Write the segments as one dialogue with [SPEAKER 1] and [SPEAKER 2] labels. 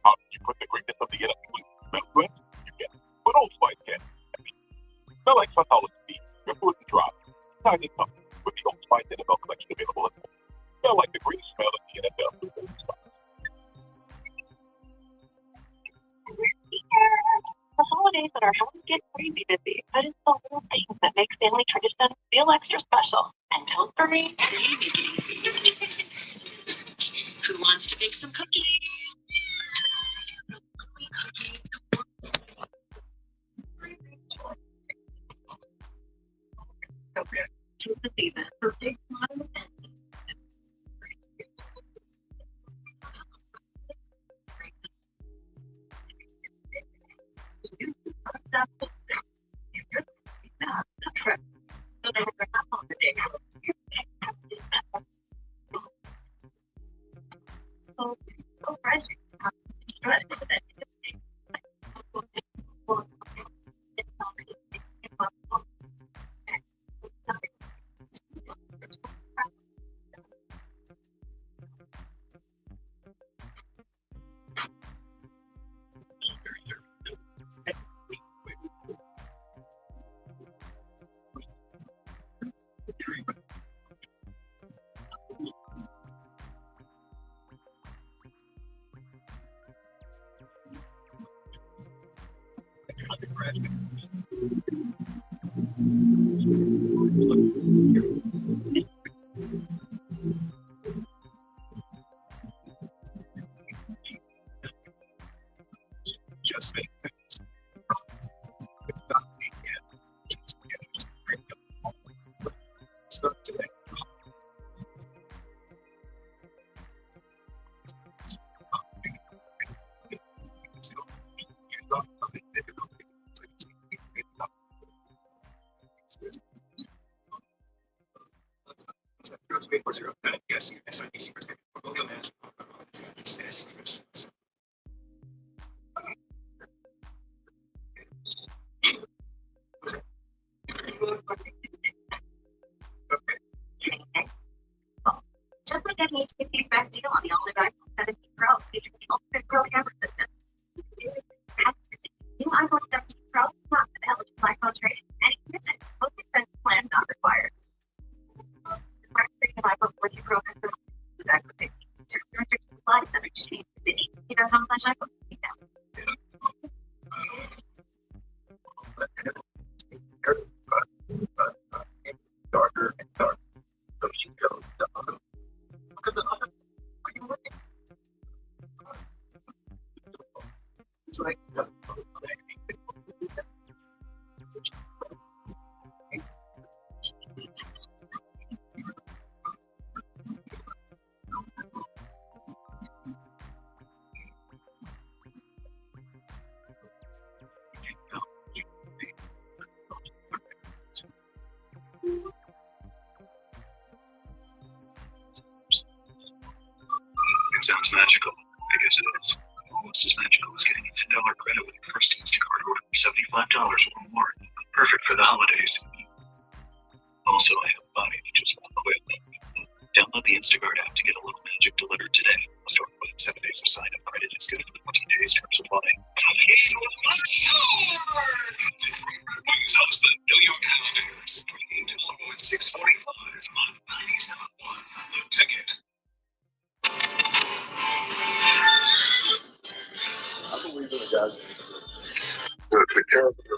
[SPEAKER 1] You put the greatness of the innocent smell good, you get it. But Old Spice can. Smell like Scientology, your food and drop. Tiny cup with the Old Spice NFL collection available at home. Smell like the great smell of the NFL with Old Spice.
[SPEAKER 2] The holidays at our house get crazy busy, but it's the little things that make family tradition feel extra special. And don't forget, who wants to bake some cookies? To the season for big smiles and
[SPEAKER 1] Just make things. Start today.
[SPEAKER 2] just like I need to get the best deal on the Olive iPhone 17 Pro featuring the ultimate Pro camera system. New iPhone 17 Pro is not an eligible iPhone trade, and commitment most expensive plan not required. The smart premium iPhone 14 Pro has been with acquisition. Terms and restrictions apply. Subject to change. Visit eBay.com/iPhone.
[SPEAKER 1] Darker and darker. So she goes down. Look at the other. Are you looking? It's like
[SPEAKER 3] It sounds magical. I guess it is. Almost as magical as getting a $10 credit with your first Instacart order for $75 or more. Perfect for the holidays. Also, I have a body that just walk away. Download the Instacart app to get a little magic delivered today. Start with 7 days of sign-up credit is good for 20 days terms apply. House the New York Islanders. 645 on 97.1. The ticket.
[SPEAKER 1] I believe in the guys. The character.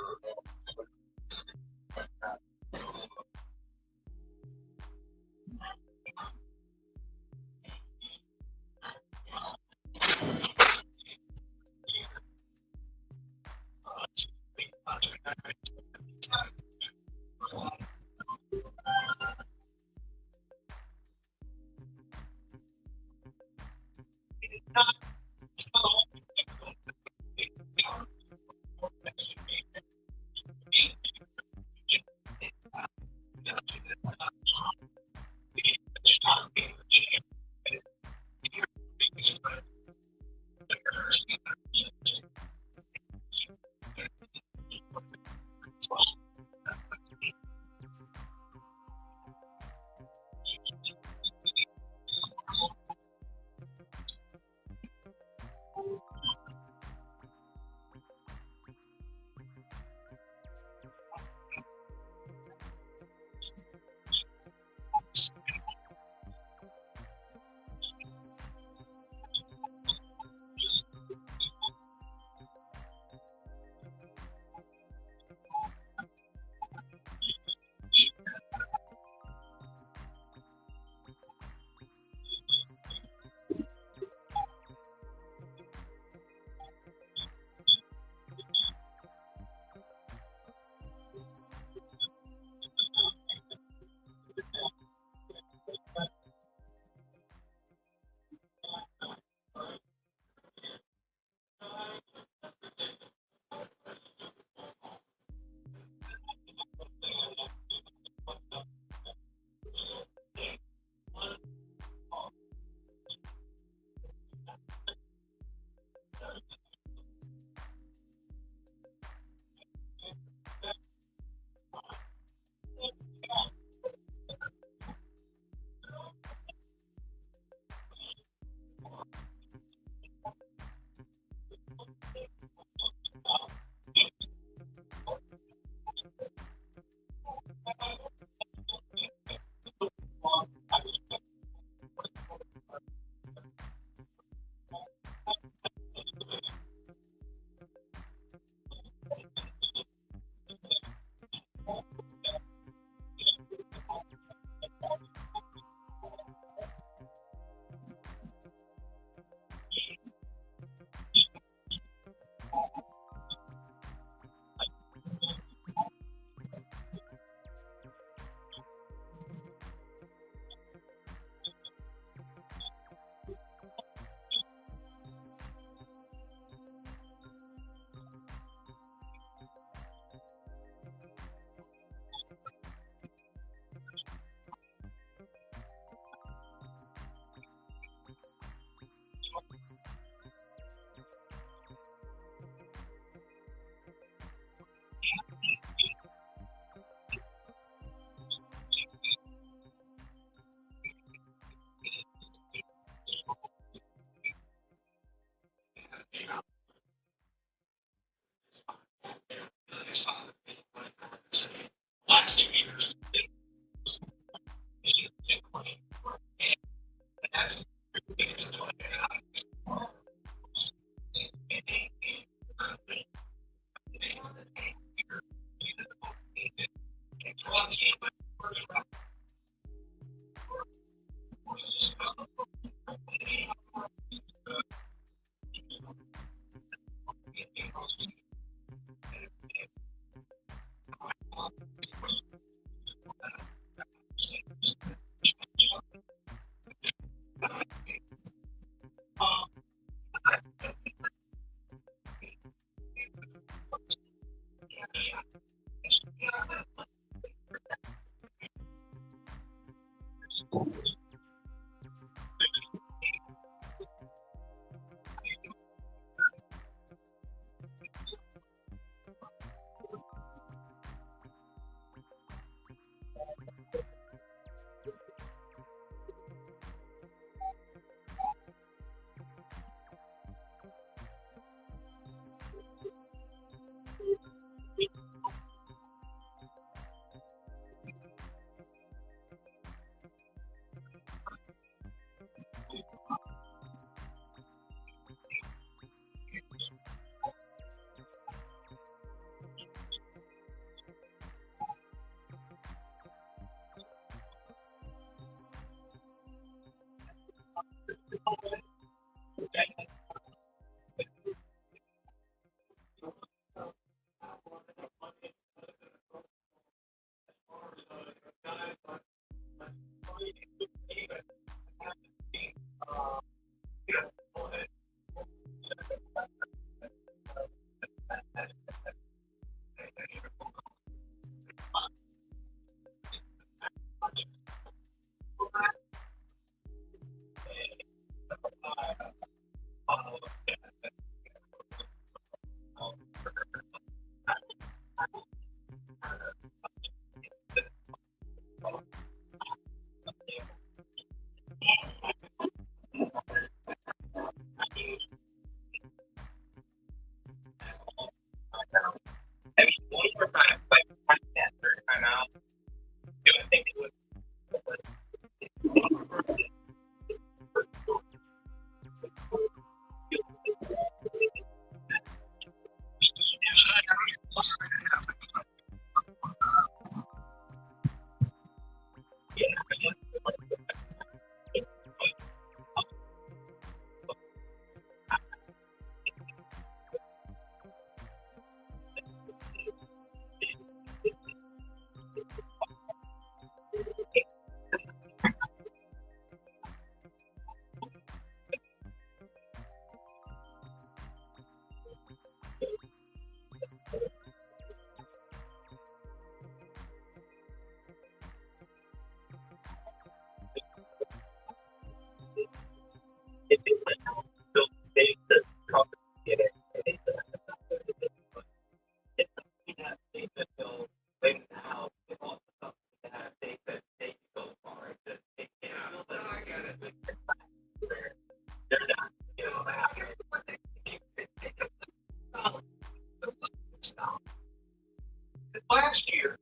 [SPEAKER 3] last year,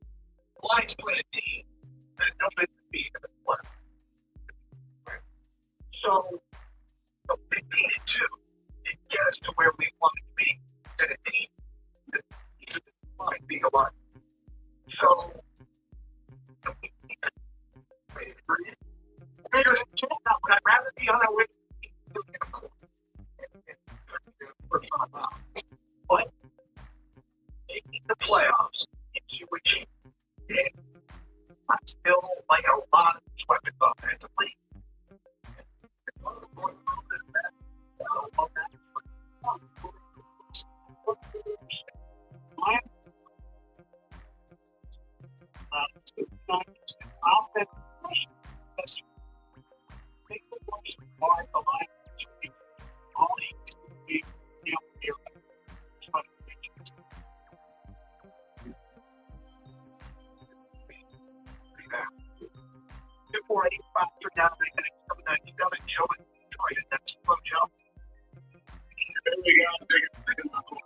[SPEAKER 3] the Lions played a team that nobody could beat in the playoffs. So they needed to get us to where we wanted to be as a team that might be a lot. So I'd rather be on our way but making the playoffs into which I still like a lot of weapons offensively. Before any factor down the next couple of nights, down and Joe and Detroit, and that's slow jump. There we go.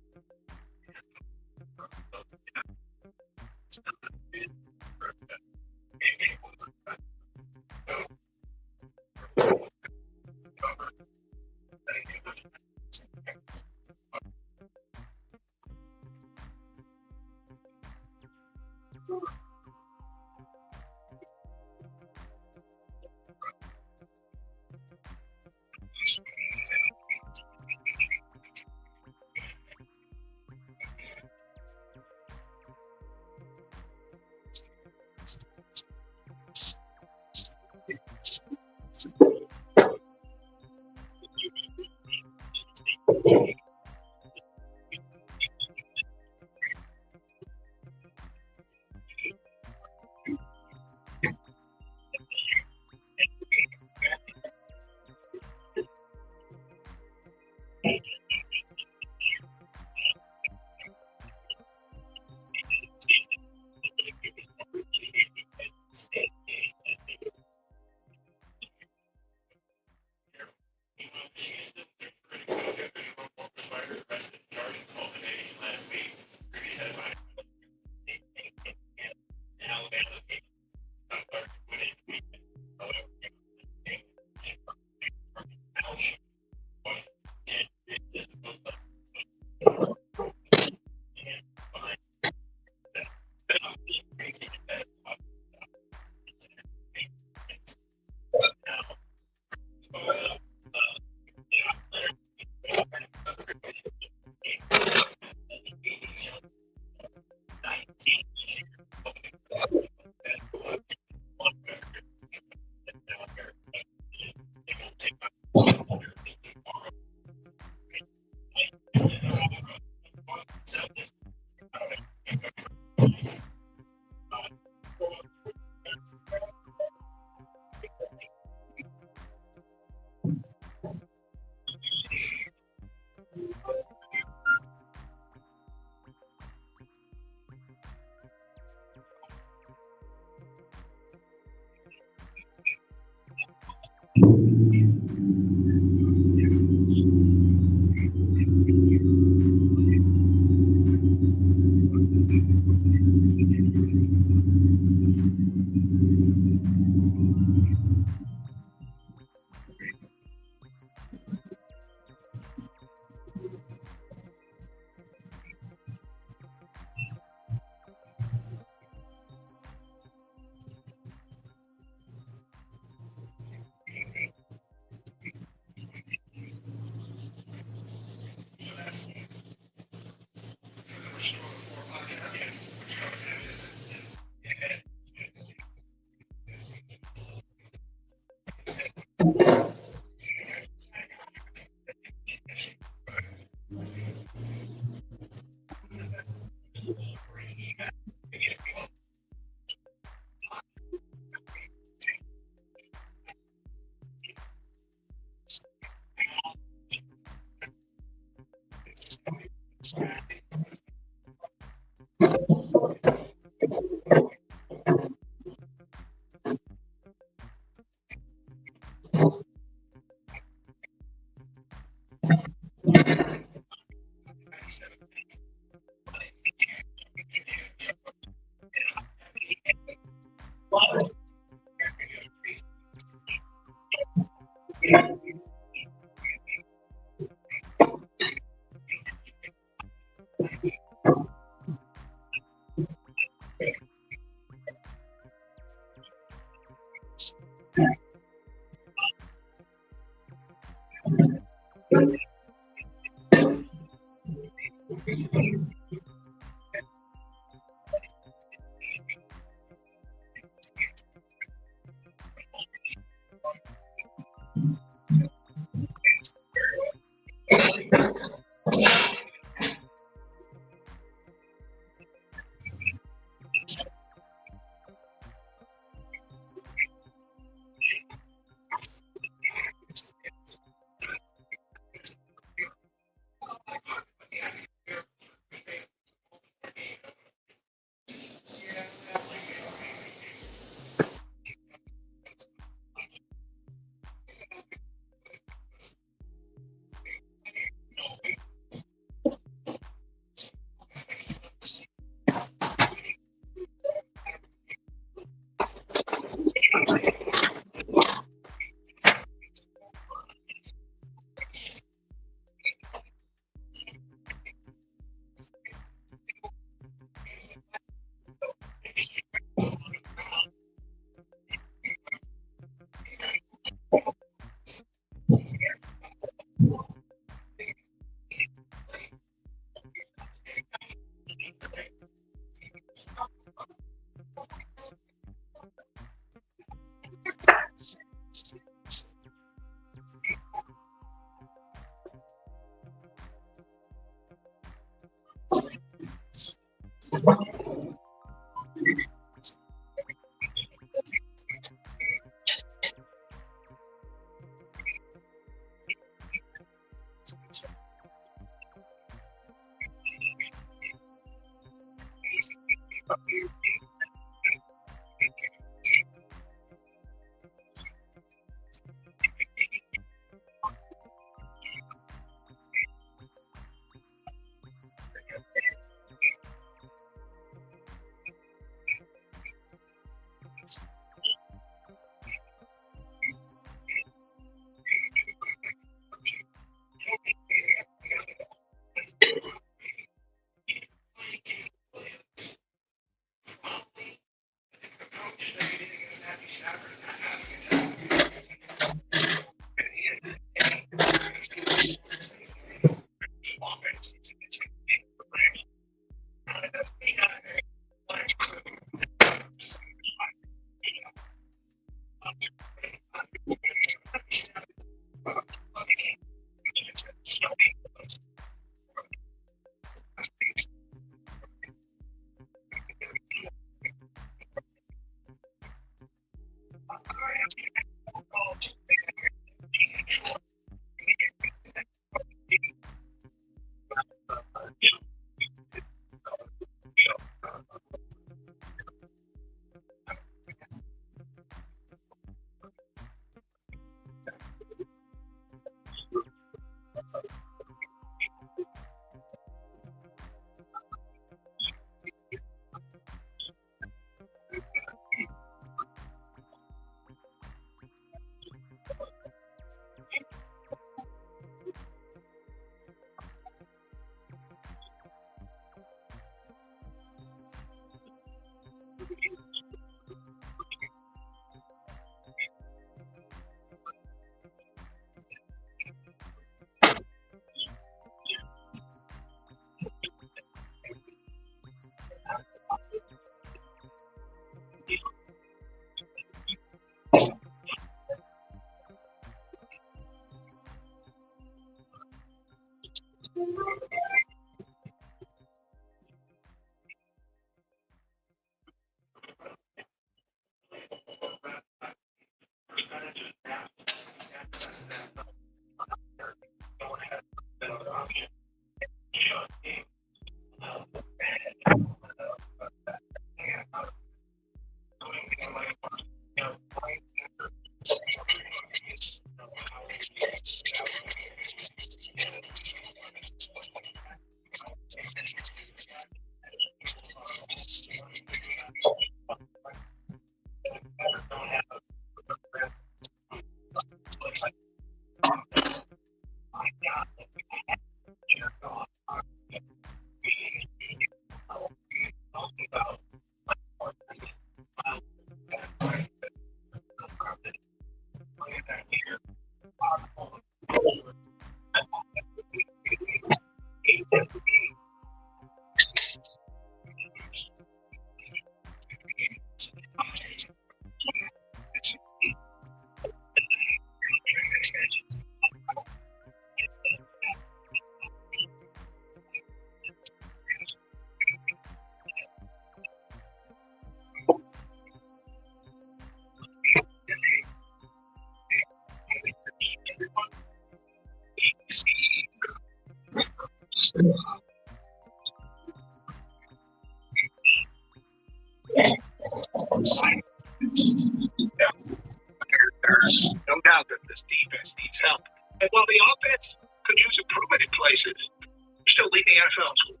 [SPEAKER 3] There's no doubt that this defense needs help. And while the offense could use improvement in places, we're still leading the NFL in school.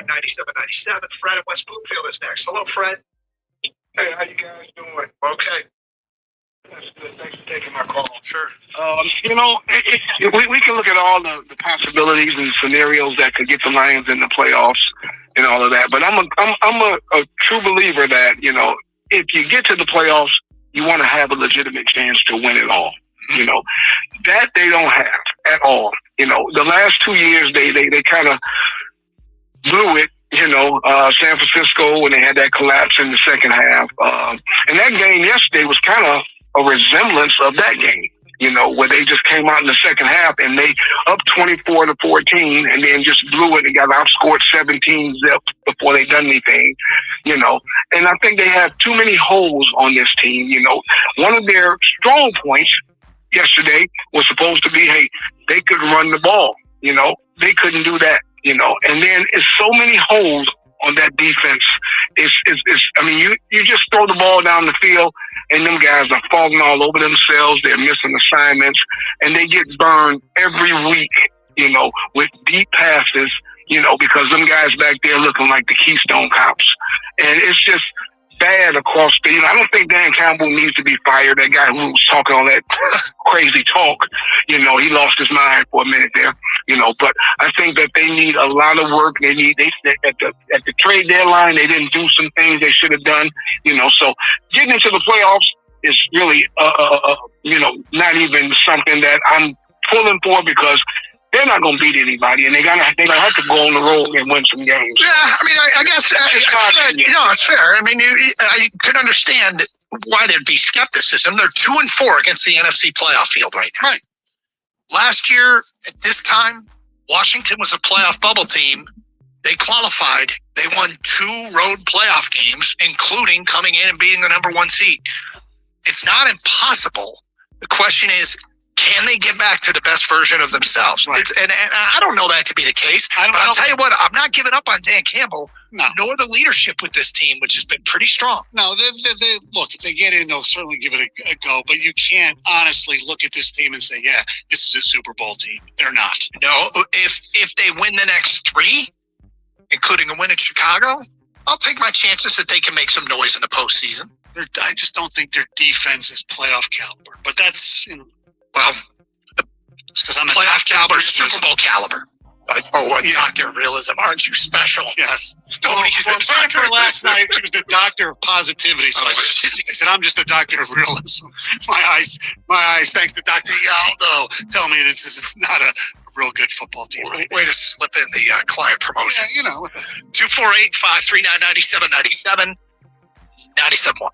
[SPEAKER 3] 248-539-9797. Fred at West Bloomfield is next. Hello, Fred.
[SPEAKER 4] Hey, how you guys doing?
[SPEAKER 3] Okay.
[SPEAKER 4] That's good. Thanks for taking my call.
[SPEAKER 3] Sure.
[SPEAKER 4] We can look at all the possibilities and scenarios that could get the Lions in the playoffs and all of that. But I'm a true believer that, if you get to the playoffs, you want to have a legitimate chance to win it all. That they don't have at all. The last 2 years they kind of blew it. San Francisco, when they had that collapse in the second half. And that game yesterday was kind of a resemblance of that game. where they just came out in the second half and they up 24-14 and then just blew it and got outscored 17-0 before they done anything, And I think they have too many holes on this team, One of their strong points yesterday was supposed to be, hey, they could run the ball, They couldn't do that, And then it's so many holes on that defense. You just throw the ball down the field and them guys are falling all over themselves. They're missing assignments and they get burned every week, with deep passes, because them guys back there looking like the Keystone Cops. And it's just bad across the, I don't think Dan Campbell needs to be fired. That guy who was talking all that crazy talk, he lost his mind for a minute there, but I think that they need a lot of work. They at the trade deadline, they didn't do some things they should have done, so getting into the playoffs is really, not even something that I'm pulling for because they're not going to beat anybody, and they're gonna have to go on the road and win some games.
[SPEAKER 5] Yeah, I guess it's fair. I could understand why there'd be skepticism. They're 2-4 against the NFC playoff field right now.
[SPEAKER 6] Right.
[SPEAKER 5] Last year at this time, Washington was a playoff bubble team. They qualified. They won 2 road playoff games, including coming in and beating the number 1 seed. It's not impossible. The question is, can they get back to the best version of themselves?
[SPEAKER 6] Right.
[SPEAKER 5] And I don't know that to be the case. I'll tell you what, I'm not giving up on Dan Campbell, nor the leadership with this team, which has been pretty strong.
[SPEAKER 6] No, they look, if they get in, they'll certainly give it a go. But you can't honestly look at this team and say, yeah, this is a Super Bowl team. They're not.
[SPEAKER 5] No, if they win the next 3, including a win in Chicago, I'll take my chances that they can make some noise in the postseason.
[SPEAKER 6] I just don't think their defense is playoff caliber. But that's,
[SPEAKER 5] well,
[SPEAKER 6] because I'm a
[SPEAKER 5] playoff caliber, Super Bowl caliber. Dr. Realism, aren't you special?
[SPEAKER 6] Yes. Doctor last night, he was the doctor of positivity. So I said, I'm just a doctor of realism. My eyes, thanks to Dr. Yaldo, tell me this is not a real good football team.
[SPEAKER 5] Way to slip in the client promotion.
[SPEAKER 6] Yeah,
[SPEAKER 5] 248-539-9797, 97.1.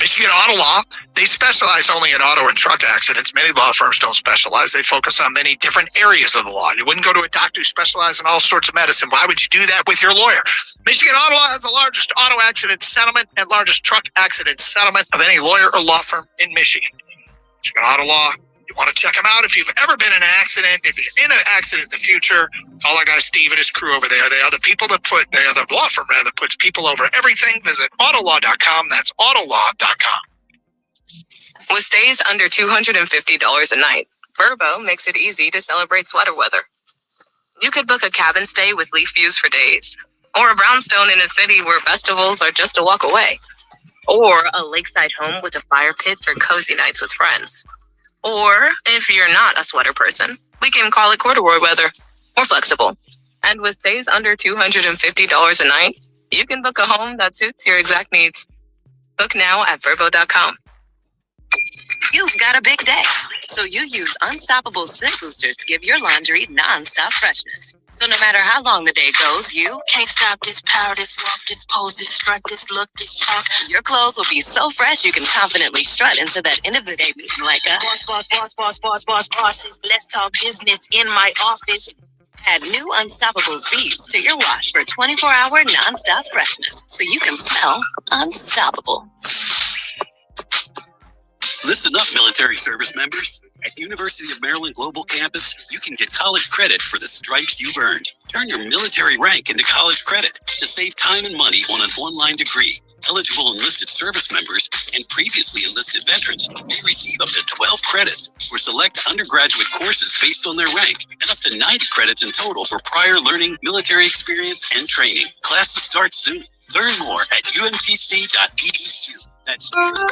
[SPEAKER 5] Michigan Auto Law, they specialize only in auto and truck accidents. Many law firms don't specialize. They focus on many different areas of the law. You wouldn't go to a doctor who specializes in all sorts of medicine. Why would you do that with your lawyer? Michigan Auto Law has the largest auto accident settlement and largest truck accident settlement of any lawyer or law firm in Michigan. Michigan Auto Law, you want to check them out if you've ever been in an accident. If you're in an accident in the future, call our guy Steve and his crew over there. They are the law firm that puts people over everything. Visit autolaw.com. That's autolaw.com.
[SPEAKER 7] With stays under $250 a night, Vrbo makes it easy to celebrate sweater weather. You could book a cabin stay with leaf views for days, or a brownstone in a city where festivals are just a walk away, or a lakeside home with a fire pit for cozy nights with friends. Or, if you're not a sweater person, we can call it corduroy weather, or flexible. And with stays under $250 a night, you can book a home that suits your exact needs. Book now at Vrbo.com. You've got a big day, so you use Unstoppable Scent Boosters to give your laundry non-stop freshness. So no matter how long the day goes, you can't stop this power, this walk, this pose, this strut, this look, this talk. Your clothes will be so fresh you can confidently strut into that end of the day meeting like a bosses. Let's talk business in my office. Add new Unstoppable beads to your wash for 24-hour non-stop freshness, so you can smell unstoppable.
[SPEAKER 8] Listen up, military service members. At University of Maryland Global Campus, you can get college credit for the stripes you've earned. Turn your military rank into college credit to save time and money on an online degree. Eligible enlisted service members and previously enlisted veterans may receive up to 12 credits for select undergraduate courses based on their rank, and up to 90 credits in total for prior learning, military experience, and training. Classes start soon. Learn more at umgc.edu. That's umgc.edu.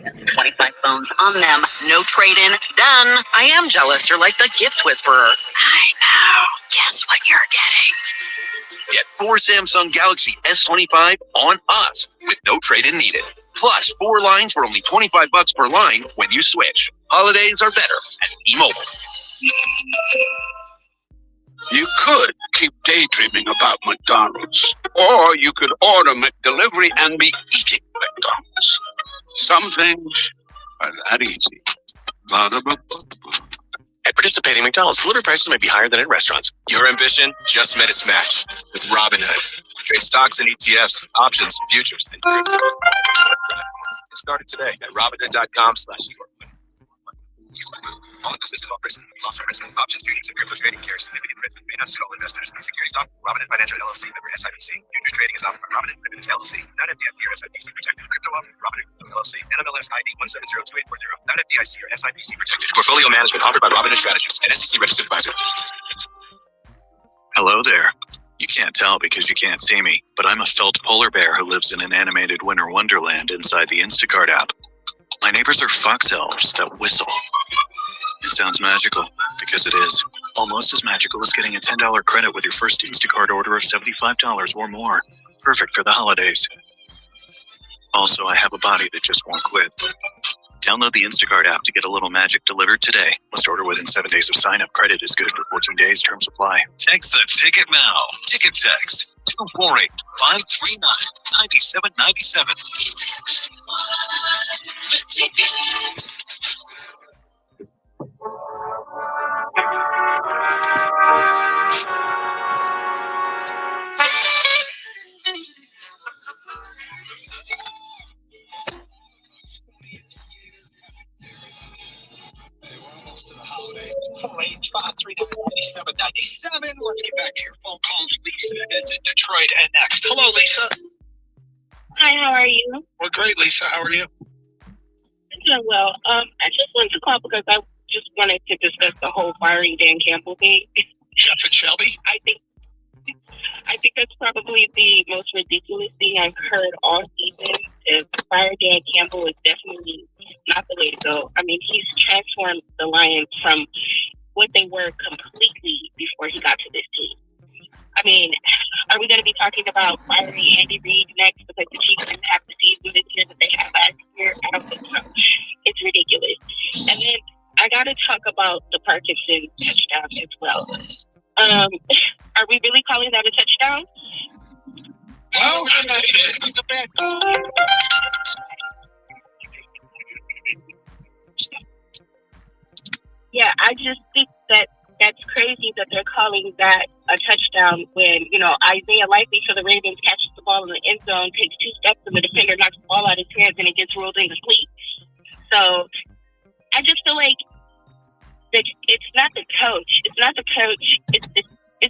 [SPEAKER 7] That's 25 phones on them. No trade-in. Done. I am jealous. You're like the gift whisperer. I know. Guess what you're getting?
[SPEAKER 9] Get 4 Samsung Galaxy S25 on us with no trade-in needed. Plus 4 lines for only $25 per line when you switch. Holidays are better at T-Mobile.
[SPEAKER 10] You could keep daydreaming about McDonald's, or you could order McDelivery and be eating McDonald's. Some things are that easy.
[SPEAKER 9] At participating McDonald's, delivery prices may be higher than in restaurants. Your ambition just met its match with Robinhood. Trade stocks and ETFs, options, futures, and crypto. Get started today at Robinhood.com/York. All investments involve risk. Loss or risk. Options, futures, and crypto trading carries significant risk. May not suit all investors. Security stock. Robinhood Financial LLC. Member SIPC. Future trading is offered by Robinhood Limited LLC. Not FDIC or SIPC protected. Crypto offered. Robinhood LLC. NMLS ID 1702840. Not FDIC or SIPC protected. Portfolio management offered by Robinhood Strategists. An SEC registered advisor.
[SPEAKER 3] Hello there. You can't tell because you can't see me, but I'm a felt polar bear who lives in an animated winter wonderland inside the Instacart app. My neighbors are fox elves that whistle. It sounds magical, because it is. Almost as magical as getting a $10 credit with your first Instacart order of $75 or more. Perfect for the holidays. Also, I have a body that just won't quit. Download the Instacart app to get a little magic delivered today. Must order within 7 days of sign-up. Credit is good for 14 days. Terms apply.
[SPEAKER 8] Text the ticket now. Ticket text 248-539-9797.
[SPEAKER 5] Let's get back to your phone calls. Lisa is in Detroit and next. Hello, Lisa.
[SPEAKER 11] Hi, how are you?
[SPEAKER 5] We're great, Lisa. How are you?
[SPEAKER 11] I'm doing well. I just wanted to call because I just wanted to discuss the whole firing Dan Campbell thing.
[SPEAKER 5] Jeff and Shelby?
[SPEAKER 11] I think that's probably the most ridiculous thing I've heard all season. Is fire Dan Campbell is definitely not the way to go. I mean, he's transformed the Lions from what they were completely before he got to this team. I mean, are we going to be talking about firing Andy Reid next because the Chiefs didn't have the season this year that they had last year? I don't think so. It's ridiculous. And then I got to talk about the Parkinson touchdown as well. Are we really calling that a touchdown?
[SPEAKER 5] Well, it's a bad call.
[SPEAKER 11] Yeah, I just think that's crazy that they're calling that a touchdown when, Isaiah Likely for the Ravens catches the ball in the end zone, takes 2 steps, and the defender knocks the ball out of his hands, and it gets ruled incomplete. So I just feel like that it's not the coach. It's not the coach. It's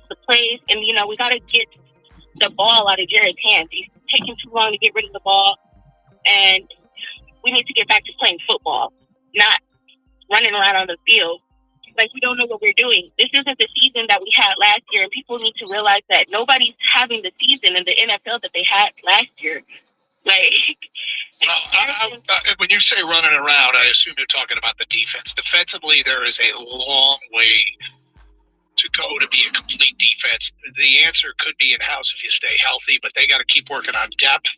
[SPEAKER 11] the plays, and, we got to get the ball out of Jared's hands. He's taking too long to get rid of the ball, and we need to get back to playing football, not running around on the field like we don't know what we're doing. This isn't the season that we had last year, and people need to realize that nobody's having the season in the NFL that they had last year. Like,
[SPEAKER 5] when you say running around, I assume you're talking about the defense. Defensively, there is a long way to go to be a complete defense. The answer could be in-house if you stay healthy, but they got to keep working on depth,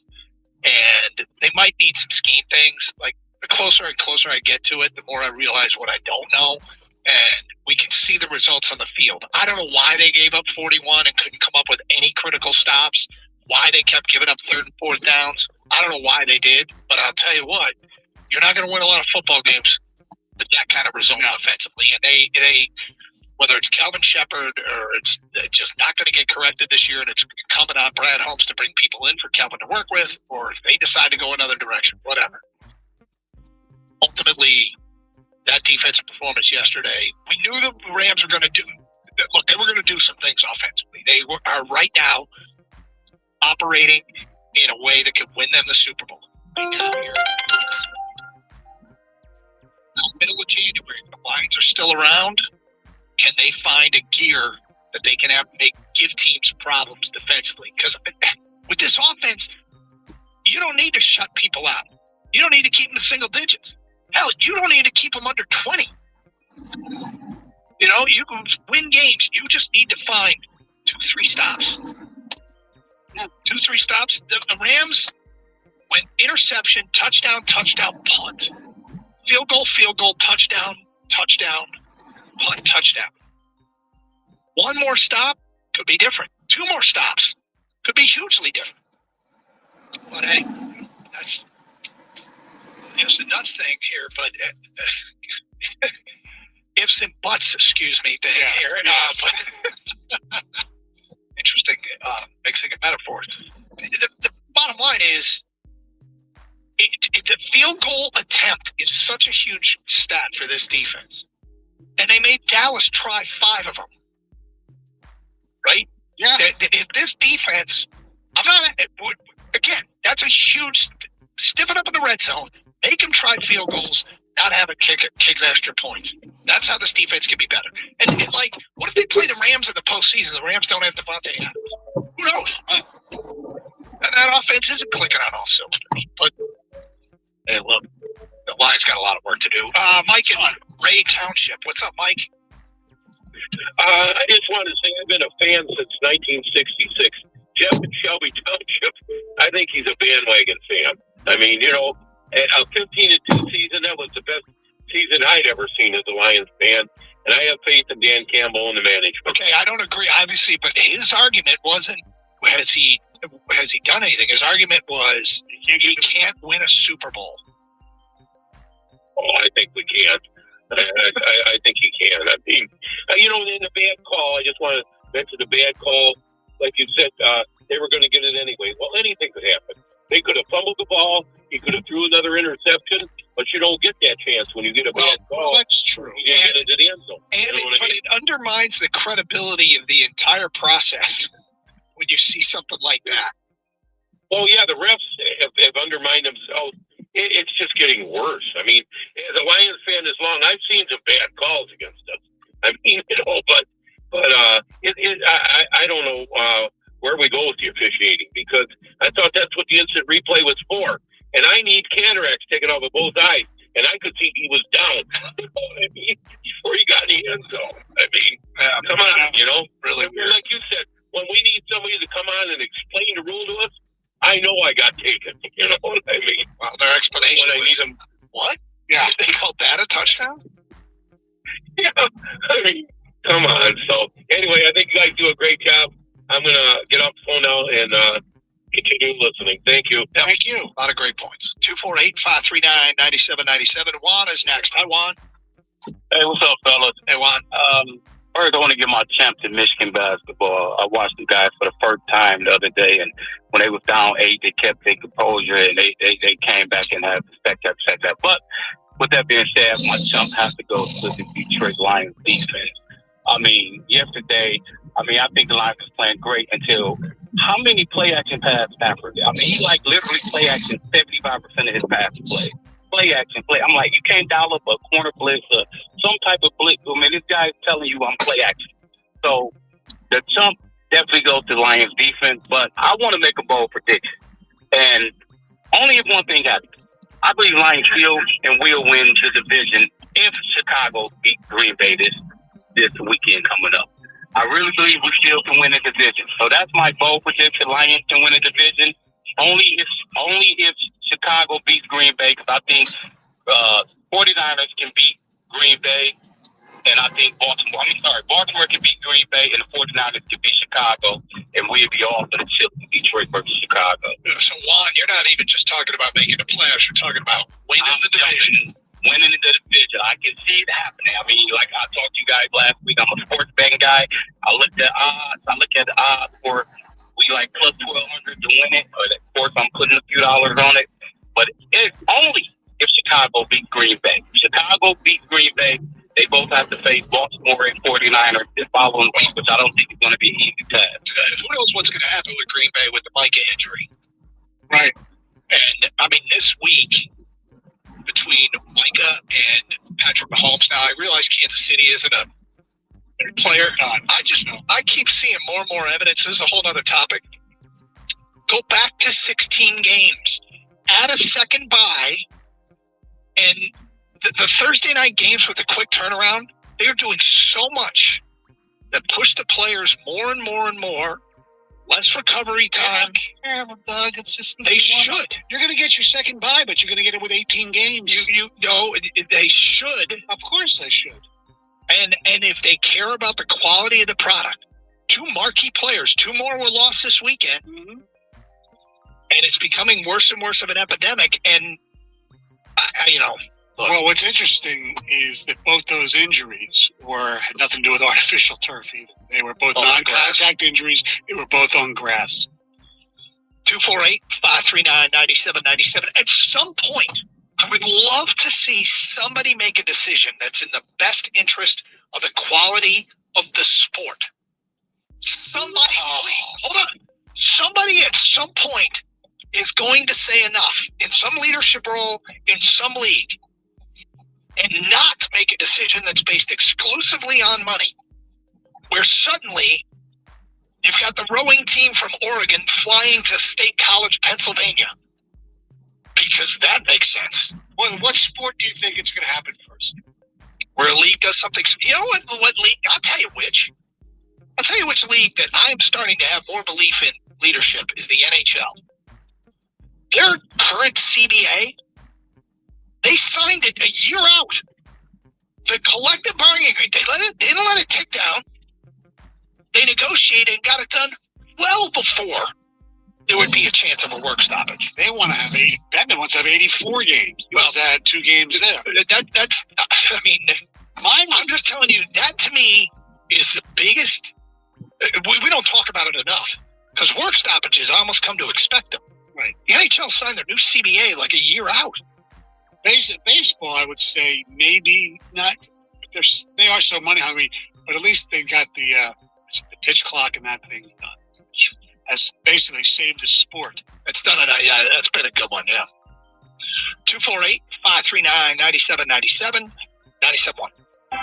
[SPEAKER 5] and they might need some scheme things. Like, the closer and closer I get to it, the more I realize what I don't know. And we can see the results on the field. I don't know why they gave up 41 and couldn't come up with any critical stops, why they kept giving up 3rd and 4th downs. I don't know why they did, but I'll tell you what, you're not going to win a lot of football games with that kind of result offensively. And they whether it's Calvin Shepard or it's just not going to get corrected this year and it's incumbent on Brad Holmes to bring people in for Calvin to work with, or if they decide to go another direction, whatever. Ultimately, that defensive performance yesterday, we knew the Rams were going to do. Look, they were going to do some things offensively. They are right now operating in a way that could win them the Super Bowl. Middle of January, the Lions are still around. Can they find a gear that they can give teams problems defensively? Because with this offense, you don't need to shut people out. You don't need to keep them in single digits. Hell, you don't need to keep them under 20. You can win games. You just need to find 2-3 stops. 2-3 stops. The Rams went interception, touchdown, punt. field goal, touchdown, punt, touchdown. One more stop could be different. 2 more stops could be hugely different. But hey, that's ifs and nuts thing here. But ifs and buts, excuse me, thing here. But interesting mixing of metaphors. The bottom line is, the field goal attempt is such a huge stat for this defense. And they made Dallas try 5 of them. Right?
[SPEAKER 6] Yeah.
[SPEAKER 5] If this defense, again, that's a huge, stiffen up in the red zone, make them try field goals, not have a kick extra points. That's how this defense can be better. And like, what if they play the Rams in the postseason? The Rams don't have Devontae Adams. Who knows? And that offense isn't clicking on all cylinders. But hey, look, the line's got a lot of work to do. Mike in Ray Township. What's up, Mike?
[SPEAKER 12] I just wanted to say I've been a fan since 1966. Jeff and Shelby Township, I think he's a bandwagon fan. I mean, you know, a 15-2 season, that was the best season I'd ever seen as a Lions fan. And I have faith in Dan Campbell and the management.
[SPEAKER 5] Okay, I don't agree, obviously, but his argument wasn't, has he done anything? His argument was, he can't win a Super Bowl.
[SPEAKER 12] Oh, I think we can. I think he can. I mean, you know, in the bad call, I just want to mention the bad call. Like you said, they were going to get it anyway. Well, anything could happen. They could have fumbled the ball. He could have threw another interception, but you don't get that chance when you get a bad call.
[SPEAKER 5] Well, that's true.
[SPEAKER 12] You get into the end zone.
[SPEAKER 5] But it undermines the credibility of the entire process when you see something like that.
[SPEAKER 12] Well, yeah, the refs have undermined themselves. It's just getting worse. I mean, as a Lions fan as long, I've seen some bad calls against us. I mean, you know, but I don't know where we go with the officiating, because I thought that's what the instant replay was for. And I need cataracts taken off of both eyes, and I could see he was down. You know what I mean? Before he got in the end zone. I mean, come on, you know? Really weird. Like you said, when we need somebody to come on and explain the rule to us, I know I got taken. You know what I mean?
[SPEAKER 5] Well, their explanation
[SPEAKER 12] when I need them.
[SPEAKER 5] What? Yeah. They called that a touchdown?
[SPEAKER 12] Yeah. I mean, come on. So, anyway, I think you guys do a great job. I'm going to get off the phone now and continue listening. Thank you.
[SPEAKER 5] Yeah. Thank you. A lot of great points. 248-539-9797. Juan is next. Hi, Juan.
[SPEAKER 13] Hey, what's up, fellas?
[SPEAKER 5] Hey, Juan.
[SPEAKER 13] First, I want to give my champ to Michigan basketball. I watched the guys for the first time the other day, and when they was down 8, they kept their composure, and they came back and had that. But with that being said, my jump has to go to the Detroit Lions defense. I mean, yesterday, I think the Lions was playing great until how many play action pass Stafford? I mean, he literally play action 75% of his pass play. Play action. I'm like, you can't dial up a corner blitz or some type of blitz. I mean, this guy's telling you I'm play action. So the jump definitely goes to Lions defense, but I want to make a bold prediction. And only if one thing happens. I believe Lions will win the division if Chicago beat Green Bay this weekend coming up. I really believe we still can win the division. So that's my bold prediction. Lions can win the division. Only if Chicago beats Green Bay, because I think 49ers can beat Green Bay, and I think Baltimore can beat Green Bay, and the 49ers can beat Chicago, and we'll be off in the chip in Detroit versus Chicago.
[SPEAKER 5] So, Juan, you're not even just talking about making the playoffs. You're talking about winning the division.
[SPEAKER 13] Winning the division. I can see it happening. I mean, like I talked to you guys last week, I'm a sports betting guy. I looked at odds. I look at the odds for we like plus 1,200 to win it. Of course, I'm putting a few dollars on it. But it's only if Chicago beats Green Bay. Chicago beats Green Bay. They both have to face Baltimore and 49ers this following week, which I don't think is going to be an easy task.
[SPEAKER 5] Who knows what's going to happen with Green Bay with the Micah injury?
[SPEAKER 6] Right.
[SPEAKER 5] And, this week, between Micah and Patrick Mahomes, now I realize Kansas City isn't a player. I keep seeing more and more evidence. This is a whole other topic. Go back to 16 games. Add a second bye, and the Thursday night games with the quick turnaround, they're doing so much that push the players more and more and more less recovery time.
[SPEAKER 6] Doug, it's just
[SPEAKER 5] They should.
[SPEAKER 6] You're going to get your second bye, but you're going to get it with 18 games.
[SPEAKER 5] You know, they should.
[SPEAKER 6] Of course they should.
[SPEAKER 5] And if they care about the quality of the product, 2 marquee players, 2 more were lost this weekend.
[SPEAKER 6] Mm-hmm.
[SPEAKER 5] And it's becoming worse and worse of an epidemic. And, look,
[SPEAKER 6] well, what's interesting is that both those injuries had nothing to do with artificial turf either. They were both non-contact injuries. They were both on grass.
[SPEAKER 5] 248-539-9797. At some point, I would love to see somebody make a decision that's in the best interest of the quality of the sport. Somebody, hold on. Somebody at some point is going to say enough in some leadership role in some league and not make a decision that's based exclusively on money, where suddenly you've got the rowing team from Oregon flying to State College, Pennsylvania, because that makes sense.
[SPEAKER 6] Well, what sport do you think it's going to happen first?
[SPEAKER 5] Where a league does something. You know what league? I'll tell you which league that I'm starting to have more belief in leadership is the NHL. Their current CBA, they signed it a year out. The collective bargaining agreement, they didn't let it tick down. They negotiated and got it done well before there would be a chance of a work stoppage.
[SPEAKER 6] They want to have 80. Batman wants to have 84 games. He wants to add 2 games there.
[SPEAKER 5] I'm just telling you, that to me is the biggest. We don't talk about it enough because work stoppages, I almost come to expect them.
[SPEAKER 6] Right.
[SPEAKER 5] The NHL signed their new CBA like a year out.
[SPEAKER 6] Baseball, I would say maybe not. They are so money hungry, but at least they got the pitch clock and that thing has basically saved the sport.
[SPEAKER 5] That's done it. Yeah, that's been a good one. Yeah. 248-539-9797, 97.1.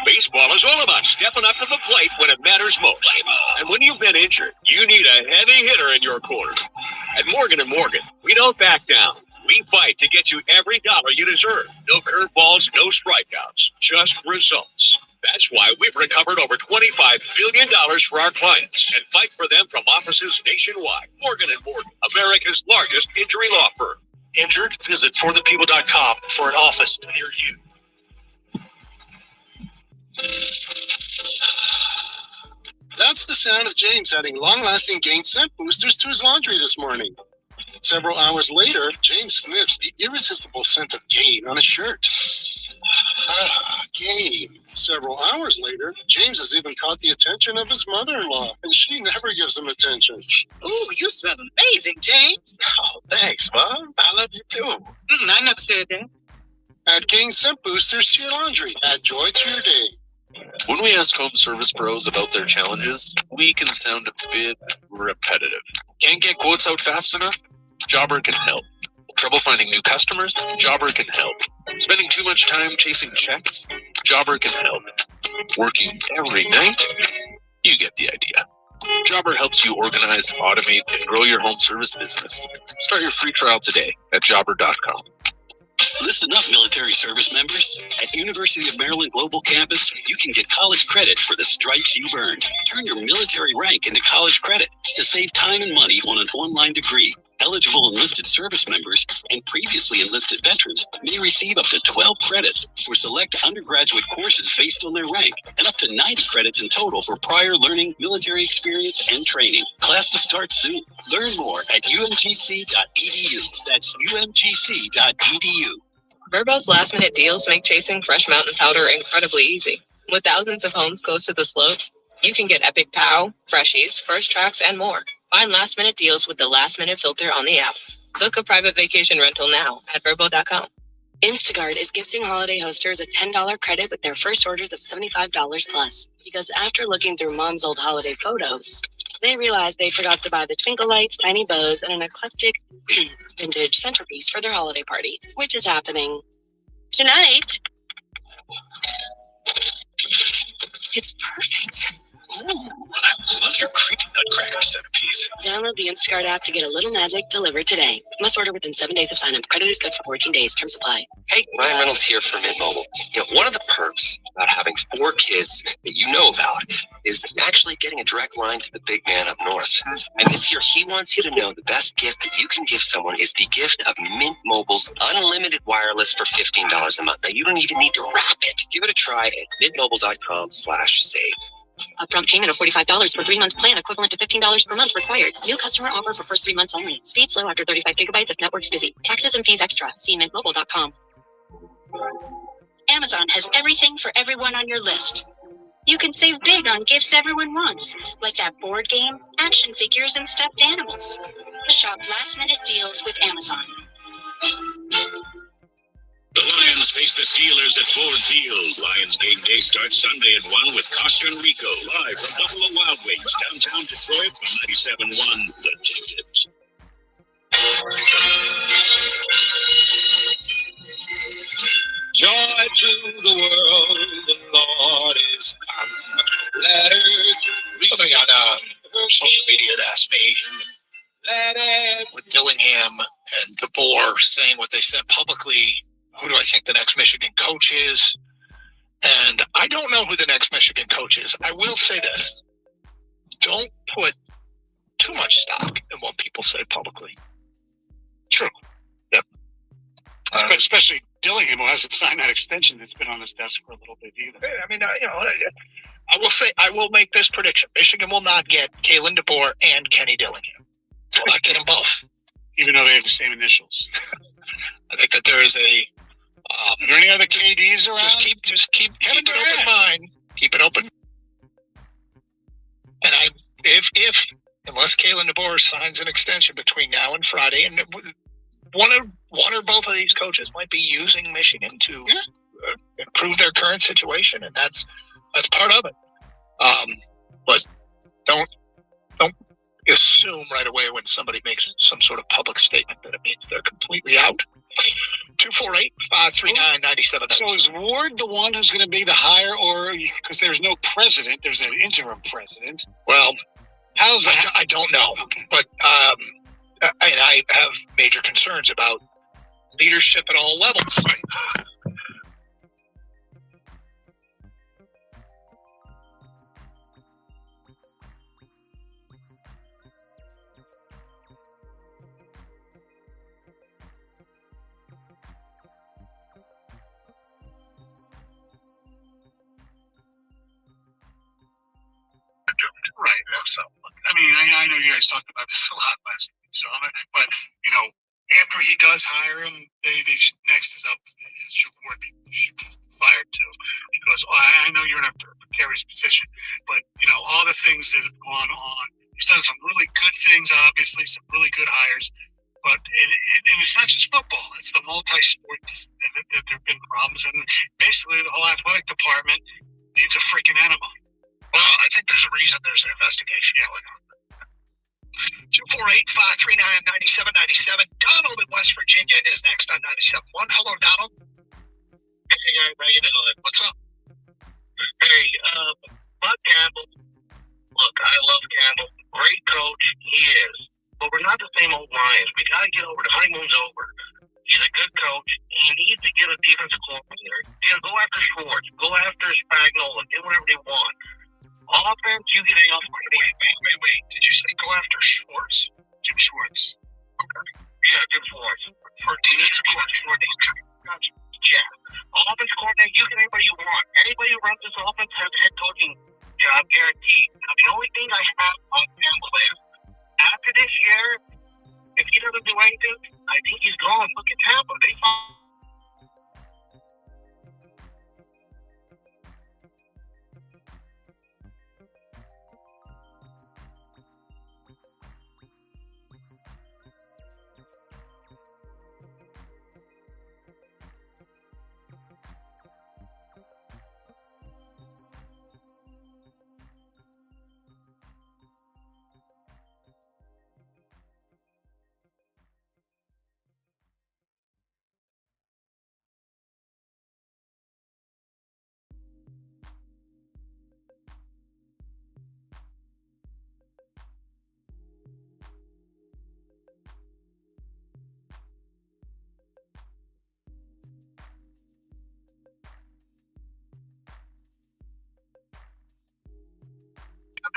[SPEAKER 14] Baseball is all about stepping up to the plate when it matters most. And when you've been injured, you need a heavy hitter in your corner. At Morgan & Morgan, we don't back down. We fight to get you every dollar you deserve. No curveballs, no strikeouts, just results. That's why we've recovered over $25 billion for our clients and fight for them from offices nationwide. Morgan & Morgan, America's largest injury law firm.
[SPEAKER 6] Injured? Visit forthepeople.com for an office near you.
[SPEAKER 15] That's the sound of James adding long-lasting gain scent boosters to his laundry this morning. Several hours later, James sniffs the irresistible scent of Gain on his shirt. Gain. Several hours later, James has even caught the attention of his mother-in-law, and she never gives him attention.
[SPEAKER 16] Ooh, you smell amazing, James.
[SPEAKER 9] Oh, thanks, Mom. I love you too.
[SPEAKER 16] I never said that.
[SPEAKER 15] Add Gain scent boosters to your laundry. Add joy to your day.
[SPEAKER 9] When we ask home service pros about their challenges, we can sound a bit repetitive. Can't get quotes out fast enough? Jobber can help. Trouble finding new customers? Jobber can help. Spending too much time chasing checks? Jobber can help. Working every night? You get the idea. Jobber helps you organize, automate, and grow your home service business. Start your free trial today at jobber.com.
[SPEAKER 8] Listen up, military service members. At University of Maryland Global Campus, you can get college credit for the stripes you've earned. Turn your military rank into college credit to save time and money on an online degree. Eligible enlisted service members and previously enlisted veterans may receive up to 12 credits for select undergraduate courses based on their rank, and up to 90 credits in total for prior learning, military experience, and training. Class to start soon. Learn more at umgc.edu. That's umgc.edu.
[SPEAKER 7] Verbo's last-minute deals make chasing fresh mountain powder incredibly easy. With thousands of homes close to the slopes, you can get Epic Pow, Freshies, First Tracks, and more. Find last-minute deals with the last-minute filter on the app. Book a private vacation rental now at Verbo.com.
[SPEAKER 17] Instacart is gifting holiday hosters a $10 credit with their first orders of $75 plus. Because after looking through mom's old holiday photos, they realized they forgot to buy the twinkle lights, tiny bows, and an eclectic vintage centerpiece for their holiday party, which is happening tonight. It's perfect.
[SPEAKER 5] Ooh, I love your creepy nutcracker centerpiece.
[SPEAKER 17] Download the Instacart app to get a little magic delivered today. Must order within 7 days of sign-up. Credit is good for 14 days. Terms apply.
[SPEAKER 18] Hey, Ryan Reynolds here for Mint Mobile. One of the perks
[SPEAKER 9] about having 4 kids that you know about is actually getting a direct line to the big man up north. And this year, he wants you to know the best gift that you can give someone is the gift of Mint Mobile's unlimited wireless for $15 a month. Now, you don't even need to wrap it. Give it a try at mintmobile.com/save.
[SPEAKER 17] Upfront payment of $45 for 3-month plan, equivalent to $15 per month required. New customer offer for first 3 months only. Speed slow after 35 gigabytes if network's busy. Taxes and fees extra. See mintmobile.com.
[SPEAKER 16] Amazon has everything for everyone on your list. You can save big on gifts everyone wants, like that board game, action figures, and stuffed animals. Shop last-minute deals with Amazon.
[SPEAKER 14] The Lions face the Steelers at Ford Field. Lions game day starts Sunday at 1 with Costa and Rico live from Buffalo Wild Wings, downtown Detroit on 97.1 The Ticket.
[SPEAKER 18] Joy to the world, the Lord is come. Let earth
[SPEAKER 5] Somebody on social media had asked me with Dillingham and DeBoer saying what they said publicly, who do I think the next Michigan coach is? And I don't know who the next Michigan coach is. I will say this. Don't put too much stock in what people say publicly.
[SPEAKER 6] True.
[SPEAKER 5] Yep.
[SPEAKER 6] Especially Dillingham, who hasn't signed that extension that's been on his desk for a little bit either.
[SPEAKER 5] I mean, I will say, I will make this prediction. Michigan will not get Kalen DeBoer and Kenny Dillingham. Will not get them both.
[SPEAKER 6] Even though they have the same initials.
[SPEAKER 5] I think that there is a...
[SPEAKER 6] are there any other KDs around?
[SPEAKER 5] Just keep an open mind. Keep it open. And unless Kalen DeBoer signs an extension between now and Friday, and one or both of these coaches might be using Michigan to improve their current situation, and that's part of it. But don't assume right away when somebody makes some sort of public statement that it means they're completely out. 248-539-97.
[SPEAKER 6] So is Ward the one who's going to be the hire, or because there's no president, there's an interim president?
[SPEAKER 5] Well,
[SPEAKER 6] how's that?
[SPEAKER 5] I don't know, but I have major concerns about leadership at all levels. Right?
[SPEAKER 6] Right. So, I mean, I know you guys talked about this a lot last week, so but after he does hire him, they next is up should be fired too, because I know you're in a precarious position, but all the things that have gone on, he's done some really good things, obviously some really good hires, but it's not just football; it's the multi-sport that there have been problems, and basically the whole athletic department needs a freaking enema.
[SPEAKER 5] Well, I think there's a reason there's an investigation going on. 248-539-9797. Donald in West Virginia is next on 97.1. Hello, Donald.
[SPEAKER 19] Hey, guys, how you doing?
[SPEAKER 5] What's up?
[SPEAKER 19] Hey, Bud Campbell. Look, I love Campbell. Great coach. He is. But we're not the same old Lions. We got to get over. The honeymoon's over. He's a good coach. He needs to get a defensive coordinator. Go after Schwartz. Go after Spagnuolo. Get whatever they want. Offense, you get off.
[SPEAKER 5] Wait. Did you say go after Schwartz?
[SPEAKER 19] Jim Schwartz.
[SPEAKER 5] Okay.
[SPEAKER 19] Yeah, Jim Schwartz. He needs to be a coordinator.
[SPEAKER 5] Gotcha.
[SPEAKER 19] Yeah. Offense coordinator, you get anybody you want. Anybody who runs this offense has a head coaching job guaranteed. Now, the only thing I have on Campbell is, after this year, if he doesn't do anything, I think he's gone. Look at Tampa. They found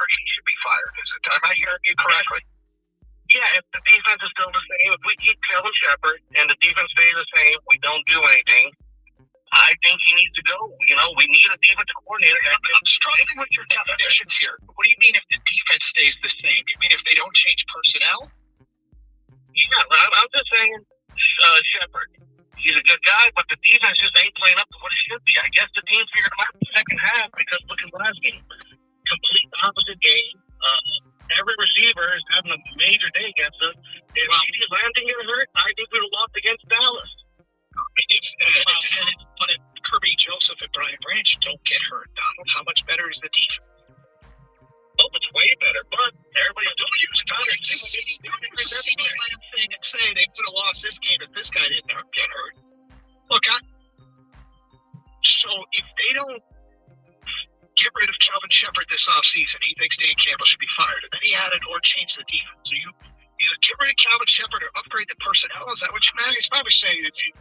[SPEAKER 5] Shepard, he should be fired. Am I hearing you correctly?
[SPEAKER 19] Yeah, if the defense is still the same, if we keep Kevin Shepard and the defense stays the same, we don't do anything, I think he needs to go. You know, we need a defensive coordinator.
[SPEAKER 5] I'm struggling with your definitions here. What do you mean if the defense stays the same? You mean if they don't change personnel?
[SPEAKER 19] Yeah, I'm just saying Shepard. He's a good guy, but the defense just ain't playing up to what it should be. I guess the team figured him out in the second half because look at last game. Complete opposite game. Every receiver is having a major day against us. If CeeDee Lamb didn't get hurt, I think we would have lost against Dallas.
[SPEAKER 5] But if Kirby Joseph and Brian Branch don't get hurt, Donald, how much better is the defense?
[SPEAKER 19] Oh, it's way better, but everybody's doing it.
[SPEAKER 5] CeeDee Lamb thing and say they would have lost this game if this guy didn't get hurt. Look, so if they don't get rid of Calvin Shepard this offseason, he thinks Dan Campbell should be fired, and then he added or changed the defense. So you either get rid of Calvin Shepard or upgrade the personnel. Is that what you meant? He's probably saying that you.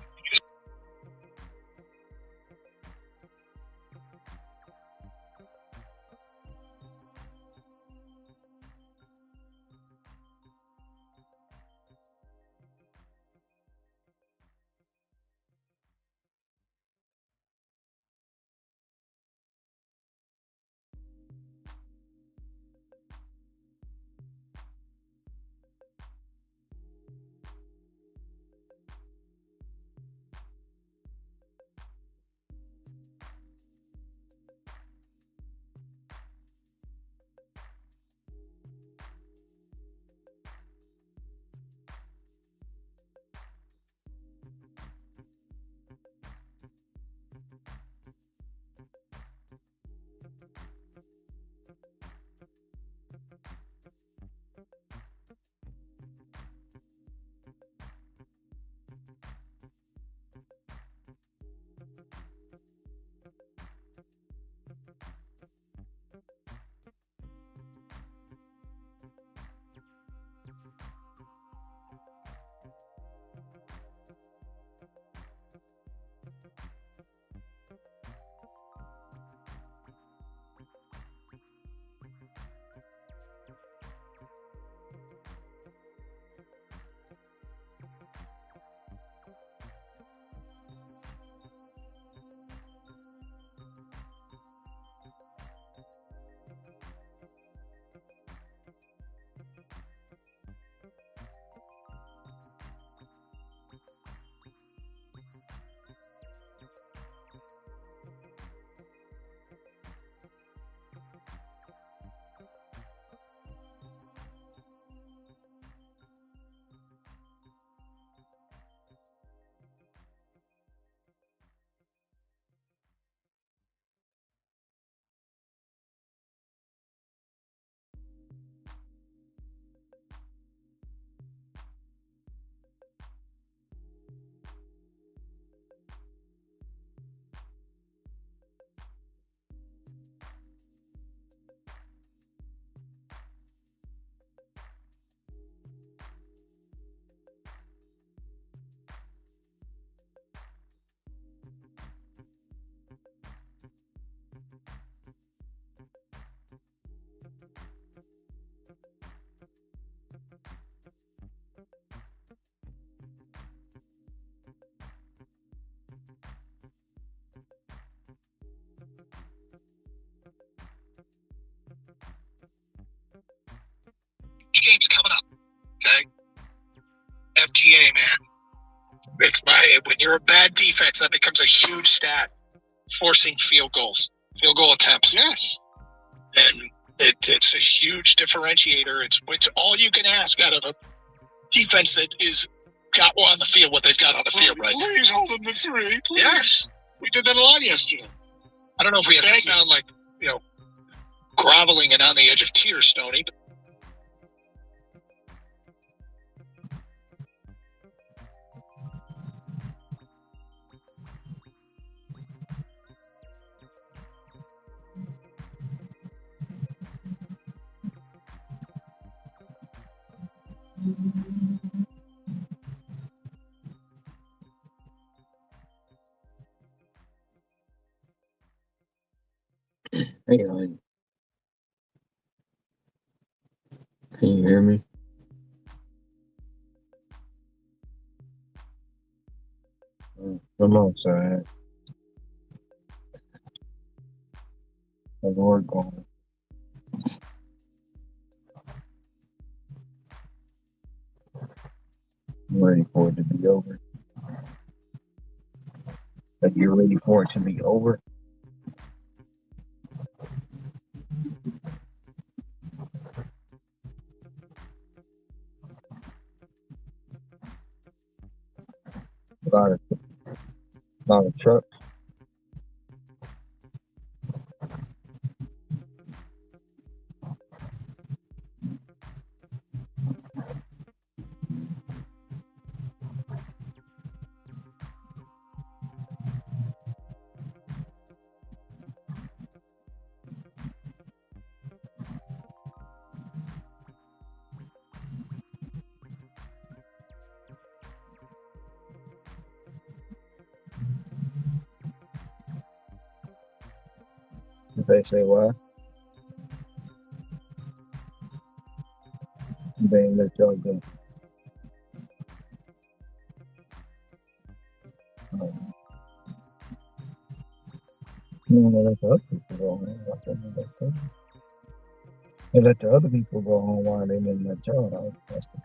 [SPEAKER 5] Game's coming up. Okay. FGA, man. When you're a bad defense, that becomes a huge stat. Forcing field goals, field goal attempts. Yes. And it's a huge differentiator. It's all you can ask out of a defense that is got on the field what they've got on the field right now.
[SPEAKER 6] Please hold them to 3. Please.
[SPEAKER 5] Yes.
[SPEAKER 6] We did that a lot yesterday.
[SPEAKER 5] I don't know if we have to sound like, groveling and on the edge of tears, Stoney.
[SPEAKER 20] Hang on. Can you hear me? Come on, son. How's work going? I'm ready for it to be over. Like you're ready for it to be over? A lot of trucks. Did they say why? They ain't let y'all go. You know, let the other people go home. They let the other people go home while they didn't let y'all out. That's the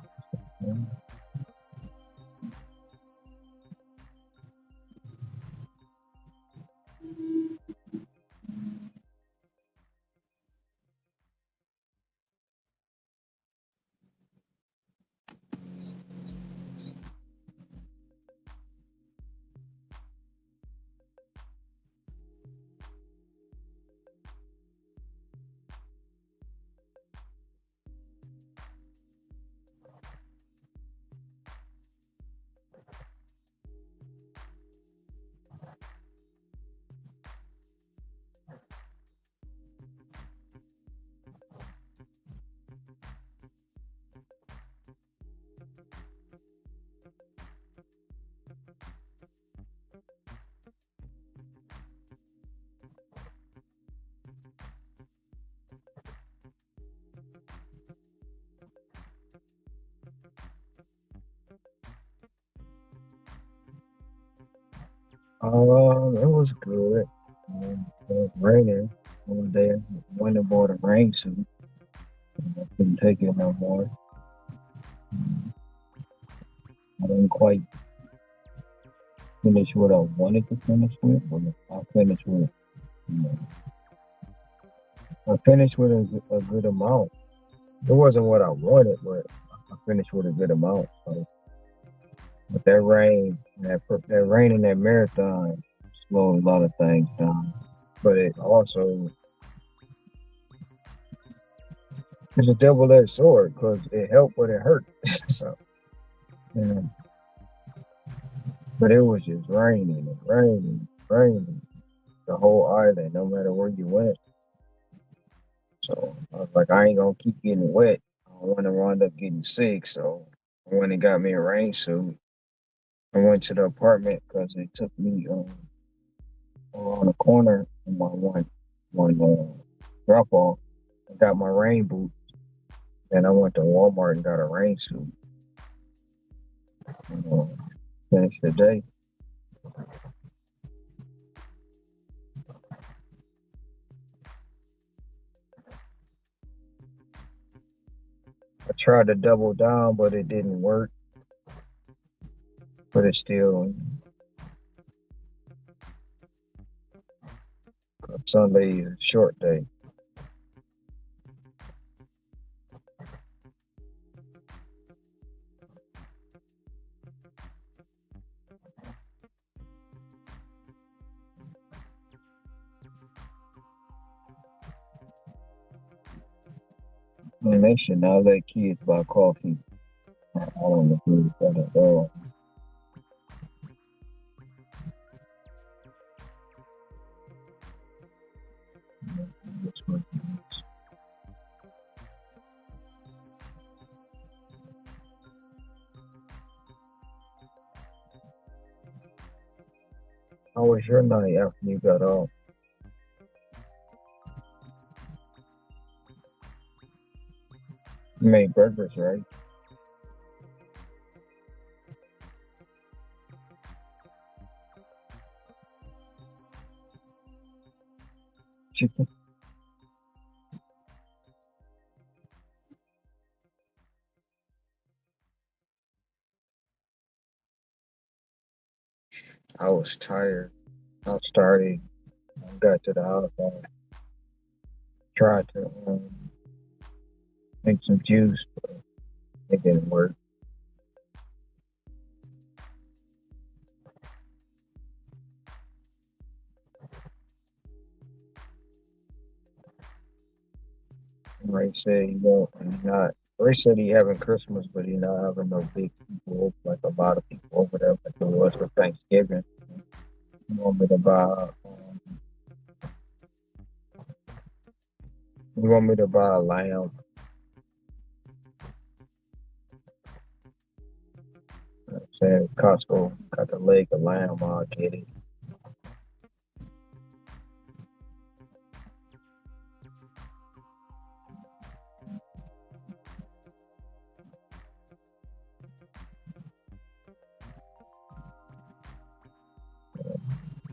[SPEAKER 20] it was good. It was raining one day. Went and bought a rain suit. I couldn't take it no more. I didn't quite finish what I wanted to finish with, but I finished with, you know, I finished with a good amount. It wasn't what I wanted, but I finished with a good amount. So, but that rain and that marathon slowed a lot of things down. But it also it's a double-edged sword because it helped, but it hurt. So, yeah. But it was just raining the whole island, no matter where you went. So I was like, I ain't gonna keep getting wet. I don't want to wind up getting sick. So I went and got me a rain suit. I went to the apartment because it took me around the corner on my one drop off. I got my rain boots. And I went to Walmart and got a rain suit. Finished the day. I tried to double down, but it didn't work. But it's still Sunday is a short day. And they should not let kids buy coffee. I don't agree with that at all. How was your night after you got off? You made burgers, right? Chicken. I was tired. I started. I got to the house. I tried to make some juice, but it didn't work. Ray said he not. Ray said he having Christmas, but he not having no big people, like a lot of people over there, like it was for Thanksgiving. He want me to buy. He want me to buy a lamb. Saying Costco got the leg of lamb. I'll get it.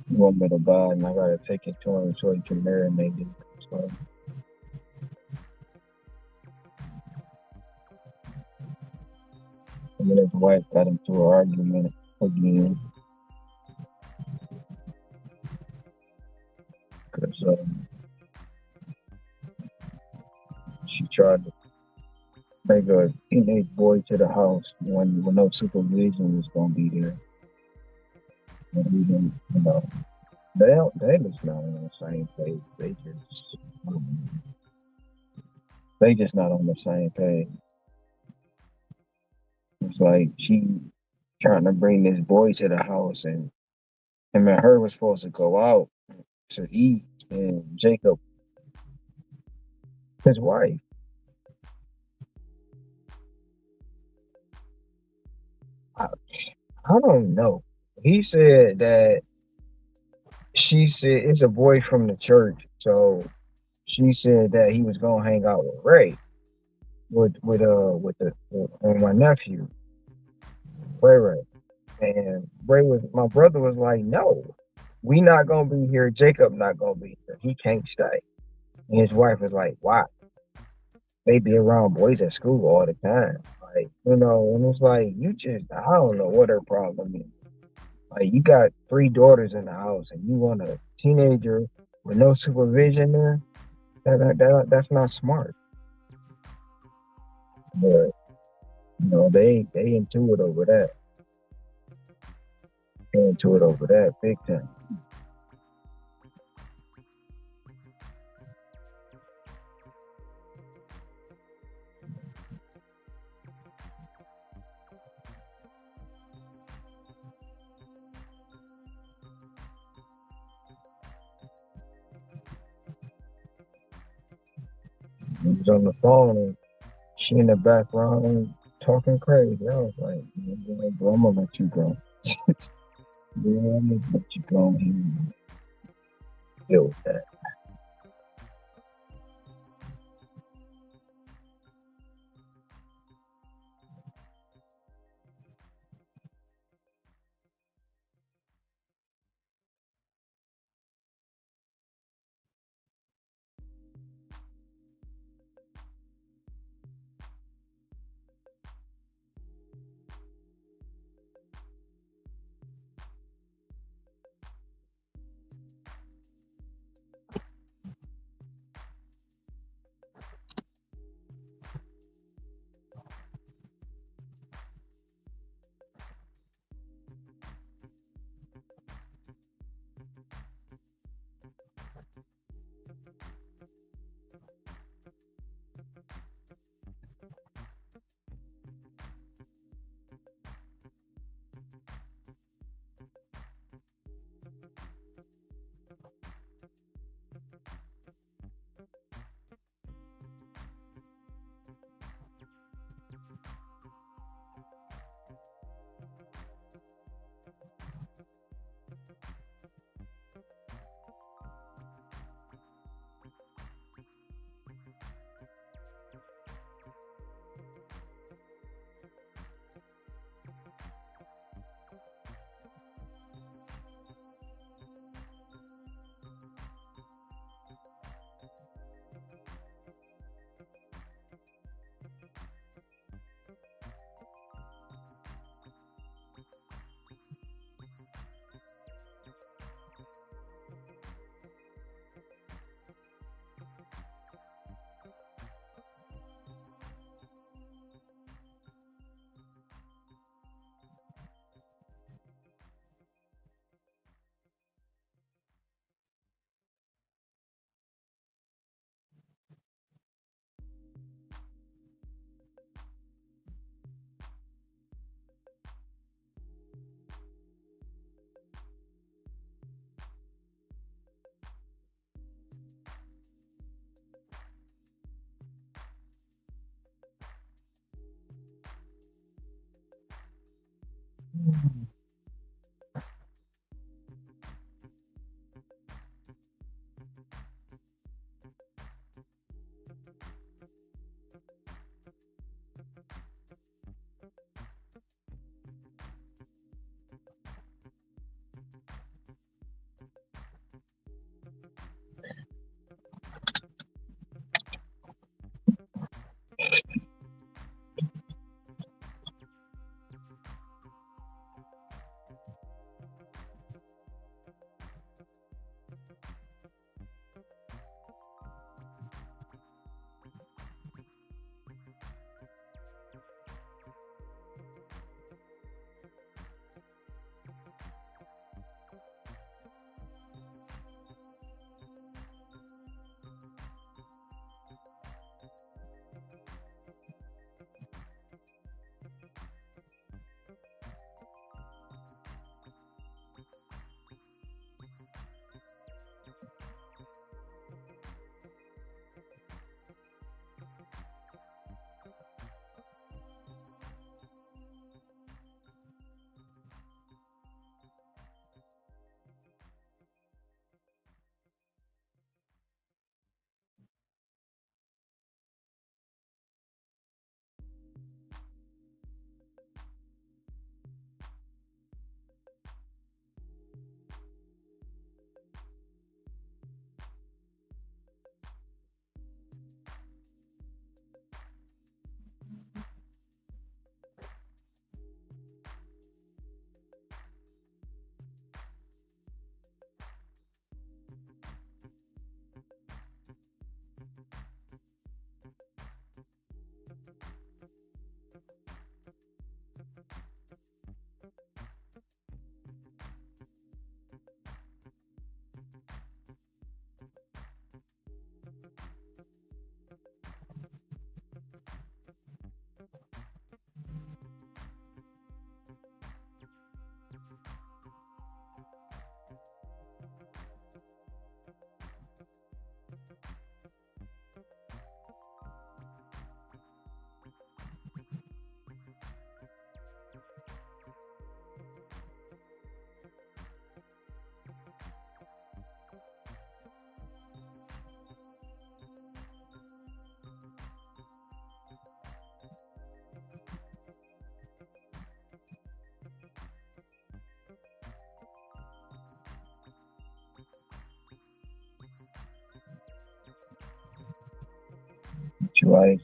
[SPEAKER 20] He want me to buy, and I gotta take it to him so he can marinate it. So, and then his wife got into an argument again because she tried to bring a teenage boy to the house when no supervision was gonna be there. And he didn't, they just not on the same page. They just not on the same page. It's like she trying to bring this boy to the house, and him and her was supposed to go out to eat, and Jacob, his wife, I, I don't know. He said that she said it's a boy from the church, so she said that he was gonna hang out with Ray, with my nephew, Ray. And my brother was like, no, we not gonna be here. Jacob not gonna be here. He can't stay. And his wife was like, why? They be around boys at school all the time. Like, and it's like, I don't know what her problem is. Like, you got three daughters in the house and you want a teenager with no supervision there? That's not smart. But, they into it over that. They into it over that big time. He was on the phone and she in the background talking crazy. I was like, bro, I'm gonna let you go. Yeah, I'm gonna let you go and deal with that.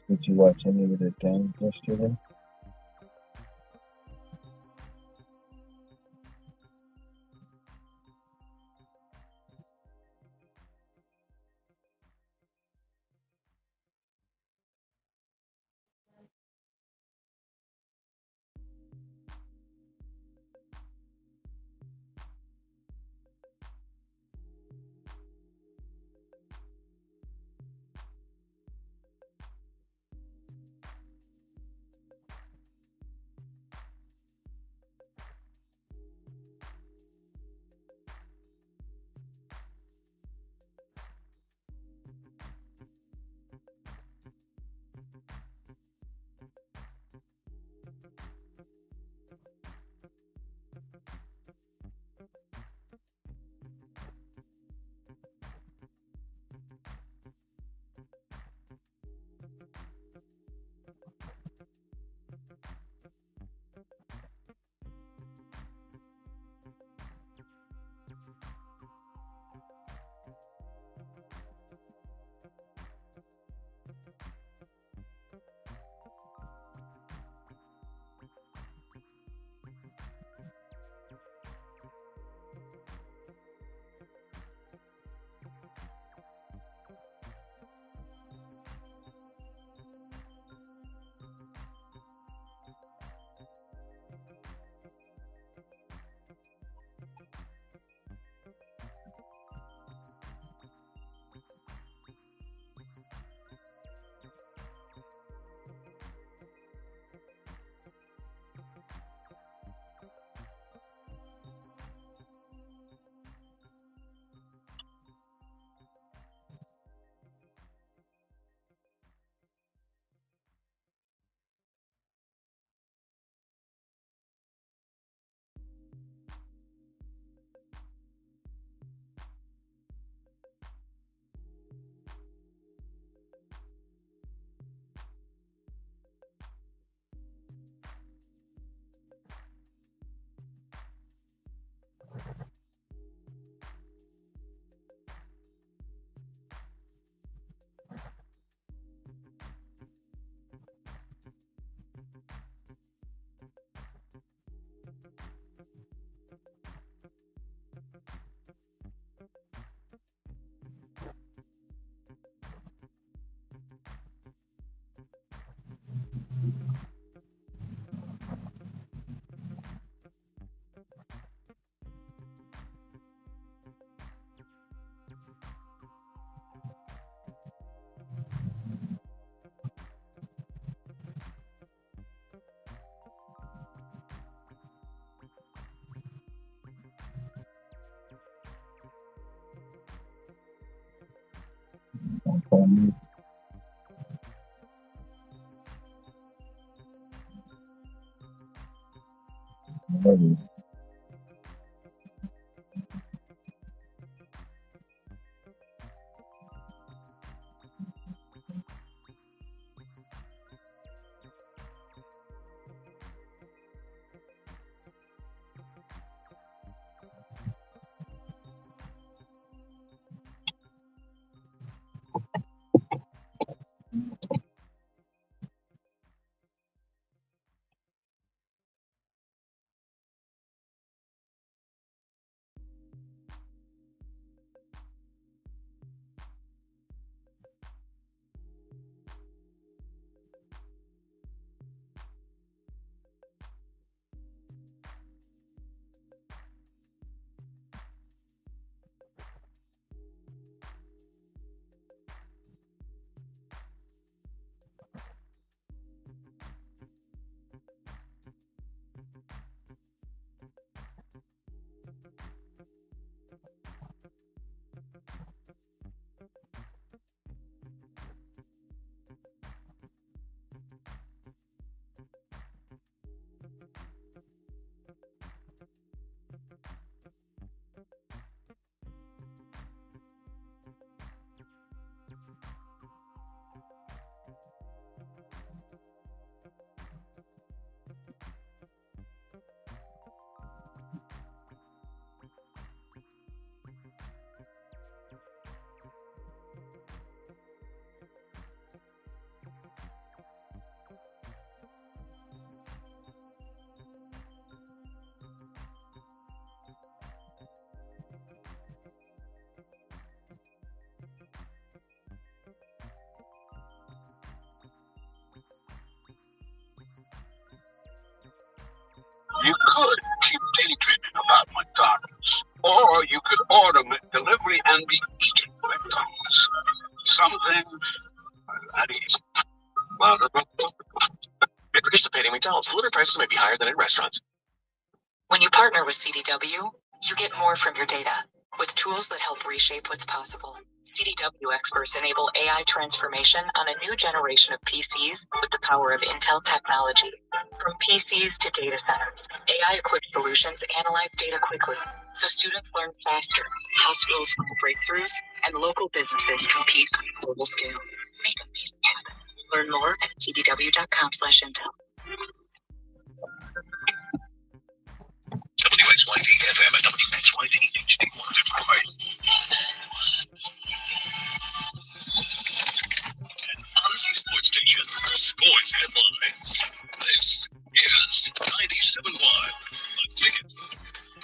[SPEAKER 20] Did you watch any of the games yesterday? Maybe.
[SPEAKER 10] could keep daydreaming about McDonald's. Or you could order delivery and be eating McDonald's. Some things are that easy.
[SPEAKER 9] At participating McDonald's, delivery prices may be higher than in restaurants.
[SPEAKER 7] When you partner with CDW, you get more from your data with tools that help reshape what's possible. CDW experts enable AI transformation on a new generation of PCs with the power of Intel technology. From PCs to data centers, AI-equipped solutions analyze data quickly, so students learn faster, hospitals find breakthroughs, and local businesses compete on a global scale. Make amazing happen. Learn more at cdw.com/intel.
[SPEAKER 14] WXYZ FM and WXYZ HD1 Detroit. An Odyssey Sports Station for sports headlines. This is 97.1 The Ticket.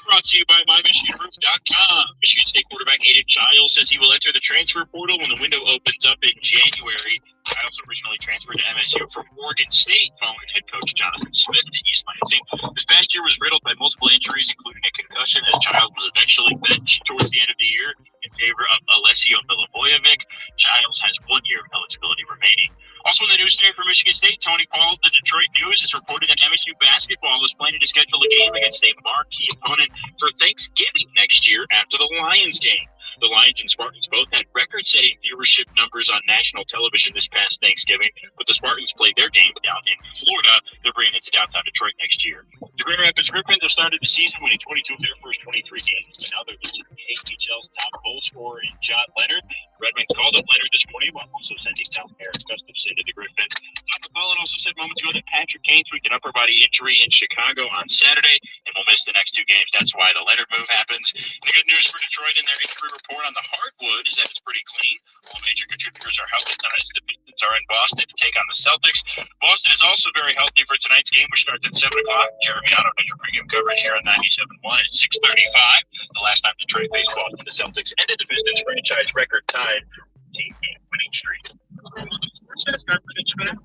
[SPEAKER 14] Brought to you by MyMichiganRoof.com. Michigan State quarterback Aiden Giles says he will enter the transfer portal when the window opens up in January. Giles originally transferred to MSU from Oregon State following head coach Jonathan Smith to East Lansing. This past year was riddled by multiple injuries, including a concussion, as Giles was eventually benched towards the end of the year in favor of Alessio Milivojevic. Giles has 1 year of eligibility remaining. Also in the news today for Michigan State, Tony Paul of the Detroit News is reporting that MSU basketball is planning to schedule a game against a marquee opponent for Thanksgiving next year after the Lions game. The Lions and Spartans both had record-setting viewership numbers on national television this past Thanksgiving, but the Spartans played their game down in Florida. They're bringing it to downtown Detroit next year. The Grand Rapids Griffins have started the season winning 22 of their first 23 games, but now they're losing KHL's top goal scorer in John Leonard. Redmond called up Leonard this morning while also sending down Eric Gustafson to the Griffins. Tom McClellan also said moments ago that Patrick Kane tweaked an upper body injury in Chicago on Saturday and will miss the next 2 games. That's why the Leonard move happens. The good news for Detroit in their injury report on the hardwood is that it's pretty clean. All major contributors are healthy tonight. The Pistons are in Boston to take on the Celtics. Boston is also very healthy for tonight's game, which starts at 7 o'clock. Jeremy Otto has your pregame coverage here on 97.1 at 6:35. The last time Detroit faced Boston, the Celtics ended the Pistons' franchise record-tied team-game winning streak. That's not much for that.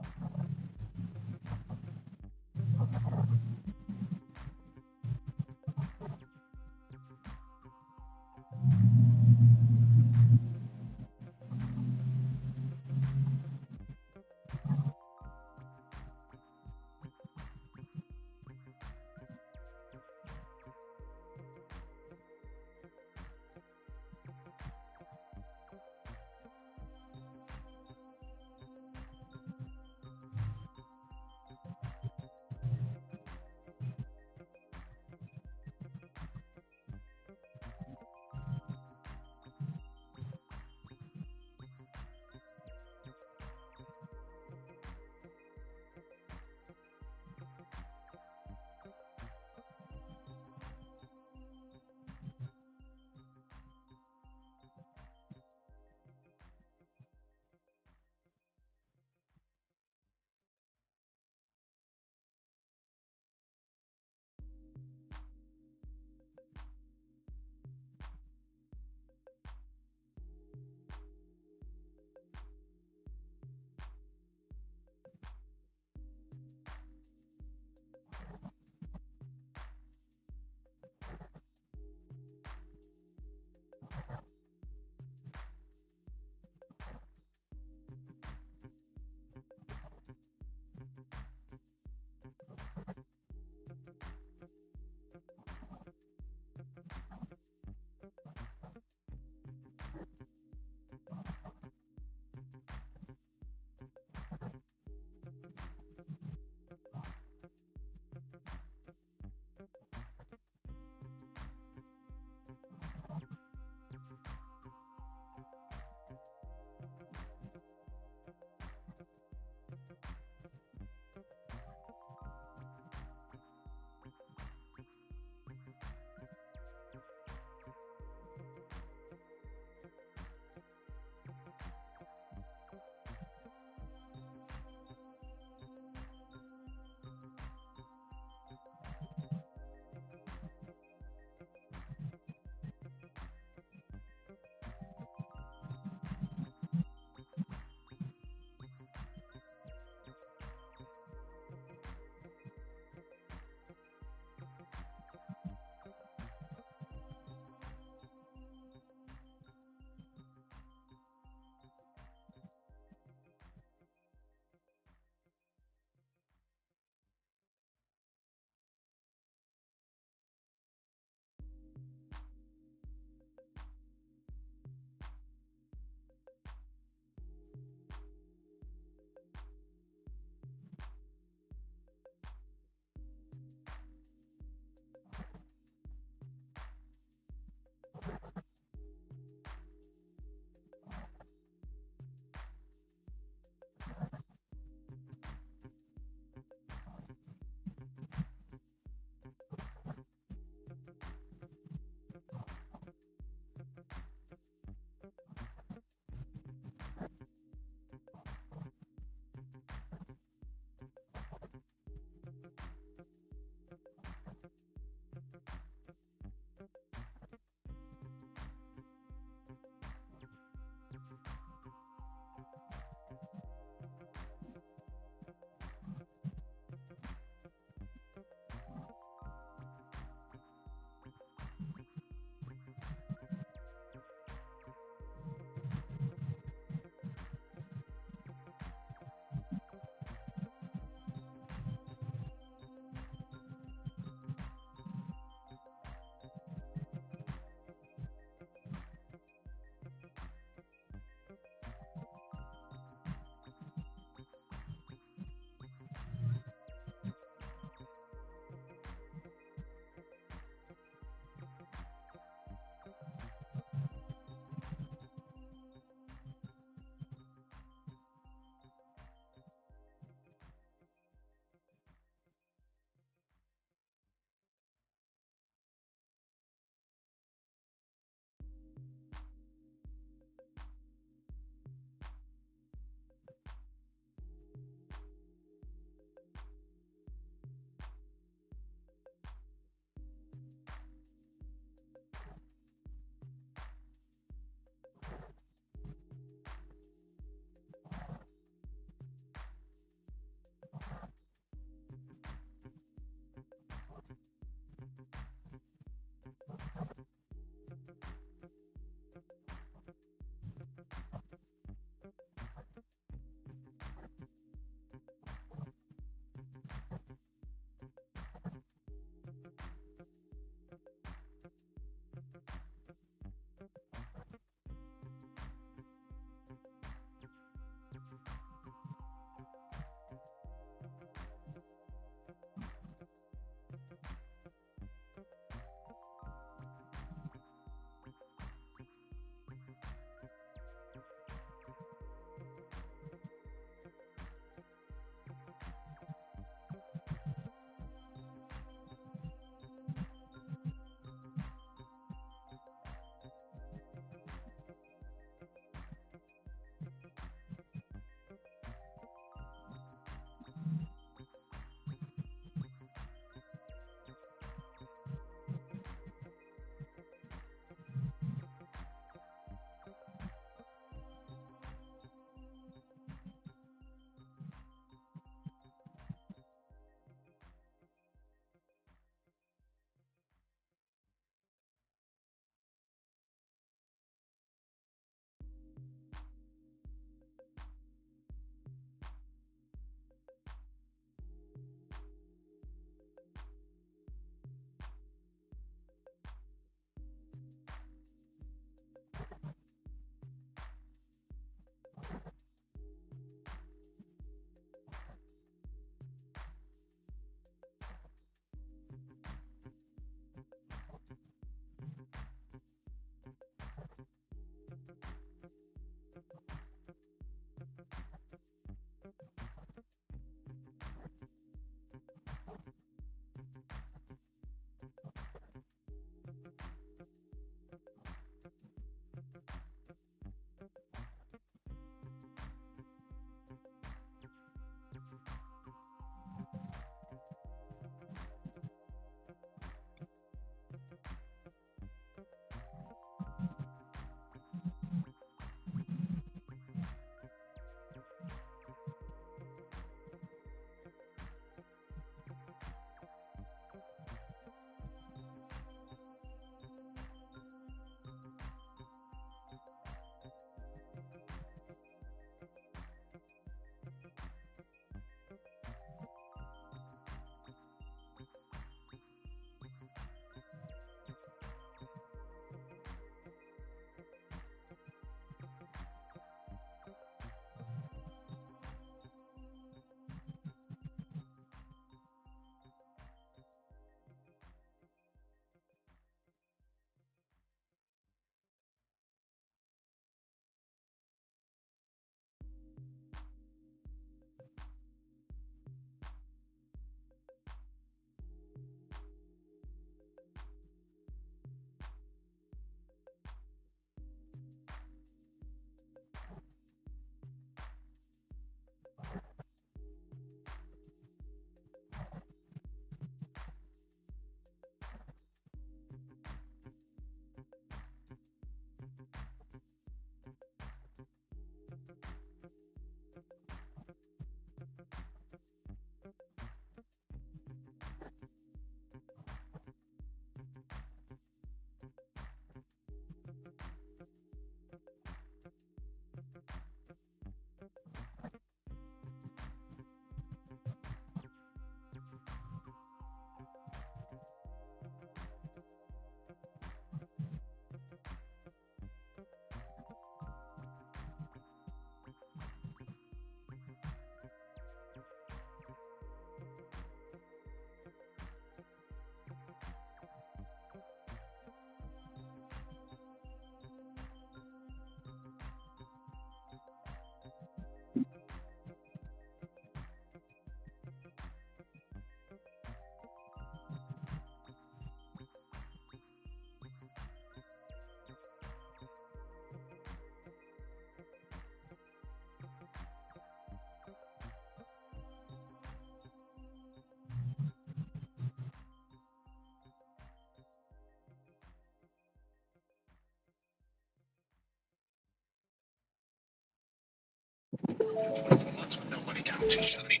[SPEAKER 5] Nobody down 279.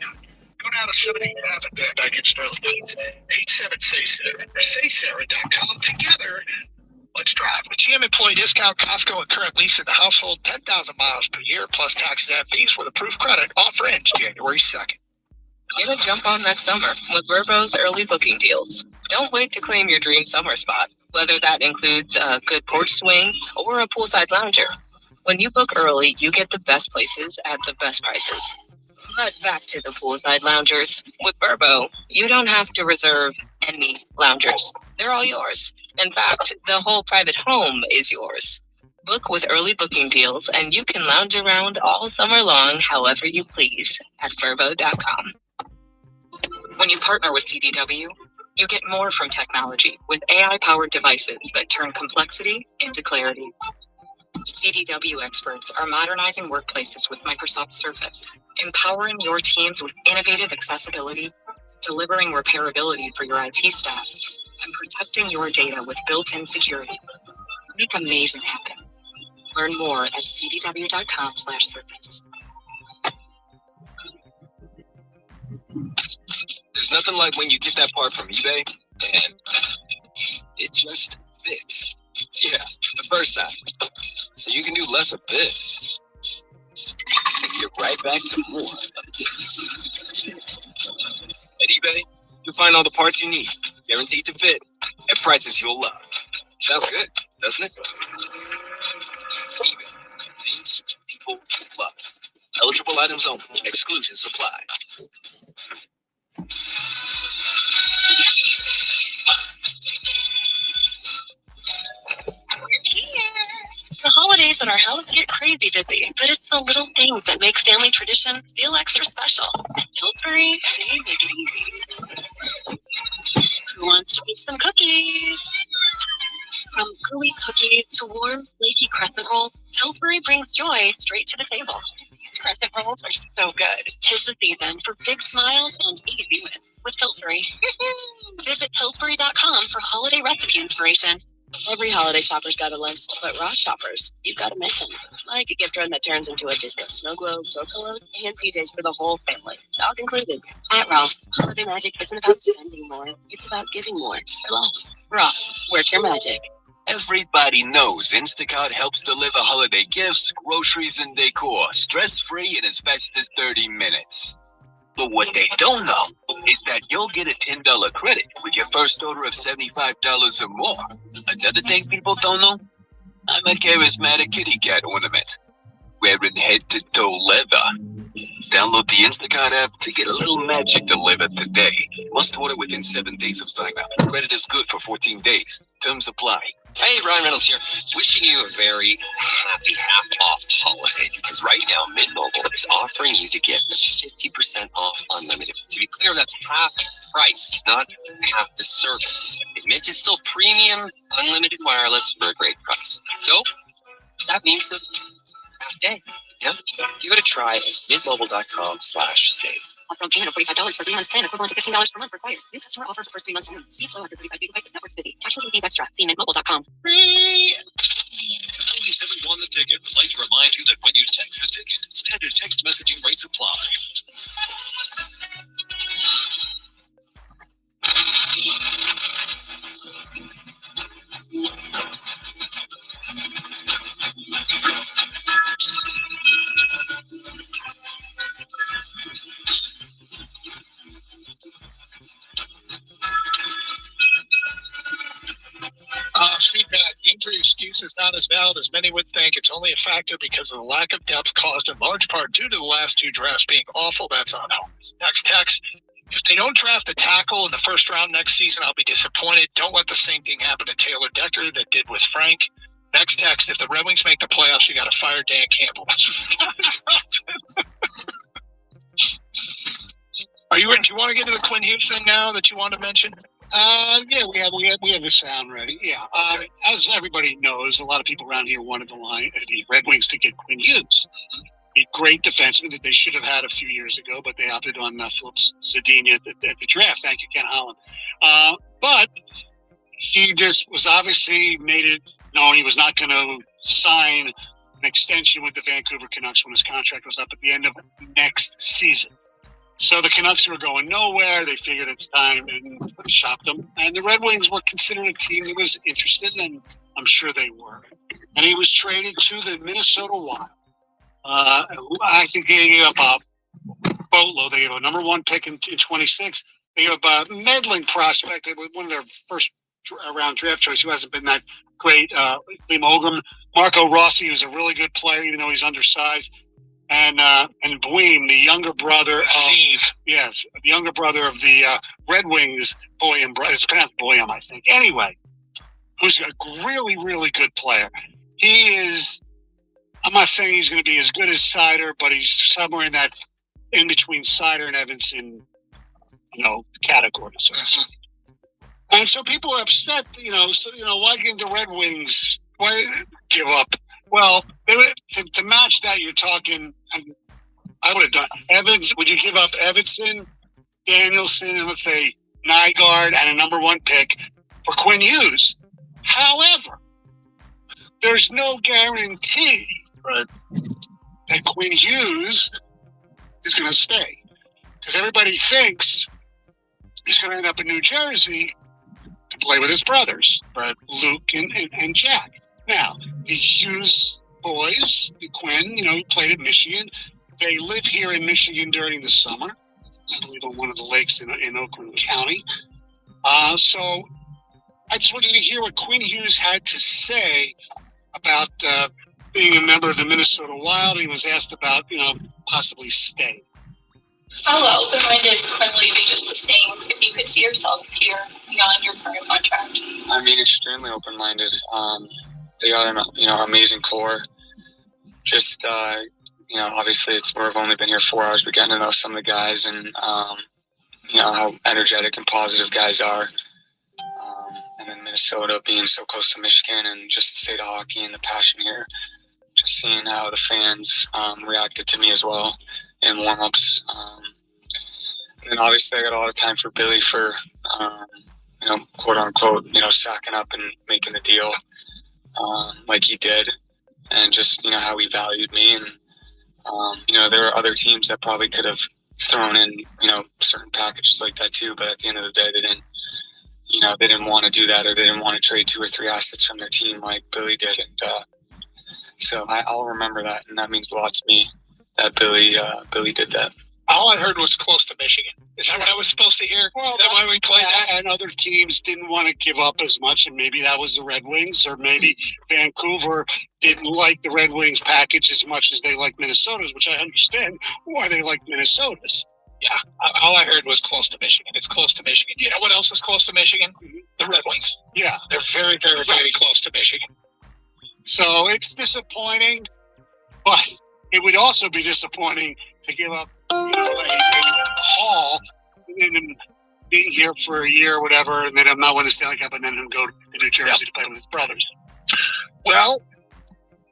[SPEAKER 5] Go down to 79th and back against Sterling. 87-SAY-SARAH or SaySarah.com. Together, let's drive. With GM Employee Discount, Costco, and current lease in the household, 10,000 miles per year, plus taxes and fees with approved credit. Offer ends January 2nd.
[SPEAKER 7] Get a jump on that summer with Verbo's early booking deals. Don't wait to claim your dream summer spot, whether that includes a good porch swing or a poolside lounger. When you book early, you get the best places at the best prices. But back to the poolside loungers. With Verbo, you don't have to reserve any loungers. They're all yours. In fact, the whole private home is yours. Book with early booking deals, and you can lounge around all summer long however you please at Verbo.com. When you partner with CDW, you get more from technology with AI-powered devices that turn complexity into clarity. CDW experts are modernizing workplaces with Microsoft Surface, empowering your teams with innovative accessibility, delivering repairability for your IT staff, and protecting your data with built-in security. Make amazing happen. Learn more at cdw.com/surface.
[SPEAKER 9] There's nothing like when you get that part from eBay and it just fits. Yeah, the first time. So you can do less of this and get right back to more of this. At eBay, you'll find all the parts you need, guaranteed to fit, at prices you'll love. Sounds good, doesn't it? eBay means people love. Eligible items only. Exclusions supply.
[SPEAKER 17] The holidays at our house get crazy busy, but it's the little things that make family traditions feel extra special. Pillsbury, they make it easy. Who wants to eat some cookies? From gooey cookies to warm, flaky crescent rolls, Pillsbury brings joy straight to the table. These crescent rolls are so good. 'Tis the season for big smiles and easy wins with Pillsbury. Visit Pillsbury.com for holiday recipe inspiration. Every holiday shopper's got a list, but Ross shoppers, you've got a mission. Like a gift run that turns into a disco snow globe, snow pillows, and PJs for the whole family, dog included. At Ross, holiday magic isn't about spending more, it's about giving more for less. Ross, work your magic.
[SPEAKER 9] Everybody knows Instacart helps deliver holiday gifts, groceries, and decor stress-free in as fast as 30 minutes. But what they don't know is that you'll get a $10 credit with your first order of $75 or more. Another thing people don't know, I'm a charismatic kitty cat ornament, wearing head-to-toe leather. Download the Instacart app to get a little magic delivered today. Must order within 7 days of sign-up. Credit is good for 14 days. Terms apply.
[SPEAKER 21] Hey, Ryan Reynolds here. Wishing you a very happy half-off holiday, because right now, Mint Mobile is offering you to get 50% off unlimited. To be clear, that's half price, not half the service. Mint is still premium, unlimited wireless for a great price. So, that means a half day. Yep. Give it a try at mintmobile.com/save.
[SPEAKER 17] Upfront payment of $45 for 3-month plan, equivalent to $15 per month required. New customer offer for first 3 months only. Speed slow after 35 GB network speed. Cash will be extra. See mintmobile.com.
[SPEAKER 14] Only won the ticket would like to remind you that when you text the ticket, standard text messaging rates apply.
[SPEAKER 5] Injury excuse is not as valid as many would think. It's only a factor because of the lack of depth caused in large part due to the last 2 drafts being awful. That's on home. Next text. If they don't draft the tackle in the first round next season, I'll be disappointed. Don't let the same thing happen to Taylor Decker that did with Frank. Next text. If the Red Wings make the playoffs, you got to fire Dan Campbell. Do you want to get to the Quinn Hughes thing now that you want to mention?
[SPEAKER 6] Yeah, we have the sound ready. Yeah, as everybody knows, a lot of people around here wanted the Red Wings to get Quinn Hughes, a great defenseman that they should have had a few years ago, but they opted on Philip Zadina at the draft. Thank you, Ken Holland. But he just was obviously made it known he was not going to sign an extension with the Vancouver Canucks when his contract was up at the end of next season. So the Canucks were going nowhere. They figured it's time and shopped him. And the Red Wings were considered a team that was interested, and I'm sure they were. And he was traded to the Minnesota Wild. I think they gave up a boatload. They gave a number 1 pick in 26. They gave up a meddling prospect. They were one of their first round draft choice who hasn't been that great. Liam Holmgren. Marco Rossi, who's a really good player, even though he's undersized. And Boehm, the younger brother of Steve. Yes, the younger brother of the Red Wings, Boehm. It's pronounced Boehm, I think. Anyway, who's a really, really good player. He is. I'm not saying he's going to be as good as Seider, but he's somewhere in that in between Seider and Evanson, category. And so people are upset. Why give the Red Wings? Why give up? Well, they would to match that. You're talking. I would have done Evans. Would you give up Evanson, Danielson, and let's say Nygaard and a number 1 pick for Quinn Hughes? However, there's no guarantee that Quinn Hughes is going to stay because everybody thinks he's going to end up in New Jersey to play with his brothers, Luke and Jack. Now, the Hughes boys, Quinn, he played at Michigan. They live here in Michigan during the summer, I believe on one of the lakes in Oakland County. So I just wanted to hear what Quinn Hughes had to say about being a member of the Minnesota Wild. He was asked about, possibly staying.
[SPEAKER 2] How open-minded Quinn will you be just to seeing if you could see yourself here beyond your current contract?
[SPEAKER 22] I mean, extremely open-minded. They got an amazing core. Just obviously we've only been here 4 hours, but getting to know some of the guys and how energetic and positive guys are. And then Minnesota being so close to Michigan and just the state of hockey and the passion here. Just seeing how the fans reacted to me as well in warm-ups. And then obviously I got a lot of time for Billy for, quote-unquote, sacking up and making the deal like he did. And just, how he valued me. And, there were other teams that probably could have thrown in, certain packages like that too. But at the end of the day, they didn't want to do that, or they didn't want to trade 2 or 3 assets from their team like Billy did. And so I'll remember that. And that means a lot to me that Billy did that.
[SPEAKER 5] All I heard was close to Michigan. Is that what I was supposed to hear? Well, is that why we played that?
[SPEAKER 6] And other teams didn't want to give up as much, and maybe that was the Red Wings, or maybe Vancouver didn't like the Red Wings package as much as they liked Minnesota's, which I understand why they like Minnesota's.
[SPEAKER 5] Yeah, all I heard was close to Michigan. It's close to Michigan. You know what else is close to Michigan? The Red Wings.
[SPEAKER 6] Yeah.
[SPEAKER 5] They're very, very, very close to Michigan.
[SPEAKER 6] So it's disappointing, but it would also be disappointing to give up a haul and then being here for a year or whatever, and then I'm not winning the Stanley Cup, and then him go to New Jersey to play with his brothers.
[SPEAKER 5] Well,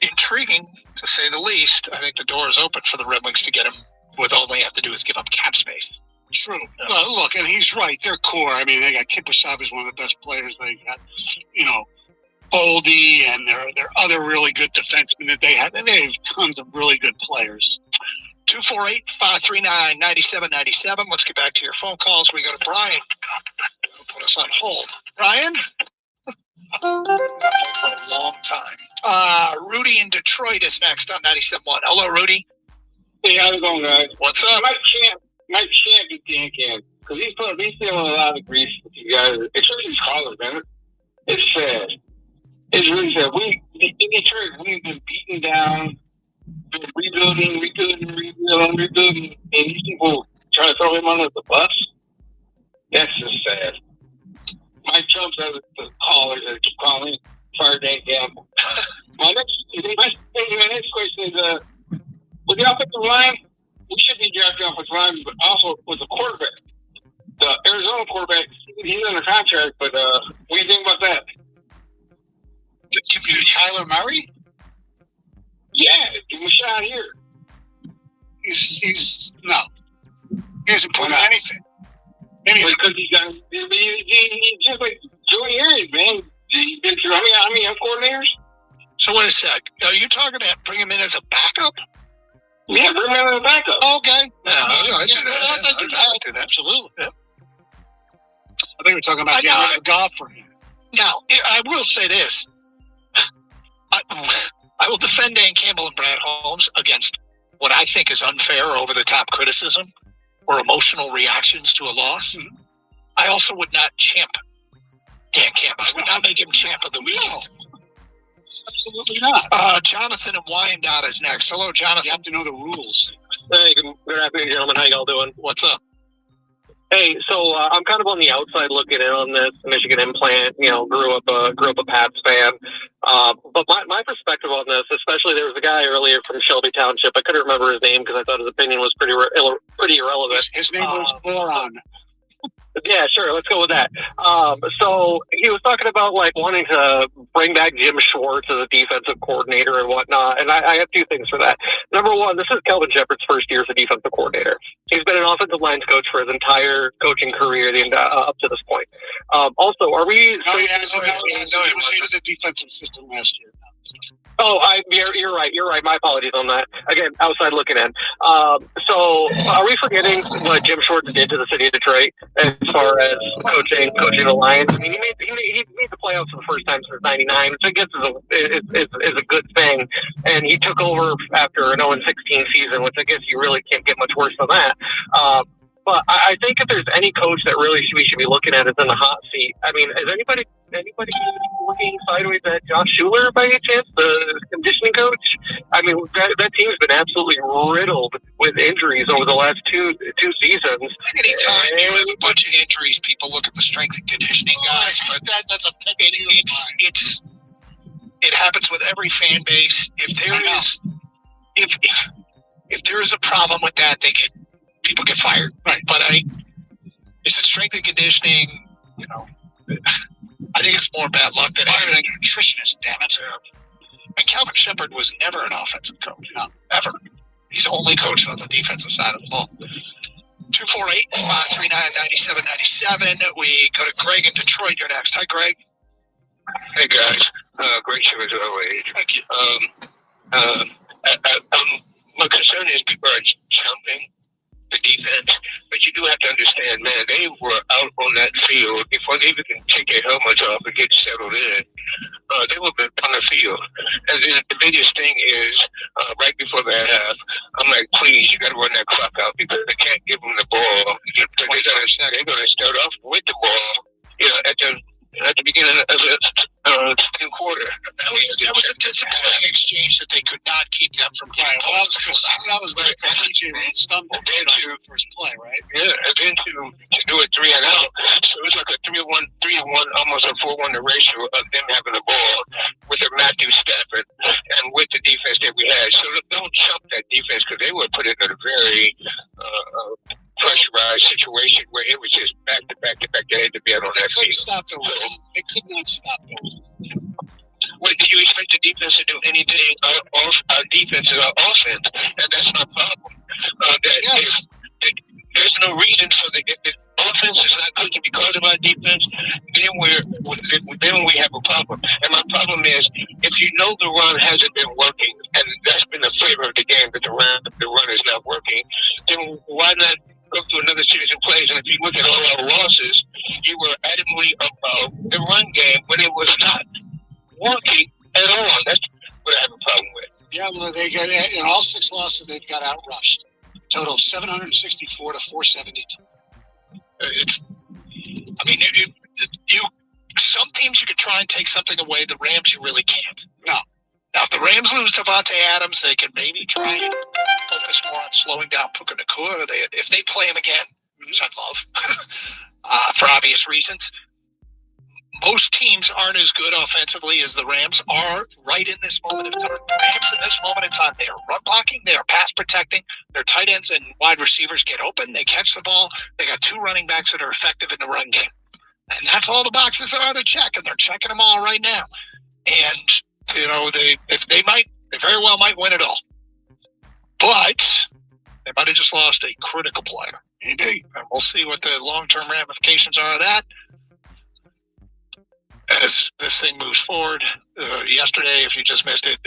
[SPEAKER 5] intriguing to say the least. I think the door is open for the Red Wings to get him. With all they have to do is give up cap space.
[SPEAKER 6] True. Look, and he's right. Their core. I mean, they got Kiprusoff is one of the best players. They got, Boldy, and there are other really good defensemen that they have. And they have tons of really good players.
[SPEAKER 5] 248-539-9797. Let's get back to your phone calls. We go to Brian. Put us on hold. Brian? For a long time. Rudy in Detroit is next on 97.1. Hello, Rudy.
[SPEAKER 23] Hey, how's it going, guys?
[SPEAKER 5] What's up?
[SPEAKER 23] Mike Champ is thinking, because he's feeling a lot of grief with you guys, especially these callers, man. It's sad. It's really sad. In Detroit, we've been beaten down, rebuilding, and these people trying to throw him under the bus. That's just sad. Mike Trump's the callers that keep calling fire Dan Gamble. My next question is, with the offensive line, we should be drafting offensive line, but also with the quarterback. The Arizona quarterback, he's under contract, but what do you think about that?
[SPEAKER 6] Kyler Murray?
[SPEAKER 23] Yeah, give him a shot here.
[SPEAKER 6] No. He hasn't put in anything.
[SPEAKER 23] Because he's just like Joey Arians, man. He's been through how many coordinators?
[SPEAKER 5] So wait a sec. Are you talking about bring him in as a backup?
[SPEAKER 23] Yeah, bring him in as a backup.
[SPEAKER 15] Okay.
[SPEAKER 5] I do that.
[SPEAKER 15] Absolutely.
[SPEAKER 5] Yeah.
[SPEAKER 15] I think we're talking about getting rid of Goff for him.
[SPEAKER 5] Now, I will say this. I will defend Dan Campbell and Brad Holmes against what I think is unfair or over-the-top criticism or emotional reactions to a loss.
[SPEAKER 15] Mm-hmm.
[SPEAKER 5] I also would not champ Dan Campbell. I would not make him champ of the week.
[SPEAKER 15] No. Absolutely not.
[SPEAKER 5] Jonathan and Wyandotte is next. Hello, Jonathan.
[SPEAKER 15] You have to know the rules.
[SPEAKER 1] Hey, good afternoon, gentlemen. How y'all doing?
[SPEAKER 5] What's up?
[SPEAKER 1] Hey, so I'm kind of on the outside looking in on this Michigan implant. Grew up a Pats fan. But my perspective on this, especially there was a guy earlier from Shelby Township. I couldn't remember his name because I thought his opinion was pretty irrelevant.
[SPEAKER 15] His name was Boron.
[SPEAKER 1] Yeah, sure. Let's go with that. So he was talking about wanting to bring back Jim Schwartz as a defensive coordinator and whatnot. And I have two things for that. Number one, this is Kelvin Shepard's first year as a defensive coordinator. He's been an offensive lines coach for his entire coaching career up to this point. Also, are we?
[SPEAKER 15] He was a defensive assistant last year.
[SPEAKER 1] Oh, you're right. You're right. My apologies on that. Again, outside looking in. So, are we forgetting what Jim Schwartz did to the city of Detroit as far as coaching the Lions? I mean, he made the playoffs for the first time since '99, which I guess is a good thing. And he took over after an 0-16 season, which I guess you really can't get much worse than that. But I think if there's any coach that we should be looking at is in the hot seat. I mean, is anybody looking sideways at Josh Schuler by any chance, the conditioning coach? I mean, that team's been absolutely riddled with injuries over the last two seasons.
[SPEAKER 5] Anytime you have a bunch of injuries, people look at the strength and conditioning guys, but that's a it happens with every fan base. If there is a problem with that, people get fired. Right. But is it strength and conditioning? I think it's more bad luck than anything. Nutritionist, damn it. And Calvin Shepard was never an offensive coach. No, ever. He's only coached on the defensive side of the ball. 248-539-9797. We go to Greg in Detroit. You're next. Hi, Greg.
[SPEAKER 3] Hey, guys. Great show as always.
[SPEAKER 5] Thank you.
[SPEAKER 3] My concern is people are jumping the defense, but you do have to understand, man, they were out on that field before they even can take their helmets off and get settled in. They were on the field. And then the biggest thing is, right before the half, I'm like, please, you got to run that clock out because they can't give them the ball. They're going to start off with the ball, at the beginning of the second quarter.
[SPEAKER 5] That was a disappointing exchange that they could not keep them from playing.
[SPEAKER 15] Well, that was very TJ stumbled into the first play, right?
[SPEAKER 3] Yeah, and then to do a 3 and out. So it was like a 3-1, almost a 4-1 ratio of them having the ball with a Matthew Stafford and with the defense that we had. So don't chump that defense because they were put in a very pressurized situation where it was just back to back. They had to be out on that field.
[SPEAKER 15] They could not stop the
[SPEAKER 3] What, do you expect the defense to do anything off defense is our offense? And that's my problem. There's no reason for if the offense is not clicking because of our defense, then we have a problem. And my problem is, if you know the run hasn't been working, and that's been the flavor of the game, that the run is not working, then why not go through another series of plays? And if you look at all our losses, you were adamantly about the run game when it was not working at all. That's what I have a problem with.
[SPEAKER 15] Yeah, well, they got in all 6 losses, they've got outrushed. Total of 764 to 472.
[SPEAKER 5] Some teams you could try and take something away. The Rams, you really can't.
[SPEAKER 15] No.
[SPEAKER 5] Now, if the Rams lose Devontae Adams, they can maybe try and focus more on slowing down Puka Nacua. If they play him again, which I'd love, for obvious reasons. Most teams aren't as good offensively as the Rams are right in this moment of time. The Rams in this moment in time, they are run blocking, they are pass protecting, their tight ends and wide receivers get open, they catch the ball, they got 2 running backs that are effective in the run game. And that's all the boxes that are to check, and they're checking them all right now. And, they very well might win it all. But they might have just lost a critical player.
[SPEAKER 15] Indeed.
[SPEAKER 5] And we'll see what the long-term ramifications are of that. as this thing moves forward. Yesterday, if you just missed it,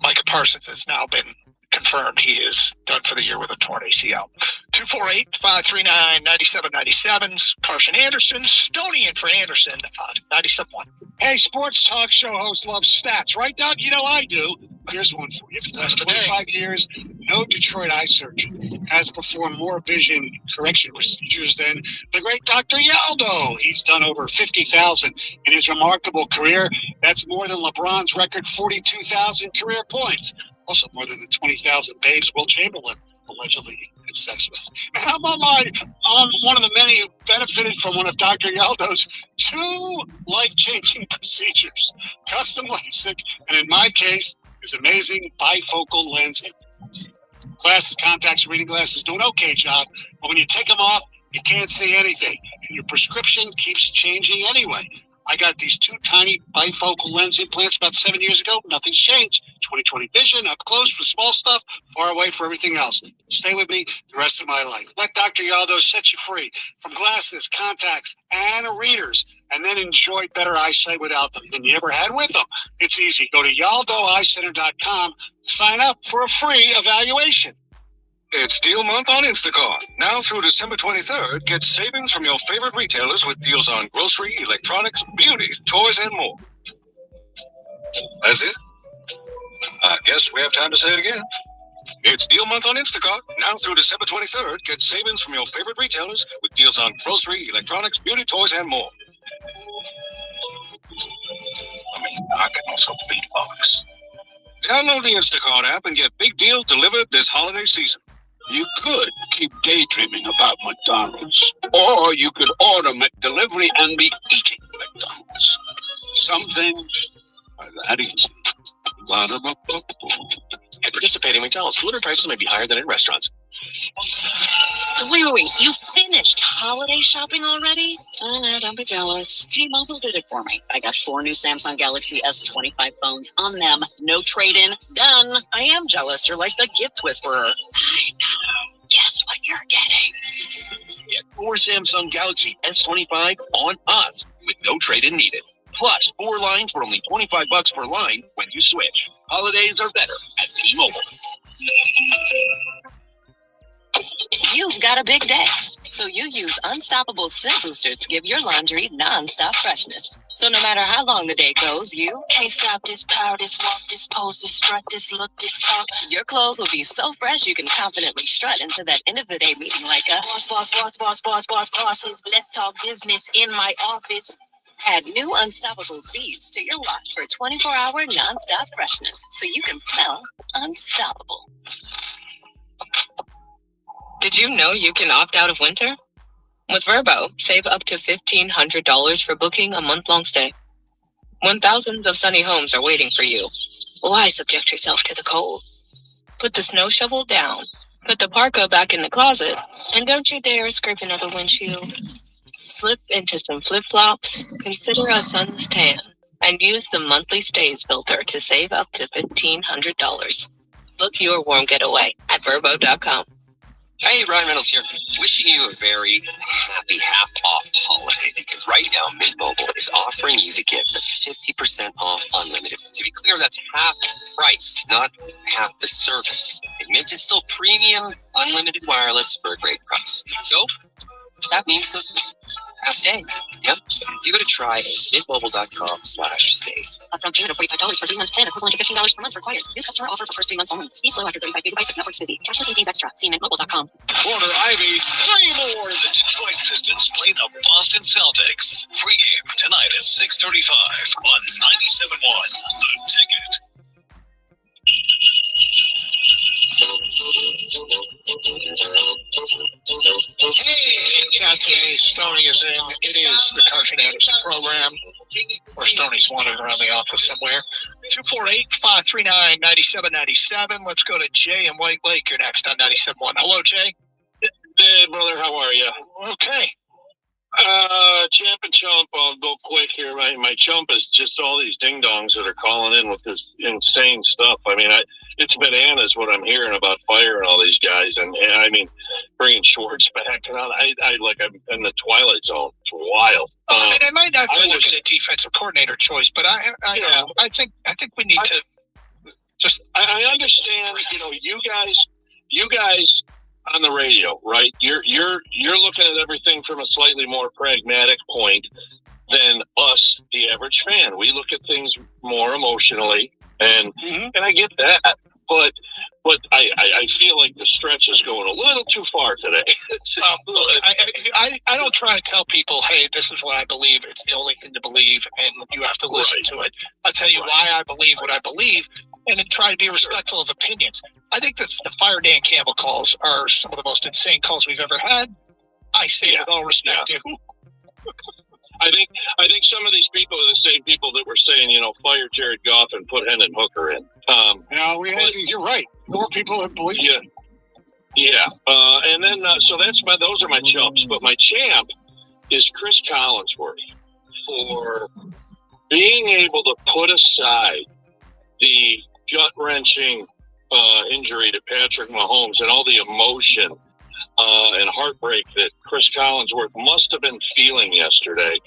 [SPEAKER 5] Micah Parsons has now been confirmed. He is done for the year with a torn ACL. 248-539-9797. Carson Anderson, Stoney in for Anderson on 97.1.
[SPEAKER 6] Hey, sports talk show host loves stats, right, Doug? You know I do. Here's one for you. For the last 25 years, no Detroit eye surgeon has performed more vision correction procedures than the great Dr. Yaldo. He's done over 50,000 in his remarkable career. That's more than LeBron's record 42,000 career points. Also more than the 20,000 babes Will Chamberlain allegedly had sex with. And how about I'm one of the many who benefited from one of Dr. Yaldo's 2 life-changing procedures. Custom LASIK, and in my case, his amazing bifocal lens implants. Glasses, contacts, reading glasses do an okay job, but when you take them off, you can't see anything, and your prescription keeps changing anyway. I got these 2 tiny bifocal lens implants about 7 years ago. Nothing's changed. 20/20 vision, up close for small stuff, far away for everything else. Stay with me the rest of my life. Let Dr. Yaldo set you free from glasses, contacts, and readers, and then enjoy better eyesight without them than you ever had with them. It's easy. Go to YaldoEyeCenter.com, sign up for a free evaluation.
[SPEAKER 4] It's Deal Month on Instacart. Now through December 23rd, get savings from your favorite retailers with deals on grocery, electronics, beauty, toys, and more. That's it? I guess we have time to say it again. It's Deal Month on Instacart. Now through December 23rd, get savings from your favorite retailers with deals on grocery, electronics, beauty, toys, and more. I mean, I can also beatbox. Download the Instacart app and get big deals delivered this holiday season.
[SPEAKER 10] You could keep daydreaming about McDonald's, or you could order McDelivery and be eating McDonald's. Some things are that easy.
[SPEAKER 9] At participating McDonald's, delivery prices may be higher than in restaurants.
[SPEAKER 17] Wait, you finished holiday shopping already? Oh, no, don't be jealous. T-Mobile did it for me. I got 4 new Samsung Galaxy S25 phones on them. No trade-in. Done. I am jealous. You're like the gift whisperer. I know. Guess what you're getting?
[SPEAKER 9] Get 4 Samsung Galaxy S25 on us with no trade-in needed. Plus, 4 lines for only $25 per line when you switch. Holidays are better at T-Mobile.
[SPEAKER 7] You've got a big day, so you use Unstoppable Scent Boosters to give your laundry non-stop freshness. So no matter how long the day goes, you
[SPEAKER 16] Can't stop this power, this walk, this pose, this strut, this look, this talk.
[SPEAKER 7] your clothes will be so fresh you can confidently strut into that end of the day meeting like a
[SPEAKER 16] Boss. Let's talk business in my office.
[SPEAKER 7] Add new Unstoppable Speeds to your wash for 24-hour non-stop freshness, so you can smell unstoppable. Did you know you can opt out of winter? With Vrbo, save up to $1,500 for booking a month-long stay. When thousands of sunny homes are waiting for you, why subject yourself to the cold? Put the snow shovel down, put the parka back in the closet, and don't you dare scrape another windshield. Slip into some flip-flops, consider a sun's tan, and use the monthly stays filter to save up to $1,500. Book your warm getaway at Vrbo.com.
[SPEAKER 21] Hey, Ryan Reynolds here. Wishing you a very happy half-off holiday, because right now, Mint Mobile is offering you to get the 50% off unlimited. To be clear, that's half price, not half the service. And Mint is still premium, unlimited wireless for a great price. So, that means a half day. Yep. Give it a try at mintmobile.com/stay.
[SPEAKER 17] Upfront payment of $45 for 3-month plan, equivalent to $15 per month required. New customer offer for first 3 months only. Speed slow after 35 gigabytes of network speed. Cashless and fees extra. See mintmobile.com.
[SPEAKER 14] Corner Ivy, 3 more. The Detroit Pistons play the Boston Celtics. Pre-game tonight at 6:35 on 97.1. The Ticket.
[SPEAKER 5] Hey, chat today. Stoney is in. It is the Carson Anderson program, or Stoney's wandered around the office somewhere. 248-539-9797. Let's go to Jay in White Lake. You're next on 97.1. Hello, Jay.
[SPEAKER 1] Hey, brother, how are you?
[SPEAKER 5] Okay.
[SPEAKER 1] Champ and Chump, I'll go quick here. My chump is just all these ding-dongs that are calling in with this insane stuff. I mean, it's bananas what I'm hearing about Fire and all these guys. And I mean, bringing Schwartz back. And I'm in the Twilight Zone. It's wild.
[SPEAKER 5] And I might not to look at a defensive coordinator choice, but I think we need to just.
[SPEAKER 11] I understand. You guys on the radio, right? You're looking at everything from a slightly more pragmatic point than us, the average fan. We look at things more emotionally, and I get that, but I feel like the stretch is going a little too far today.
[SPEAKER 5] I don't try to tell people, hey, this is what I believe. It's the only thing to believe, and you have to listen to it. I'll tell you why I believe what I believe, and then try to be respectful of opinions. I think that the Fire Dan Campbell calls are some of the most insane calls we've ever had. I say with all respect to.
[SPEAKER 11] I think some of these people are the same people that were saying, fire Jared Goff and put Hendon Hooker in.
[SPEAKER 6] You're right. More people that believe.
[SPEAKER 11] Yeah. And then so those are my chumps, but my champ is Chris Collinsworth for being able to put aside the gut-wrenching injury to Patrick Mahomes and all the emotion and heartbreak that Chris Collinsworth must have been feeling yesterday,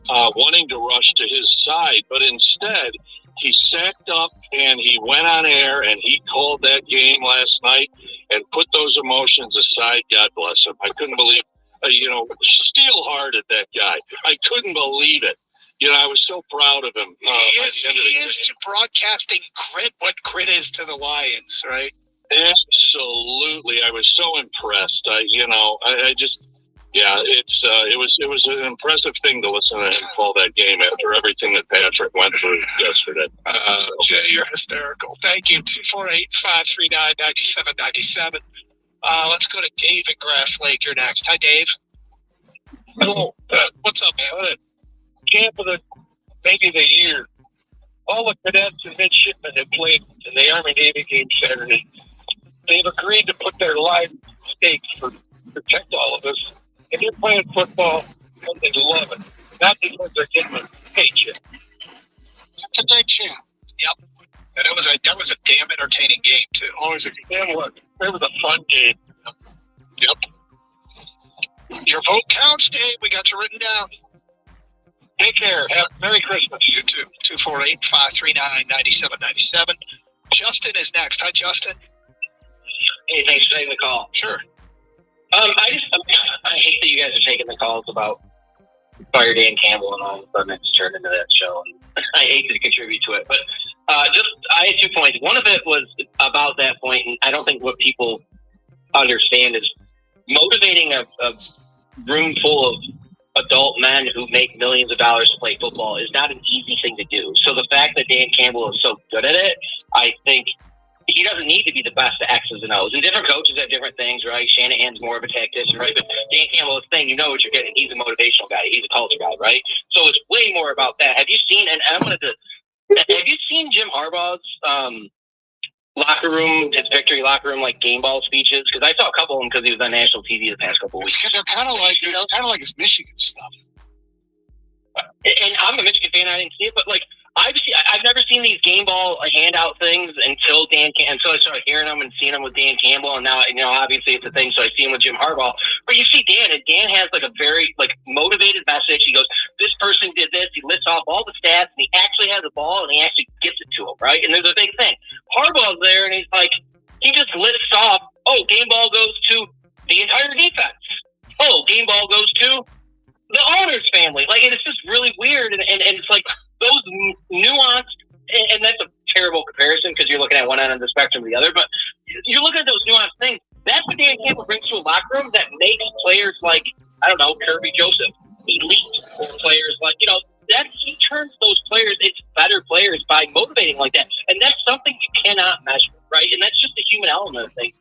[SPEAKER 11] wanting to rush to his side, but instead he sacked up and he went on air and he called that game last night and put those emotions aside. God bless him. I couldn't believe, steel-hearted, that guy. I couldn't believe it. I was so proud of him.
[SPEAKER 5] He is to broadcasting grit, what grit is to the Lions, right?
[SPEAKER 11] Absolutely. I was so impressed. It was an impressive thing to listen to him call that game after everything that Patrick went through yesterday.
[SPEAKER 5] Jay, you're hysterical. Thank you. 248-539-9797. Let's go to Dave at Grass Lake. You're next. Hi, Dave.
[SPEAKER 19] Hello.
[SPEAKER 5] What's up, man?
[SPEAKER 19] Camp of maybe the year. All the cadets and midshipmen that played in the Army-Navy game Saturday, they've agreed to put their lives at stake to protect all of us. And they're playing football and they love it. Not because they're getting a paycheck.
[SPEAKER 5] It's a great champ. Yep. And that was a damn entertaining game, too.
[SPEAKER 19] Always a damn look. It was a fun game.
[SPEAKER 5] Yep. Your vote counts, Dave. We got you written down.
[SPEAKER 19] Take care. Merry Christmas.
[SPEAKER 5] You too. 248-539-9797. Justin is next. Hi, Justin.
[SPEAKER 12] Hey, thanks for taking the call.
[SPEAKER 5] Sure.
[SPEAKER 12] I hate that you guys are taking the calls about Fire Dan Campbell and all of a sudden it's turned into that show. I hate to contribute to it, but I had 2 points. One of it was about that point, and I don't think what people understand is motivating a room full of adult men who make millions of dollars to play football is not an easy thing to do. So the fact that Dan Campbell is so good at it, I think he doesn't need to be the best at X's and O's. And different coaches have different things, right? Shanahan's more of a tactician, right? But Dan Campbell's thing, you know what you're getting. He's a motivational guy. He's a culture guy, right? So it's way more about that. Have you seen Jim Harbaugh's locker room, his victory locker room, like game ball speeches? Because I saw a couple of them because he was on national TV the past couple of weeks.
[SPEAKER 6] They're kind of like his Michigan stuff.
[SPEAKER 12] And I'm a Michigan fan. I didn't see it, but I've never seen these game ball handout things until I started hearing them and seeing them with Dan Campbell, and now obviously it's a thing. So I see him with Jim Harbaugh. But you see Dan, and Dan has a very motivated message. He goes, "This person did this." He lists off all the stats, and he actually has the ball, and he actually gives it to him, right? And there's a big thing. Harbaugh's there, and he just lists off, "Oh, game ball goes to the entire defense. Oh, game ball goes to the owner's family." It's just really weird, and it's those nuanced, and that's a terrible comparison because you're looking at one end of the spectrum or the other, but you're looking at those nuanced things. That's what Dan Campbell brings to a locker room that makes players like, I don't know, Kirby Joseph elite, or players he turns those players into better players by motivating like that. And that's something you cannot measure, right? And that's just the human element of things.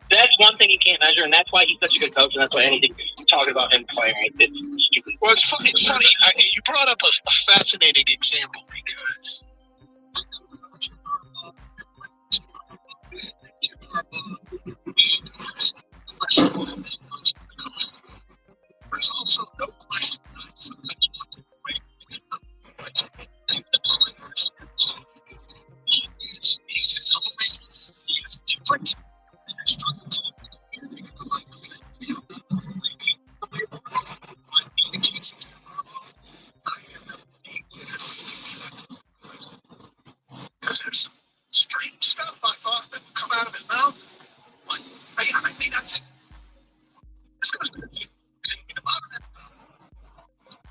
[SPEAKER 12] That's one thing you can't measure, and that's why he's such a good coach, and that's why anything talking about him playing, it's stupid.
[SPEAKER 5] Well, it's funny. You brought up a fascinating example because there's also no question he's different. because there's some strange stuff I thought that would come out of his mouth. But I think that's it's going to be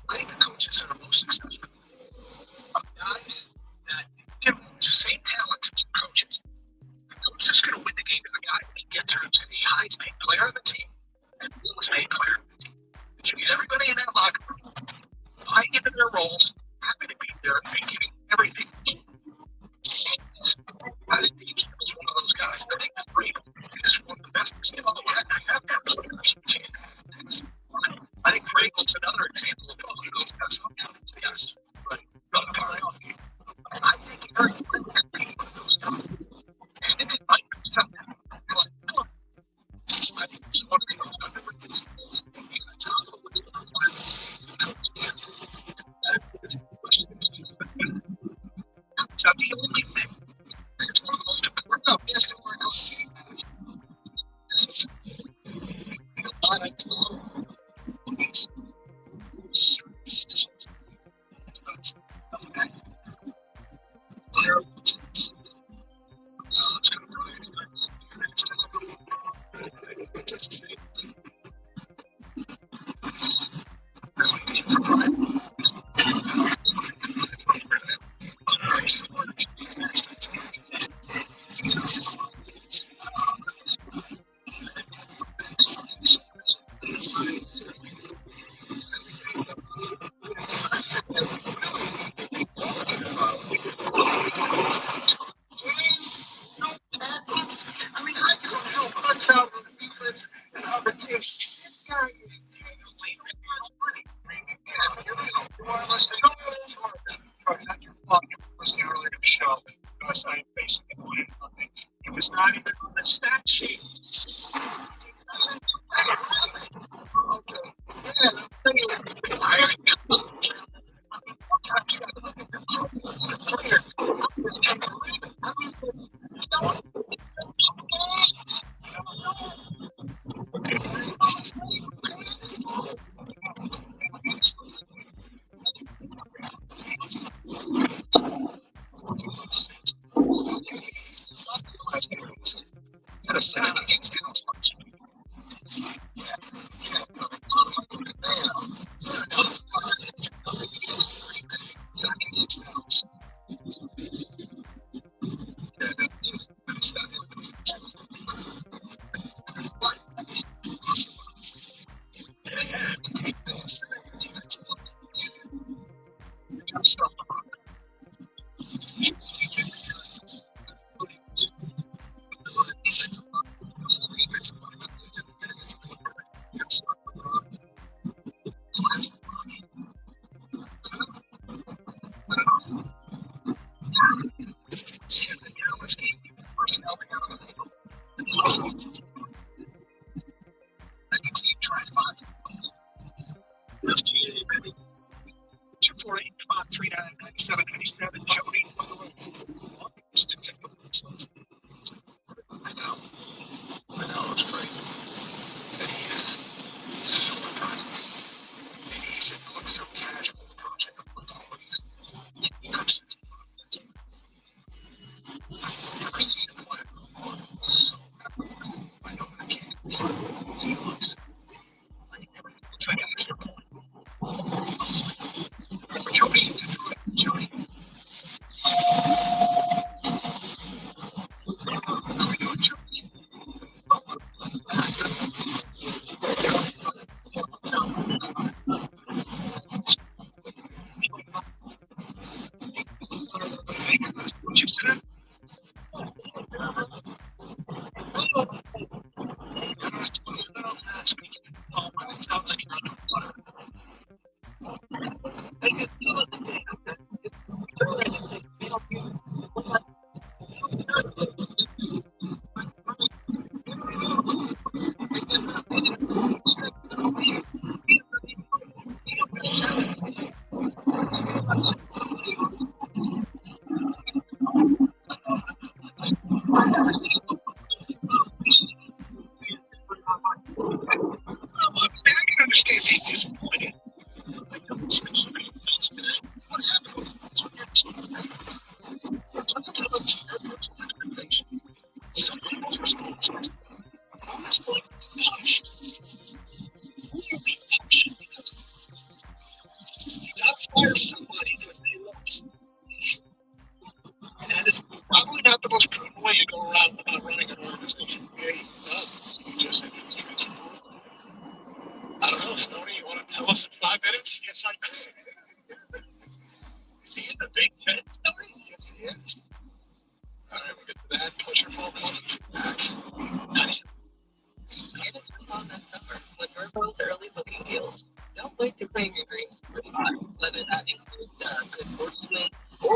[SPEAKER 5] I think the coaches that are most successful are guys that give the same talent to coaches. The coach is going to win the game to the guy that can get to the highest paid player of the team and the lowest paid player of the team. But you get everybody in that locker room buying into their roles, happy to be there, and giving everything. I think the East is one of those guys. I think that's great. He's one of the best examples of what I have ever seen. I think Vrabel's another example of one of those guys. Yes, but I think Eric is one of those guys. And it might be something. I think it's one of those guys. It's not the only thing. It's one of the most important. No, just to work out. It was not even on the stat sheet.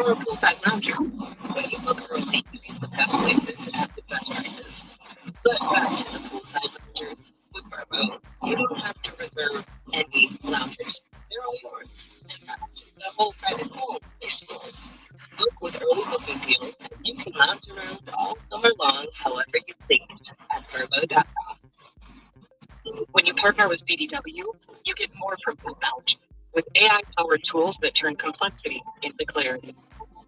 [SPEAKER 7] or a poolside lounge room. When you book early, you get the best places at the best prices. But back to the poolside loungers with Verbo, you don't have to reserve any loungers. They're all yours. In fact, the whole private pool is yours. Book with early booking deals, and you can lounge around all summer long, however you please, at Verbo.com. When you partner with CDW, you get more from Pool Lounge with AI-powered tools that turn complexity into clarity.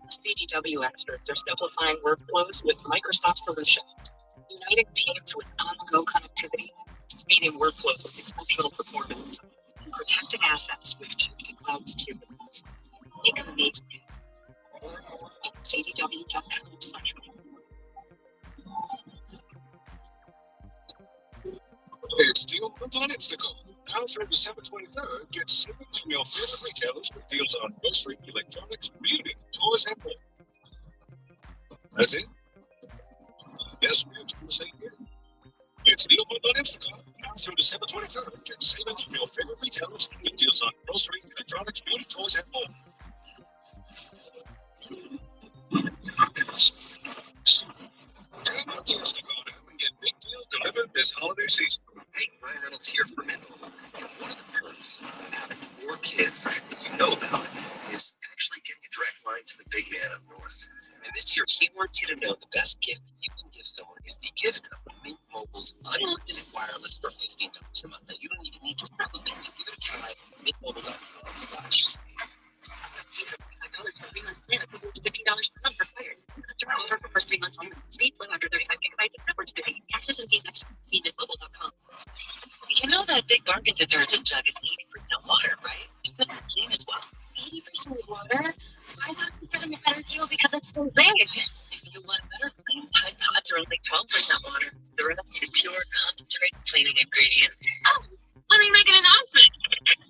[SPEAKER 7] CDW experts are simplifying workflows with Microsoft solutions, uniting teams with on-the-go connectivity, speeding workflows with exceptional performance, and protecting assets with chip-to-cloud security. Make amazing. More at CDW.com/.
[SPEAKER 4] It's Deal Month on Instacart. Now through December 23rd, get savings from your favorite retailers with deals on grocery, electronics, beauty, toys, and more. That's it? Yes, we have to say here. It's Deal Month on Instacart. Now through December 23rd, get savings from your favorite retailers with deals on grocery, electronics, beauty, toys, and more. Download Instacart app and get big deals delivered this holiday season.
[SPEAKER 9] Hey, Ryan Reynolds here for Mental. One of the perks of having 4 kids that you know about is actually getting a direct line to the big man up north. And this year, he wants you to know the best gift you can give someone is the gift of Mint Mobile's unlimited wireless for $15 a month. Now, you don't even need to spend the minute. Give it a try. MintMobile.com/save. $15 per month required. Customer offer for first 3 months only. Speed slow after 35 gigabytes and network speed. Taxes and fees next. See mintmobile.com. You know that big bargain detergent jug is 80% water, right? It doesn't clean as well. 80% water? I thought you were getting a better deal because it's so big. If you want better clean, Tide Pods are only 12% water. The rest is pure concentrated cleaning ingredients. Oh, let me make an announcement.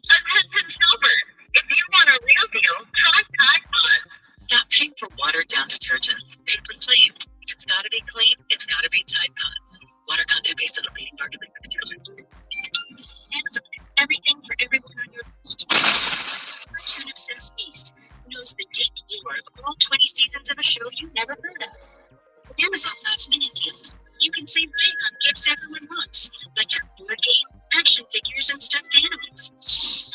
[SPEAKER 9] Attention shoppers. If you want a real deal, try Tide Pods. Stop paying for watered-down detergent. Made for clean. If it's gotta be clean, it's gotta be Tide Pods. Water content based on a leading market liquid detergent. Everything for everyone on your list. Cartoon obsessed niece knows the deep lore of all 20 seasons of a show you've never heard of. With Amazon last minute deals, you can save big on gifts everyone wants, like your board game, action figures, and stuffed animals.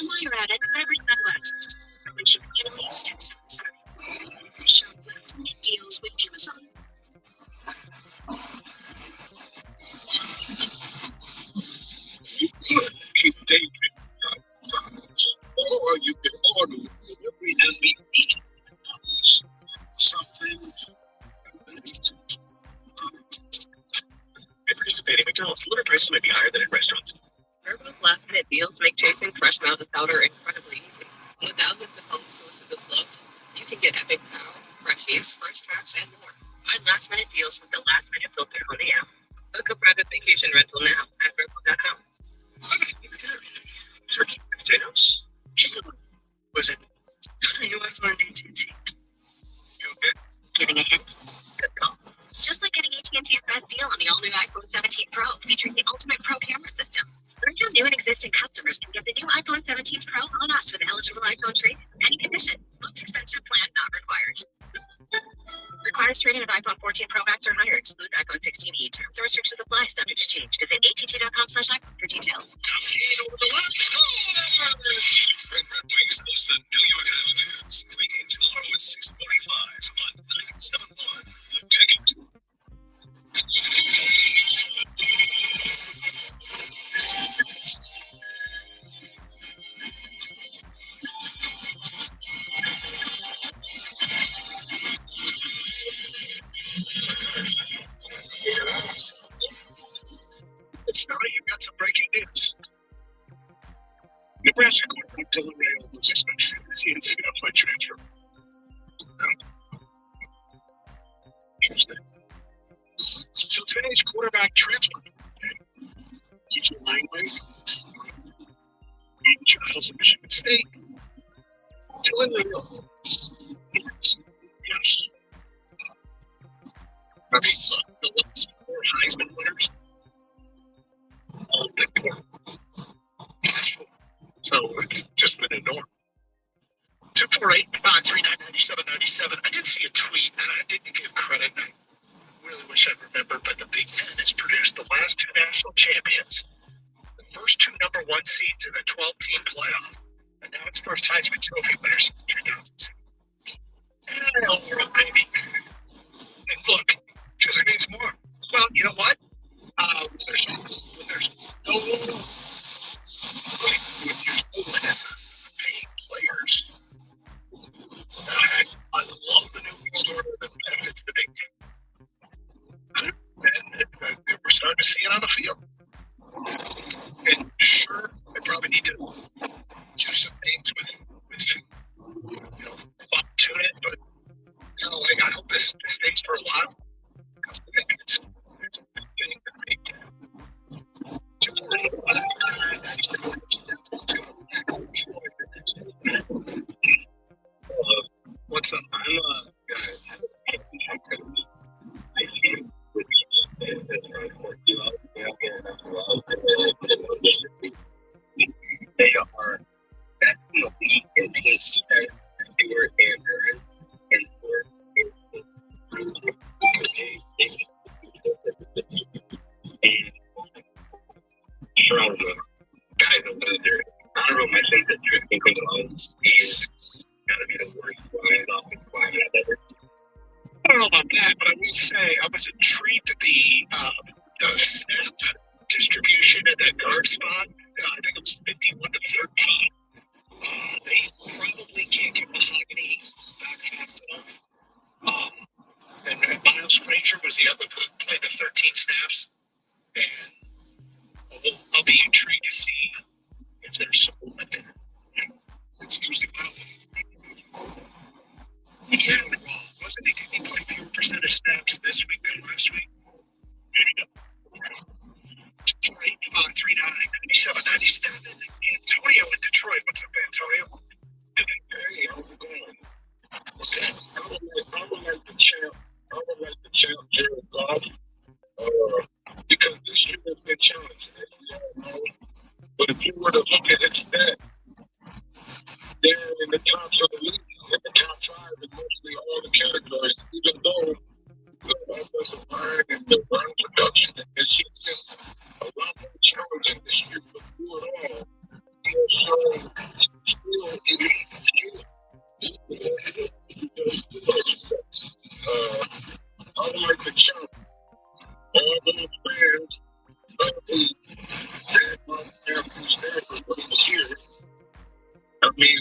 [SPEAKER 9] And while you're at it, grab your sunglasses. Which you can at least shop last minute deals with Amazon.
[SPEAKER 10] You could keep dating, or you could order delivery and be eaten. Some things.
[SPEAKER 9] At participating McDonald's, delivery prices might be higher than at restaurants. Verbo's last minute deals make chasing fresh mountain powder incredibly easy. With thousands of homes close to the slopes, you can get epic pow, freshies, first traps, and more. Find last minute deals with the last minute filter on the app. Book a private vacation rental now at Verbo.com.
[SPEAKER 4] Turkey potatoes.
[SPEAKER 9] Was it? You must learn AT&T.
[SPEAKER 4] You okay?
[SPEAKER 16] Getting a hint? Good call. It's just like getting AT&T's best deal on the all-new iPhone 17 Pro, featuring the ultimate Pro camera system. Learn how new and existing customers can get the new iPhone 17 Pro on us with an eligible iPhone trade. Any condition. Most expensive plan not required. Requires trading of iPhone 14 Pro Max or higher. Exclude iPhone 16e. Terms and restrictions apply. Subject to change. Visit att.com/iPhone for details.
[SPEAKER 4] Red Wings hosts the New York Islanders. Pregame tomorrow at 6:45 on 971. Check it.
[SPEAKER 10] Sorry, you've got some breaking news. Nebraska quarterback Dylan Rail was suspension as he intended a play transfer. Interesting. So today's quarterback transfer. Teacher Langley, Charles of Michigan State, Dylan Rail. Yes. I mean, look, the last 4 Heisman winners. All big four. So it's just been a norm. 248-539-9790.
[SPEAKER 5] 97. I did see a tweet, and I didn't give credit. I really wish I'd remember, but the Big Ten has produced the last two national champions, the first two number one seeds in a 12-team playoff, and now it's first Heisman Trophy winners since 2007. And world, baby. And look, just needs more. Well, you know what? There's no limits on paying players. I love the new world order that benefits the Big Ten. And we're starting to see it on the field. And sure, I probably need to do some things with fine tune it, but I hope this stays for a while. Because I think it's a good thing that the Big Ten. What's up? They are that's in the league in case they were there and Charles, guys over there. Honorable mention that Tristan Colon is gotta be the worst flying offensive lineman I've ever seen. I don't know about that, but I will say I was intrigued at the snap distribution at that guard spot. I think it was 51 to 13. They probably can't get Mahogany back fast enough. And Miles Frazier was the other who played the 13 snaps. And I'll be intrigued to see if there's someone there. It's losing well. Generally wrong. Wasn't he played fewer percentage snaps this week than last week? Maybe not. 3-9, 97, 97. Antonio in Detroit. What's up, Antonio? Hey, how's it going? Okay. I would like the champ, Jared Goff, because this year has been challenging, as we all know. But if you were to look at his stats, they're in the tops of the league, in the top five in mostly all the categories, even though the offensive line and the run production and this year's been a lot more challenging this year, but through it all, he has shown still elite skill. I would like to jump all those fans who said Matthew Stafford when he was here. I mean,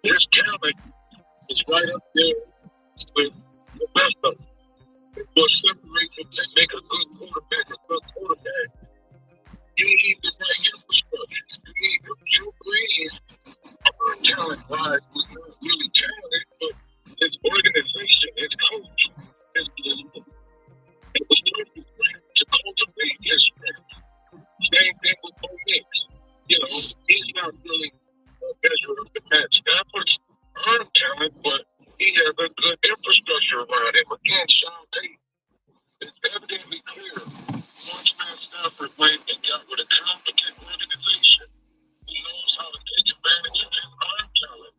[SPEAKER 5] his talent is right up there with the best of them. What separates him and make a good quarterback a good quarterback, you need the right infrastructure. You need Drew Brees, talent-wise, was not really talented, but his organization, his coach, it was totally right to cultivate his strength. Same thing with Bo Nix. He's not really a measure of the Matt Stafford's arm talent, but he has a good infrastructure around him. Again, Sean Payton, it's evidently clear once Matt Stafford went and got with a competent organization who knows how to take advantage of his arm talent,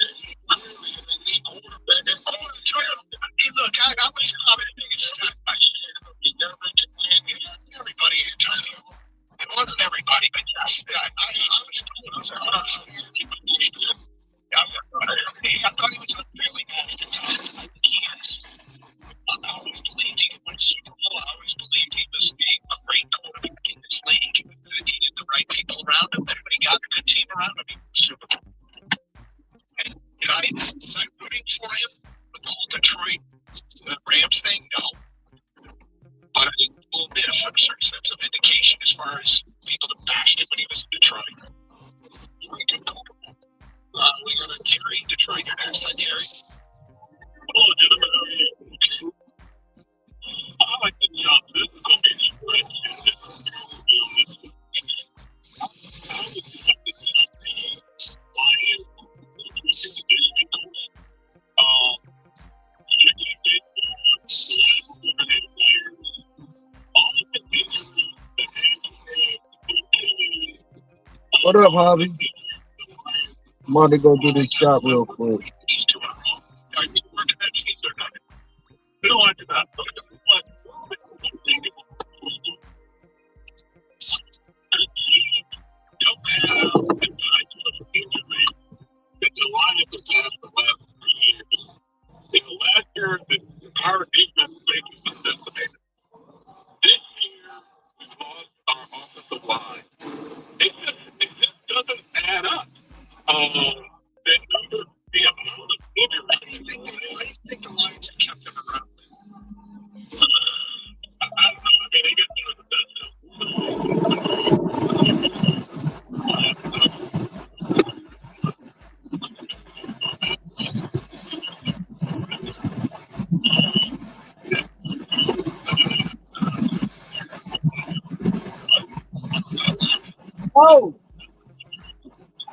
[SPEAKER 5] and he clearly is an elite quarterback and all the time. Look, I was commenting and stuff. I said, he never can win. Everybody in Antonio. It wasn't everybody, but yes, I was told I was like, I thought he was unfairly bad. I always believed he could win Super Bowl. I always believed he was a great quarterback in this league. He needed the right people around him. Everybody got a good team around him. He won Super Bowl. And was I rooting for him with the whole Detroit Rams thing? No. But I will admit, I've heard certain steps of indication as far as people that bashed him when he was in Detroit. Very good quarterback. We got a Terry in Detroit. You're next, Terry. Oh, I like the job. This is going to be a stretch.
[SPEAKER 20] What up, Hobby? I'm about to go do this job real quick. Oh,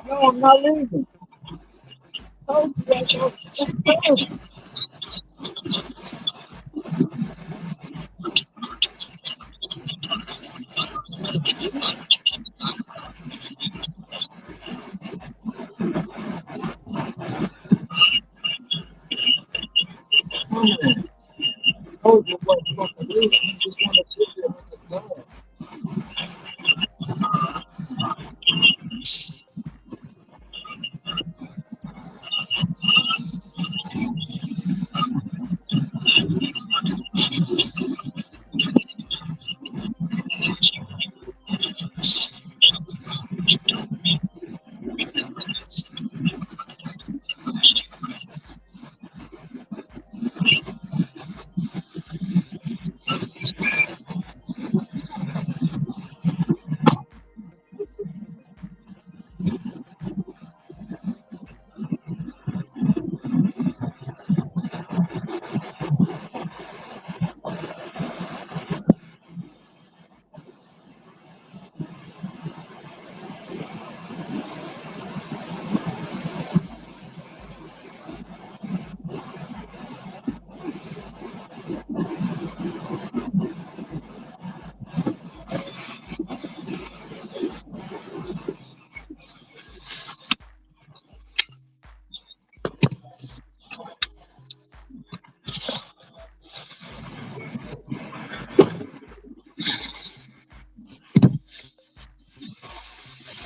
[SPEAKER 20] no, I'm not leaving. Oh, yeah, told you what supposed to do. You just want to sit there with the dog.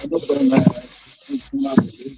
[SPEAKER 20] I don't know, man. It's not good.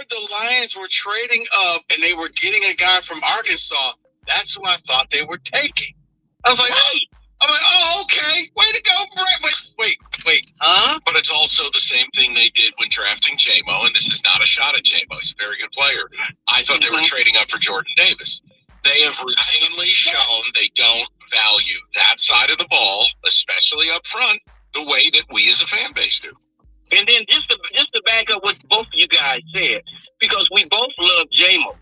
[SPEAKER 8] heard the Lions were trading up and they were getting a guy from Arkansas, that's who I thought they were taking. I was like, oh, okay. Way to go, Brett. Wait. Huh?
[SPEAKER 13] But it's also the same thing they did when drafting J-Mo, and this is not a shot at J-Mo. He's a very good player. I thought they were trading up for Jordan Davis. They have routinely shown they don't value that side of the ball, especially up front, the way that we as a fan base do.
[SPEAKER 19] And then just to back up what both of you guys said, because we both love J-Mo,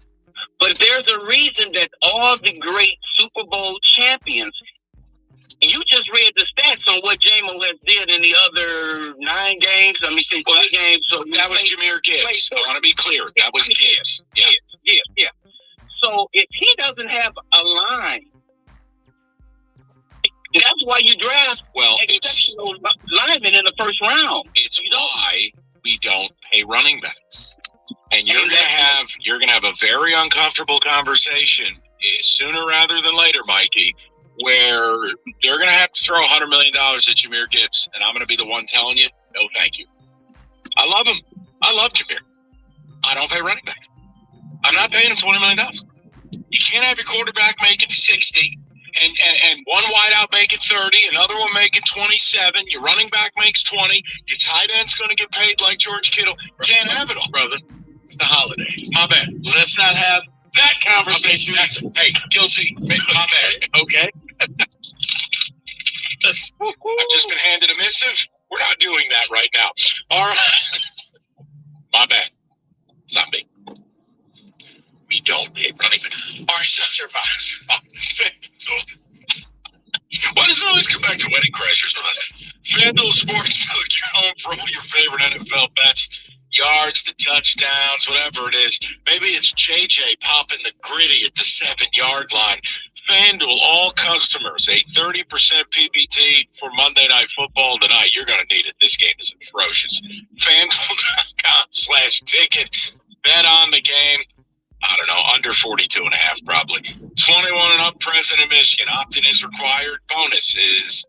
[SPEAKER 19] but there's a reason that all the great Super Bowl champions, you just read the stats on what J-Mo has did in the other 9 games. I mean, 3 games. So
[SPEAKER 13] that was Jahmyr Gibbs. I want to be clear. That was Gibbs.
[SPEAKER 19] Yeah. So if he doesn't have a line, that's why you draft exceptional linemen in the first round.
[SPEAKER 13] It's why we don't pay running backs. And you're gonna have a very uncomfortable conversation sooner rather than later, Mikey, where they're gonna have to throw $100 million at Jahmyr Gibbs, and I'm gonna be the one telling you, no, thank you. I love him. I love Jahmyr. I don't pay running backs. I'm not paying him $20 million. You can't have your quarterback making 60 and one wideout making 30, another one making 27. Your running back makes 20. Your tight end's going to get paid like George Kittle. You can't have it all, brother. It's the holidays. My bad. Let's not have that conversation. Hey, guilty. My bad. Okay. I've just been handed a missive. We're not doing that right now. All right. My bad. It's not me. We don't pay running backs. Our sons are Why does it always come back to wedding crashers with us? FanDuel Sportsbook, your home for all your favorite NFL bets. Yards, the touchdowns, whatever it is. Maybe it's JJ popping the gritty at the 7-yard line. FanDuel, all customers, a 30% PBT for Monday Night Football tonight. You're going to need it. This game is atrocious. FanDuel.com/ticket. Bet on the game. I don't know, under 42.5 probably. 21 and up, present in Michigan. Opt-in is required. Bonus is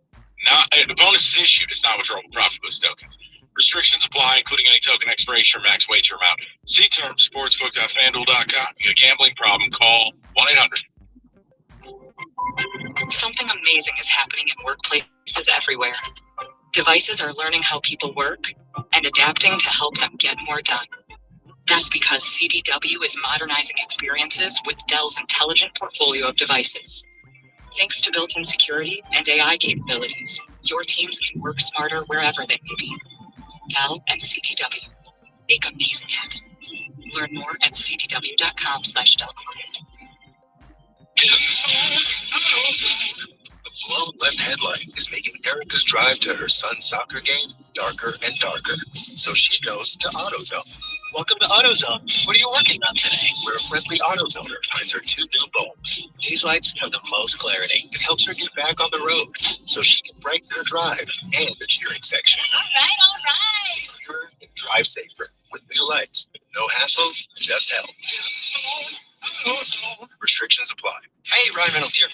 [SPEAKER 13] issued. It's not withdrawable profit boost tokens. Restrictions apply, including any token expiration or max wager amount. See terms, sportsbook.fanduel.com. You got a gambling problem, call 1-800.
[SPEAKER 17] Something amazing is happening in workplaces everywhere. Devices are learning how people work and adapting to help them get more done. That's because CDW is modernizing experiences with Dell's intelligent portfolio of devices. Thanks to built-in security and AI capabilities, your teams can work smarter wherever they may be. Dell and CDW. Make amazing happen. Learn more at cdw.com/DellClient.
[SPEAKER 9] The blown left headlight is making Erica's drive to her son's soccer game darker and darker. So she goes to AutoZone. Welcome to AutoZone. What are you working on today? Where a friendly AutoZoner finds her 2 new bulbs. These lights have the most clarity. It helps her get back on the road so she can brighten her drive and the cheering section.
[SPEAKER 16] All right.
[SPEAKER 9] Clearer and drive safer with new lights. No hassles, just help. Restrictions apply.
[SPEAKER 21] Hey, Ryan Reynolds here.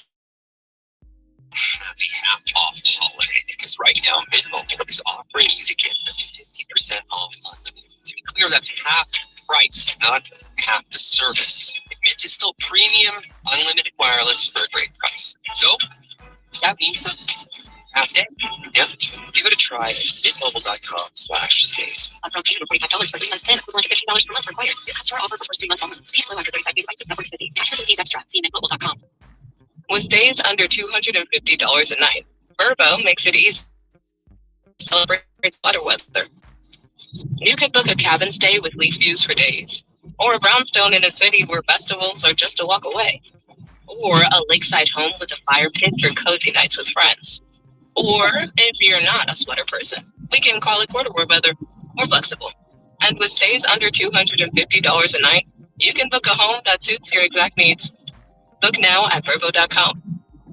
[SPEAKER 21] Happy half-off holiday because right now Mint-Mobile is offering you to get 50% off unlimited. To be clear, that's half price, not half the service. Mint is still premium, unlimited wireless for a great price. So, that means half day. Yeah, give it a try at mintmobile.com/save.
[SPEAKER 17] Upfront payment of $45 for 3 months plan, equivalent to $50 per month required. New customer offer for first 3 months only. Speed slow after 35 gigabytes of network speed. Tax facilities extra. See mintmobile.com.
[SPEAKER 7] With days under $250 a night, Verbo makes it easy to celebrate water weather. You could book a cabin stay with leaf views for days, or a brownstone in a city where festivals are just a walk away, or a lakeside home with a fire pit for cozy nights with friends. Or, if you're not a sweater person, we can call it corduroy weather, more flexible. And with stays under $250 a night, you can book a home that suits your exact needs. Book now at Verbo.com.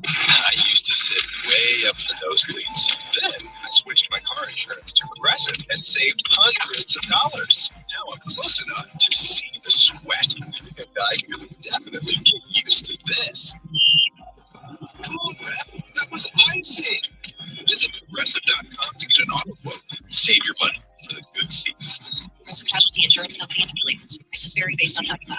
[SPEAKER 9] I used to sit way up in the nosebleeds. Then I switched my car insurance to Progressive and saved hundreds of dollars. Now I'm close enough to see the sweat. I think a guy could definitely get used to this. Oh, that was icing. Visit Progressive.com to get an auto quote and save your money for the good seats.
[SPEAKER 16] Progressive Casualty Insurance Company and affiliates.
[SPEAKER 7] battery based on how you buy.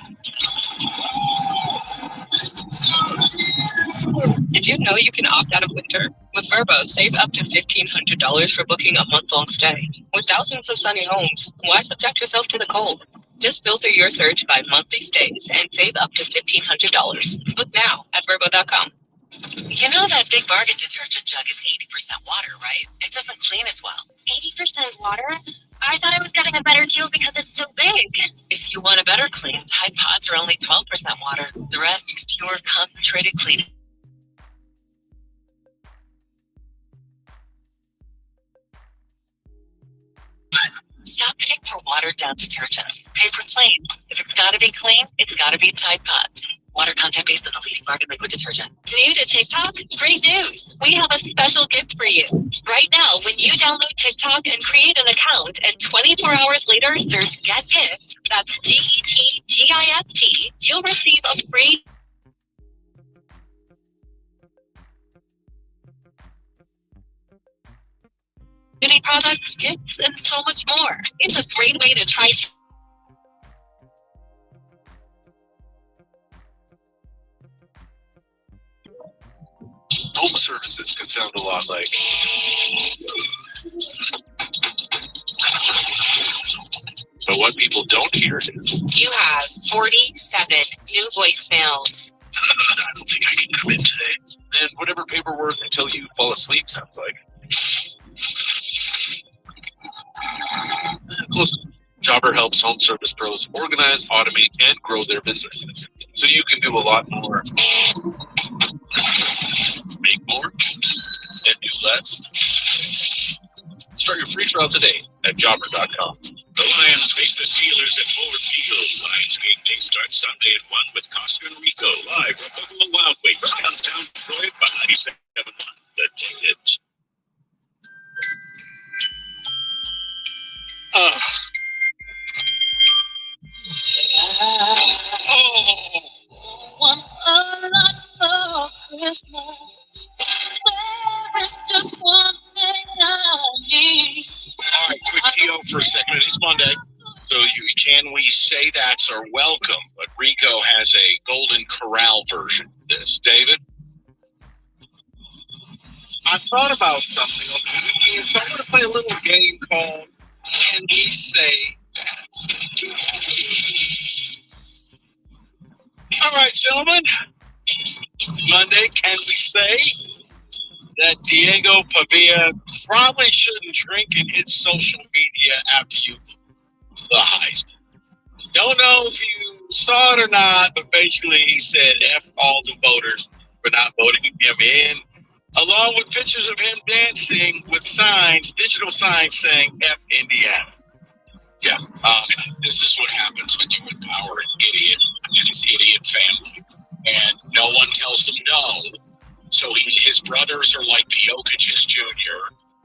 [SPEAKER 7] Did you know you can opt out of winter? With Vrbo, save up to $1,500 for booking a month-long stay. With thousands of sunny homes, why subject yourself to the cold? Just filter your search by monthly stays and save up to $1,500. Book now at Vrbo.com. You know that Big Bargain detergent jug is 80% water, right? It doesn't clean as well.
[SPEAKER 16] 80% water? I thought I was getting a better deal because it's so big.
[SPEAKER 7] If you want a better clean, Tide Pods are only 12% water. The rest is pure, concentrated cleaning. Stop paying for watered-down detergent. Pay for clean. If it's gotta be clean, it's gotta be Tide Pods. Water content based on the leading bargain liquid detergent. New to TikTok? Great news! We have a special gift for you. Right now, when you download TikTok and create an account, and 24 hours later search Get Gift, that's GETGIFT, you'll receive a free beauty products, gifts, and so much more. It's a great way to try
[SPEAKER 11] Home services can sound a lot like. But what people don't hear is.
[SPEAKER 7] You have 47 new voicemails.
[SPEAKER 11] I don't think I can come in today. And whatever paperwork until you fall asleep sounds like. Close. Jobber helps home service pros organize, automate, and grow their businesses. So you can do a lot more. Make more and do less. Start your free trial today at jobber.com.
[SPEAKER 14] The Lions face the Steelers at Ford Field. Lions game day starts Sunday at 1 with Costa and Rico live from Buffalo Wild Wings downtown Detroit by 97.1. The Ticket.
[SPEAKER 16] Want a lot for Christmas. There is just one thing I need.
[SPEAKER 13] All right, quick TO for a second. It is Monday, so can we say that's our welcome? But Rico has a Golden Corral version of this. David?
[SPEAKER 8] I thought about something, okay? So I'm going to play a little game called Can We Say That? All right, gentlemen. Monday, can we say that Diego Pavia probably shouldn't drink and hit social media after you the heist? Don't know if you saw it or not, but basically he said F all the voters for not voting him in, along with pictures of him dancing with signs, digital signs saying F Indiana.
[SPEAKER 13] Yeah. This is what happens when you empower an idiot and his idiot family. And no one tells them no. So his brothers are like Piokich's Jr.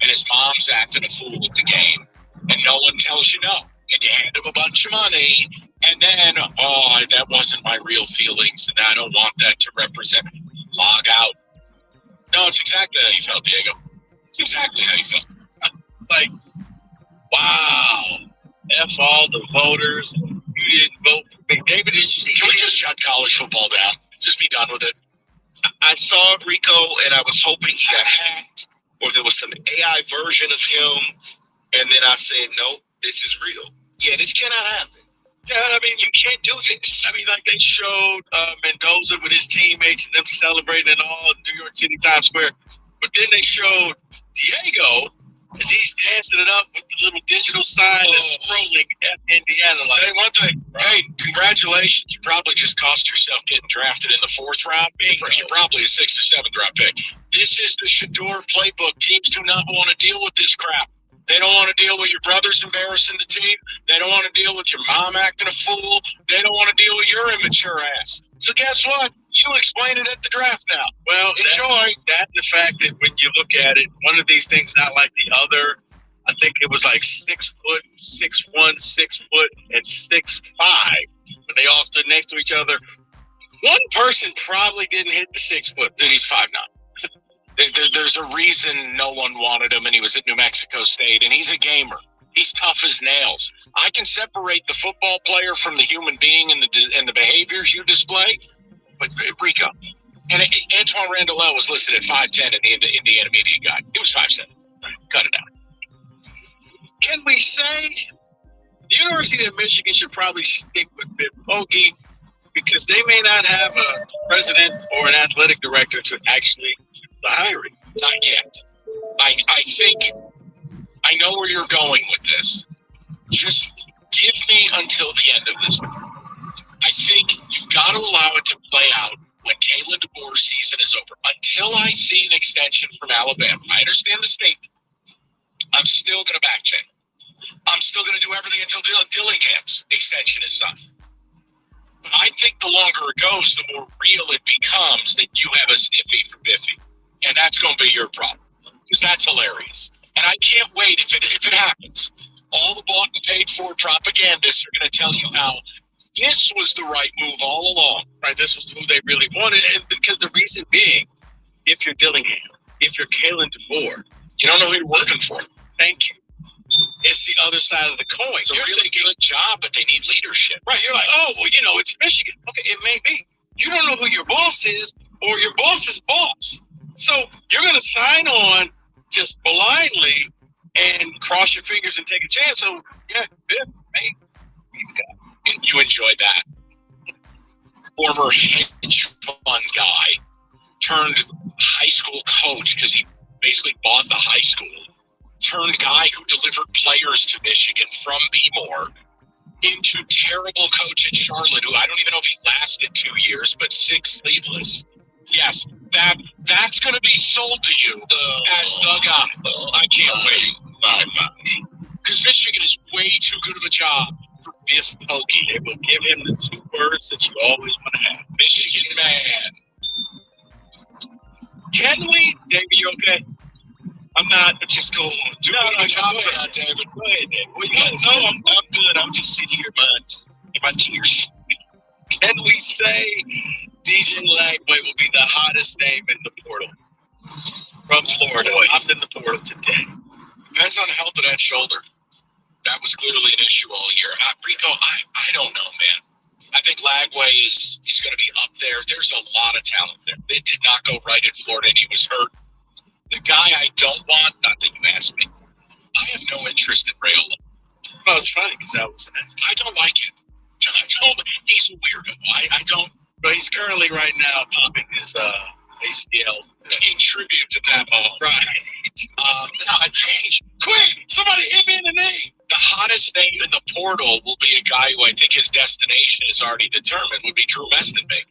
[SPEAKER 13] and his mom's acting a fool at the game. And no one tells you no. And you hand him a bunch of money. And then, that wasn't my real feelings. And I don't want that to represent me. Log out. No, it's exactly how you felt, Diego. It's exactly how you felt.
[SPEAKER 8] Like, wow. F all the voters. You didn't vote for me. David,
[SPEAKER 13] can we just shut college football down? Just be done with it.
[SPEAKER 8] I saw Rico, and I was hoping he got hacked, or there was some AI version of him, and then I said, no, this is real. Yeah, this cannot happen. Yeah, I mean, you can't do this. I mean, like they showed Mendoza with his teammates and them celebrating in all of New York City Times Square, but then they showed Diego as he's dancing it up with the little digital sign that's scrolling at Indiana. Like,
[SPEAKER 13] hey, one thing. Hey, congratulations. You probably just cost yourself getting drafted in the 4th round. You're probably a 6th or 7th round pick. This is the Shador playbook. Teams do not want to deal with this crap. They don't want to deal with your brothers embarrassing the team. They don't want to deal with your mom acting a fool. They don't want to deal with your immature ass. So guess what? You explain it at the draft now.
[SPEAKER 8] Well,
[SPEAKER 13] enjoy.
[SPEAKER 8] That and the fact that when you look at it, one of these things not like the other. I think it was like 6 foot, 6'1", 6 foot, and 6'5". When they all stood next to each other, one person probably didn't hit the 6 foot.
[SPEAKER 13] Dude, he's 5'9". There's a reason no one wanted him, and he was at New Mexico State, and he's a gamer. He's tough as nails. I can separate the football player from the human being and the behaviors you display, but Rico. And Antoine Randall was listed at 5'10" in the Indiana media guide. He was 5'7". Cut it out. Can we say the University of Michigan should probably stick with Bitmogi because they may not have a president or an athletic director to actually hire him? Not yet. I think I know where you're going with this. Just give me until the end of this week. I think you've got to allow it to play out when Kalen DeBoer's season is over. Until I see an extension from Alabama, I understand the statement. I'm still going to back check. I'm still going to do everything until Dillingham's extension is signed. I think the longer it goes, the more real it becomes that you have a stiffy for Biffy. And that's going to be your problem. Because that's hilarious. And I can't wait if it happens. All the bought and paid for propagandists are going to tell you how this was the right move all along. Right? This was who they really wanted. And because the reason being, if you're Dillingham, if you're Kalen DeBoer, you don't know who you're working for. Thank you. It's the other side of the coin. It's a really good job, but they need leadership. Right. You're like, oh, well, it's Michigan. Okay, it may be. You don't know who your boss is or your boss's boss. So you're going to sign on just blindly and cross your fingers and take a chance. So, yeah, hey, you enjoy that. Former hedge fund guy turned high school coach because he basically bought the high school. Turned guy who delivered players to Michigan from B-Moore into terrible coach at Charlotte, who I don't even know if he lasted 2 years, but 6 sleeveless. Yes, that's going to be sold to you as the guy. I can't wait. Because Michigan is way too good of a job for Biff Pokey. They will give him the 2 words that you always want to have. Michigan man. Can we? David, you okay? I'm not just going to do my job for that, David. Go ahead, David. No, I'm good. I'm just sitting here in my tears. Can we say DJ Lagway will be the hottest name in the portal from Florida? I'm in the portal today. Depends on the health of that shoulder. That was clearly an issue all year. Rico, I don't know, man. I think Lagway he's going to be up there. There's a lot of talent there. It did not go right in Florida, and he was hurt. The guy I don't want, not that you asked me, I have no interest in Rayola. Well, it's funny because I don't like him. He's a weirdo. I don't. But he's currently right now popping his ACL, paying tribute to that ball. Right. I changed. Quick! Somebody hit me in the name. The hottest name in the portal will be a guy who I think his destination is already determined. Would be Drew Mestenbeek.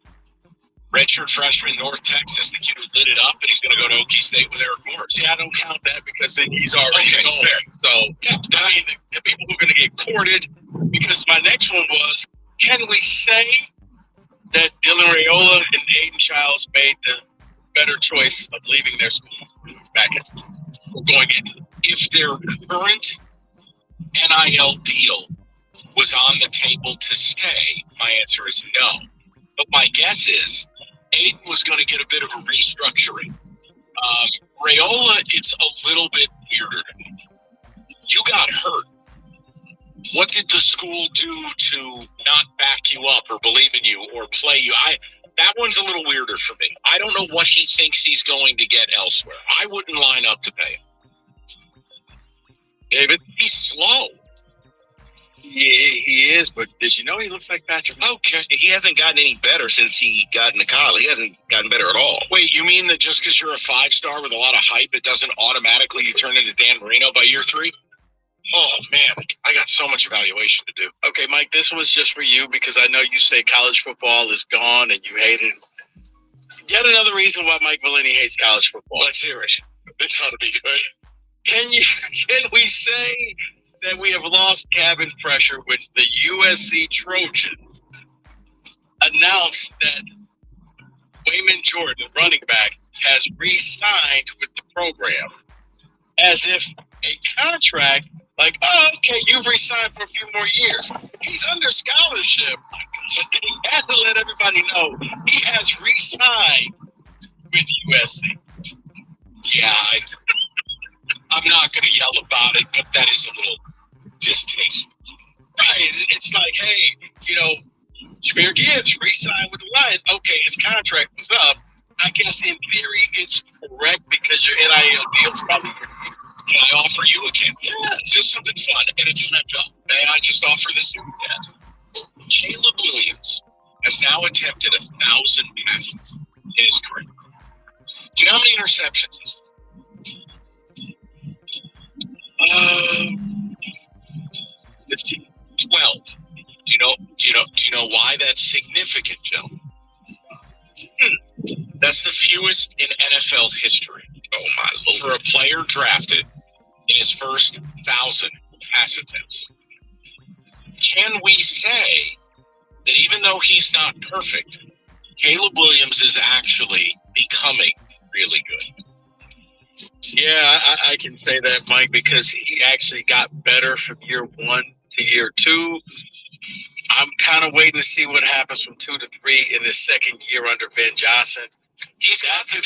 [SPEAKER 13] Redshirt freshman, North Texas, the kid who lit it up, and he's going to go to Okie State with Eric Morris. Yeah, I don't count that because he's already going there. So, I mean, the people who are going to get courted, because my next one was, can we say that Dylan Raiola and Aiden Childs made the better choice of leaving their school back at school? We're going in. If their current NIL deal was on the table to stay, my answer is no. But my guess is Aiden was going to get a bit of a restructuring. Raiola, it's a little bit weirder to me. You got hurt. What did the school do to not back you up or believe in you or play you? That one's a little weirder for me. I don't know what he thinks he's going to get elsewhere. I wouldn't line up to pay him. David, he's slow. He is, but did you know he looks like Patrick? Okay. He hasn't gotten any better since he got into college. He hasn't gotten better at all. Wait, you mean that just because you're a 5-star with a lot of hype, it doesn't automatically you turn into Dan Marino by year 3? Oh, man, I got so much evaluation to do. Okay, Mike, this was just for you because I know you say college football is gone and you hate it. Yet another reason why Mike Valini hates college football. Let's hear it. This ought to be good. Can we say that we have lost cabin pressure when the USC Trojans announced that Wayman Jordan, running back, has re-signed with the program as if a contract like, oh, okay, you've re-signed for a few more years. He's under scholarship. But he had to let everybody know he has re-signed with USC. Yeah, I'm not going to yell about it, but that is a little
[SPEAKER 8] distasteful. Right? It's like, hey, Jameer Gibbs re-signed with the Lions. Okay, his contract was up. I guess in theory it's correct because your NIL deal's probably pretty good. Can I offer you a camp? Yeah, it's just something fun, and it's NFL. May I just offer this? Yeah. Caleb Williams has now attempted 1,000 passes in his career. Do you know how many interceptions he's 15, 12. Do you know why that's significant, Joe? That's the fewest in NFL history. Oh my Lord! For a player drafted in his first 1,000 pass attempts. Can we say that even though he's not perfect, Caleb Williams is actually becoming really good?
[SPEAKER 2] Yeah, I can say that, Mike, because he actually got better from year 1 to year 2. I'm kind of waiting to see what happens from 2 to 3 in his second year under Ben Johnson.
[SPEAKER 8] He's got the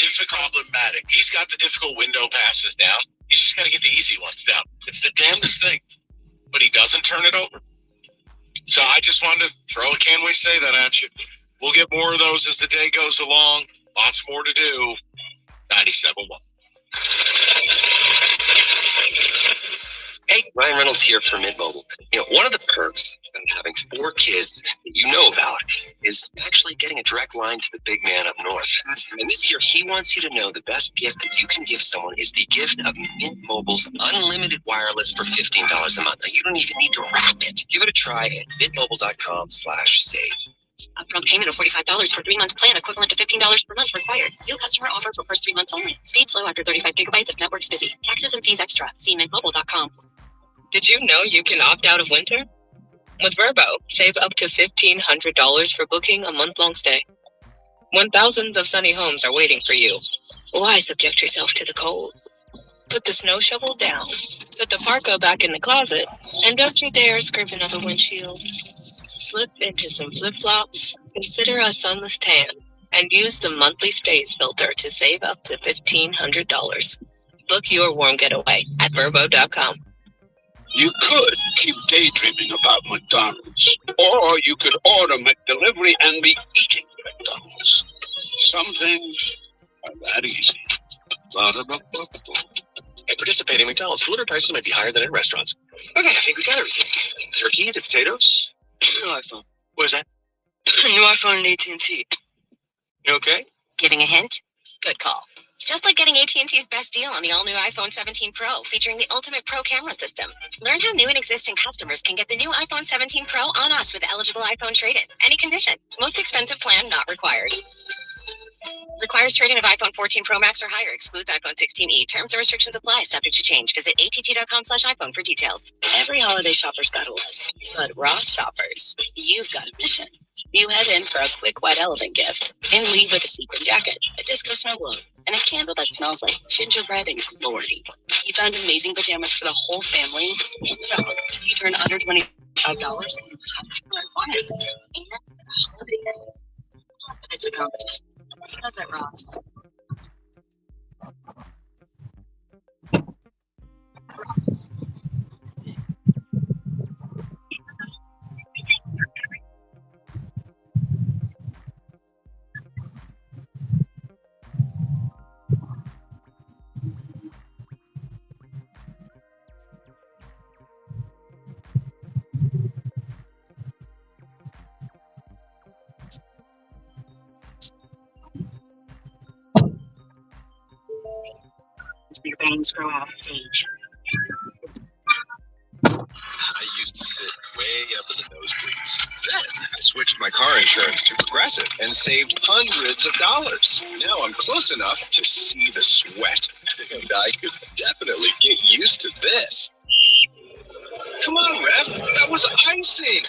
[SPEAKER 8] difficult window passes down. He's just got to get the easy ones down. It's the damnedest thing, but he doesn't turn it over. So I just wanted to throw a can we say that at you. We'll get more of those as the day goes along. Lots more to do. 97.1.
[SPEAKER 21] Hey, Ryan Reynolds here for Mint Mobile. One of the perks of having 4 kids that you know about is actually getting a direct line to the big man up north. And this year, he wants you to know the best gift that you can give someone is the gift of Mint Mobile's unlimited wireless for $15 a month. Now, you don't even need to wrap it. Give it a try at mintmobile.com/save.
[SPEAKER 17] Upfront payment of $45 for 3-month plan, equivalent to $15 per month required. New customer offer for first 3 months only. Speed slow after 35 gigabytes if network's busy. Taxes and fees extra. See mintmobile.com.
[SPEAKER 7] Did you know you can opt out of winter? With Verbo, save up to $1,500 for booking a month-long stay. When thousands of sunny homes are waiting for you, why subject yourself to the cold? Put the snow shovel down, put the parka back in the closet, and don't you dare scrape another windshield. Slip into some flip-flops, consider a sunless tan, and use the monthly stays filter to save up to $1,500. Book your warm getaway at Verbo.com.
[SPEAKER 10] You could keep daydreaming about McDonald's, or you could order McDelivery and be eating McDonald's. Some things are that easy.
[SPEAKER 9] At participating McDonald's, delivery prices might be higher than in restaurants. Okay, I think we got everything. Turkey, the potatoes.
[SPEAKER 12] New iPhone.
[SPEAKER 9] What is that?
[SPEAKER 12] New iPhone and AT&T.
[SPEAKER 9] You okay?
[SPEAKER 17] Giving a hint? Good call. It's just like getting AT&T's best deal on the all-new iPhone 17 Pro, featuring the ultimate Pro camera system. Learn how new and existing customers can get the new iPhone 17 Pro on us with eligible iPhone trade-in. Any condition. Most expensive plan not required. Requires trade-in of iPhone 14 Pro Max or higher. Excludes iPhone 16e. Terms and restrictions apply. Subject to change. Visit att.com/iPhone for details. Every holiday shopper's got a list, but Ross shoppers, you've got a mission. You head in for a quick white elephant gift and leave with a sequin jacket, a disco snow globe, and a candle that smells like gingerbread and glory. You found amazing pajamas for the whole family. So you turn under $25 and it's a competition. How's that, Ross?
[SPEAKER 16] Your bangs grow off stage.
[SPEAKER 9] I used to sit way up in the nosebleeds. Then I switched my car insurance to Progressive and saved hundreds of dollars. Now I'm close enough to see the sweat, and I could definitely get used to this. Come on, Ref, that was icing.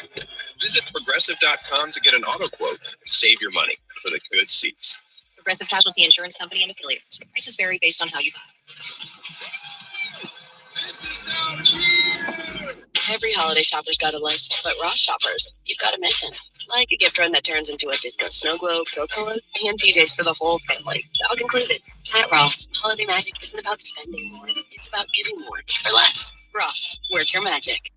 [SPEAKER 9] Visit Progressive.com to get an auto quote and save your money for the good seats.
[SPEAKER 17] Progressive Casualty Insurance Company and affiliates. Prices vary based on how you buy. Every holiday shopper's got a list, but Ross shoppers, you've got a mission. Like a gift run that turns into a disco snow globe, Coca-Cola, and PJs for the whole family, dog included. At Ross, holiday magic isn't about spending more, it's about giving more for less. Ross, work your magic.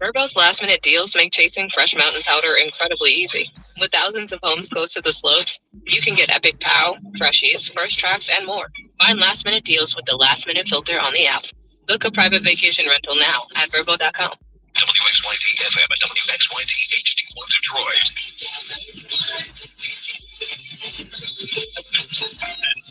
[SPEAKER 7] Verbo's last-minute deals make chasing fresh mountain powder incredibly easy. With thousands of homes close to the slopes, you can get epic pow, freshies, first tracks, and more. Find last-minute deals with the last-minute filter on the app. Book a private vacation rental now at Verbo.com.
[SPEAKER 14] WXYT FM and WXYT HD1 Detroit.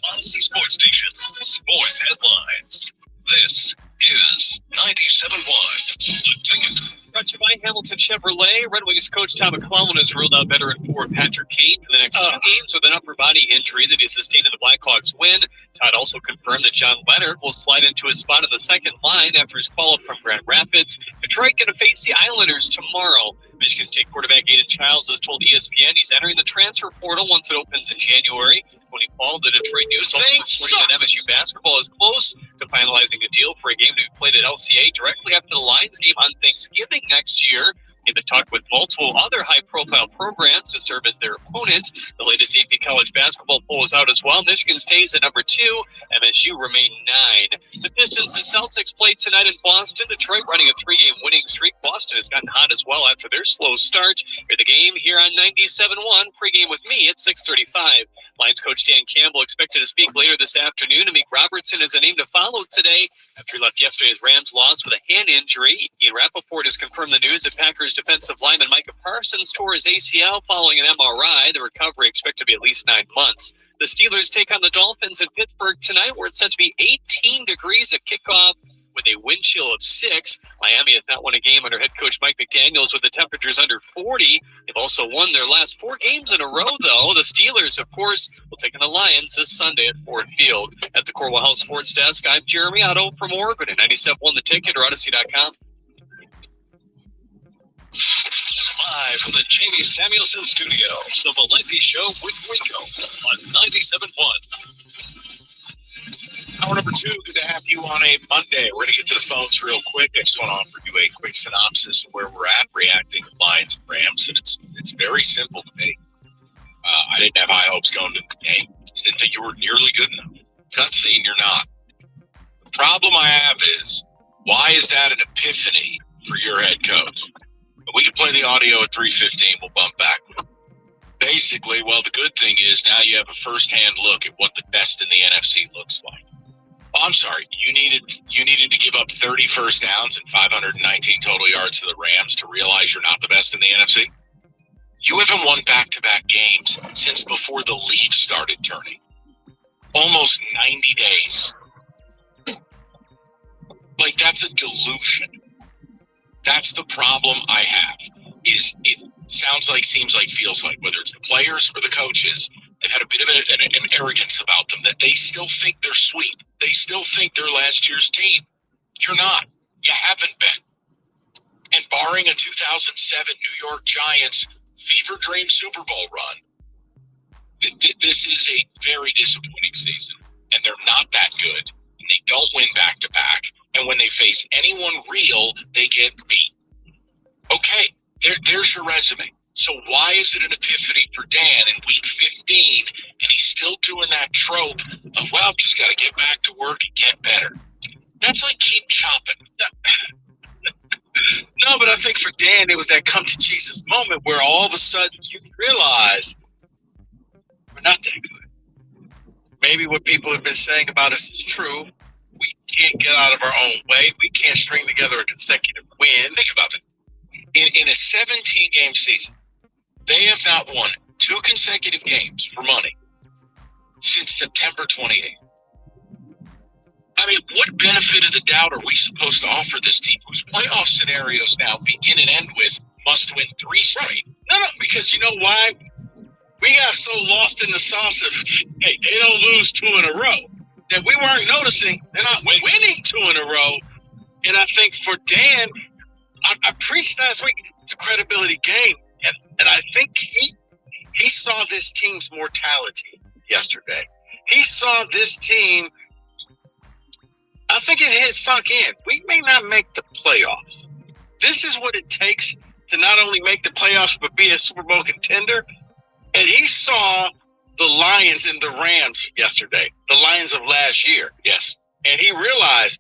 [SPEAKER 14] Odyssey Sports Station. Sports headlines. This is 97.1. The Ticket.
[SPEAKER 18] Brought to you by Hamilton Chevrolet. Red Wings coach Tom McClellan has ruled out veteran forward Patrick Kane for the next 2 games with an upper body injury that he sustained in the Blackhawks win. Todd also confirmed that John Leonard will slide into his spot on the second line after his call-up from Grand Rapids. Detroit going to face the Islanders tomorrow. Michigan State quarterback Aiden Childs has told ESPN he's entering the transfer portal once it opens in January. Tony Paul, the Detroit News, also reporting that MSU basketball is close to finalizing a deal for a game to be played at LCA directly after the Lions game on Thanksgiving next year. They've been talking with multiple other high-profile programs to serve as their opponents. The latest AP college basketball poll is out as well. Michigan stays at number 2. MSU remain 9. The Pistons and Celtics play tonight in Boston. Detroit running a 3-game winning streak. Boston has gotten hot as well after their slow start. Hear the game here on 97.1. Pregame with me at 6:35. Lions coach Dan Campbell expected to speak later this afternoon. Amik Robertson is a name to follow today after he left yesterday's Rams loss with a hand injury. Ian Rappaport has confirmed the news that Packers defensive lineman Micah Parsons tore his ACL following an MRI. The recovery expected to be at least 9 months. The Steelers take on the Dolphins in Pittsburgh tonight, where it's set to be 18 degrees at kickoff with a wind chill of 6. Miami has not won a game under head coach Mike McDaniels with the temperatures under 40. They've also won their last 4 games in a row, though. The Steelers, of course, will take on the Lions this Sunday at Ford Field. At the Corwell House Sports Desk, I'm Jeremy Otto from Oregon at 97.1 The Ticket or Odyssey.com.
[SPEAKER 14] Live from the Jamie Samuelson Studios, the Valenti Show with Rico on 97.1.
[SPEAKER 13] Hour number 2, good to have you on a Monday. We're going to get to the phones real quick. I just want to offer you a quick synopsis of where we're at reacting to Lions and Rams, and it's very simple to me. I didn't have high hopes going to the game. Didn't think you were nearly good enough. Not saying you're not. The problem I have is, why is that an epiphany for your head coach? We can play the audio at 3:15. We'll bump back. Basically, well, the good thing is now you have a first-hand look at what the best in the NFC looks like. Oh, I'm sorry. You needed to give up 30 first downs and 519 total yards to the Rams to realize you're not the best in the NFC? You haven't won back-to-back games since before the leaves started turning. Almost 90 days. Like, that's a delusion. That's the problem I have. Is it sounds like, seems like, feels like, whether it's the players or the coaches, they've had a bit of an arrogance about them that they still think they're sweet. They still think they're last year's team. You're not. You haven't been. And barring a 2007 New York Giants fever dream Super Bowl run, this is a very disappointing season. And they're not that good. And they don't win back-to-back. And when they face anyone real, they get beat. Okay, there's your resume. So why is it an epiphany for Dan in week 15 and he's still doing that trope of, well, just got to get back to work and get better? That's like keep chopping.
[SPEAKER 8] No, but I think for Dan, it was that come to Jesus moment where all of a sudden you realize we're not that good. Maybe what people have been saying about us is true. We can't get out of our own way. We can't string together a consecutive win. Think about it. In a 17-game season, they have not won 2 consecutive games for money since September 28th. I mean, what benefit of the doubt are we supposed to offer this team whose playoff scenarios now begin and end with must win 3 straight? No, because you know why? We got so lost in the sauce of, hey, they don't lose 2 in a row, that we weren't noticing they're not winning 2 in a row. And I think for Dan, I preached last week, it's a credibility game. And I think he saw this team's mortality yesterday. He saw this team, I think it had sunk in. We may not make the playoffs. This is what it takes to not only make the playoffs, but be a Super Bowl contender. And he saw the Lions and the Rams yesterday, the Lions of last year. Yes. And he realized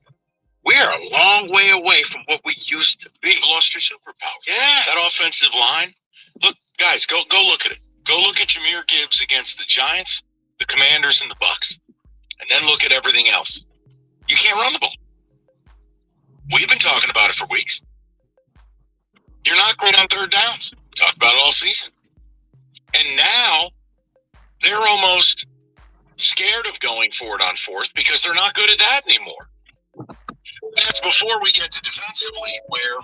[SPEAKER 13] We are a long way away from what we used to be.
[SPEAKER 8] You've lost your superpower.
[SPEAKER 13] Yeah.
[SPEAKER 8] That offensive line. Look, guys, go look at it. Go look at Jahmyr Gibbs against the Giants, the Commanders, and the Bucks, and then look at everything else. You can't run the ball. We've been talking about it for weeks. You're not great on third downs. Talked about it all season. And now they're almost scared of going for it on fourth because they're not good at that anymore. That's before we get to defensively, where,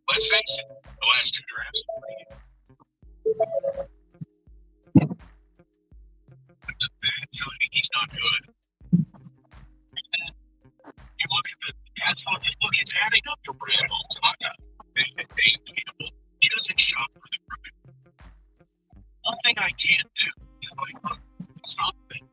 [SPEAKER 8] let's face it, the last two drafts.
[SPEAKER 11] He's not good. You look at it's adding up to Randall's. He doesn't shop for the group. One thing I can't do is something.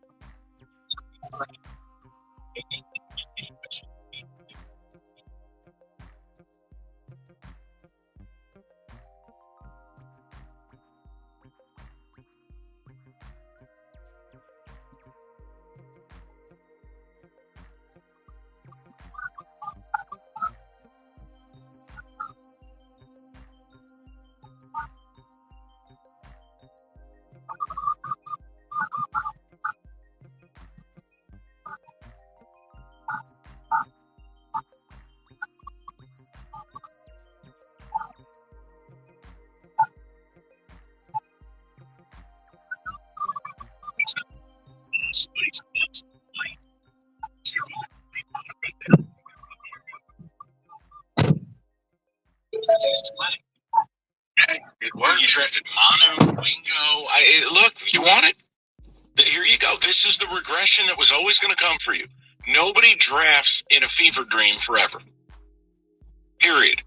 [SPEAKER 8] It worked. You drafted Manu, Wingo. Look, you want it? Here you go. This is the regression that was always going to come for you. Nobody drafts in a fever dream forever. Period.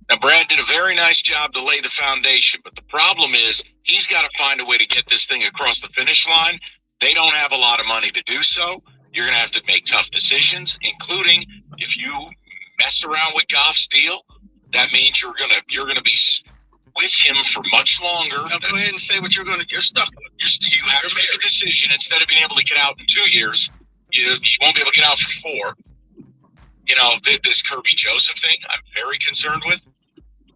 [SPEAKER 8] Now, Brad did a very nice job to lay the foundation, but the problem is he's got to find a way to get this thing across the finish line. They don't have a lot of money to do so. You're going to have to make tough decisions, including if you mess around with Goff's deal, that means you're gonna be with him for much longer.
[SPEAKER 13] Now go ahead and say what you're going to. You're stuck.
[SPEAKER 8] You have to make a decision. Instead of being able to get out in 2 years, you won't be able to get out for 4. You know, this Kirby Joseph thing, I'm very concerned with.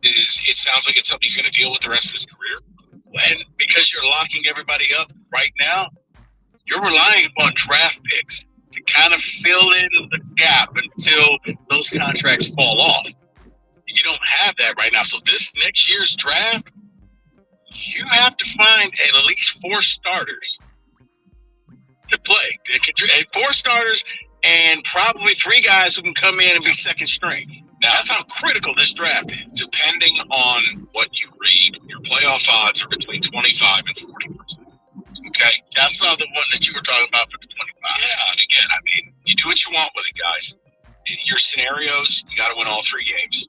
[SPEAKER 8] It sounds like it's something he's going to deal with the rest of his career.
[SPEAKER 13] And because you're locking everybody up right now, you're relying upon draft picks to kind of fill in the gap until those contracts fall off. You don't have that right now. So this next year's draft, you have to find at least 4 starters to play. 4 starters and probably 3 guys who can come in and be second string. Now, that's how critical this draft is.
[SPEAKER 8] Depending on what you read, your playoff odds are between 25 and 40%. Okay?
[SPEAKER 13] That's not the one that you were talking about for the 25.
[SPEAKER 8] Yeah, and again, I mean, you do what you want with it, guys. In your scenarios, you got to win all 3 games.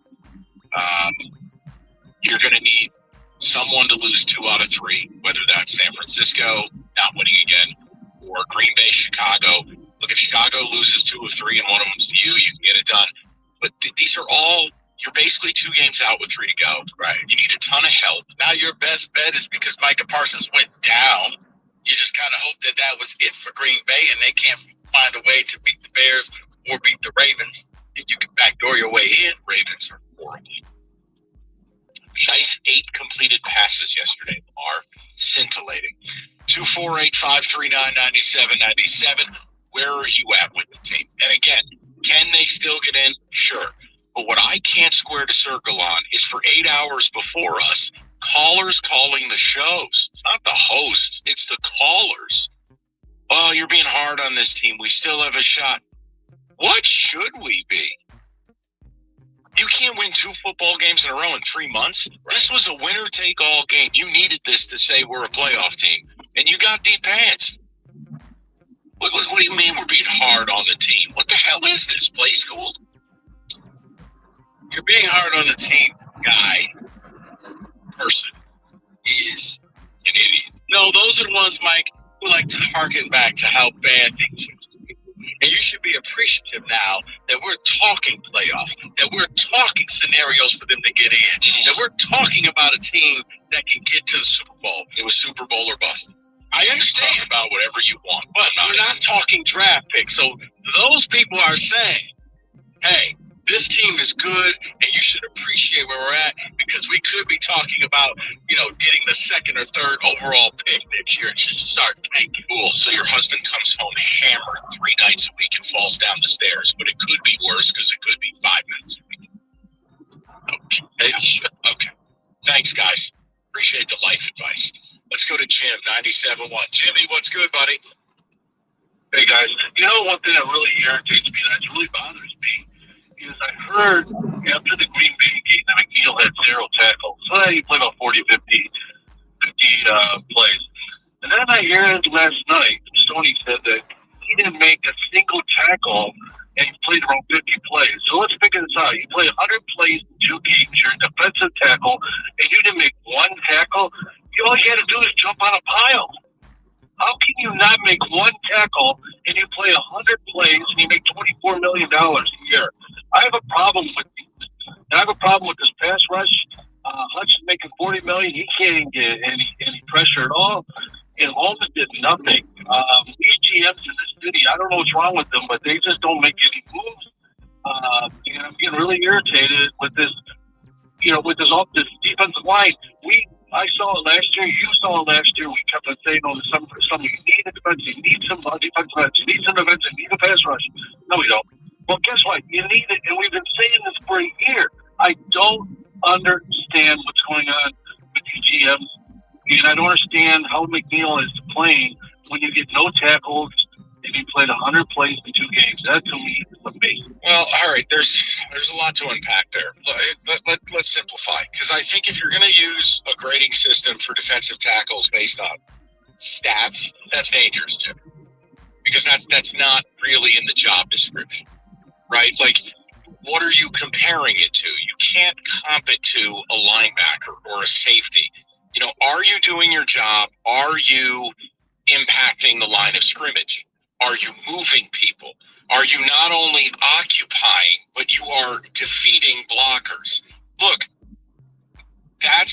[SPEAKER 8] You're going to need someone to lose 2 out of 3, whether that's San Francisco not winning again or Green Bay, Chicago. Look, if Chicago loses 2 of 3 and one of them's to you, you can get it done. But these are all, you're basically 2 games out with 3 to go.
[SPEAKER 13] Right.
[SPEAKER 8] You need a ton of help.
[SPEAKER 13] Now your best bet is because Micah Parsons went down. You just kind of hope that that was it for Green Bay and they can't find a way to beat the Bears or beat the Ravens. If you can backdoor your way in,
[SPEAKER 8] Ravens are horrible. Nice 8 completed passes yesterday, Lamar. Scintillating. 248-539-9797. Where are you at with the team? And again, can they still get in? Sure. But what I can't square to circle on is for 8 hours before us, callers calling the shows. It's not the hosts, it's the callers. Oh, you're being hard on this team. We still have a shot. What should we be? You can't win 2 football games in a row in 3 months. This was a winner-take-all game. You needed this to say we're a playoff team, and you got de-pantsed. What do you mean we're being hard on the team? What the hell is this, play school?
[SPEAKER 13] You're being hard on the team, guy, person, is an idiot. No, those are the ones, Mike, who like to harken back to how bad things used to be. And you should be appreciative now that we're talking playoffs, that we're talking scenarios for them to get in, that we're talking about a team that can get to the Super Bowl.
[SPEAKER 8] It was Super Bowl or bust.
[SPEAKER 13] I understand.
[SPEAKER 8] Talk about whatever you want.
[SPEAKER 13] But we're not talking draft picks. So those people are saying, hey, this team is good, and you should appreciate where we're at because we could be talking about, getting the second or third overall pick next year and just start tanking. Cool. So your husband comes home hammered 3 nights a week and falls down the stairs, but it could be worse because it could be 5 nights a week. Okay. Thanks, guys. Appreciate the life advice. Let's go to Jim, 97.1. Jimmy, what's good, buddy?
[SPEAKER 11] Hey guys, one thing that really irritates me, that really bothers me, is I heard after the Green Bay game that McNeil had 0 tackles. So he played about 50 plays. And then I heard last night, Stoney said that he didn't make a single tackle and he played around 50 plays. So let's figure this out. You play 100 plays in 2 games, you're a defensive tackle, and you didn't make 1 tackle. All you had to do is jump on a pile. How can you not make 1 tackle and you play 100 plays and you make $24 million a year? I have a problem with this pass rush. Hutch is making $40 million. He can't even get any pressure at all. And Holmes did nothing. These GMs in the city, I don't know what's wrong with them, but they just don't make any moves. And I'm getting really irritated with this. With this defensive line. I saw it last year. You saw it last year. We kept on saying, some you need a defense, you need some defensive ends, you need some defense, you need a pass rush. No, we don't. Well, guess what? You need it, and we've been saying this for a year. I don't understand what's going on with the GMs, and I don't understand how McNeil is playing when you get no tackles and he played 100 plays in 2 games. That, to me, is amazing.
[SPEAKER 13] Well, all right, there's a lot to unpack there. Let's simplify, because I think if you're going to use a grading system for defensive tackles based on stats, that's dangerous, Jim, because that's not really in the job description, right? Like, what are you comparing it to? You can't comp it to a linebacker or a safety. Are you doing your job? Are you impacting the line of scrimmage? Are you moving people? Are you not only occupying, but you are defeating blockers? Look, that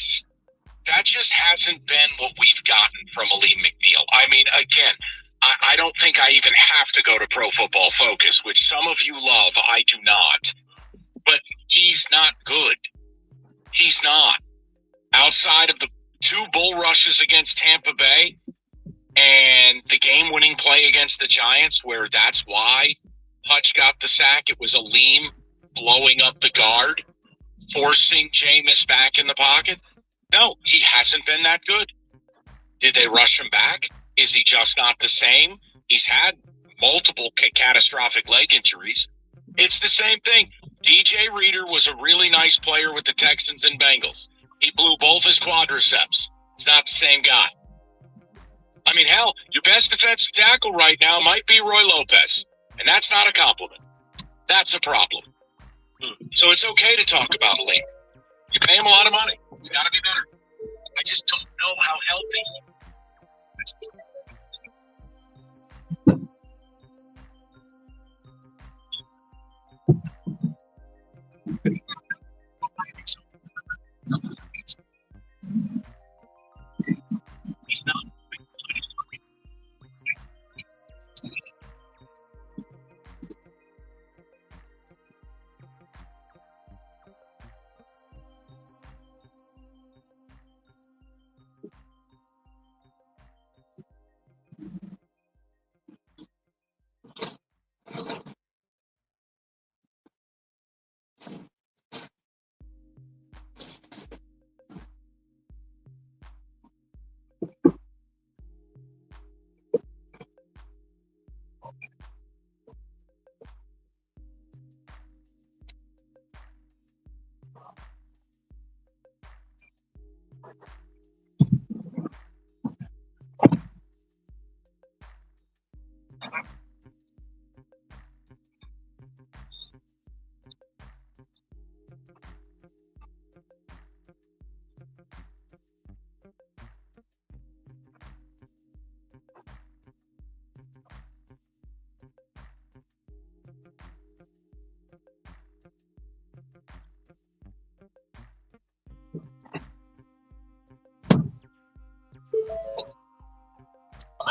[SPEAKER 13] just hasn't been what we've gotten from Aleem McNeil. I mean, again, I don't think I even have to go to Pro Football Focus, which some of you love. I do not. But he's not good. He's not. Outside of the 2 bull rushes against Tampa Bay, and the game-winning play against the Giants, where that's why Hutch got the sack. It was Aleem blowing up the guard, forcing Jameis back in the pocket. No, he hasn't been that good. Did they rush him back? Is he just not the same? He's had multiple catastrophic leg injuries. It's the same thing. DJ Reader was a really nice player with the Texans and Bengals. He blew both his quadriceps. He's not the same guy. I mean, hell, your best defensive tackle right now might be Roy Lopez, and that's not a compliment. That's a problem. So it's okay to talk about Aleem. You pay him a lot of money. It's got to be better. I just don't know how healthy. He's not.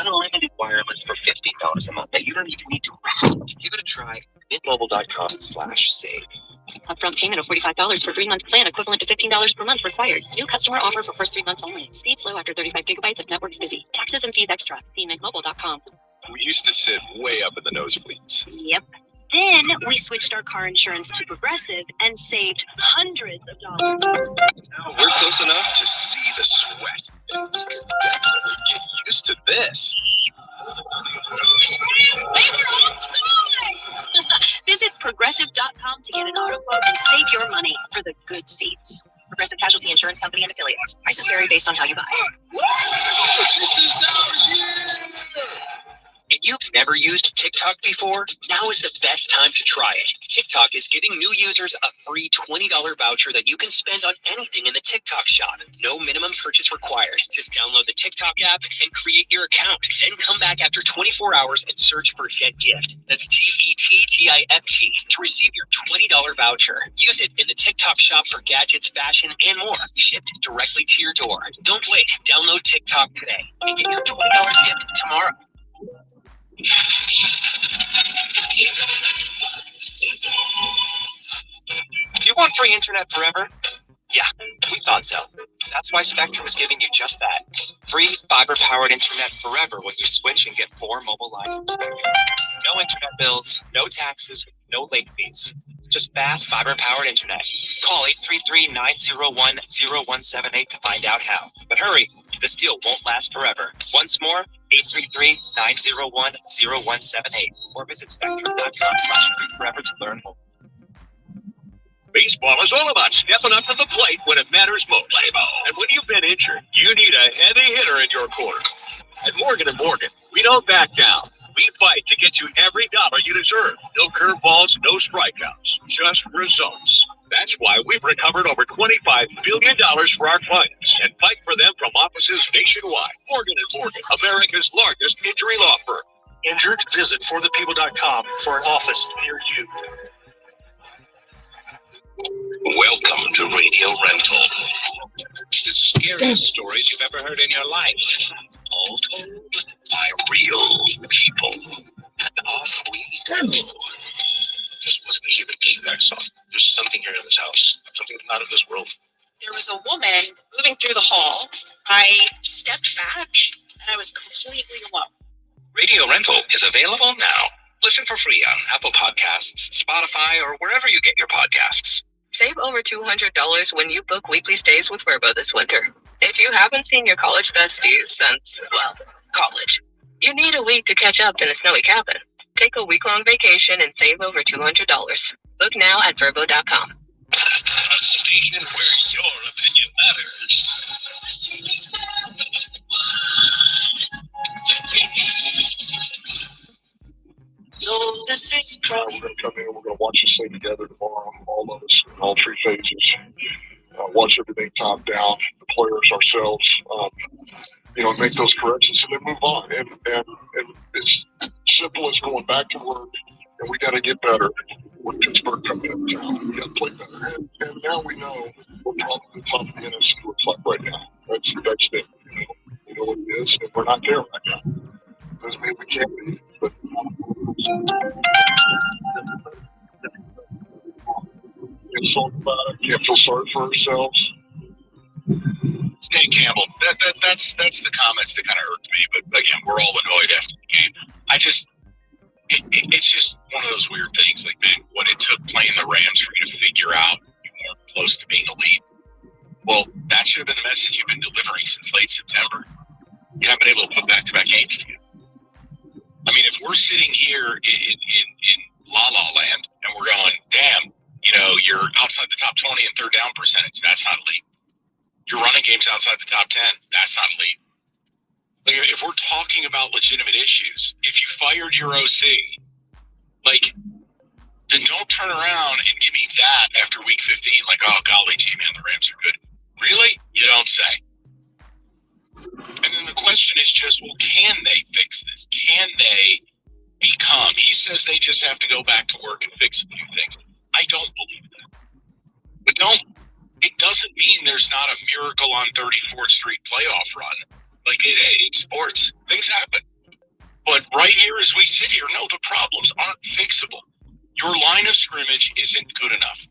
[SPEAKER 9] unlimited wireless for $15 a month that you don't even need to route. Give it a try. Mintmobile.com/save.
[SPEAKER 17] Upfront payment of $45 for 3-month plan equivalent to $15 per month required. New customer offer for first 3 months only. Speed slow after 35 gigabytes if network's busy. Taxes and fees extra. See mintmobile.com.
[SPEAKER 9] We used to sit way up in the nosebleeds.
[SPEAKER 16] Yep. Then we switched our car insurance to Progressive and saved hundreds of dollars.
[SPEAKER 9] We're close enough to see the sweat. Definitely get used to this.
[SPEAKER 16] Visit Progressive.com to get an auto quote and save your money for the good seats.
[SPEAKER 7] Progressive Casualty Insurance Company and Affiliates. Prices vary based on how you buy.
[SPEAKER 9] If you've never used TikTok before, now is the best time to try it. TikTok is giving new users a free $20 voucher that you can spend on anything in the TikTok shop. No minimum purchase required. Just download the TikTok app and create your account. Then come back after 24 hours and search for Get Gift. That's TETGIFT to receive your $20 voucher. Use it in the TikTok shop for gadgets, fashion, and more. Shipped directly to your door. Don't wait. Download TikTok today and get your $20 gift tomorrow. Do you want free internet forever? Yeah, we thought so. That's why Spectrum is giving you just that. Free fiber-powered internet forever when you switch and get 4 mobile lines. No internet bills, no taxes, no late fees. Just fast fiber-powered internet. Call 833-901-0178 to find out how. But hurry, this deal won't last forever. Once more, 833-901-0178 or visit spectrum.com/forever to learn more.
[SPEAKER 14] Baseball is all about stepping up to the plate when it matters most. And when you've been injured, you need a heavy hitter in your corner. At Morgan & Morgan, we don't back down. We fight to get you every dollar you deserve. No curveballs, no strikeouts, just results. That's why we've recovered over $25 billion for our clients and fight for them from offices nationwide. Morgan & Morgan, America's largest injury law firm.
[SPEAKER 6] Injured? Visit forthepeople.com for an office near you.
[SPEAKER 14] Welcome to Radio Rental. The scariest stories you've ever heard in your life. All told by real people. And off we go. This wasn't a human being that I saw. There's something here in this house. Something not of this world.
[SPEAKER 3] There was a woman moving through the hall. I stepped back and I was completely alone.
[SPEAKER 14] Radio Rental is available now. Listen for free on Apple Podcasts, Spotify, or wherever you get your podcasts.
[SPEAKER 7] Save over $200 when you book weekly stays with Verbo this winter. If you haven't seen your college besties since, well, college, you need a week to catch up in a snowy cabin. Take a week-long vacation and save over $200. Book now at Verbo.com.
[SPEAKER 14] A station where your opinion matters.
[SPEAKER 22] We're going to come in and we're going to watch this thing together tomorrow, all of us, in all 3 phases. Watch everything top down, the players, ourselves, make those corrections and then move on. And it's simple as going back to work, and we got to get better. When Pittsburgh comes into town, we got to play better. And now we know what probably the top of the NFC looks like right now. That's it. You know what it is, and we're not there right now. Doesn't mean we can't be, but can't talk about it. Can't feel sorry for ourselves.
[SPEAKER 13] Hey Campbell, that's the comments that kind of irked me. But again, we're all annoyed after the game. It's just one of those weird things. Like, man, what it took playing the Rams for you to figure out you weren't close to being elite. Well, that should have been the message you've been delivering since late September. You haven't been able to put back-to-back games together. I mean, if we're sitting here in La La Land and we're going, damn, you're outside the top 20 in third down percentage, that's not elite. Your running game's outside the top 10, that's not elite. Like, if we're talking about legitimate issues, if you fired your OC, then don't turn around and give me that after week 15, like, oh, golly gee, man, the Rams are good. Really? You don't say. And then the question is just, well, can they fix this? Can they become? He says they just have to go back to work and fix a few things. I don't believe that. But it doesn't mean there's not a miracle on 34th Street playoff run. Like, it's sports. Things happen. But right here, as we sit here, no, the problems aren't fixable. Your line of scrimmage isn't good enough.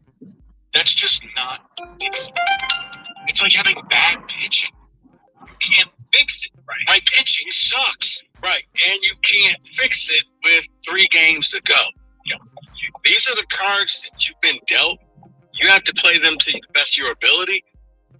[SPEAKER 13] That's just not fixable. It's like having bad pitching. You can't fix it. Right. My pitching sucks.
[SPEAKER 8] Right, and you can't fix it with 3 games to go. Yep. These are the cards that you've been dealt. You have to play them to the best of your ability.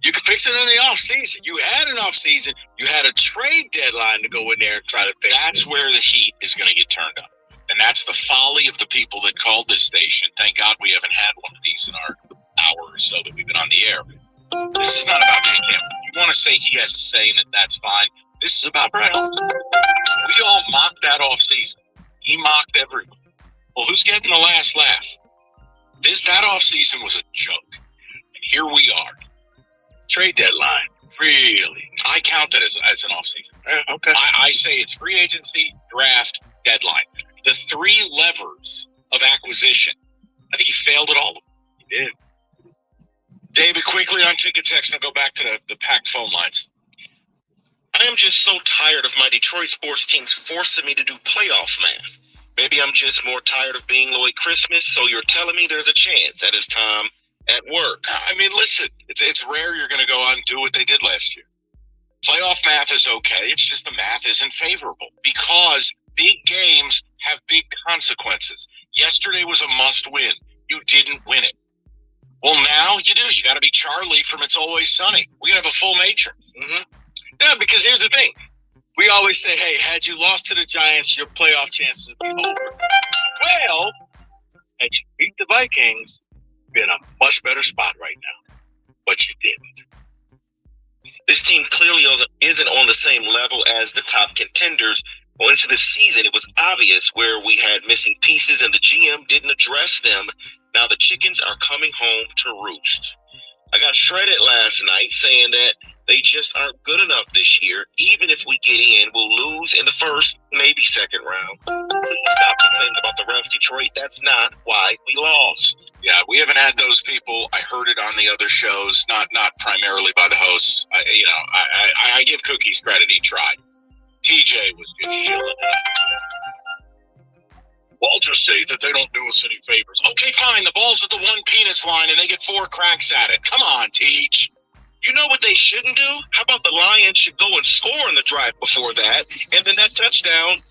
[SPEAKER 8] You can fix it in the offseason. You had an offseason. You had a trade deadline to go in there and try to fix it.
[SPEAKER 13] That's where the heat is going to get turned up. And that's the folly of the people that called this station. Thank God we haven't had one of these in our hour or so that we've been on the air. This is not about Dan Campbell. You want to say he has to say that that's fine. This is about Brett Holmes. We all mocked that offseason. He mocked everyone. Well, who's getting the last laugh? That offseason was a joke. And here we are.
[SPEAKER 8] Trade deadline. Really?
[SPEAKER 13] I count that as an offseason.
[SPEAKER 8] Okay.
[SPEAKER 13] I say it's free agency, draft, deadline. The 3 levers of acquisition. I think he failed at all of them.
[SPEAKER 8] He did.
[SPEAKER 13] David, quickly on Ticket Text, and I'll go back to the packed phone lines.
[SPEAKER 14] I am just so tired of my Detroit sports teams forcing me to do playoff math. Maybe I'm just more tired of being Lloyd Christmas, so you're telling me there's a chance at his time at work.
[SPEAKER 13] I mean, listen, it's rare you're going to go out and do what they did last year. Playoff math is okay. It's just the math isn't favorable because big games have big consequences. Yesterday was a must-win. You didn't win it. Well, now you do. You got to be Charlie from It's Always Sunny. We're going to have a full matrix.
[SPEAKER 8] Mm-hmm. Yeah, because here's the thing. We always say, hey, had you lost to the Giants, your playoff chances would be over. Well, had you beat the Vikings, you'd be in a much better spot right now. But you didn't.
[SPEAKER 14] This team clearly isn't on the same level as the top contenders. Going into the season, it was obvious where we had missing pieces and the GM didn't address them. Now the chickens are coming home to roost. I got shredded last night saying that they just aren't good enough this year. Even if we get in, we'll lose in the first, maybe second round. Please stop complaining about the ref, Detroit. That's not why we lost.
[SPEAKER 13] Yeah, we haven't had those people. I heard it on the other shows, not primarily by the hosts. I give Cookies credit. He tried. TJ was just shilling it.
[SPEAKER 10] Well, I'll just say that they don't do us any favors.
[SPEAKER 13] Okay, fine. The ball's at the 1 Peanuts line, and they get 4 cracks at it. Come on, Teach.
[SPEAKER 14] You know what they shouldn't do? How about the Lions should go and score in the drive before that, and then that touchdown.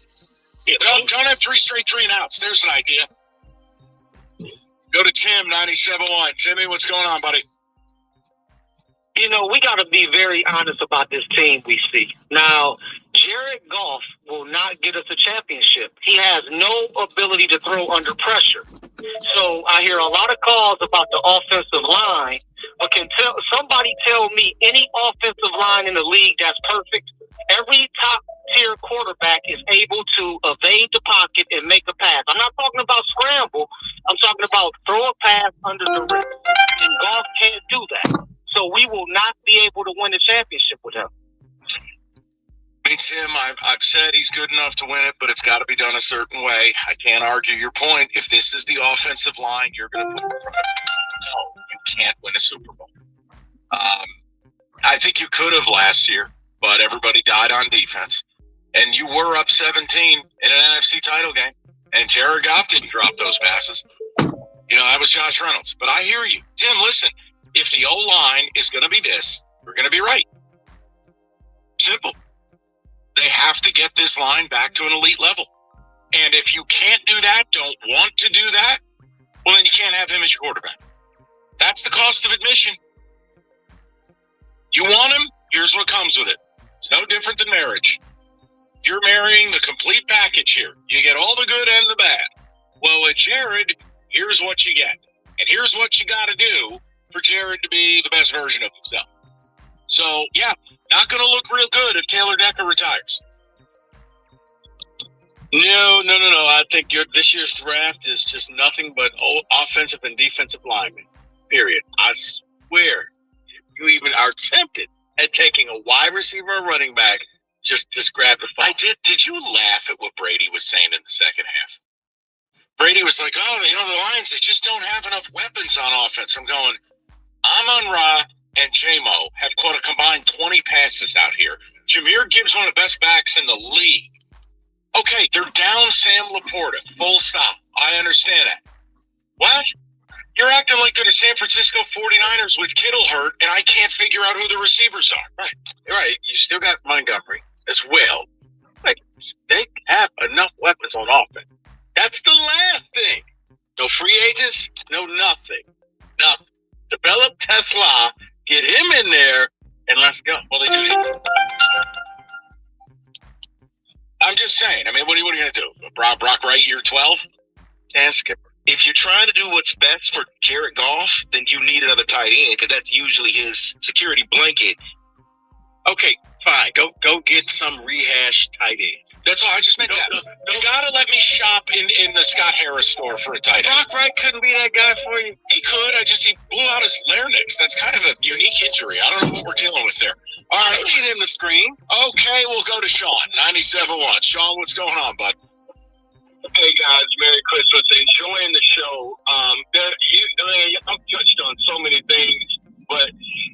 [SPEAKER 13] Don't have 3 straight 3-and-outs. There's an idea. Go to Tim, 97.1. Timmy, what's going on, buddy?
[SPEAKER 1] You know, we got to be very honest about this team we see. Now, Jared Goff will not get us a championship. He has no ability to throw under pressure. So I hear a lot of calls about the offensive line, but somebody tell me any offensive line in the league that's perfect? Every top-tier quarterback is able to evade the pocket and make a pass. I'm not talking about scramble. I'm talking about throw a pass under the wrist. And Goff can't do that. So we will not be able to win the championship with him.
[SPEAKER 13] Me, Tim, I've said he's good enough to win it, but it's got to be done a certain way. I can't argue your point. If this is the offensive line, you're going to put it. No, you can't win a Super Bowl. I think you could have last year, but everybody died on defense. And you were up 17 in an NFC title game, and Jared Goff didn't drop those passes. You know, that was Josh Reynolds. But I hear you. Tim, listen, if the O-line is going to be this, we're going to be right. Simple. They have to get this line back to an elite level. And if you can't do that, don't want to do that, well, then you can't have him as your quarterback. That's the cost of admission. You want him, here's what comes with it. It's no different than marriage. You're marrying the complete package here. You get all the good and the bad. Well, with Jared, here's what you get. And here's what you got to do for Jared to be the best version of himself. So, yeah, not going to look real good if Taylor Decker retires.
[SPEAKER 8] No. I think this year's draft is just nothing but offensive and defensive linemen, period. I swear, you even are tempted at taking a wide receiver or running back, just grab the phone.
[SPEAKER 13] I did. Did you laugh at what Brady was saying in the second half? Brady was like, the Lions, they just don't have enough weapons on offense. I'm going, Amon-Ra and J-Mo have caught a combined 20 passes out here. Jahmyr Gibbs, one of the best backs in the league. Okay, they're down Sam Laporta. Full stop. I understand that. What? You're acting like they're the San Francisco 49ers with Kittle hurt, and I can't figure out who the receivers are. Right. You still got Montgomery as well. Like, they have enough weapons on offense. That's the last thing. No free agents, no nothing. Nothing. Develop Tesla, get him in there, and let's go. Well, they do that. I'm just saying. I mean, what are you going to do? Brock Wright, year 12? And skipper. If you're trying to do what's best for Jared Goff, then you need another tight end because that's usually his security blanket. Okay, fine. Go get some rehashed tight end. That's all. I just meant that. You gotta let me shop in the Scott Harris store for a tight end. Brock Wright couldn't be that guy for you. He could. He blew out his larynx. That's kind of a unique injury. I don't know what we're dealing with there. All right, let's get him the screen. Okay, we'll go to Sean. 97.1. Sean, what's going on, bud?
[SPEAKER 11] Hey guys, Merry Christmas. Enjoying the show. I'm touched on so many things, but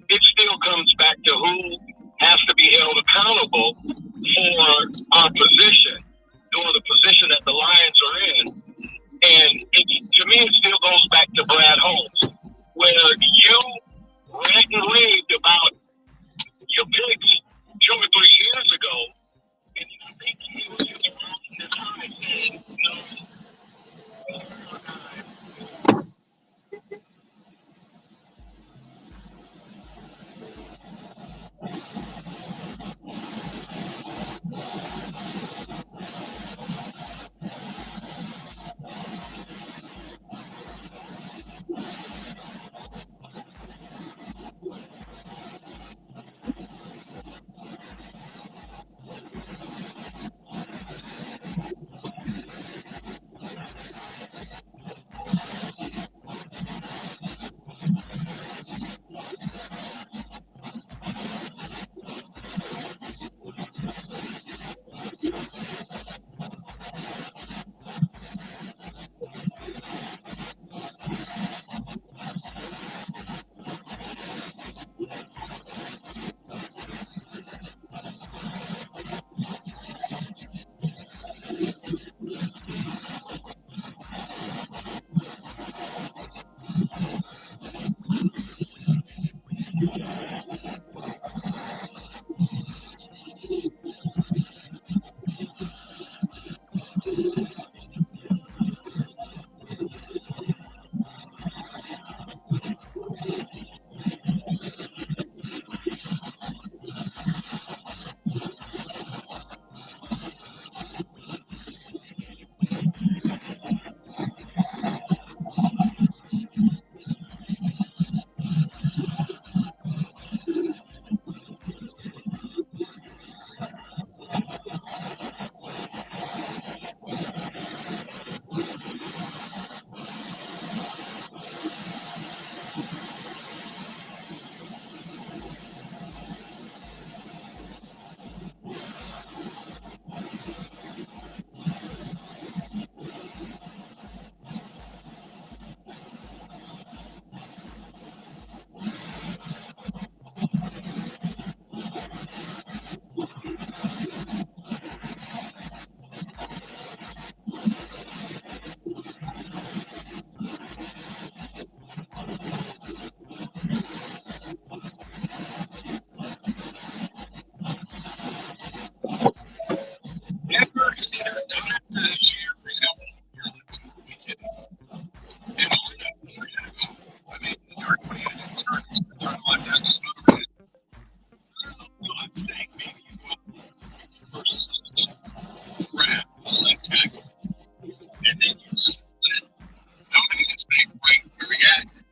[SPEAKER 11] it still comes back to who has to be held accountable for our position, or the position that the Lions are in. And to me, it still goes back to Brad Holmes, where you read and raved about your picks 2 or 3 years ago, and I think he was just rolling his eyes saying, no.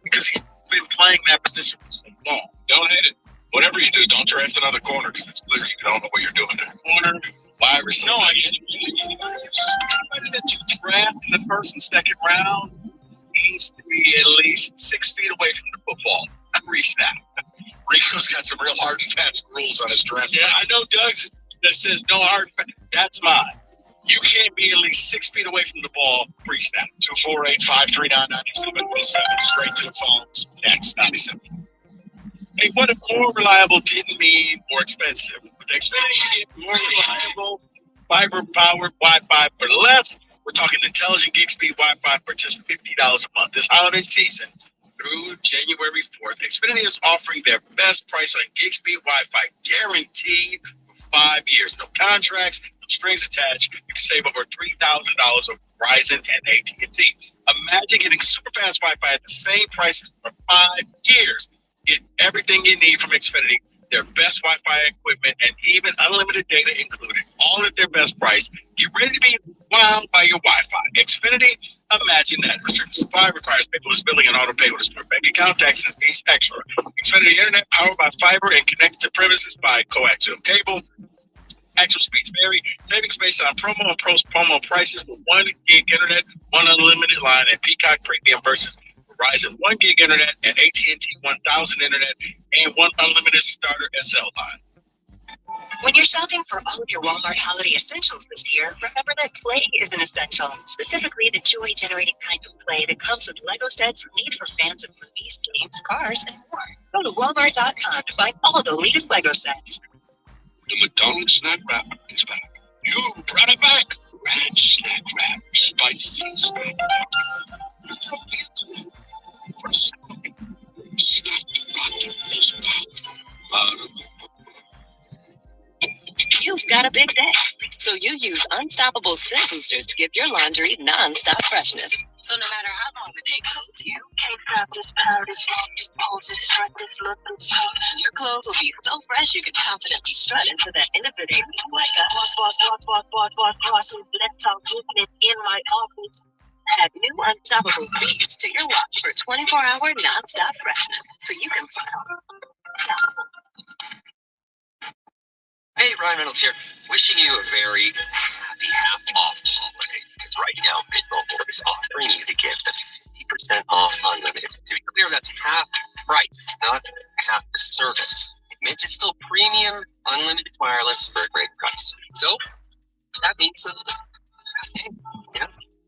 [SPEAKER 13] Because he's been playing that position for so long. Don't hit it. Whatever you do, don't draft another corner because it's clear you don't know what you're doing there. Corner, wide receiver. No, somebody that you draft in the first and second round needs to be at least 6 feet away from the football. Re-snap. Rico's got some real hard and fast rules on his draft. Yeah, I know Doug's that says no hard and fast. That's mine. You can't be at least 6 feet away from the ball pre-snap. 248-539-9717. Straight to the phones. Next, 97. Hey, what if more reliable didn't mean more expensive? With Xfinity, you get more reliable
[SPEAKER 2] fiber-powered Wi-Fi for less. We're talking intelligent gig speed Wi-Fi for just $50 a month. This holiday season through January 4th, Xfinity is offering their best price on gig speed Wi-Fi guaranteed for 5 years. No contracts, no strings attached. You can save over $3,000 on Verizon and AT&T. Imagine getting super fast Wi-Fi at the same price for 5 years. Get everything you need from Xfinity, their best Wi-Fi equipment, and even unlimited data included, all at their best price. Get ready to be wowed by your Wi-Fi. Xfinity, imagine that. Restricted supply requires paperless billing and auto pay with a smart bank account, tax and fees extra. Xfinity Internet, powered by fiber and connected to premises by coaxial cable. Actual speeds vary. Savings based on promo and post-promo prices with 1 gig internet, 1 unlimited line, and Peacock Premium versus Verizon 1 gig internet and AT&T 1000 internet and 1 unlimited starter SL line.
[SPEAKER 16] When you're shopping for all of your Walmart holiday essentials this year, remember that play is an essential. Specifically, the joy-generating kind of play that comes with Lego sets made for fans of movies, games, cars, and more. Go to Walmart.com to find all the latest Lego sets.
[SPEAKER 10] The McDonald's snack wrap is back.
[SPEAKER 2] You brought it back.
[SPEAKER 10] Ranch snack wrap, spicy snack wrap.
[SPEAKER 17] You've got a big day, so you use Unstoppable Scent Boosters to give your laundry non-stop freshness. So no matter how long the day goes, you can't stop this power, this walk, this pose, this strut, this look, and so your clothes will be so fresh you can confidently strut into the end of the day like a boss, let's talk movement in my office. Add new Unstoppable beads to your watch for 24-hour non-stop freshness, so you can smile.
[SPEAKER 21] Hey, Ryan Reynolds here. Wishing you a very happy half-off holiday. Because right now, Mint Mobile is offering you the gift of 50% off unlimited. To be clear, that's half price, not half the service. Mint is still premium, unlimited wireless for a great price. So, that means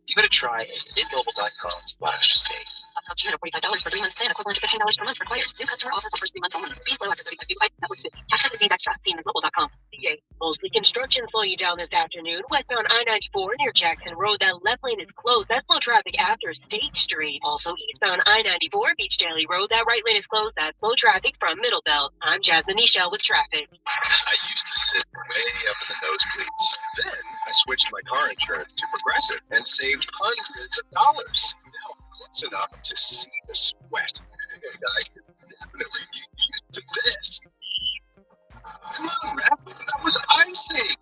[SPEAKER 21] give it a try at mintmobile.com/stay.
[SPEAKER 17] Up to $245 for 3 months plan, equivalent to $15 per month required. New customer offer for first 3 months only. Speed low after 35 gigabytes. Network speed. Cash out the extra. See mintmobile.com. CA. Mostly construction slowing you down this afternoon. Westbound I-94 near Jackson Road. That left lane is closed. That's slow traffic after State Street. Also eastbound I-94 Beach Daly Road. That right lane is closed. That's slow traffic from Middle Belt. I'm Jasmine Nichelle with traffic.
[SPEAKER 9] I used to sit way up in the nosebleeds. Then I switched my car insurance to Progressive and saved hundreds of dollars. Close enough to see the sweat. And I could definitely get used to this. Come on, Rap. That was icing.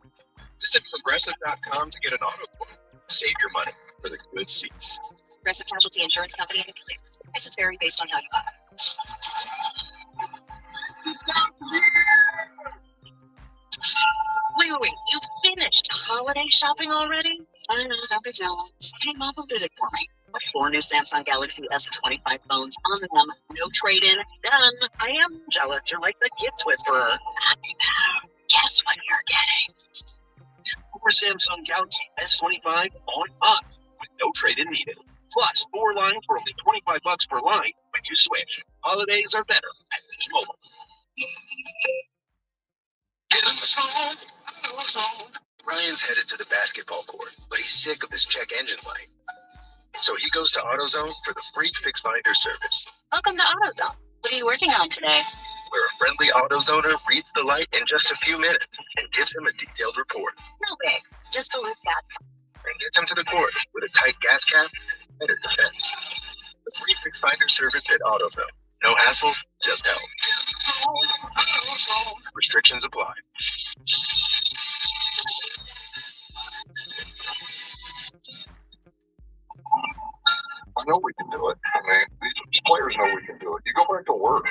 [SPEAKER 9] Visit Progressive.com to get an auto quote. Save your money for the good seats.
[SPEAKER 17] Progressive Casualty Insurance Company and affiliates. Prices vary based on how you buy. Wait, you finished holiday shopping already? I know, Dr. Jones. Hey, Mom did it for me. With 4 new Samsung Galaxy S25 phones on them, no trade-in, done. I am jealous. You're like the gift whisperer. Guess what you're getting?
[SPEAKER 9] 4 Samsung Galaxy S25 on up with no trade-in needed. Plus 4 lines for only $25 per line when you switch. Holidays are better at T-Mobile.
[SPEAKER 4] Ryan's headed to the basketball court, but he's sick of this check engine light.
[SPEAKER 9] So he goes to AutoZone for the free Fix Finder service.
[SPEAKER 17] Welcome to AutoZone. What are you working on today?
[SPEAKER 9] Where a friendly AutoZoner reads the light in just a few minutes and gives him a detailed report.
[SPEAKER 17] No big, just a loose gas.
[SPEAKER 9] And gets him to the court with a tight gas cap and better defense. The free Fix Finder service at AutoZone. No hassles, just help. Restrictions apply.
[SPEAKER 22] I know we can do it. I mean, these players know we can do it. You go back to work.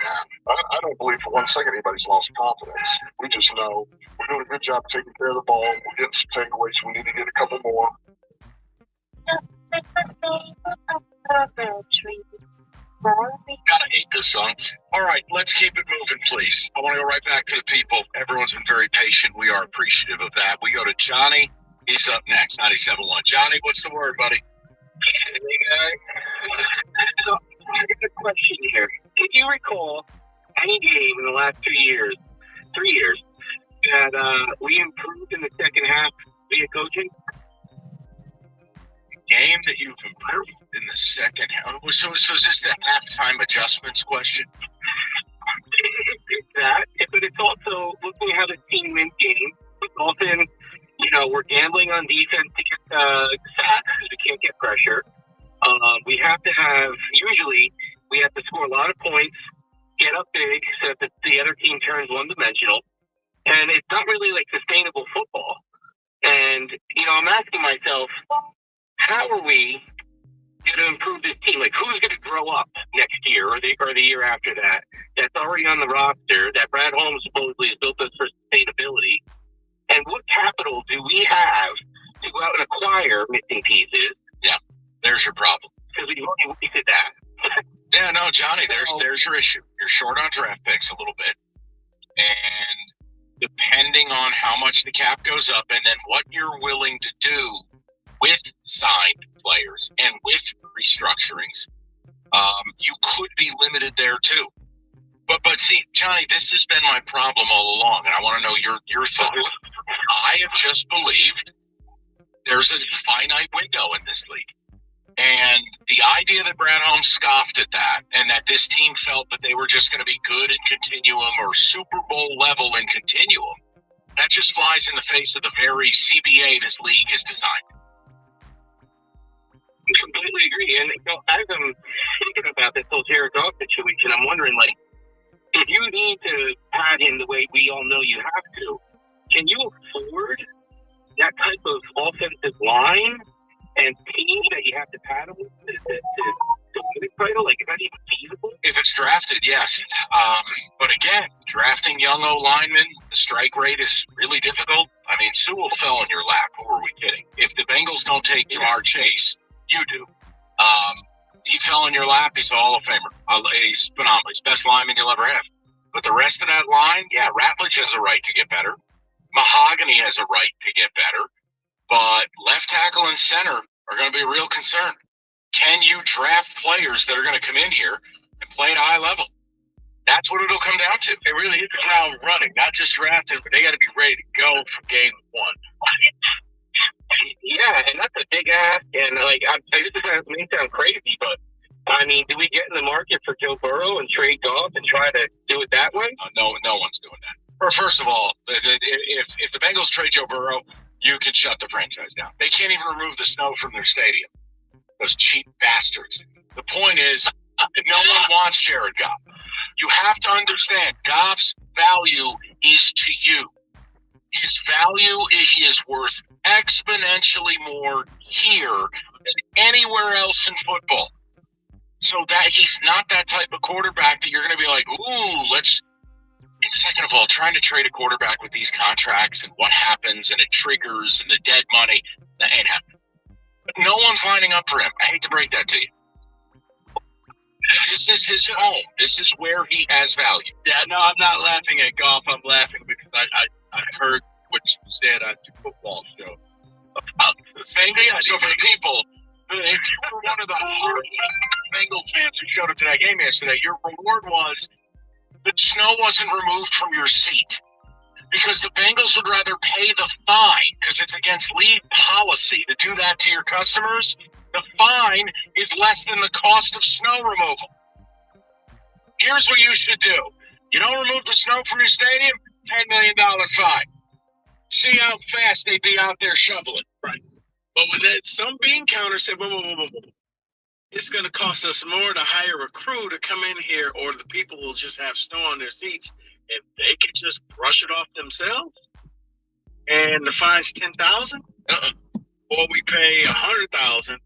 [SPEAKER 22] I don't believe for 1 second anybody's lost confidence. We just know we're doing a good job taking care of the ball. We're getting some takeaways. We need to get a couple more.
[SPEAKER 10] Gotta hate this song. All right, let's keep it moving, please. I want to go right back to the people. Everyone's been very patient. We are appreciative of that. We go to Johnny. He's up next, 97.1. Johnny, what's the word, buddy?
[SPEAKER 1] Hey, guys. So, I got a question here. Can you recall any game in the last 3 years, that we improved in the second half? We
[SPEAKER 12] coaching?
[SPEAKER 10] Game that you've improved in the second half. So is this the halftime adjustments question?
[SPEAKER 12] It's that, but it's also, look, we have a team win game. Often, we're gambling on defense to get sacks because we can't get pressure. We have to score a lot of points, get up big so that the other team turns one-dimensional. And it's not really like sustainable football. And, I'm asking myself, how are we going to improve this team? Like, who's going to grow up next year or the year after that? That's already on the roster, that Brad Holmes supposedly has built us for sustainability. And what capital do we have to go out and acquire missing pieces?
[SPEAKER 10] Yeah, there's your problem.
[SPEAKER 12] Because we've only wasted that.
[SPEAKER 10] Yeah, no, Johnny, there's your issue. You're short on draft picks a little bit. And depending on how much the cap goes up and then what you're willing to do with signed players and with restructurings, you could be limited there too. But see, Johnny, this has been my problem all along, and I want to know your thoughts. I have just believed there's a finite window in this league. And the idea that Brad Holmes scoffed at that and that this team felt that they were just going to be good in continuum or Super Bowl level in continuum, that just flies in the face of the very CBA this league is designed.
[SPEAKER 12] I completely agree. And as I'm thinking about this whole Jared Goff situation, I'm wondering, like, if you need to pad him the way we all know you have to, can you afford that type of offensive line and team that you have to pad him with to win the title? Like, is that even feasible?
[SPEAKER 10] If it's drafted, yes. But again, drafting young O-linemen, the strike rate is really difficult. I mean, Sewell fell in your lap. Who are we kidding? If the Bengals don't take Jamar Chase, you do. He fell in your lap. He's a Hall of Famer. He's phenomenal. He's the best lineman you'll ever have. But the rest of that line, yeah, Ratledge has a right to get better. Mahogany has a right to get better. But left tackle and center are going to be a real concern. Can you draft players that are going to come in here and play at a high level? That's what it'll come down to.
[SPEAKER 12] They really hit the ground running, not just drafted, but they got to be ready to go for game one. Yeah, and that's a big ask. And this may sound crazy, but I mean, do we get in the market for Joe Burrow and trade Goff and try to do it that way?
[SPEAKER 10] No one's doing that. First of all, if the Bengals trade Joe Burrow, you can shut the franchise down. They can't even remove the snow from their stadium. Those cheap bastards. The point is, no one wants Jared Goff. You have to understand, Goff's value is to you. His value is worth exponentially more here than anywhere else in football. So that he's not that type of quarterback that you're going to be like, ooh, let's. And second of all, trying to trade a quarterback with these contracts and what happens and it triggers and the dead money, that ain't happening. But no one's lining up for him. I hate to break that to you. This is his home. This is where he has value.
[SPEAKER 12] Yeah, no, I'm not laughing at Goff. I'm laughing because I heard what you said on your football show about the same thing.
[SPEAKER 10] So for the people, if you were one of the Bengal fans who showed up to that game yesterday, your reward was the snow wasn't removed from your seat because the Bengals would rather pay the fine because it's against league policy to do that to your customers. The fine is less than the cost of snow removal. Here's what you should do. You don't remove the snow from your stadium, $10 million fine. See how fast they'd be out there shoveling.
[SPEAKER 8] Right. But with that, some bean counter said, whoa. It's going to cost us more to hire a crew to come in here, or the people will just have snow on their seats. If they could just brush it off themselves, and the fine's $10,000, or we pay $100,000.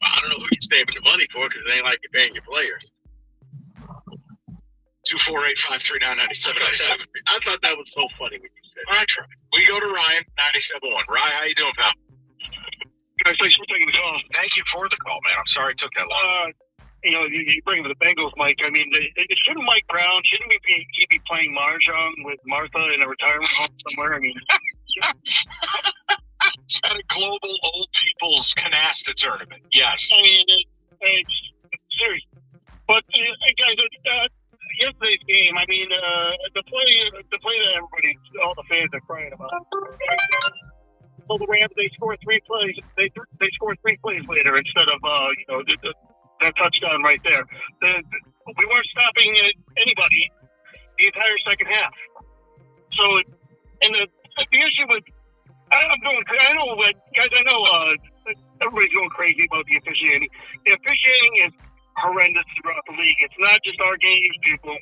[SPEAKER 8] I don't know who you're saving the money for because it ain't like you're paying your players.
[SPEAKER 10] 248-539-9797.
[SPEAKER 8] I thought that was so funny when you said
[SPEAKER 10] that. All right, Trey. We go to Ryan, 97.1. Ryan, how you doing, pal?
[SPEAKER 5] Guys, thanks for taking the call.
[SPEAKER 10] Thank you for the call, man. I'm sorry it took that long.
[SPEAKER 5] You bring up the Bengals, Mike. I mean, shouldn't Mike Brown, shouldn't he be playing Mahjong with Martha in a retirement home somewhere? I mean,
[SPEAKER 10] at a global old people's canasta tournament. Yes.
[SPEAKER 5] I mean, it's serious. But guys, yesterday's game. I mean, the play that everybody, all the fans are crying about. Well, the Rams, they score 3 plays. They score 3 plays later instead of that touchdown right there. We weren't stopping anybody the entire second half. So, and the issue with I'm going. I know, guys. I know everybody's going crazy about the officiating. The officiating is horrendous throughout the league. It's not just our games, people.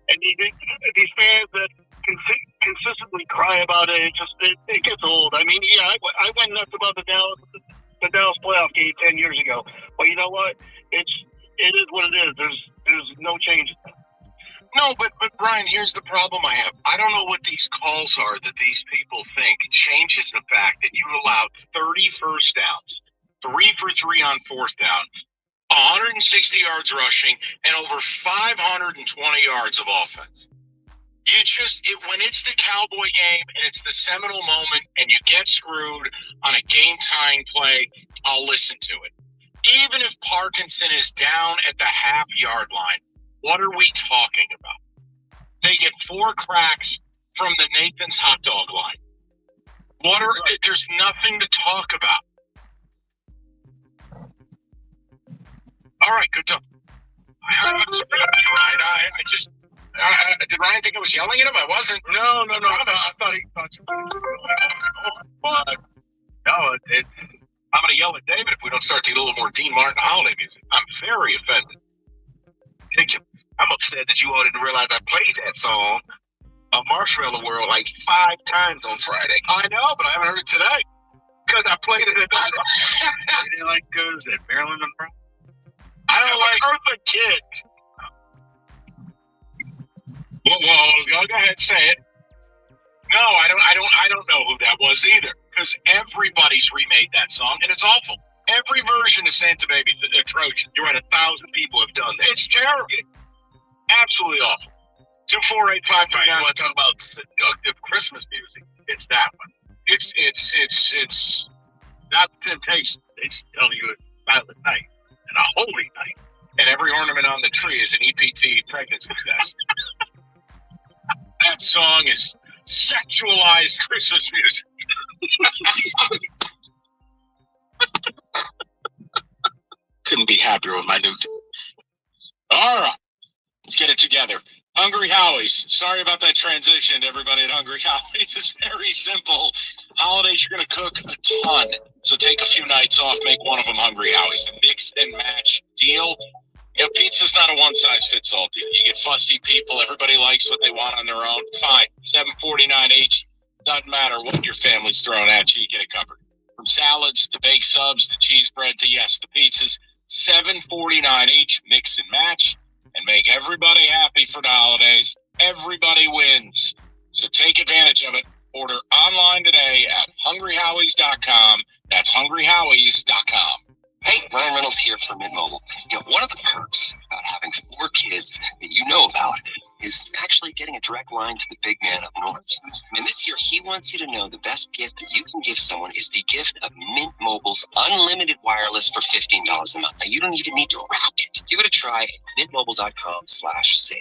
[SPEAKER 5] And these fans that consistently cry about it, it gets old. I mean, yeah, I went nuts about the Dallas playoff game 10 years ago. But you know what? It is what it is. There's no change.
[SPEAKER 10] No, but Brian, here's the problem I have. I don't know what these calls are that these people think changes the fact that you allowed 30 first downs, 3 for 3 on fourth down, 160 yards rushing, and over 520 yards of offense. You when it's the Cowboy game and it's the seminal moment and you get screwed on a game-tying play, I'll listen to it. Even if Parkinson is down at the half-yard line, what are we talking about? They get 4 cracks from the Nathan's hot dog line. There's nothing to talk about. All right, good talk. Did Ryan think I was yelling at him? I wasn't. No. I thought he thought you were. No, I'm going to yell at David if we don't start to get a little more Dean Martin holiday music. I'm very offended. I'm upset that you all didn't realize I played that song, Marshmallow World, like 5 times on Friday. I know, but I haven't heard it today because I played it at night. You didn't like goes at Maryland Monroe? I don't like Eartha Kitt. Well, go ahead, say it. No, I don't know who that was either because everybody's remade that song and it's awful. Every version of Santa Baby is atrocious. You're right, 1,000 people have done that. It's terrible. Absolutely awful. 248-539. You want to talk about seductive Christmas music? It's that one. It's not Temptation. It's telling you it's Silent Night and a Holy Night. And every ornament on the tree is an EPT pregnancy test. That song is sexualized Christmas music. Couldn't be happier with my new team. All right. Let's get it together. Hungry Howie's. Sorry about that transition, everybody at Hungry Howie's. It's very simple. Holidays, you're going to cook a ton. So take a few nights off, make one of them Hungry Howie's. The mix and match deal. You know, pizza's not a one-size-fits-all deal. You get fussy people. Everybody likes what they want on their own. Fine. $7.49 each. Doesn't matter what your family's throwing at you. You get it covered. From salads to baked subs to cheese bread to, yes, the pizzas. $7.49 each. Mix and match. And make everybody happy for the holidays. Everybody wins. So take advantage of it. Order online today at hungryhowies.com. That's hungryhowies.com.
[SPEAKER 21] Hey, Ryan Reynolds here for Mint Mobile. You know, one of the perks about having 4 kids that you know about is actually getting a direct line to the big man up north. And this year, he wants you to know the best gift that you can give someone is the gift of Mint Mobile's unlimited wireless for $15 a month. Now, you don't even need to wrap it. Give it a try at mintmobile.com/save.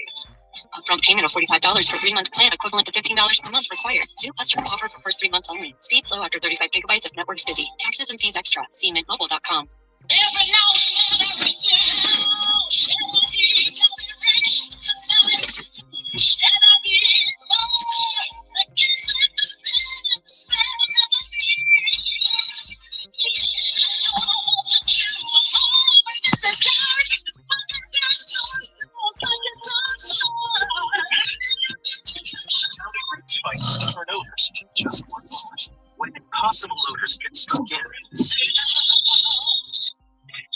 [SPEAKER 16] Upfront payment of $45 for 3-month plan, equivalent to $15 per month required. New customer offer for first 3 months only. Speed slow after 35 gigabytes if network's busy. Taxes and fees extra. See mintmobile.com.
[SPEAKER 21] Just one moment when impossible loaders get stuck in.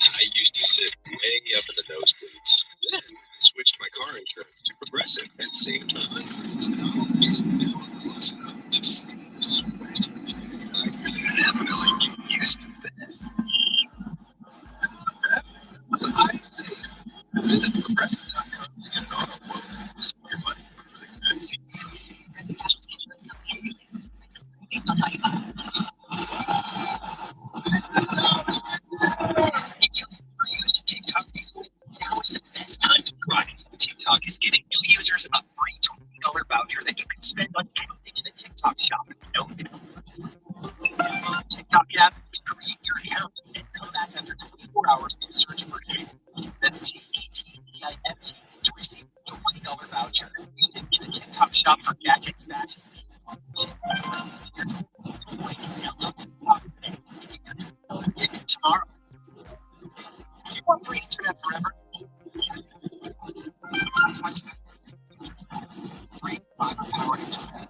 [SPEAKER 21] I used to sit way up in the nosebleeds. Then I switched my car insurance to Progressive and saved hundreds of dollars. Close enough to see the sweat. I definitely get used to this. I say visit Progressive.com to get an auto quote. Save your money for the good seats. TikTok is giving new users a free $20 voucher that you can spend on anything in the TikTok shop. No minimum. Stop gap, create your account, and come back after 24 hours in search for you. Then TETEIFT to receive a $20 voucher. Use it in a TikTok shop for gadgets, fashion, tomorrow. Do you want free internet forever? Free 5-hour internet.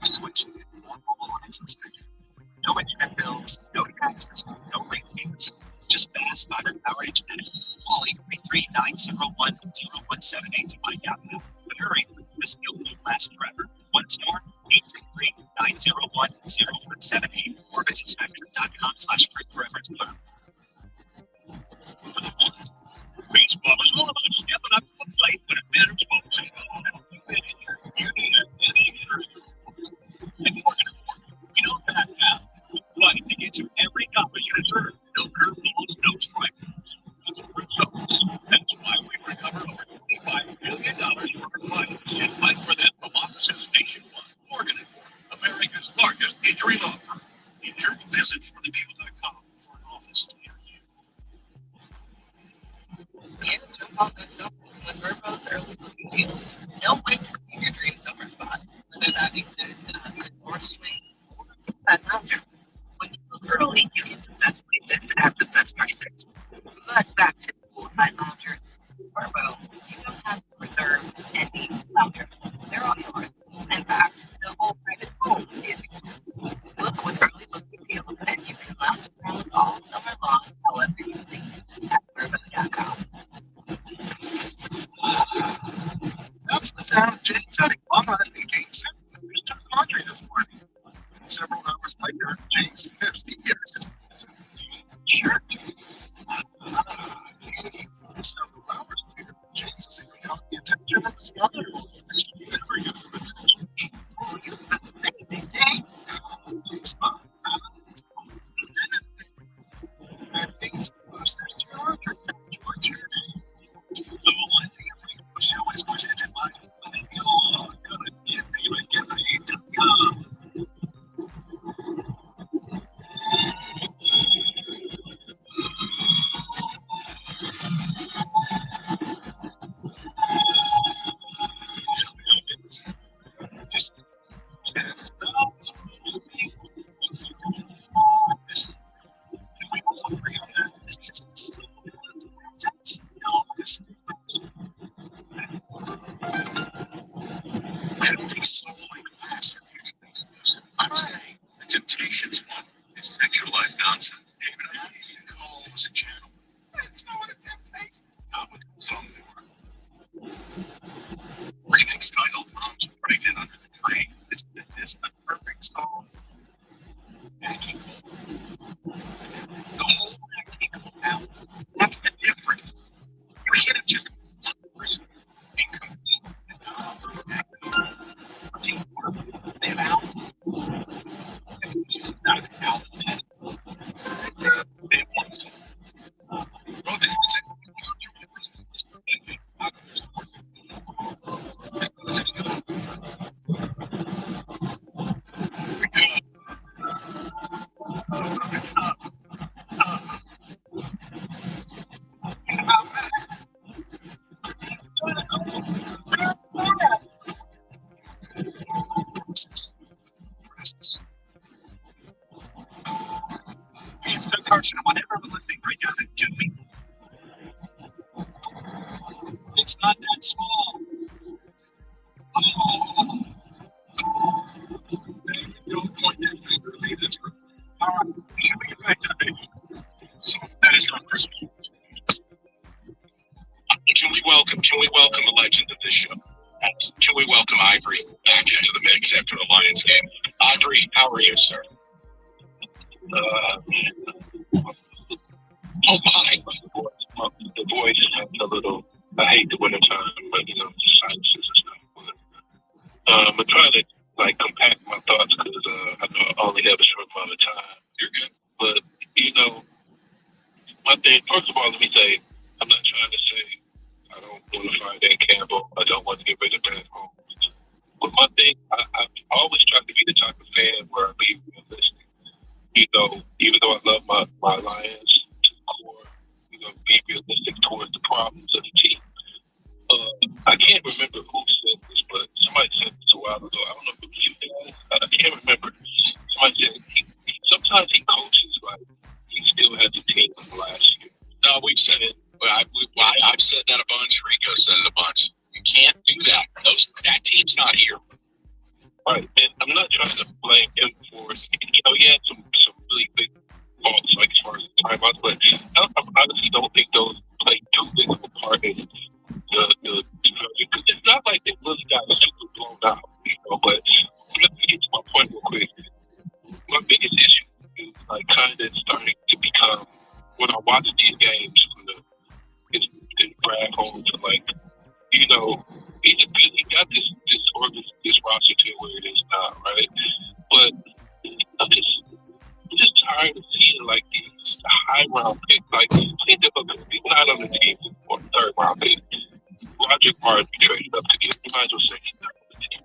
[SPEAKER 21] Switch to more mobile lines instead. No internet bills, no taxes, no late fees. Just fast 5-hour internet. Call 833-901-0178 to find out now. But hurry, this deal won't last forever. Once more, 833-901-0178 or visit spectrum.com/free forever to learn. Baseball is all about stepping up to the plate when it matters most. You need a heavy hitter. And more than we know that now. But to get you every dollar you deserve, no curveballs, no strike. That's why we recover over $25 billion worth of money and fight for them from offices nationwide. Morgan & Morgan, America's largest injury law firm. Visit forthepeople.com for an office near you.
[SPEAKER 7] With Verbo's early booking deals. Don't wait to see your dream summer spot, whether that includes a or swing or a lounger. When you book early, you get the best places at the best prices. But back to poolside loungers. Verbo, you don't have to reserve any loungers. They're all yours. In fact, the whole private pool is yours. Book with early booking deals and you can lounge around all summer long, however you please, at Verbo.com.
[SPEAKER 6] That's the sound of James setting Mama's in Game 7 with Mr. Laundry this morning. Several hours later, James sniffs the air system. Sure. Several hours later, James is seeking out the attention of his mother. She never uses attention. Oh, you said the thing they take. It's fine. And things are set to order. The one thing the show is presented by you're I'm saying the Temptations one is sexualized nonsense. David, I don't need to call this a channel. That's not what a temptation. Not with the song they were. Remix titled Mom's Pregnant Under the Train. Is this the perfect song? Becky. The whole thing now. What's the difference? You should have just one person being complete and not live out. Not an outlet. They want to. Well, they would say, Carson, whatever we're listening right now, do we? It's not that small. Oh. Don't point that finger at me. That's right. All right, can we get back to the baby? So that is not personal.
[SPEAKER 13] Can we welcome a legend of this show? Can we welcome Ivory back into the mix after the Lions game? Ivory, how are you, sir? Oh my!
[SPEAKER 15] The voice has a little. I hate the winter time, but the sinuses and stuff. I'm trying to compact my thoughts because I know I only have a short amount of time.
[SPEAKER 13] You're good.
[SPEAKER 15] But my thing. First of all, let me say, I'm not trying to say I don't want to fire Dan Campbell. I don't want to get rid of Pat Holmes. But my thing, I always try to be the type of fan where I be realistic. even though I love my Lions to the core, be realistic towards the problems of the team. I can't remember who said this, but somebody said this a while ago. I don't know if it was you guys. I can't remember. Somebody said sometimes he coaches like he still has a team from last year.
[SPEAKER 13] No, we've said it. I've said that a bunch. Rico said it a bunch. You can't do that. That team's not here.
[SPEAKER 15] Right, and I'm not trying to blame him for it. He had some really big faults, like as far as the timeouts, but I honestly don't think those play too big of a part in the because it's not like they really got super blown out, but let me get to my point real quick. My biggest issue is like kind of starting to become when I watch these games it's Brad Holmes to like, he got this roster to where it is now, right? But I'm just tired of seeing like these high round picks, like think of people not on the team or the third round pick. Roger Martin traded up to get. You might as well say he's not on the team.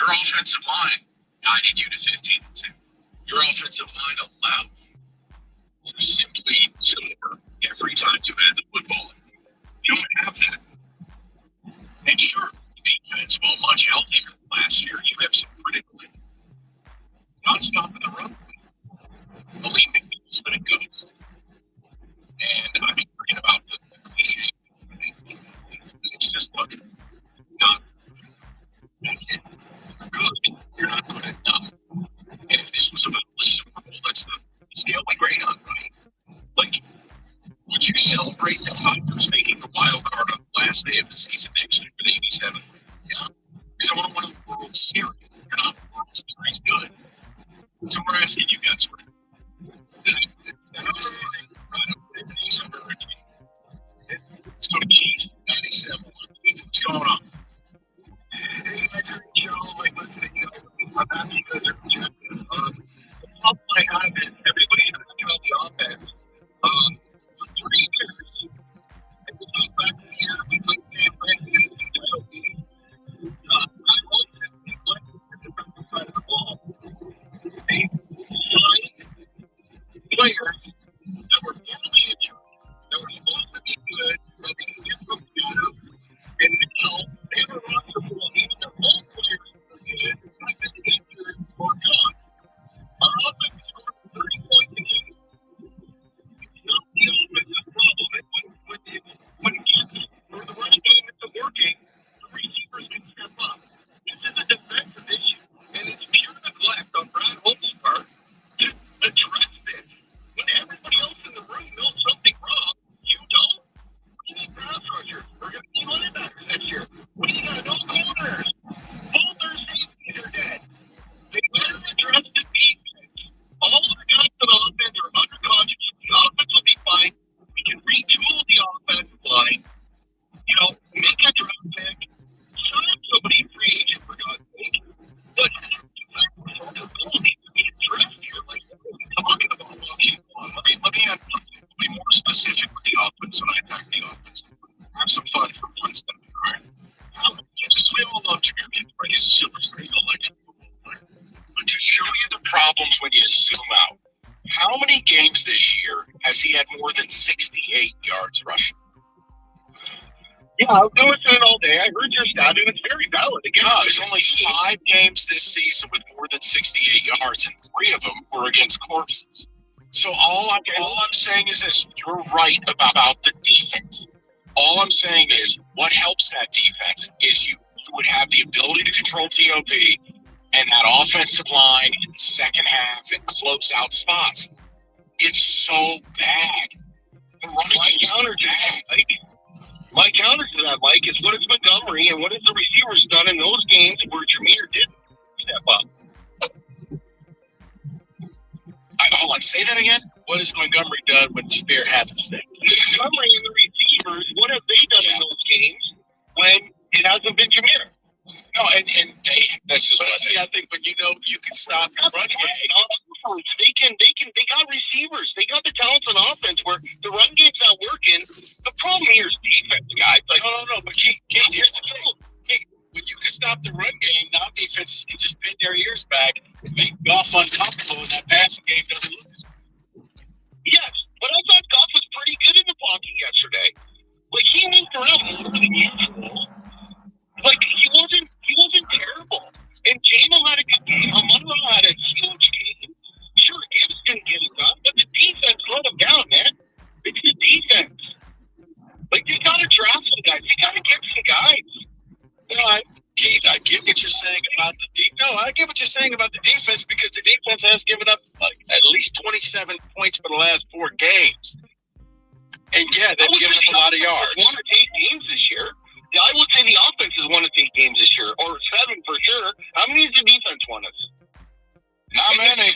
[SPEAKER 10] Your offensive line guided you to 15-2. Your offensive line allowed you to simply score every time you had the football. You don't have that. And sure, defense, while much healthier than last year, you have some critical injuries. Not stopping the run. Believe me, it's been a good. And I mean, forget about the cliche. It's just, look, not good. You're not good enough. And if this was about the Super Bowl, that's the only grade on, right? Like, would you celebrate the Tigers making the wild card on the last day of the season next year with 87? Yeah. Because I want to win the World Series. You're not the World Series good. So we're asking you guys for Let's go to Keith, 97. What's going on? Hey, I heard Joe, like, listen, you know, I'm happy you guys are projected. The problem I have is everybody has to tell the offense. For 3 years, and we go back to the year we played San Francisco and Chelsea. I hope that we went to the defensive side of the ball. They signed players that were formally injured, that were supposed to be good, that they can get from Seattle, and now they have a roster full of even their own players who are good, not just injured or gone. Our offense scored 30 points a game. It's not the offensive problem. When it gets or the running game isn't working, the receivers can step up. This is a defensive issue, and it's pure neglect on Brad Holt's part to address this. When everybody else in the room knows something wrong, you don't. You need pass rushers. We're going to need linebackers next year. What do you got? No corners. Both their safeties are dead. They better address the defense. All the guys on the offense are under contract. The offense will be fine. We can retool the offensive line. You know, make a draft pick. Sign somebody free agent, for God's sake. But the goal needs to be addressed here. Like, talking about let me be more specific with the offense when I attack the offense. Have some fun for one second, all right? Just we all love Jameer Gibbs, right? He's super great, elected football player. But to show you the problems when you zoom out, how many games this year has he had more than 68 yards rushing?
[SPEAKER 5] Yeah, I was listening all day. I heard your stat, and it's very valid. Again,
[SPEAKER 10] No, there's only 5 games this season with more than 68 yards, and 3 of them were against corpses. So all I'm saying is this: you're right about the defense. All I'm saying is what helps that defense is you would have the ability to control TOP and that offensive line in the second half and close out spots. It's so bad. The running game's bad.
[SPEAKER 5] My counter to that, Mike, is what has Montgomery and what has the receivers done in those games where Jameer didn't step up?
[SPEAKER 10] Hold on, say that again? What has Montgomery done when Jameer hasn't stayed?
[SPEAKER 5] Montgomery and the receivers, what have they done in those games when it hasn't been Jameer?
[SPEAKER 10] No, and that's just what I think when you know you can stop the running game.
[SPEAKER 5] They got receivers. They got the talents on offense where the run game's not working. The problem here is defense, guys. Like,
[SPEAKER 10] no. But Keith, here's the thing. Keith, when you can stop the run game, non-defense can just pin their ears back, make Goff uncomfortable, and that passing game doesn't look as good.
[SPEAKER 5] Yes, but I thought Goff was pretty good in the pocket yesterday. Like, he moved around more than usual. Like, he wasn't terrible. And Jamal had a good game. Amon-Ra had a huge game. Sure, Gibbs didn't get it done, but the defense let him down, man. It's the defense. Like, they got to draft some guys. They got to get some guys.
[SPEAKER 10] Keith, I get what you're saying about the defense. No, I get what you're saying about the defense because the defense has given up at least 27 points for the last 4 games. And yeah, they've given up a lot of yards.
[SPEAKER 5] Won or 8 games this year. I would say the offense has won us 8 games this year, or 7 for sure. How many has the defense won us?
[SPEAKER 10] Not many.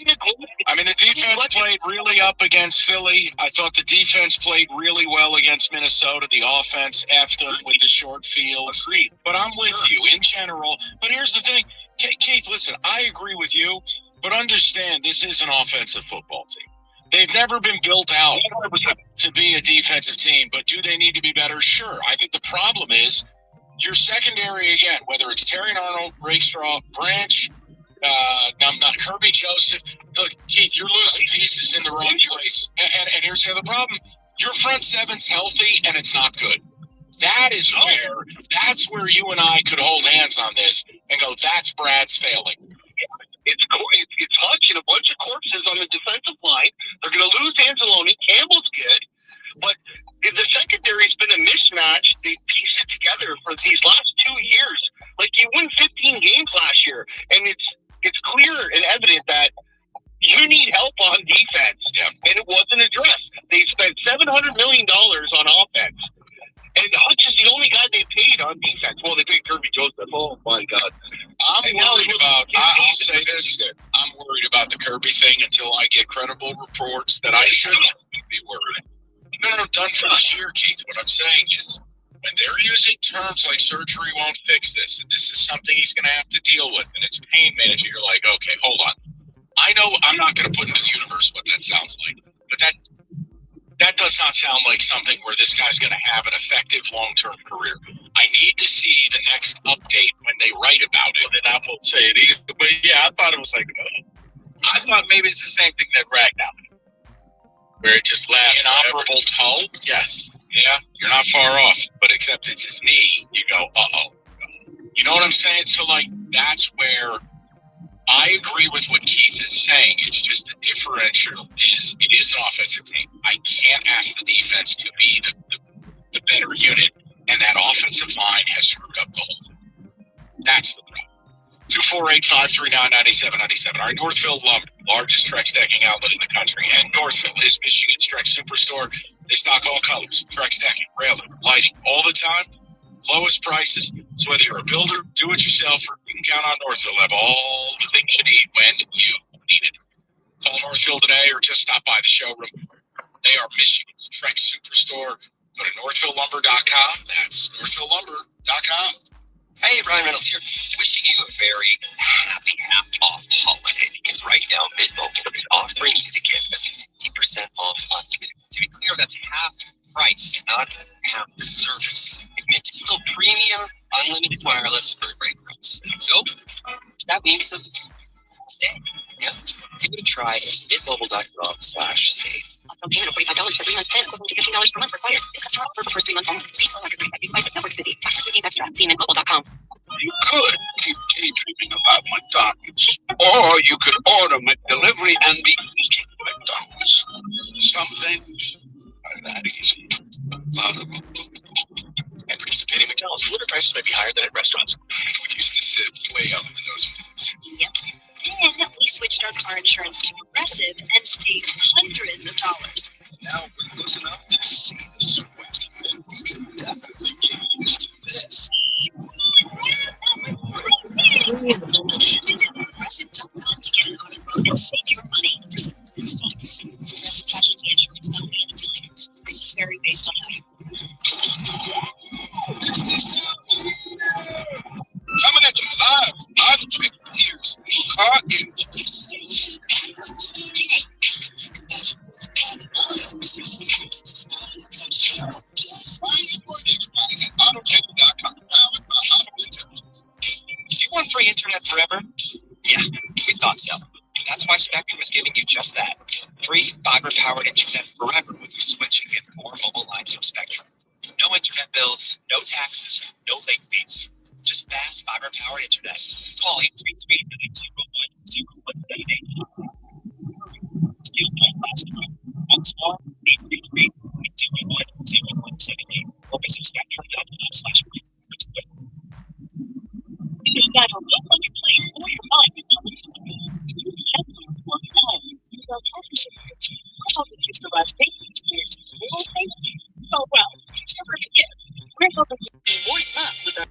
[SPEAKER 10] I mean, the defense played really up against Philly. I thought the defense played really well against Minnesota. The offense effed them with the short fields. But I'm with you in general. But here's the thing. Keith, listen, I agree with you, but understand this is an offensive football team. They've never been built out to be a defensive team, but do they need to be better? Sure. I think the problem is
[SPEAKER 13] Your secondary, again, whether it's Terry Arnold, Rakestraw, Branch, not Kirby Joseph. Look, Keith, you're losing pieces in the wrong place. And here's the other problem. Your front seven's healthy, and it's not good. That's where you and I could hold hands on this and go, that's Brad's failing.
[SPEAKER 11] It's Hutch and a bunch of corpses on the defensive line. They're going to lose Anzalone. Campbell's good. But the secondary's been a mismatch. They pieced it together for these last 2 years. Like, you won 15 games last year, and it's clear and evident that you need help on defense, and it wasn't addressed. They spent $700 million on offense, and Hutch is the only guy they paid on defense. Well, they paid Kirby Joseph. Oh, my God.
[SPEAKER 13] I'm worried about, I'll say this, I'm worried about the Kirby thing until I get credible reports that I shouldn't be worried. No, done for this year, Keith. What I'm saying is, when they're using terms like surgery won't fix this, and this is something he's going to have to deal with, and it's pain management, you're like, okay, hold on. I know I'm not going to put into the universe what that sounds like, but that does not sound like something where this guy's going to have an effective long-term career. I need to see the next update when they write about it.
[SPEAKER 11] Well, then I won't say it either. But yeah, I thought it was like,
[SPEAKER 13] I thought maybe it's the same thing that Ragnar, where it just lasts. Inoperable toe? Yes. Yeah, you're not far off. But except it's his knee, you go, uh-oh. You know what I'm saying? So, like, that's where I agree with what Keith is saying. It's just the differential is it is an offensive team. I can't ask the defense to be the better unit, and that offensive line has screwed up the whole thing. That's the problem. 248-539-9797. All right, Northville Lumber, largest Trex decking outlet in the country. And Northville is Michigan's Trex Superstore. They stock all colors, Trex decking, railing, lighting, all the time. Lowest prices. So whether you're a builder, do-it-yourselfer, you can count on Northville. Have all the things you need when you need it. Call Northville today or just stop by the showroom. They are Michigan's Trex Superstore. Go to NorthvilleLumber.com. That's NorthvilleLumber.com.
[SPEAKER 21] Hey, Ryan Reynolds here. Wishing you a very happy half-off holiday, because right now Mint Mobile is offering you to get 50% off unlimited. To be clear, that's half price, not half the service. Mint is still premium, unlimited wireless for a great price. So that means stay. Yeah. Give it a try at mintmobile.com/save.
[SPEAKER 17] From $245 for 3 months plan, equivalent to $15 per month required. New customer offer for first 3 months only. Speeds low after 35 gigabytes of network speed. Taxes and fees extra. See mintmobile.com.
[SPEAKER 10] You could keep daydreaming about McDonald's, or you could order McDelivery and be eating McDonald's. Some things are that easy.
[SPEAKER 9] And participating McDonald's delivery prices may be higher than at restaurants.
[SPEAKER 13] We used to sit way up in those minutes.
[SPEAKER 16] Yep. And we switched our car insurance to Progressive and saved hundreds of dollars.
[SPEAKER 9] Now we're close enough to see the sweat. We can definitely get used to this.
[SPEAKER 16] Visit Progressive.com to get an auto quote and save your money. Progressive Casualty Insurance Company and affiliates. Prices vary based on how you.
[SPEAKER 13] Coming at you live, positive years. Car engines.
[SPEAKER 21] Do you want free internet forever? Yeah, we thought so. That's why Spectrum is giving you just that. Free fiber-powered internet forever with a switch and get more mobile lines from Spectrum. No internet bills, no taxes, no late fees. Just fast fiber-powered internet. Call 833-901-0178. Once more, 833-901-0178. Or visit spectrum.com/free.
[SPEAKER 16] You've got a look on your plate or your mind. So well, never forget. We're hoping to do more smiles with our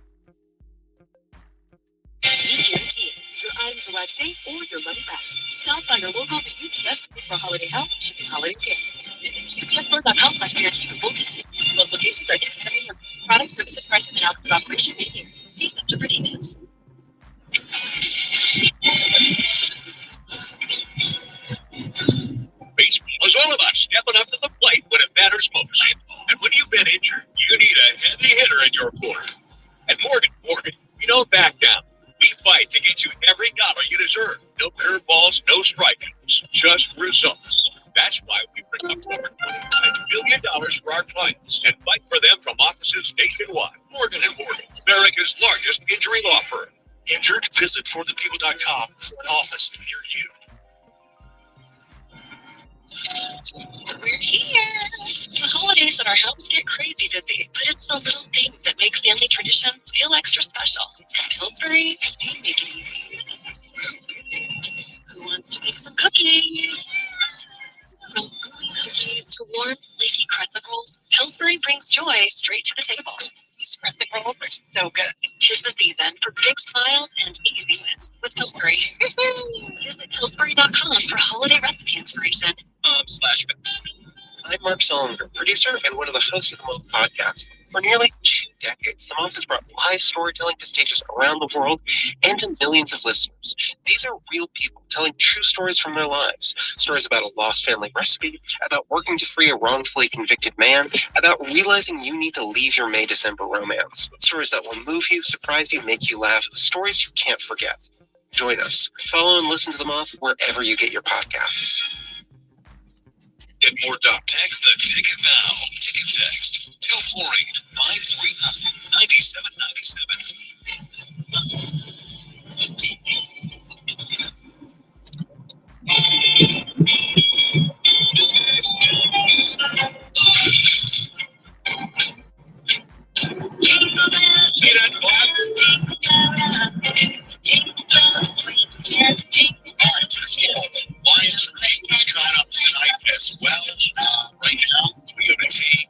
[SPEAKER 16] UPS. Your items arrive safe or your money back. Stop by your local UPS for holiday help and holiday gifts. Visit UPSstore.com/guarantee for full details. Most locations are independent of product, services, prices, and hours of operation may vary. See Center for details.
[SPEAKER 14] Baseball is all about stepping up to the plate when it matters most. And when you've been injured, you need a heavy hitter in your corner. And you every dollar you deserve. No curveballs, no strikeouts, just results. That's why we bring up over $25 million for our clients and fight for them from offices nationwide. Morgan & Morgan, America's largest injury law firm. Injured? Visit forthepeople.com for an office near you.
[SPEAKER 16] We're here. The holidays at our house get crazy busy, but it's the little things that make family traditions feel extra special. In Pillsbury, we make it easy. Who wants to make some cookies? From gooey cookies to warm, flaky crescent rolls, Pillsbury brings joy straight to the table. These crescent rolls are so good. 'Tis the season for big smiles and easy wins with Pillsbury. Visit Pillsbury.com for holiday recipe inspiration.
[SPEAKER 9] I'm Mark Solinger, producer and one of the hosts of the Moth podcast. For nearly 2 decades, the Moth has brought live storytelling to stages around the world and to millions of listeners. These are real people telling true stories from their lives. Stories about a lost family recipe, about working to free a wrongfully convicted man, about realizing you need to leave your May December romance. Stories that will move you, surprise you, make you laugh. Stories you can't forget. Join us. Follow and listen to the Moth wherever you get your podcasts.
[SPEAKER 14] Get more. Text the ticket now. Ticket text 248-537-97. See that black? Lions coming up tonight as well. Right now, we go to T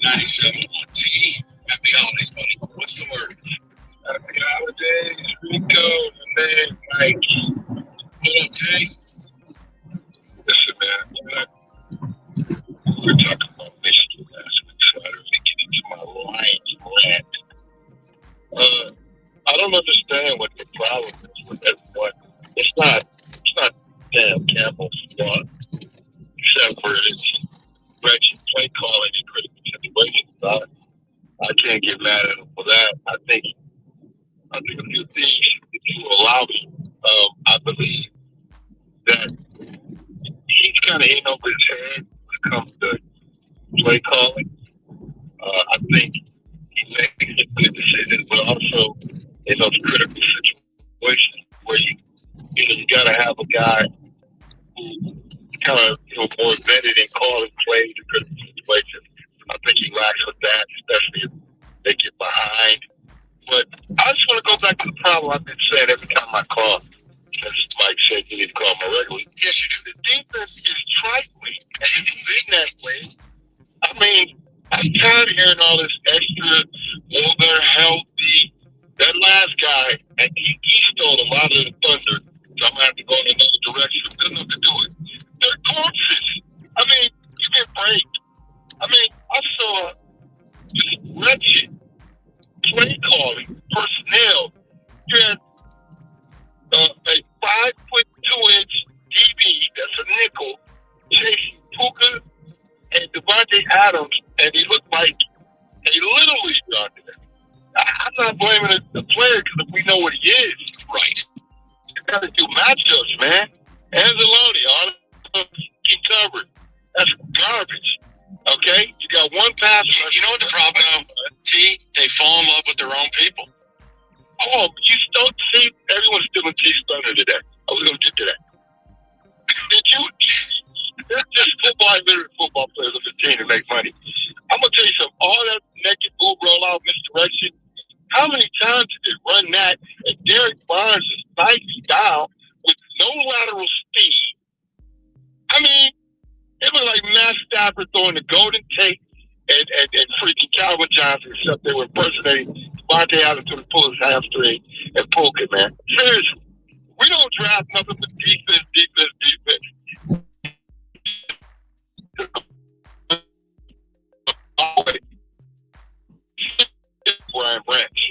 [SPEAKER 14] 97 on T. Happy holidays, buddy. What's the word?
[SPEAKER 15] Happy holidays, Rico, man, Mike.
[SPEAKER 14] What up, T?
[SPEAKER 15] Listen, man, we're talking about Michigan last week, so I don't think get into my Lions rant. I don't understand what the problem is with everyone. It's not damn Campbell's fault, except for its direction, play calling, and critical situations. I can't get mad at him for that. I think a few things that you allow me. I believe that he's kind of in over his head when it comes to play calling. I think he makes good decisions, but also in those critical situations where you got to have a guy who kind of more vetted in calling plays in critical situations. I think he lacks with that, especially if they get behind. But I just want to go back to the problem I've been saying every time I call. As Mike said, you need to call him regularly. Yes, you do. The defense is trifling, and it's been that way. I mean, I'm tired of hearing all this extra, they're healthy. That last guy, and he stole a lot of the thunder, so I'm going to have to go in another direction. There's nothing to do it. They're corpses. I mean, you get break. I mean, I saw just wretched play calling, personnel. You had a 5'2" DB that's a nickel chasing Puka and Devontae Adams, and he looked like a little league out there. I'm not blaming the player because we know what he is.
[SPEAKER 14] Right.
[SPEAKER 15] You got to do matchups, man. Anzalone, all he covered. That's garbage. Okay? You got one pass.
[SPEAKER 10] You know what the problem is? T, they fall in love with their own people.
[SPEAKER 15] Oh, you don't see everyone's stealing T's thunder today. I was going to get to that. Did you? They're just football players on the team to make money. I'm going to tell you something. All that naked bull rollout misdirection, how many times did they run that? And Derek Barnes is nice style with no lateral speed. I mean, it was like Matt Stafford throwing the Golden Tate and freaking Calvin Johnson, except they were impersonating Devontae Adams to pull his hamstring and poke it, man. Seriously, we don't draft nothing but defense. Brian Branch.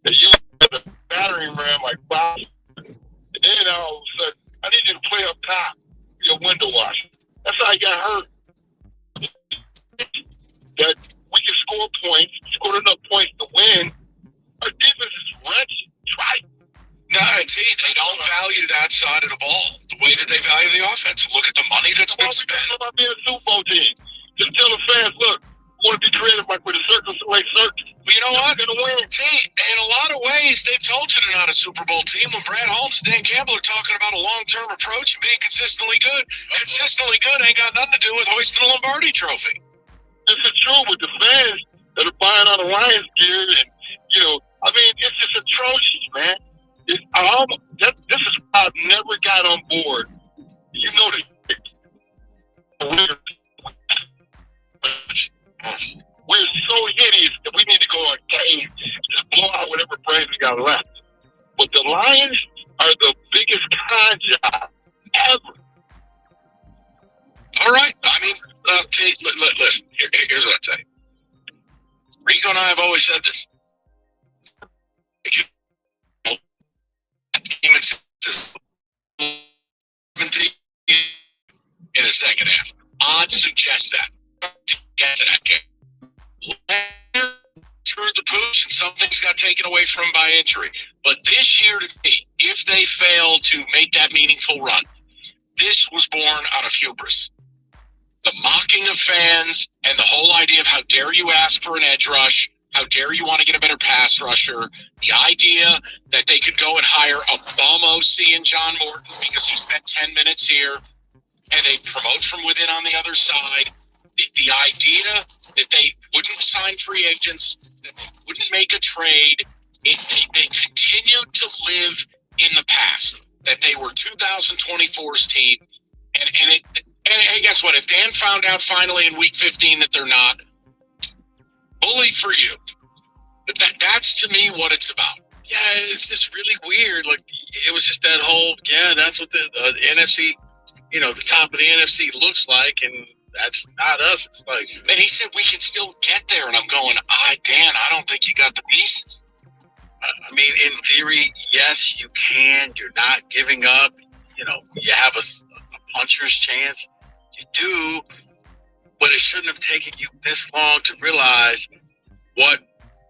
[SPEAKER 15] And you have a battering ram like Bob. And then all of a sudden, I need you to play up top, your window washer. That's how he got hurt. That we can score points, score enough points to win. Our defense is wretched. Try.
[SPEAKER 10] Now, They don't value that side of the ball the way that they value the offense. Look at the money that's been spent.
[SPEAKER 15] About being a Super Bowl team. Just tell the fans, look, we want to be creative like with the circles like search.
[SPEAKER 10] Well, you know what?
[SPEAKER 15] We're gonna win.
[SPEAKER 10] In a lot of ways, they've told you they're not a Super Bowl team. When Brad Holmes and Dan Campbell are talking about a long-term approach and being consistently good, consistently good ain't got nothing to do with hoisting a Lombardi trophy.
[SPEAKER 15] This is true with the fans that are buying out of Lions gear, and I mean, it's just atrocious, man. This is why I've never got on board. You know that. We're so hideous that we need to go on game, just blow out whatever brains we got left. But the Lions are the biggest con job ever.
[SPEAKER 10] All right. I mean, listen, here's what I'd say. Rico and I have always said this. In the second half. Odds suggest that. To get to that game. Screwed the pooch and some things got taken away from by injury. But this year to me, if they fail to make that meaningful run, this was born out of hubris. The mocking of fans and the whole idea of how dare you ask for an edge rush, how dare you want to get a better pass rusher, the idea that they could go and hire a bum OC in John Morton because he spent 10 minutes here and they promote from within on the other side, the idea that they wouldn't sign free agents, that they wouldn't make a trade, they continued to live in the past, that they were 2024's team, and guess what? If Dan found out finally in week 15 that they're not, bully for you. But that's to me what it's about.
[SPEAKER 2] Yeah, it's just really weird. Like, it was just that whole, that's what the NFC, the top of the NFC looks like, and that's not us. It's like,
[SPEAKER 10] and he said we can still get there, and I'm going, Dan, I don't think you got the pieces.
[SPEAKER 2] I mean, in theory, yes, you can. You're not giving up. You have a puncher's chance. You do, but it shouldn't have taken you this long to realize what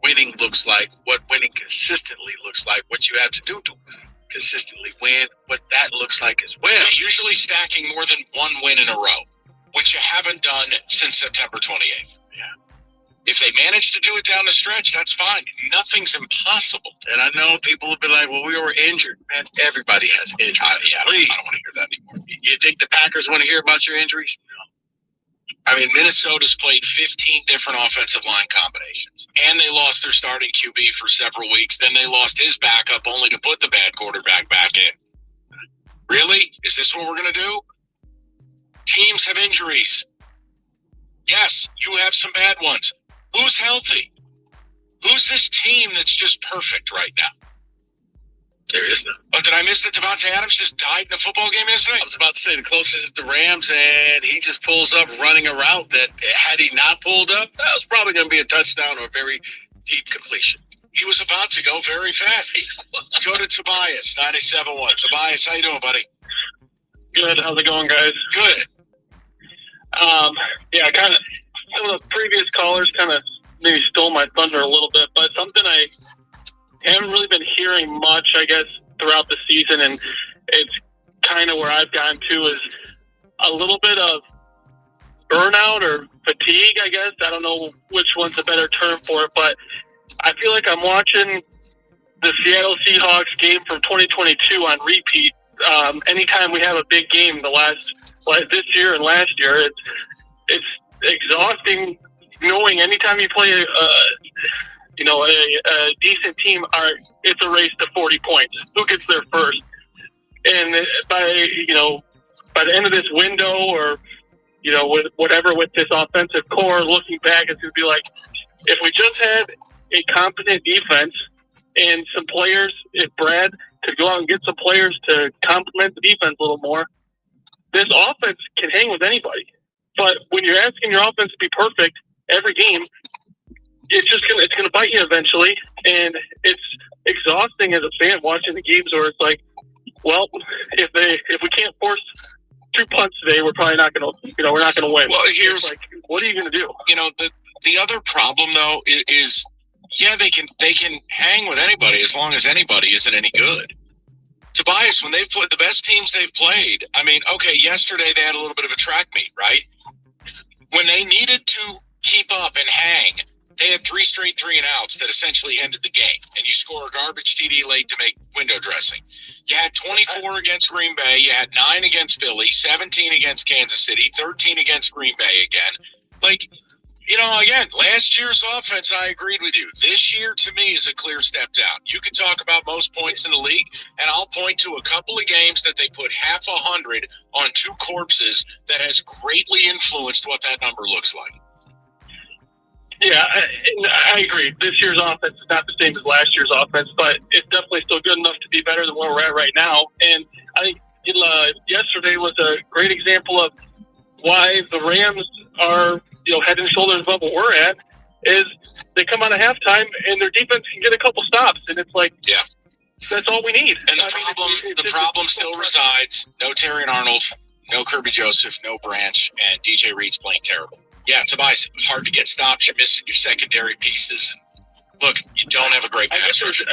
[SPEAKER 2] winning looks like, what winning consistently looks like, what you have to do to consistently win, what that looks like as well.
[SPEAKER 10] You're usually stacking more than one win in a row, which you haven't done since September 28th.
[SPEAKER 2] Yeah.
[SPEAKER 10] If they manage to do it down the stretch, that's fine. Nothing's impossible.
[SPEAKER 2] And I know people will be like, well, we were injured. Man, everybody has injuries.
[SPEAKER 10] I don't want to hear that anymore.
[SPEAKER 2] You think the Packers want to hear about your injuries? No.
[SPEAKER 10] I mean, Minnesota's played 15 different offensive line combinations, and they lost their starting QB for several weeks. Then they lost his backup only to put the bad quarterback back in. Really? Is this what we're going to do? Teams have injuries. Yes, you have some bad ones. Who's healthy? Who's this team that's just perfect right now?
[SPEAKER 2] There is none.
[SPEAKER 10] Oh, did I miss that Devontae Adams just died in a football game yesterday?
[SPEAKER 2] I was about to say the closest is the Rams, and he just pulls up running a route that, had he not pulled up, that was probably going to be a touchdown or a very deep completion.
[SPEAKER 10] He was about to go very fast. Go to Tobias, 97-1. Tobias, how you doing, buddy?
[SPEAKER 19] Good. How's it going, guys?
[SPEAKER 10] Good.
[SPEAKER 19] Kind of some of the previous callers kind of maybe stole my thunder a little bit, but something I haven't really been hearing much, I guess, throughout the season, and it's kind of where I've gotten to is a little bit of burnout or fatigue, I guess. I don't know which one's a better term for it, but I feel like I'm watching the Seattle Seahawks game from 2022 on repeat. Anytime we have a big game, this year and last year, it's exhausting knowing anytime you play a decent team, it's a race to 40 points. Who gets there first? And by the end of this window, or with this offensive core, looking back, it's going to be like, if we just had a competent defense and some players, if Brad could go out and get some players to complement the defense a little more, this offense can hang with anybody. But when you're asking your offense to be perfect every game, it's gonna bite you eventually, and it's exhausting as a fan watching the games where it's like, well, if we can't force 2 punts today, we're probably not gonna win.
[SPEAKER 10] Well, here's
[SPEAKER 19] like, what are you gonna do?
[SPEAKER 10] The other problem though is they can hang with anybody as long as anybody isn't any good.
[SPEAKER 13] honest, when they've played the best teams they've played, I mean, okay, yesterday they had a little bit of a track meet, right? When they needed to keep up and hang, they had 3 straight 3-and-outs that essentially ended the game. And you score a garbage TD late to make window dressing. You had 24 against Green Bay. You had 9 against Philly, 17 against Kansas City, 13 against Green Bay again. Like, you know, again, last year's offense, I agreed with you. This year, to me, is a clear step down. You can talk about most points in the league, and I'll point to a couple of games that they put 100 on 2 corpses that has greatly influenced what that number looks like.
[SPEAKER 19] Yeah, I agree. This year's offense is not the same as last year's offense, but it's definitely still good enough to be better than where we're at right now. And I think yesterday was a great example of why the Rams are, head and shoulders above what we're at. Is they come out of halftime and their defense can get a couple stops, and it's like,
[SPEAKER 13] yeah,
[SPEAKER 19] that's all we need.
[SPEAKER 13] And the problem still resides. No Terrion Arnold, no Kirby Joseph, no Branch, and DJ Reed's playing terrible. Yeah, Tobias, hard to get stops. You're missing your secondary pieces. Look, you don't have a great pass rusher.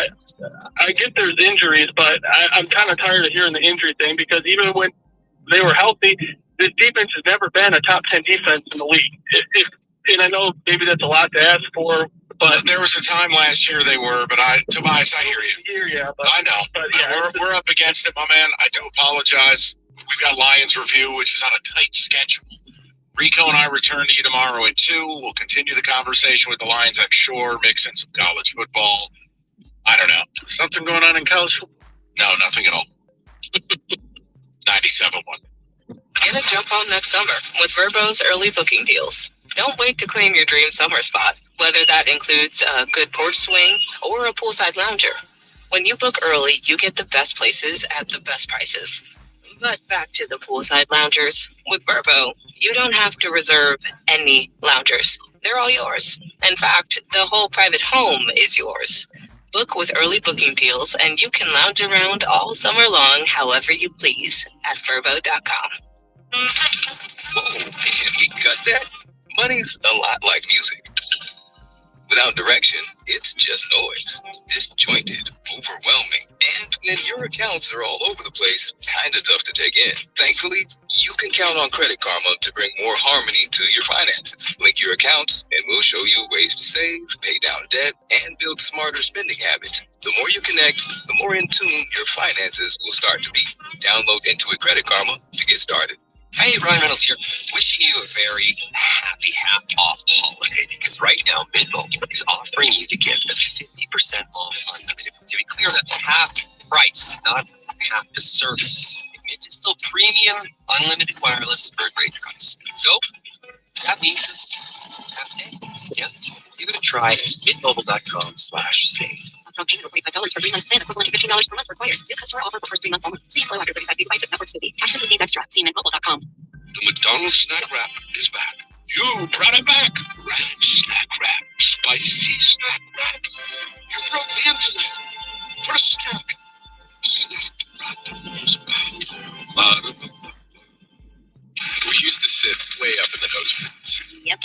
[SPEAKER 19] I get there's injuries, but I'm kind of tired of hearing the injury thing, because even when they were healthy, this defense has never been a top 10 defense in the league. And I know maybe that's a lot to ask for, but
[SPEAKER 13] there was a time last year they were. But Tobias, I hear you. I know. But yeah, we're up against it, my man. I do apologize. We've got Lions review, which is on a tight schedule. Rico and I return to you tomorrow at 2. We'll continue the conversation with the Lions, I'm sure, mix in some college football. I don't know. Something going on in college football? No, nothing at all. 97-1.
[SPEAKER 7] Get a jump on next summer with Verbo's early booking deals. Don't wait to claim your dream summer spot, whether that includes a good porch swing or a poolside lounger. When you book early, you get the best places at the best prices. But back to the poolside loungers. With Verbo, you don't have to reserve any loungers. They're all yours. In fact, the whole private home is yours. Book with early booking deals, and you can lounge around all summer long however you please at Verbo.com.
[SPEAKER 18] Whoa, man, we got that? Money's a lot like music. Without direction, it's just noise. Disjointed, overwhelming, and when your accounts are all over the place, kind of tough to take in. Thankfully, you can count on Credit Karma to bring more harmony to your finances. Link your accounts, and we'll show you ways to save, pay down debt, and build smarter spending habits. The more you connect, the more in tune your finances will start to be. Download Intuit Credit Karma to get started.
[SPEAKER 21] Hey, Ryan Reynolds here. Wishing you a very happy half-off holiday, because right now, Mint Mobile is offering you to get the 50% off unlimited. To be clear, that's half price, not half the service. Mint is still premium, unlimited wireless for a great price. So, that means half day. Yeah, give it a try at mintmobile.com/save.
[SPEAKER 16] Payment of $45 for 3-month plan, equivalent to $15 per month required. New customer offer for 3 months only. See for after 35 gigabytes of network speed. Taxes and fees extra. See mintmobile.com.
[SPEAKER 18] The McDonald's snack wrap is back. You brought it back. Ranch snack wrap. Spicy snack wrap. You broke the internet. For a snack. Snack wrap. We used to sit way up in the nosebleeds.
[SPEAKER 16] Yep.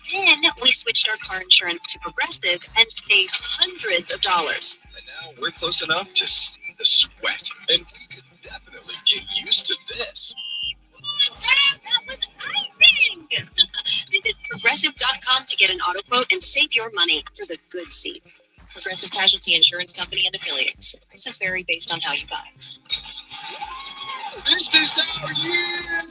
[SPEAKER 16] Then we switched our car insurance to Progressive and saved hundreds of dollars.
[SPEAKER 18] And now we're close enough to see the sweat. And we could definitely get used to this.
[SPEAKER 16] That was eye-rating! Visit Progressive.com to get an auto quote and save your money for the good seat. Progressive Casualty Insurance Company and Affiliates. Prices vary based on how you buy.
[SPEAKER 18] This is our year!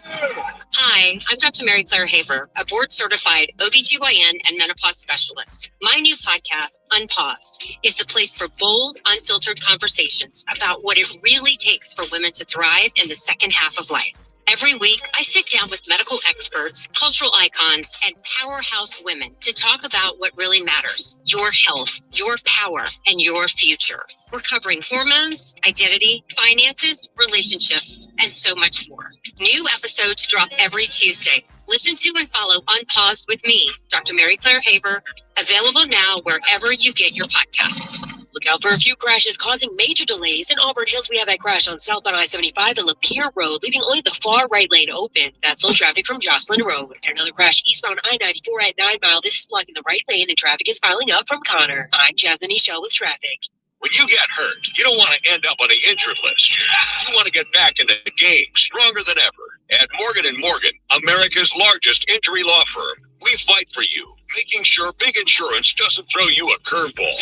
[SPEAKER 20] Hi, I'm Dr. Mary Claire Haver, a board-certified OBGYN and menopause specialist. My new podcast, Unpaused, is the place for bold, unfiltered conversations about what it really takes for women to thrive in the second half of life. Every week, I sit down with medical experts, cultural icons, and powerhouse women to talk about what really matters: your health, your power, and your future. We're covering hormones, identity, finances, relationships, and so much more. New episodes drop every Tuesday. Listen to and follow Unpaused with me, Dr. Mary Claire Haver, available now wherever you get your podcasts. Look out for a few crashes causing major delays. In Auburn Hills, we have a crash on southbound I-75 and Lapeer Road, leaving only the far right lane open. That's slow traffic from Jocelyn Road. And another crash eastbound I-94 at 9 Mile. This is blocking the right lane and traffic is piling up from Connor. I'm Jasmine Eshell with traffic.
[SPEAKER 14] When you get hurt, you don't want to end up on the injured list. You want to get back in the game stronger than ever. At Morgan & Morgan, America's largest injury law firm, we fight for you, making sure big insurance doesn't throw you a curveball.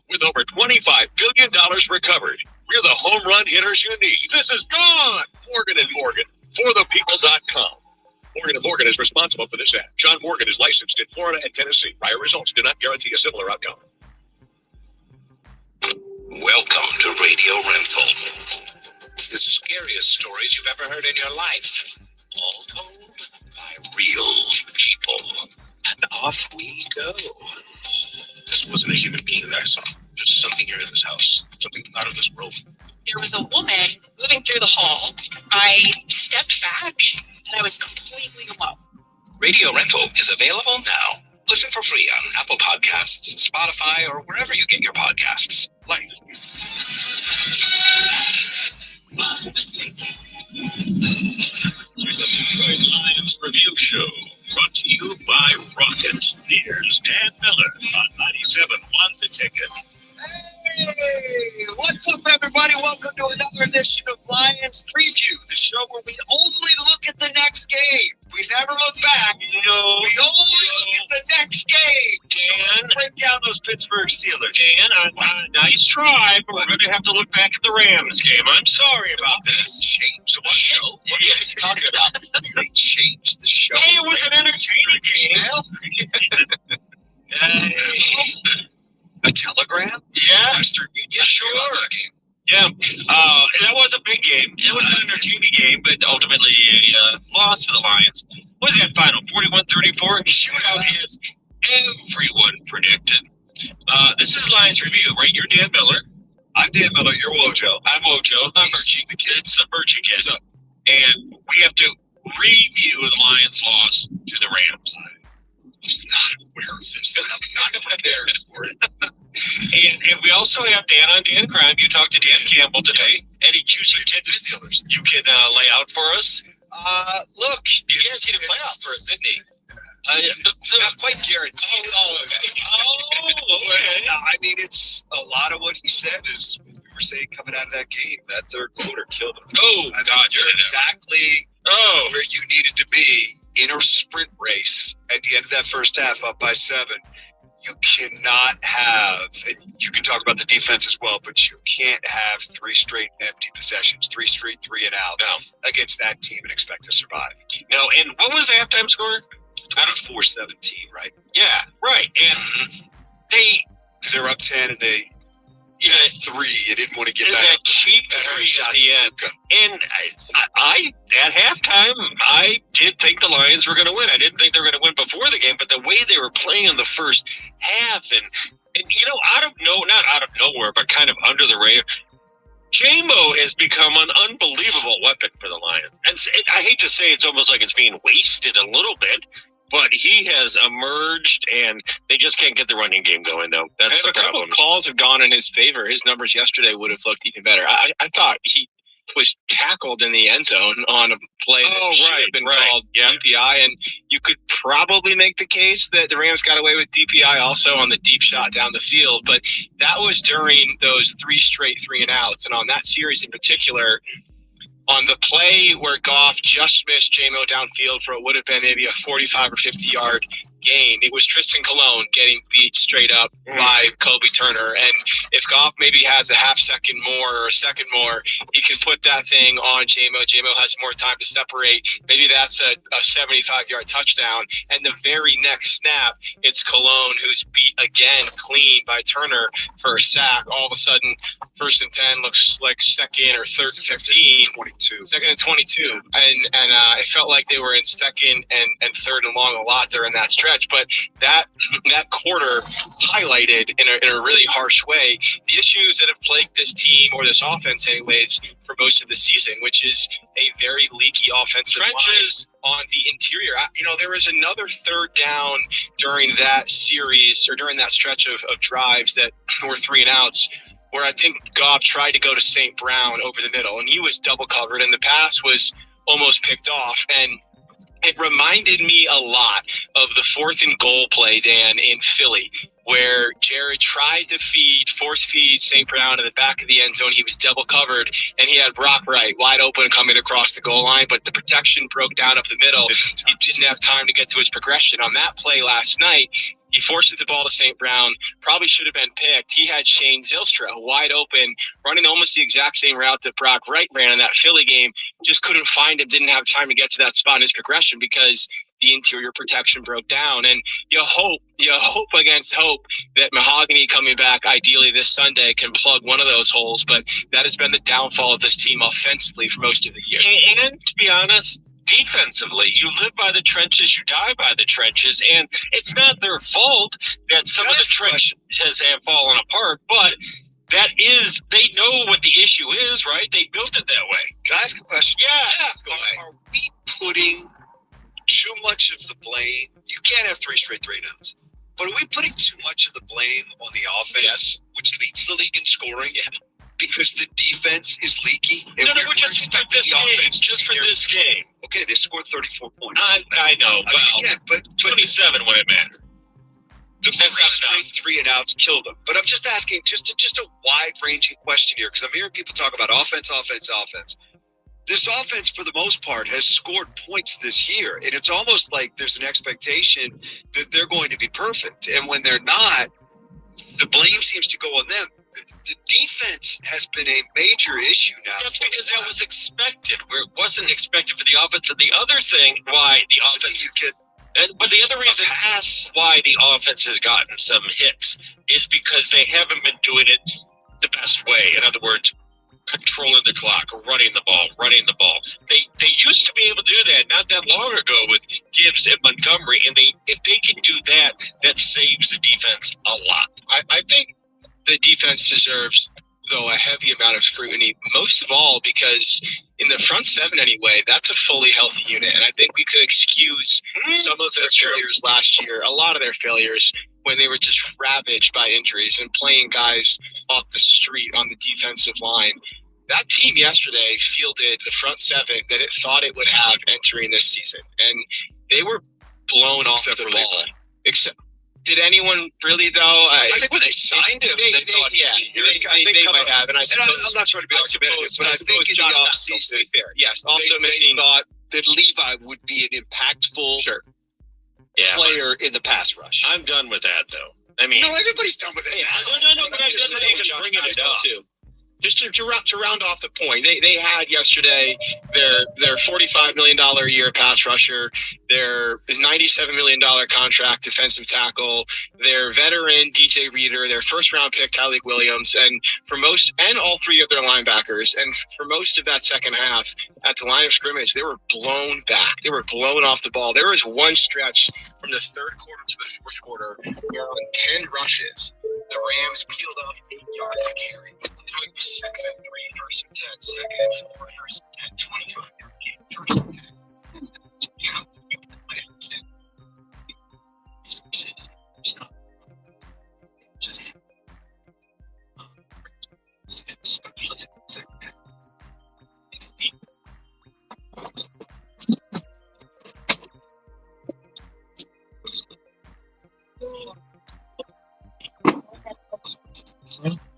[SPEAKER 14] With over $25 billion recovered, we're the home run hitters you need. This is gone. Morgan & Morgan, forthepeople.com. Morgan & Morgan is responsible for this ad. John Morgan is licensed in Florida and Tennessee. Prior results do not guarantee a similar outcome.
[SPEAKER 3] Welcome to Radio Rental. The scariest stories you've ever heard in your life. All told by real people. And off we go. This wasn't a human being that I saw. There's something here in this house. Something out of this world.
[SPEAKER 20] There was a woman moving through the hall. I stepped back and I was completely alone.
[SPEAKER 3] Radio Rental is available now. Listen for free on Apple Podcasts, Spotify, or wherever you get your podcasts. Like
[SPEAKER 14] The Detroit Lions Review Show, brought to you by Rocket. Here's Dan Miller on 97.1 The Ticket.
[SPEAKER 4] Hey, what's up, everybody? Welcome to another edition of Lions Preview, the show where we only look at the next game. We never look back.
[SPEAKER 11] No.
[SPEAKER 4] We only look at the next game.
[SPEAKER 11] Dan,
[SPEAKER 4] break down those Pittsburgh Steelers.
[SPEAKER 11] Dan, nice try, but we're going to have to look back at the Rams game. I'm sorry about this.
[SPEAKER 3] Change the show? What are you talking about? They changed the show.
[SPEAKER 11] Hey, it was an entertaining game.
[SPEAKER 3] A telegram?
[SPEAKER 11] Yeah.
[SPEAKER 3] Yeah, sure.
[SPEAKER 11] Yeah, that was a big game. It was an entertaining game, but ultimately a loss for the Lions. What was that final? 41-34? Shootout as everyone predicted. This is Lions Review, right? You're Dan Miller.
[SPEAKER 3] I'm Dan Miller. You're Wojo.
[SPEAKER 11] I'm Wojo. I'm Birchie. It's a Birchie kid. And we have to review the Lions' loss to the Rams.
[SPEAKER 3] I was not aware of this. I'm not prepared for it.
[SPEAKER 11] And we also have Dan on Dan Crime. You talked to Dan Campbell today. Any juicy tidbits you can lay out for us?
[SPEAKER 3] Look,
[SPEAKER 11] You guaranteed a playoff for it, didn't he?
[SPEAKER 3] Not quite guaranteed.
[SPEAKER 11] Oh, okay.
[SPEAKER 3] I mean, it's a lot of what he said is what we were saying coming out of that game. That third quarter killed him.
[SPEAKER 11] Oh,
[SPEAKER 3] I mean,
[SPEAKER 11] God,
[SPEAKER 3] you're exactly where you needed to be in a sprint race at the end of that first half, up by 7. You cannot have, and you can talk about the defense as well, but you can't have 3 straight empty possessions, 3 straight 3 and outs against that team and expect to survive.
[SPEAKER 11] No, and what was the halftime score?
[SPEAKER 3] 24-17, right?
[SPEAKER 11] Yeah, right. And
[SPEAKER 3] because they were up 10 and they had 3. You didn't want to get
[SPEAKER 11] that cheap 3 at the end. And I at halftime, I did think the Lions were going to win. I didn't think they were going to win before the game, but the way they were playing in the first half and not out of nowhere, but kind of under the radar, J-Mo has become an unbelievable weapon for the Lions. And I hate to say it's almost like it's being wasted a little bit, but he has emerged, and they just can't get the running game going, though. That's the problem.
[SPEAKER 9] A couple of calls have gone in his favor. His numbers yesterday would have looked even better. I thought he was tackled in the end zone on a play that should have been called DPI, and you could probably make the case that the Rams got away with DPI also on the deep shot down the field, but that was during those 3 straight 3 and outs, and on that series in particular, on the play where Goff just missed J-Mo downfield for what would have been maybe a 45 or 50-yard gain, it was Tristan Colon getting beat straight up by Kobe Turner. And if Goff maybe has a half second more or a second more, he can put that thing on J-Mo. J-Mo has more time to separate. Maybe that's a 75-yard touchdown. And the very next snap, it's Colon who's beat again clean by Turner for a sack. All of a sudden, 1st and 10 looks like second or 3rd and 15.
[SPEAKER 3] 22.
[SPEAKER 9] 2nd and 22. And it felt like they were in 2nd and 3rd and long a lot there in that stretch. But that quarter highlighted in a really harsh way the issues that have plagued this team, or this offense anyways, for most of the season, which is a very leaky offensive trenches on the interior. There was another 3rd down during that series, or during that stretch of drives that were 3 and outs, where I think Goff tried to go to St. Brown over the middle, and he was double covered, and the pass was almost picked off. And it reminded me a lot of the 4th and goal play, Dan, in Philly, where Jared tried to force feed St. Brown in the back of the end zone. He was double covered, and he had Brock Wright wide open coming across the goal line, but the protection broke down up the middle. He didn't have time to get to his progression. On that play last night, he forces the ball to St. Brown, probably should have been picked. He had Shane Zylstra wide open, running almost the exact same route that Brock Wright ran in that Philly game. Just couldn't find him, didn't have time to get to that spot in his progression because the interior protection broke down. And you hope against hope that Mahogany coming back ideally this Sunday can plug one of those holes, but that has been the downfall of this team offensively for most of the year.
[SPEAKER 11] And to be honest, defensively, you live by the trenches, you die by the trenches, and it's not their fault that some of the trenches have fallen apart, but that is, they know what the issue is, right? They built it that way.
[SPEAKER 3] Can I ask a question?
[SPEAKER 11] Yeah.
[SPEAKER 3] Are we putting too much of the blame? You can't have 3 straight 3-and-outs. But are we putting too much of the blame on the offense, which leads the league in scoring? Yeah. Because the defense is leaky?
[SPEAKER 11] No, just for this game. Just for this game.
[SPEAKER 3] Okay, they scored 34 points.
[SPEAKER 11] I know.
[SPEAKER 3] But
[SPEAKER 11] 27 when it mattered.
[SPEAKER 3] The 3 straight 3-and-outs killed them. But I'm just asking, just a wide-ranging question here, because I'm hearing people talk about offense. This offense, for the most part, has scored points this year, and it's almost like there's an expectation that they're going to be perfect. And when they're not, the blame seems to go on them. The defense has been a major issue now.
[SPEAKER 11] That's because that was expected, where it wasn't expected for the offense. And the other thing why the offense but the other reason why the offense has gotten some hits is because they haven't been doing it the best way. In other words, controlling the clock, running the ball. They used to be able to do that not that long ago with Gibbs and Montgomery, and if they can do that, that saves the defense a lot.
[SPEAKER 9] I think the defense deserves, though, a heavy amount of scrutiny, most of all because in the front seven anyway, that's a fully healthy unit, and I think we could excuse some of their failures last year, a lot of their failures, when they were just ravaged by injuries and playing guys off the street on the defensive line. That team yesterday fielded the front seven that it thought it would have entering this season, and they were blown off the ball. Did anyone really, though?
[SPEAKER 3] I think when they signed him, they might have. And I'm not trying to be argumentative, but I think in the offseason,
[SPEAKER 9] yes, also
[SPEAKER 3] they thought that Levi would be an impactful player in the pass rush.
[SPEAKER 11] I'm done with that, though. I mean,
[SPEAKER 3] no, everybody's done with it.
[SPEAKER 11] No, but I'm done with even bringing it up.
[SPEAKER 9] Too. Just to round off the point, they had yesterday their $45 million a year pass rusher, their $97 million contract defensive tackle, their veteran DJ Reader, their first round pick Tyleik Williams, and all 3 of their linebackers. And for most of that second half, at the line of scrimmage, they were blown back. They were blown off the ball. There was one stretch from the third quarter to the fourth quarter where on 10 rushes, the Rams peeled off 8 yards of carry. It was second and 3, first and 10, second and 4, first and 10, 25 yard game, first and 10.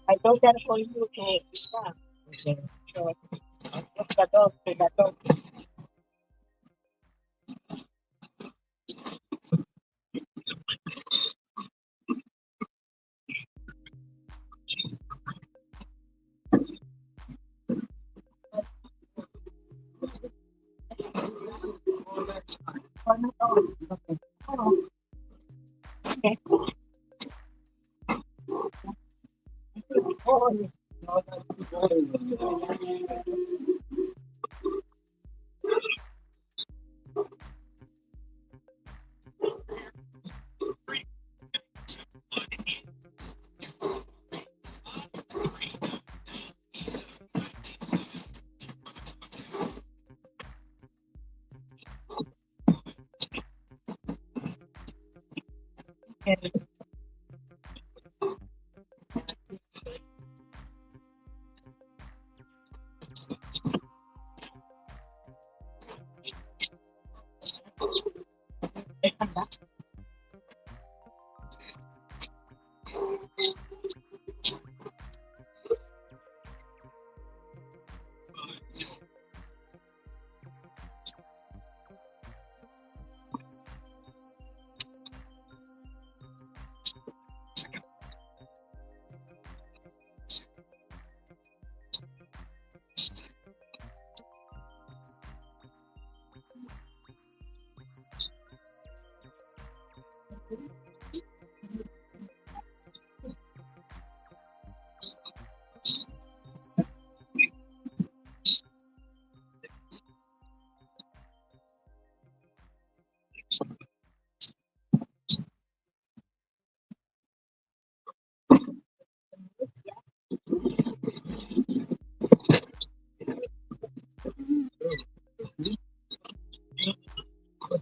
[SPEAKER 1] I thought that for you to stop. So, okay.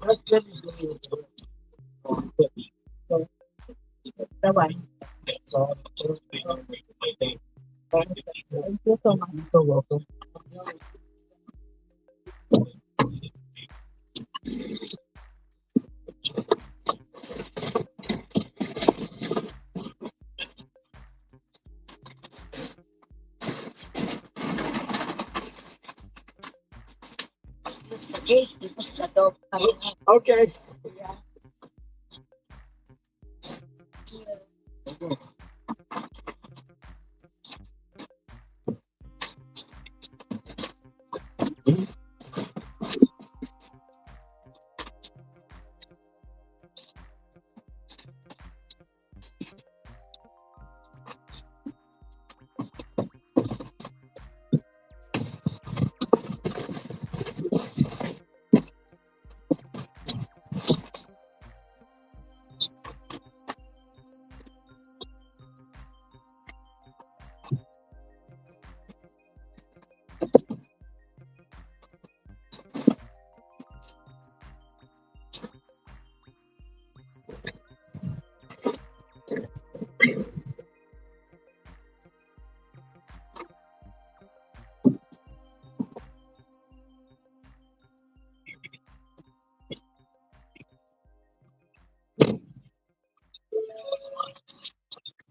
[SPEAKER 1] Thank you so much. You're welcome. Okay.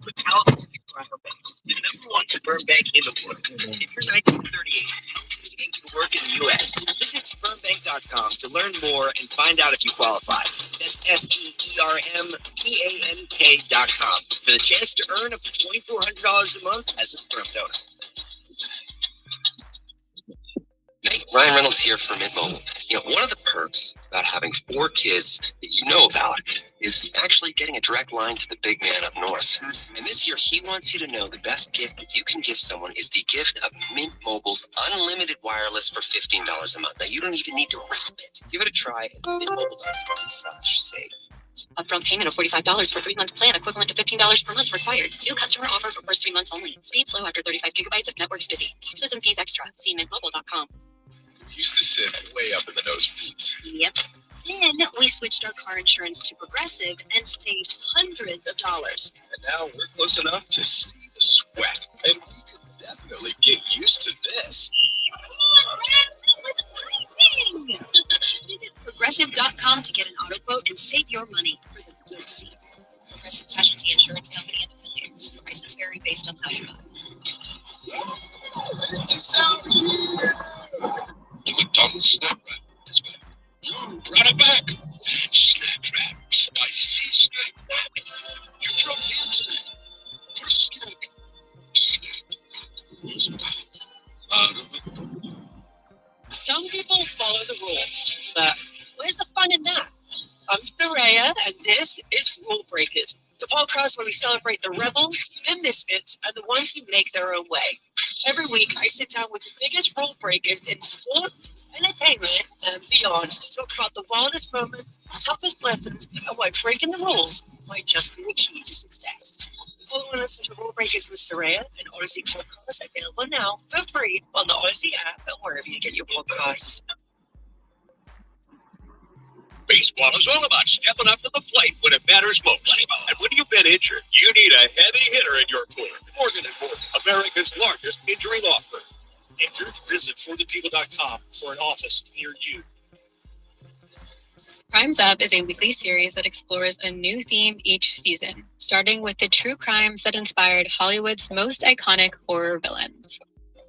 [SPEAKER 4] With California Crime Bank, the #1 sperm bank in the world. If you're 1938 and can work in the U.S., visit spermbank.com to learn more and find out if you qualify. That's SPERMBANK.com for the chance to earn up to $2,400 a month as a sperm donor.
[SPEAKER 21] Hey, Ryan Reynolds here for Mint Mobile. You know, one of the perks about having 4 kids that you know about is actually getting a direct line to the big man up north. And this year, he wants you to know the best gift that you can give someone is the gift of Mint Mobile's unlimited wireless for $15 a month. Now, you don't even need to wrap it. Give it a try at mintmobile.com/save.
[SPEAKER 17] Upfront payment of $45 for 3-month plan, equivalent to $15 per month required. New customer offer for first 3 months only. Speed slow after 35 gigabytes if network's busy. System fees extra. See mintmobile.com.
[SPEAKER 18] Used to sit way up in the nosebleeds.
[SPEAKER 16] Yep. Then we switched our car insurance to Progressive and saved hundreds of dollars.
[SPEAKER 18] And now we're close enough to see the sweat. And we could definitely get used to this.
[SPEAKER 16] That's amazing! Visit Progressive.com to get an auto quote and save your money for the good seats. Progressive Casualty Insurance Company and affiliates. Prices vary based on how you buy.
[SPEAKER 18] The McDonald's Snap Wrap is back. Run it back! Snap Wrap. Spicy Snap Wrap. You dropped the internet. For Snap.
[SPEAKER 20] Some people follow the rules, but where's the fun in that? I'm Soraya, and this is Rule Breakers, the podcast where we celebrate the rebels, the misfits, and the ones who make their own way. Every week, I sit down with the biggest rule breakers in sports, entertainment, and beyond to talk about the wildest moments, toughest lessons, and why breaking the rules might just be the key to success. Follow and listen to Rule Breakers with Soraya, an Odyssey podcast available now for free on the Odyssey app and wherever you get your podcasts.
[SPEAKER 14] Baseball is all about stepping up to the plate when it matters most. And when you've been injured, you need a heavy hitter in your corner. Morgan & Morgan, America's largest injury law firm.
[SPEAKER 6] Injured? Visit forthepeople.com for an office near you.
[SPEAKER 7] Crimes Up is a weekly series that explores a new theme each season, starting with the true crimes that inspired Hollywood's most iconic horror villains.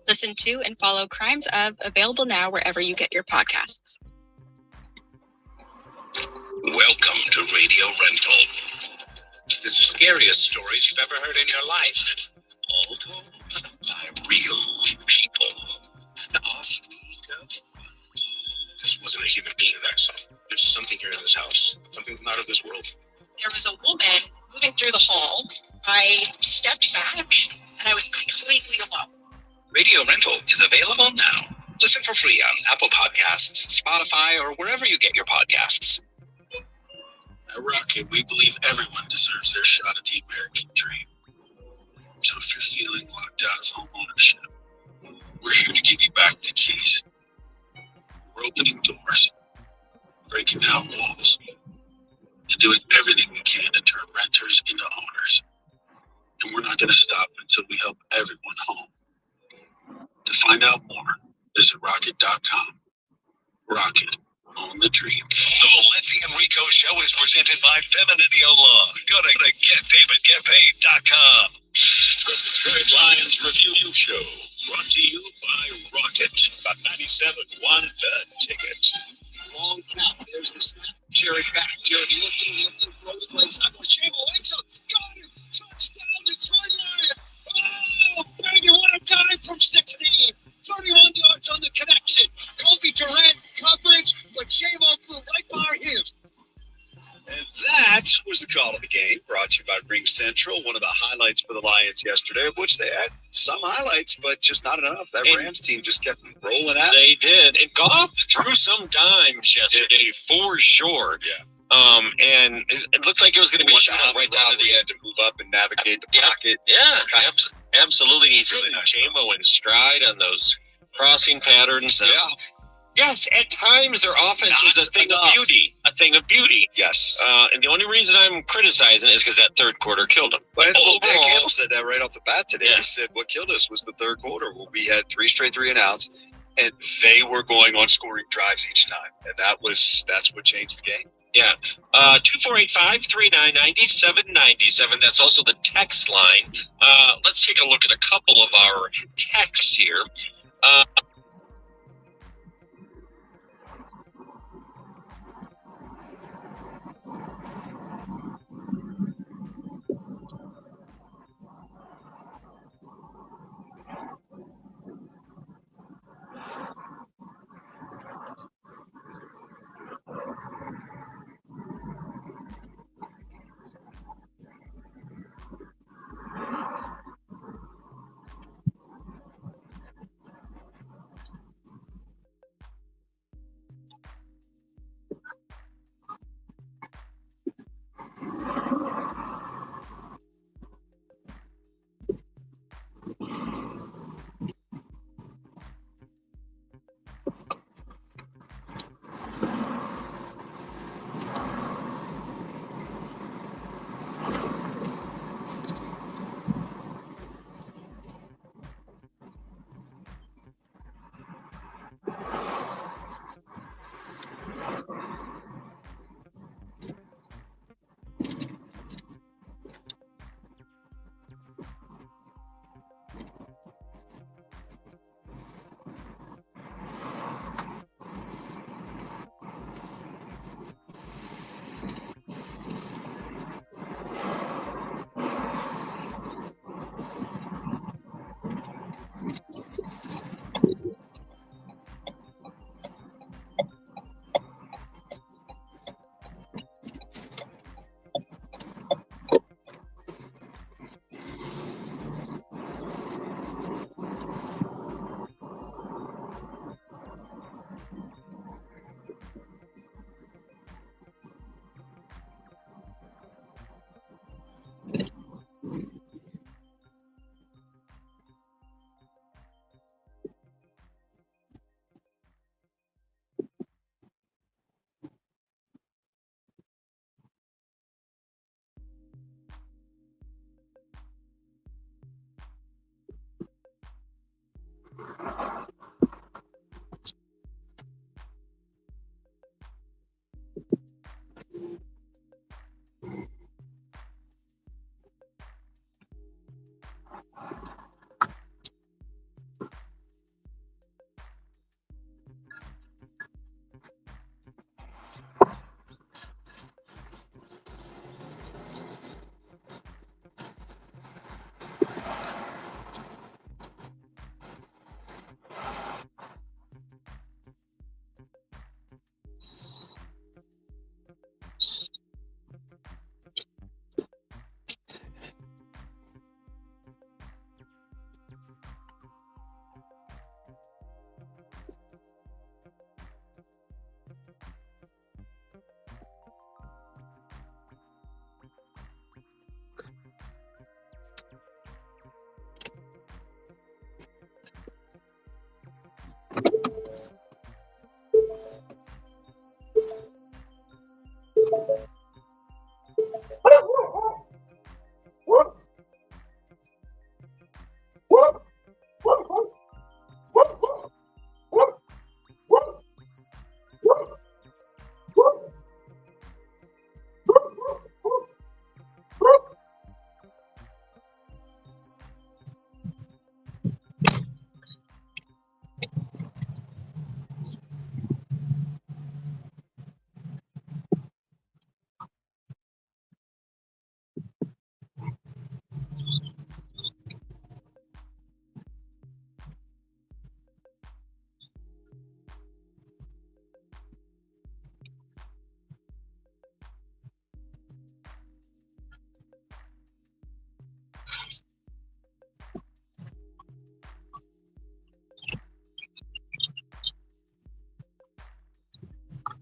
[SPEAKER 7] Listen to and follow Crimes Up, available now wherever you get your podcasts.
[SPEAKER 14] Welcome to Radio Rental. The scariest stories you've ever heard in your life. All told by real people. Off we go. This wasn't a human being that saw. There's something here in this house. Something not of this world.
[SPEAKER 20] There was a woman moving through the hall. I stepped back, and I was completely alone.
[SPEAKER 14] Radio Rental is available now. Listen for free on Apple Podcasts, Spotify, or wherever you get your podcasts.
[SPEAKER 6] At Rocket, we believe everyone deserves their shot at the American dream. So if you're feeling locked out of home ownership, we're here to give you back the keys. We're opening doors.
[SPEAKER 8] breaking down walls, and doing everything we can to turn renters into owners. And we're not going to stop until we help everyone home. To find out more, visit rocket.com. Rocket, own the dream.
[SPEAKER 14] The Valenti and Rico Show is presented by Femininity Law. Go to GetDavidGetPaid.com. The Detroit Lions Review Show, brought to you by Rocket. About 97.1 The Ticket.
[SPEAKER 4] Long count. There's the snap. Jerry back. Jerry looking, throws right side. Shamo ends up. Got him. Touchdown, Detroit Lions. Oh, baby, what a time from 16. 31 yards on the connection. Kobe Durant coverage, but Shamo flew right by him.
[SPEAKER 3] And that was the call of the game, brought to you by Ring Central, one of the highlights for the Lions yesterday, of which they had some highlights, but just not enough. That Rams team just kept rolling out.
[SPEAKER 11] They did. And Goff threw some dimes yesterday for sure.
[SPEAKER 3] Yeah.
[SPEAKER 11] And it looked like it was going to be shot right down to the
[SPEAKER 3] end to move up and navigate the pocket.
[SPEAKER 11] Yeah, absolutely. He's hitting Jamo in stride on those crossing patterns. Yes, at times their offense is a thing of beauty. A thing of beauty.
[SPEAKER 3] Yes.
[SPEAKER 11] And the only reason I'm criticizing is because that third quarter killed them.
[SPEAKER 3] Well, Dan Campbell said that right off the bat today. Yeah. He said what killed us was the third quarter. Well, we had 3 straight 3-and-outs, and they were going on scoring drives each time. And that's what changed the game.
[SPEAKER 11] Yeah. 2485-399-9797. That's also the text line. Let's take a look at a couple of our texts here.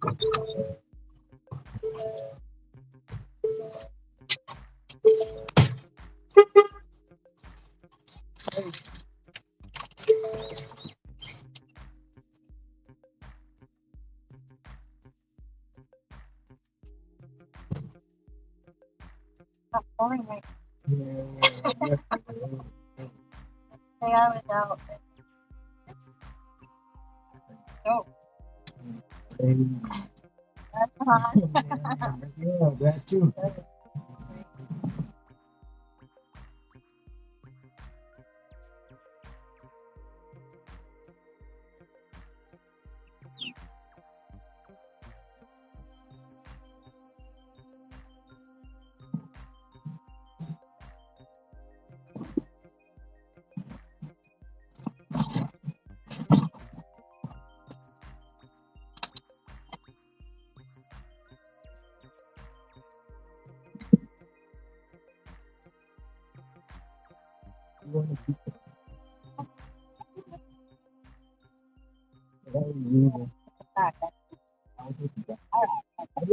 [SPEAKER 1] Stop calling me. Hey, I was out. Oh. That's hot.
[SPEAKER 12] Yeah, that too.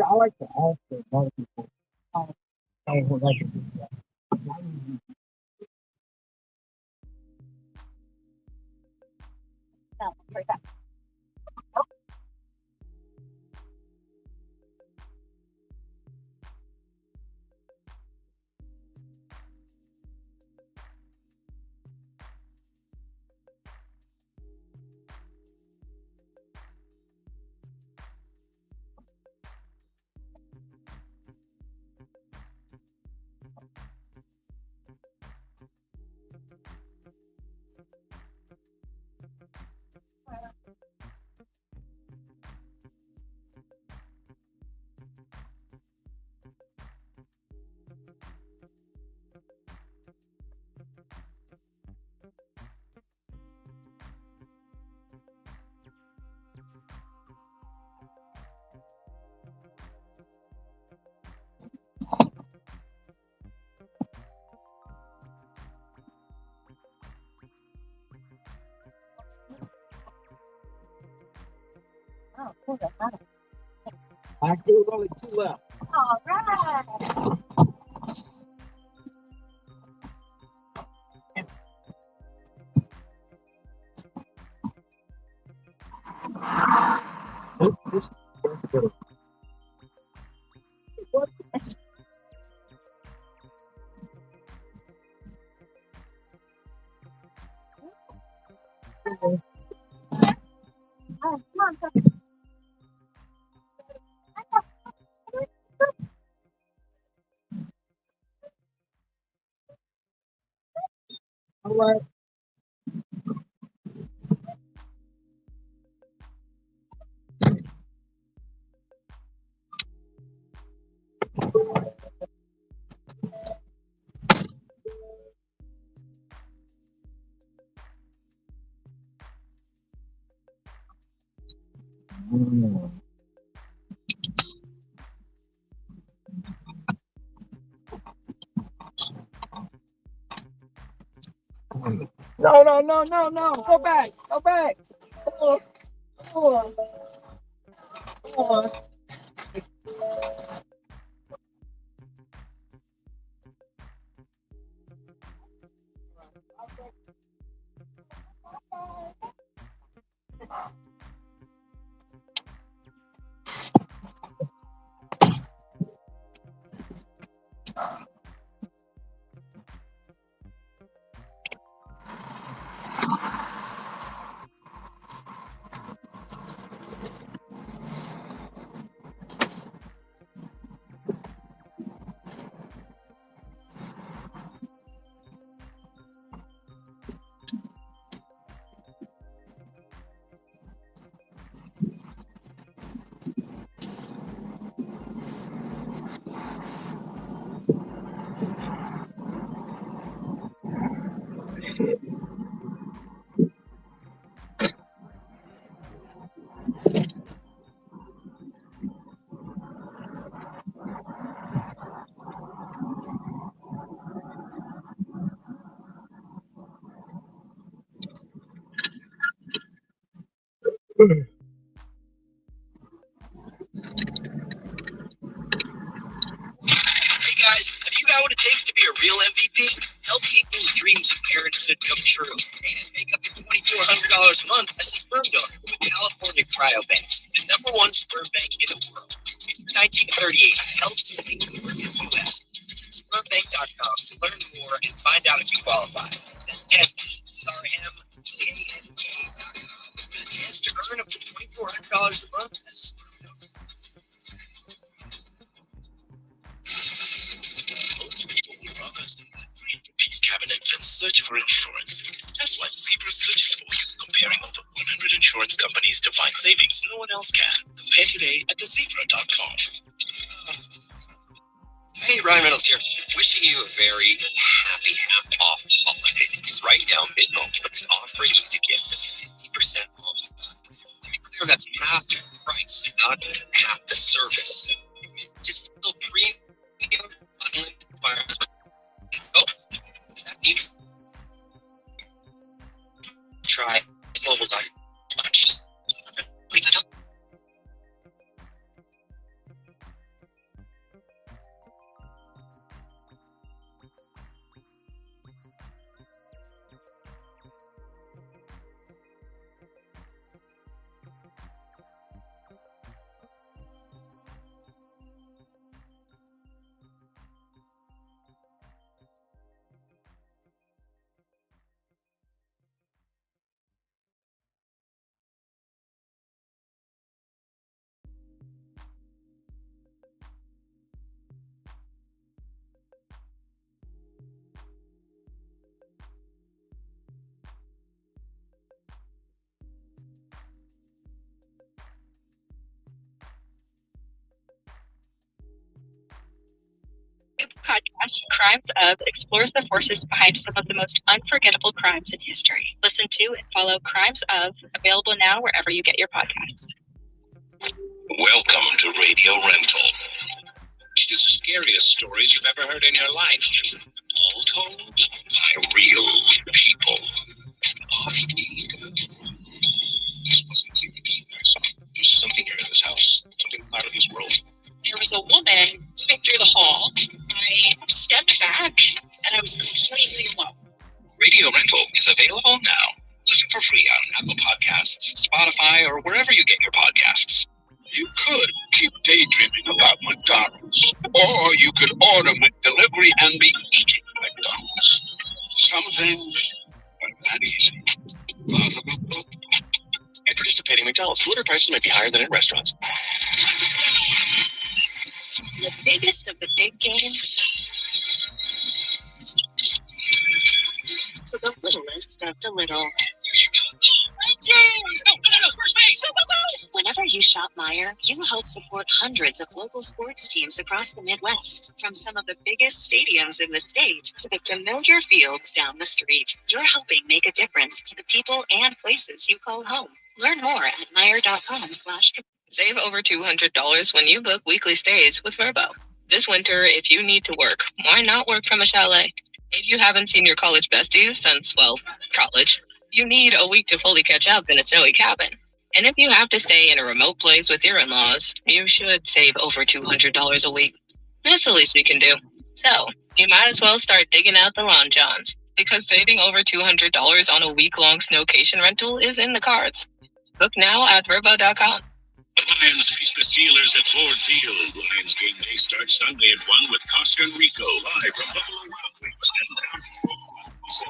[SPEAKER 12] I like to ask a lot of people. Hey, who like to do that?
[SPEAKER 1] Oh, cool. That's not it.
[SPEAKER 12] I do only 2 left.
[SPEAKER 1] All right. Oh, come on, come on.
[SPEAKER 12] All right. No, no, no, no, no. Go back. Go back. Come on. Come on. Come on.
[SPEAKER 4] got what it takes to be a real MVP? Help keep those dreams of parenthood come true and make up to $2,400 a month as a sperm donor with California Cryobanks, the #1 sperm bank in the world. Since 1938, it helps people work in the U.S. Visit spermbank.com to learn more and find out if you qualify. That's SPRMBANK.com. For the chance to earn up to $2,400 a month as a sperm donor. Most people give others peace cabinet and search for insurance. That's what Zebra searches for you, comparing over 100 insurance companies to find savings no one else can. Compare today at thezebra.com.
[SPEAKER 21] Hey, Ryan Reynolds here. Wishing you a very happy half-off holiday. Because right now, Mint is offering you to get 50% off. To be clear, that's half the price, not half the service. Just still premium, unlimited wireless. Oh, that means try mobile.com.
[SPEAKER 17] Podcast Crimes Of explores the forces behind some of the most unforgettable crimes in history. Listen to and follow Crimes Of, available now wherever you get your podcasts.
[SPEAKER 14] Welcome to Radio Rental. The scariest stories you've ever heard in your life. All told by real people. This wasn't creepy. There's something here in this house. Something out of this world.
[SPEAKER 17] There was a woman moving through the hall. I stepped back and I was completely alone.
[SPEAKER 14] Radio Rental is available now. Listen for free on Apple Podcasts, Spotify, or wherever you get your podcasts. You could keep daydreaming about McDonald's, or you could order McDelivery and be eating McDonald's. Some things are not easy.
[SPEAKER 9] At participating McDonald's, delivery prices might be higher than in restaurants.
[SPEAKER 17] The biggest of the big games to the littlest of the little. Whenever you shop Meijer, you help support hundreds of local sports teams across the Midwest. From some of the biggest stadiums in the state to the familiar fields down the street, you're helping make a difference to the people and places you call home. Learn more at Meijer.com/.
[SPEAKER 7] Save over $200 when you book weekly stays with Verbo. This winter, if you need to work, why not work from a chalet? If you haven't seen your college besties since, well, college, you need a week to fully catch up in a snowy cabin. And if you have to stay in a remote place with your in-laws, you should save over $200 a week. That's the least we can do. So, you might as well start digging out the lawn johns, because saving over $200 on a week-long snowcation rental is in the cards. Book now at Verbo.com.
[SPEAKER 14] The Lions face the Steelers at Ford Field. Lions game day starts Sunday at 1 with Costa and Rico live from Buffalo Wild Wings and down 7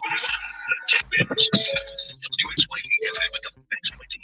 [SPEAKER 14] minutes. WH20 FM with the bench waiting.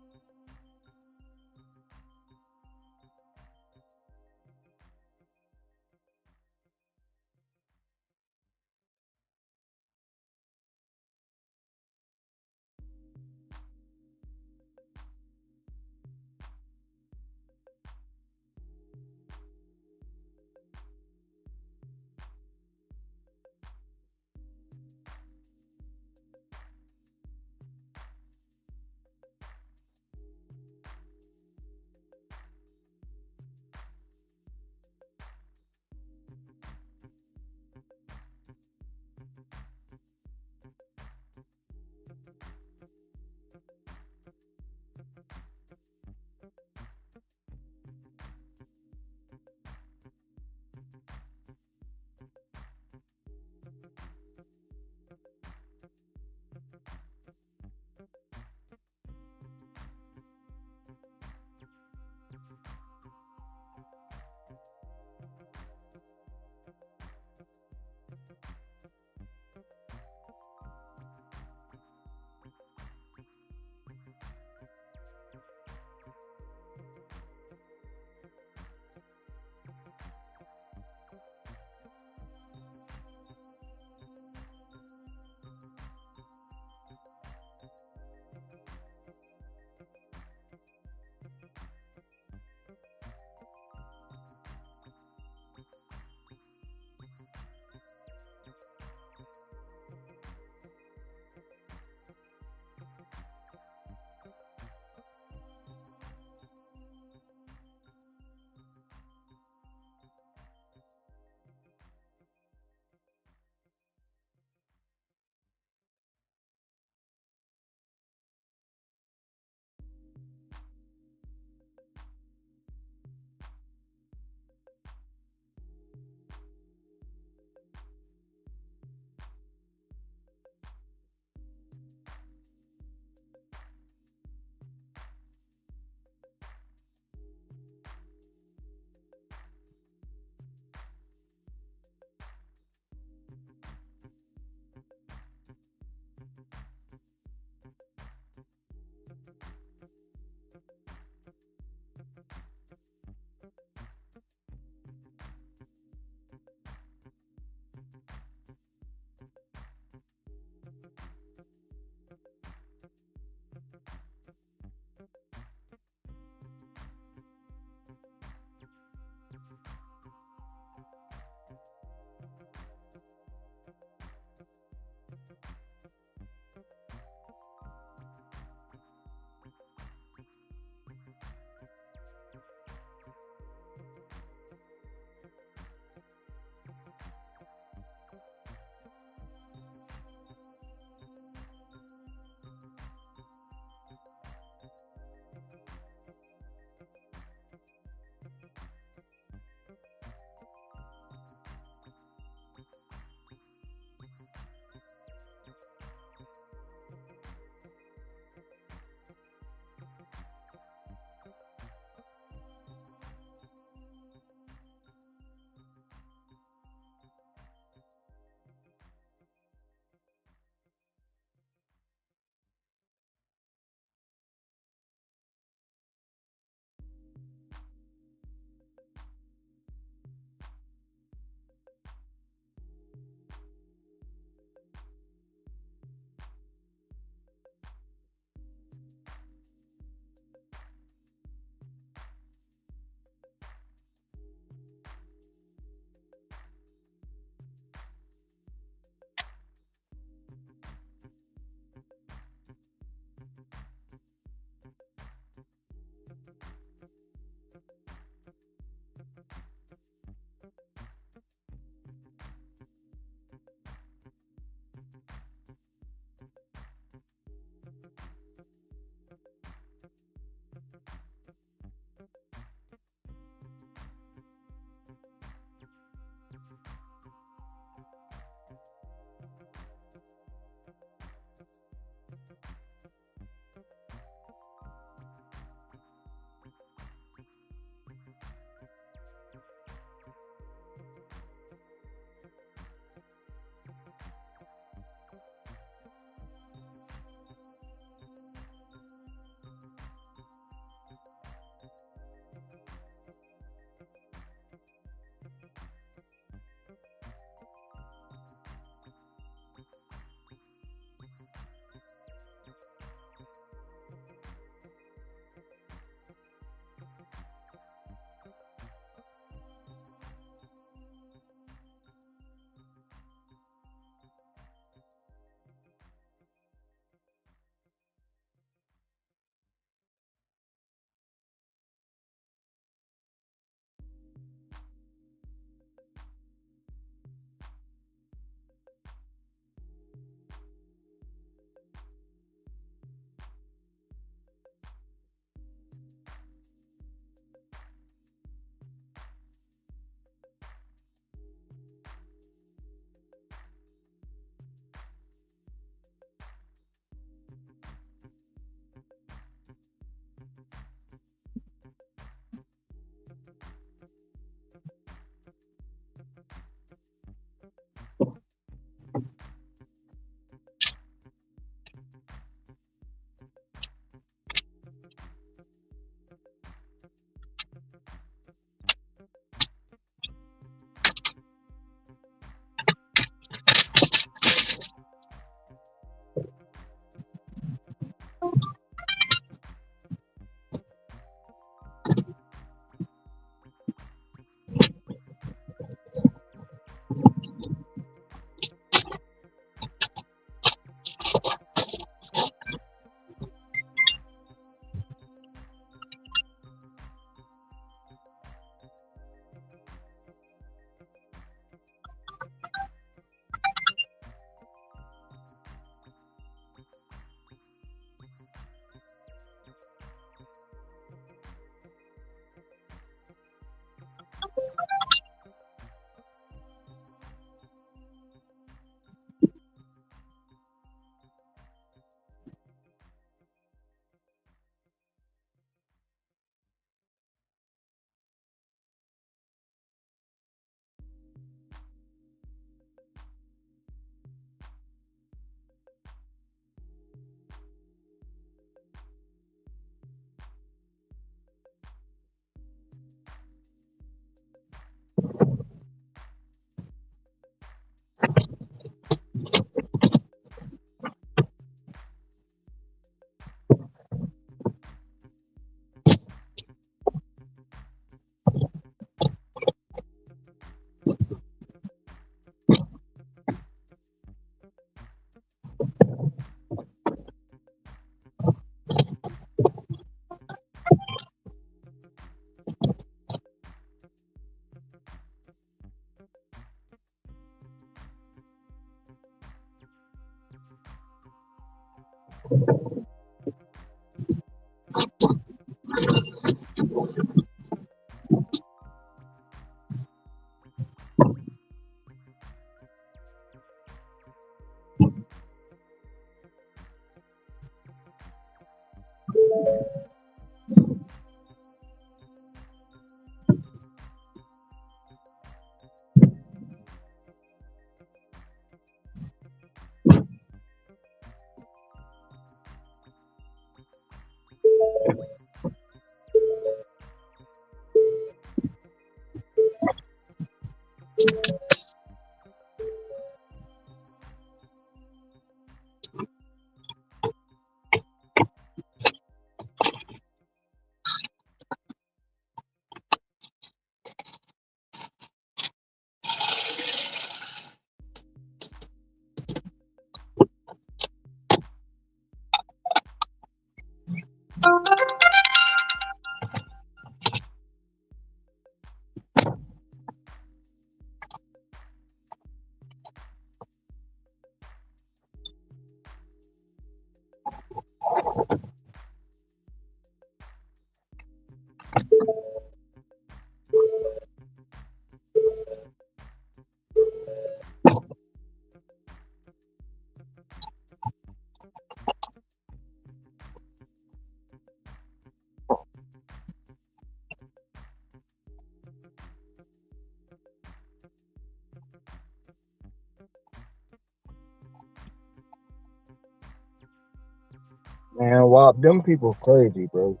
[SPEAKER 5] Man, wow, them people crazy, bro.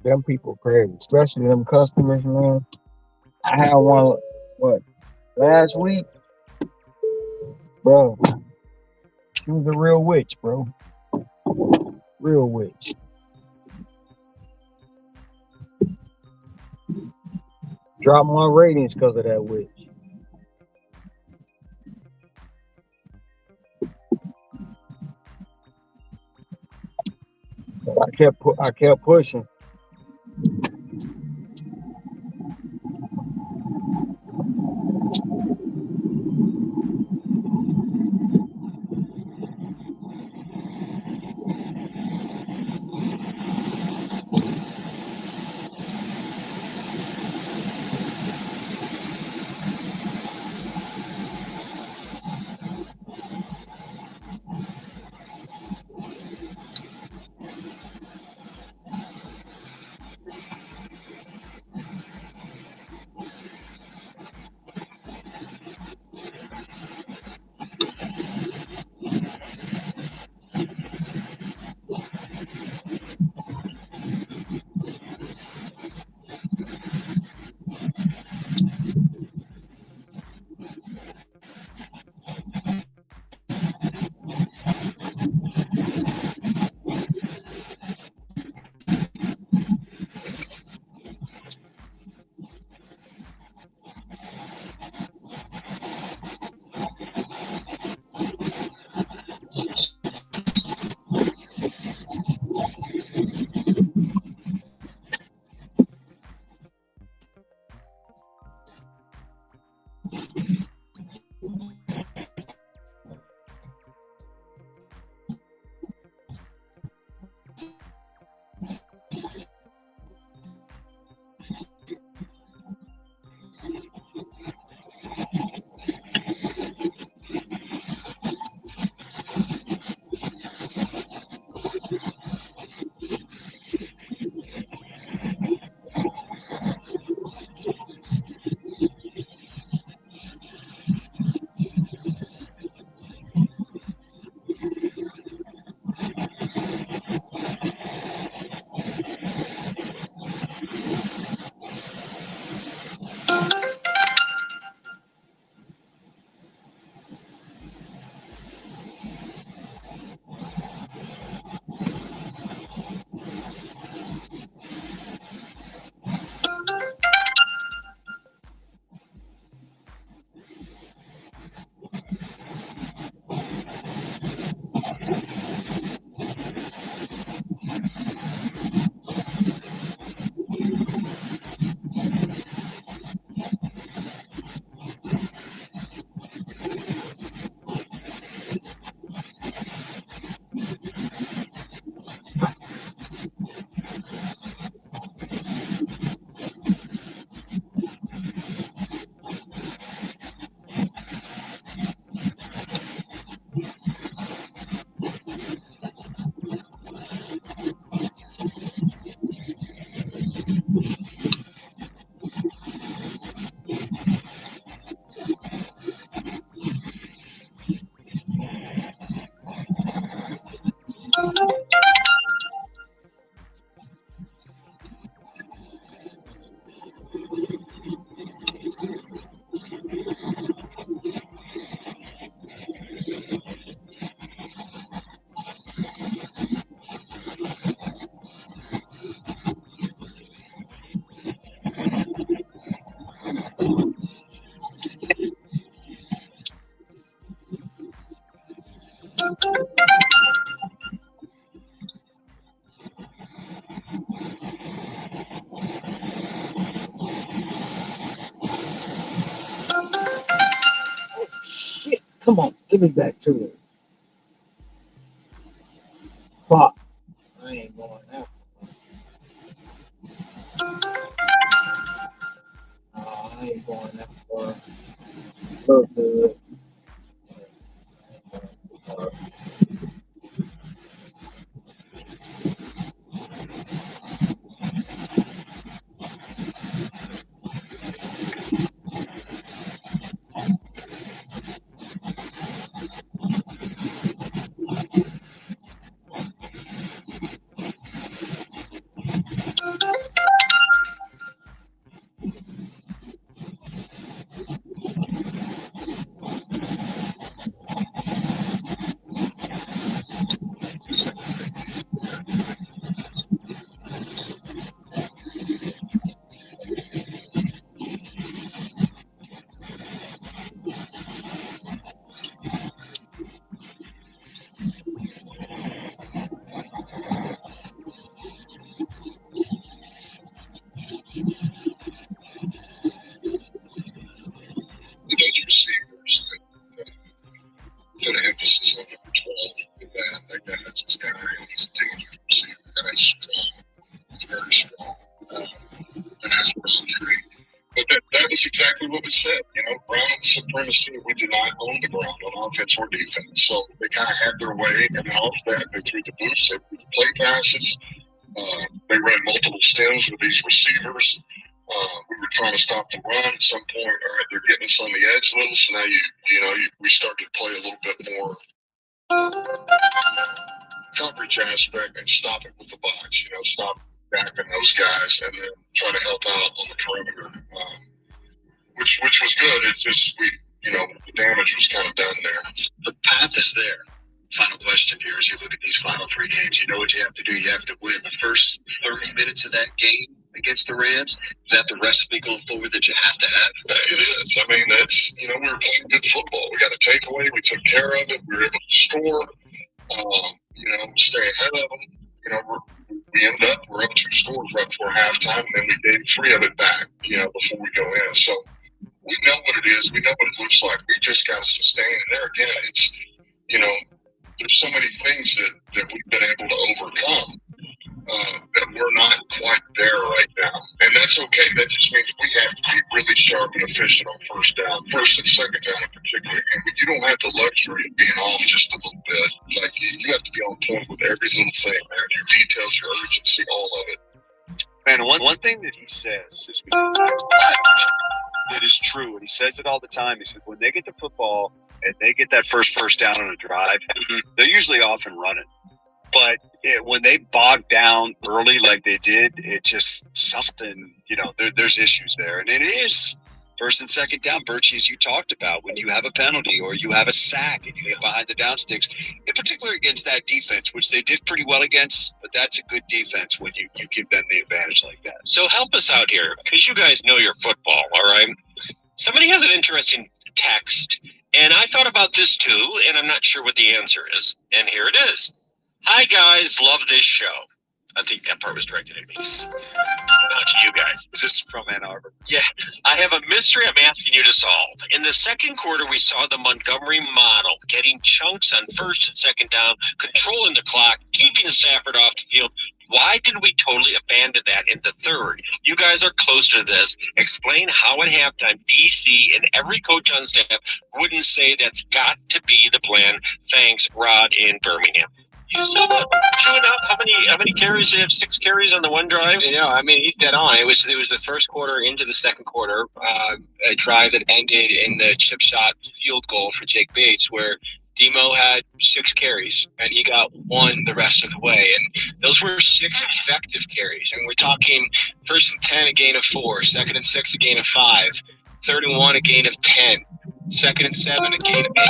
[SPEAKER 5] Them people crazy, especially them customers, man. I had one, what, last week, bro. She was a real witch, bro. Real witch. Dropped my ratings because of that witch. But I kept pushing. Come on, give me back to it. Fuck. I ain't going that. I ain't going that far. Look good.
[SPEAKER 10] Those receivers, put an emphasis on number 12. That guy, that's his guy, and he's a dangerous receiver. That guy's strong. He's very strong. And that's boundary. But that was exactly what we said. Ground supremacy. We did not own the ground on offense or defense. So they kind of had their way, and then off that, they threw the boost, they threw the play passes. They ran multiple stems with these receivers. We were trying to stop the run. At some point, all right, they're getting us on the edge a little. So now we started to play a little bit more coverage aspect and stop it with the box. Stop backing those guys and then try to help out on the perimeter, which was good. It's just the damage was kind of done there.
[SPEAKER 14] The path is there. Final question here as you look at these final three games. You know what you have to do. You have to win the first 30 minutes of that game against the Rams. Is that the recipe going forward that you have to have?
[SPEAKER 10] It is. I mean, that's, we were playing good football. We got a takeaway. We took care of it. We were able to score, stay ahead of them. We ended up, we're up 2 scores right before halftime, and then we gave 3 of it back, before we go in. So we know what it is. We know what it looks like. We just got to sustain it. There again, it's, there's so many things that we've been able to overcome that we're not quite there right now. And that's okay. That just means we have to be really sharp and efficient on first and second down in particular. And you don't have the luxury of being off just a little bit. Like, you have to be on point with every little thing, man. Your details, your urgency, all of it.
[SPEAKER 14] Man, one thing that he says is that is true, and he says it all the time. He said when they get the football and they get that first down on a drive, they're usually off and running. But when they bog down early like they did, it just something, there's issues there. And it is first and second down, Birchie, as you talked about, when you have a penalty or you have a sack and you get behind the down sticks, in particular against that defense, which they did pretty well against, but that's a good defense when you give them the advantage like that.
[SPEAKER 11] So help us out here, because you guys know your football, all right? Somebody has an interesting text, and I thought about this too, and I'm not sure what the answer is. And here it is. Hi, guys. Love this show. I think that part was directed at me. Not to you guys.
[SPEAKER 14] Is this from Ann Arbor?
[SPEAKER 11] Yeah. I have a mystery I'm asking you to solve. In the second quarter, we saw the Montgomery model getting chunks on first and second down, controlling the clock, keeping Stafford off the field. Why did we totally abandon that in the third? You guys are closer to this. Explain how at halftime DC and every coach on staff wouldn't say that's got to be the plan. Thanks, Rod in Birmingham. You still chewing out how many carries? They have 6 carries on the one drive.
[SPEAKER 15] He's dead on. It was the first quarter into the second quarter, a drive that ended in the chip shot field goal for Jake Bates, where Demo had 6 carries and he got 1 the rest of the way, and those were 6 effective carries. And we're talking first and 10, a gain of 4, second and 6, a gain of 5, third and 1, a gain of 10, second and 7, a gain of 8.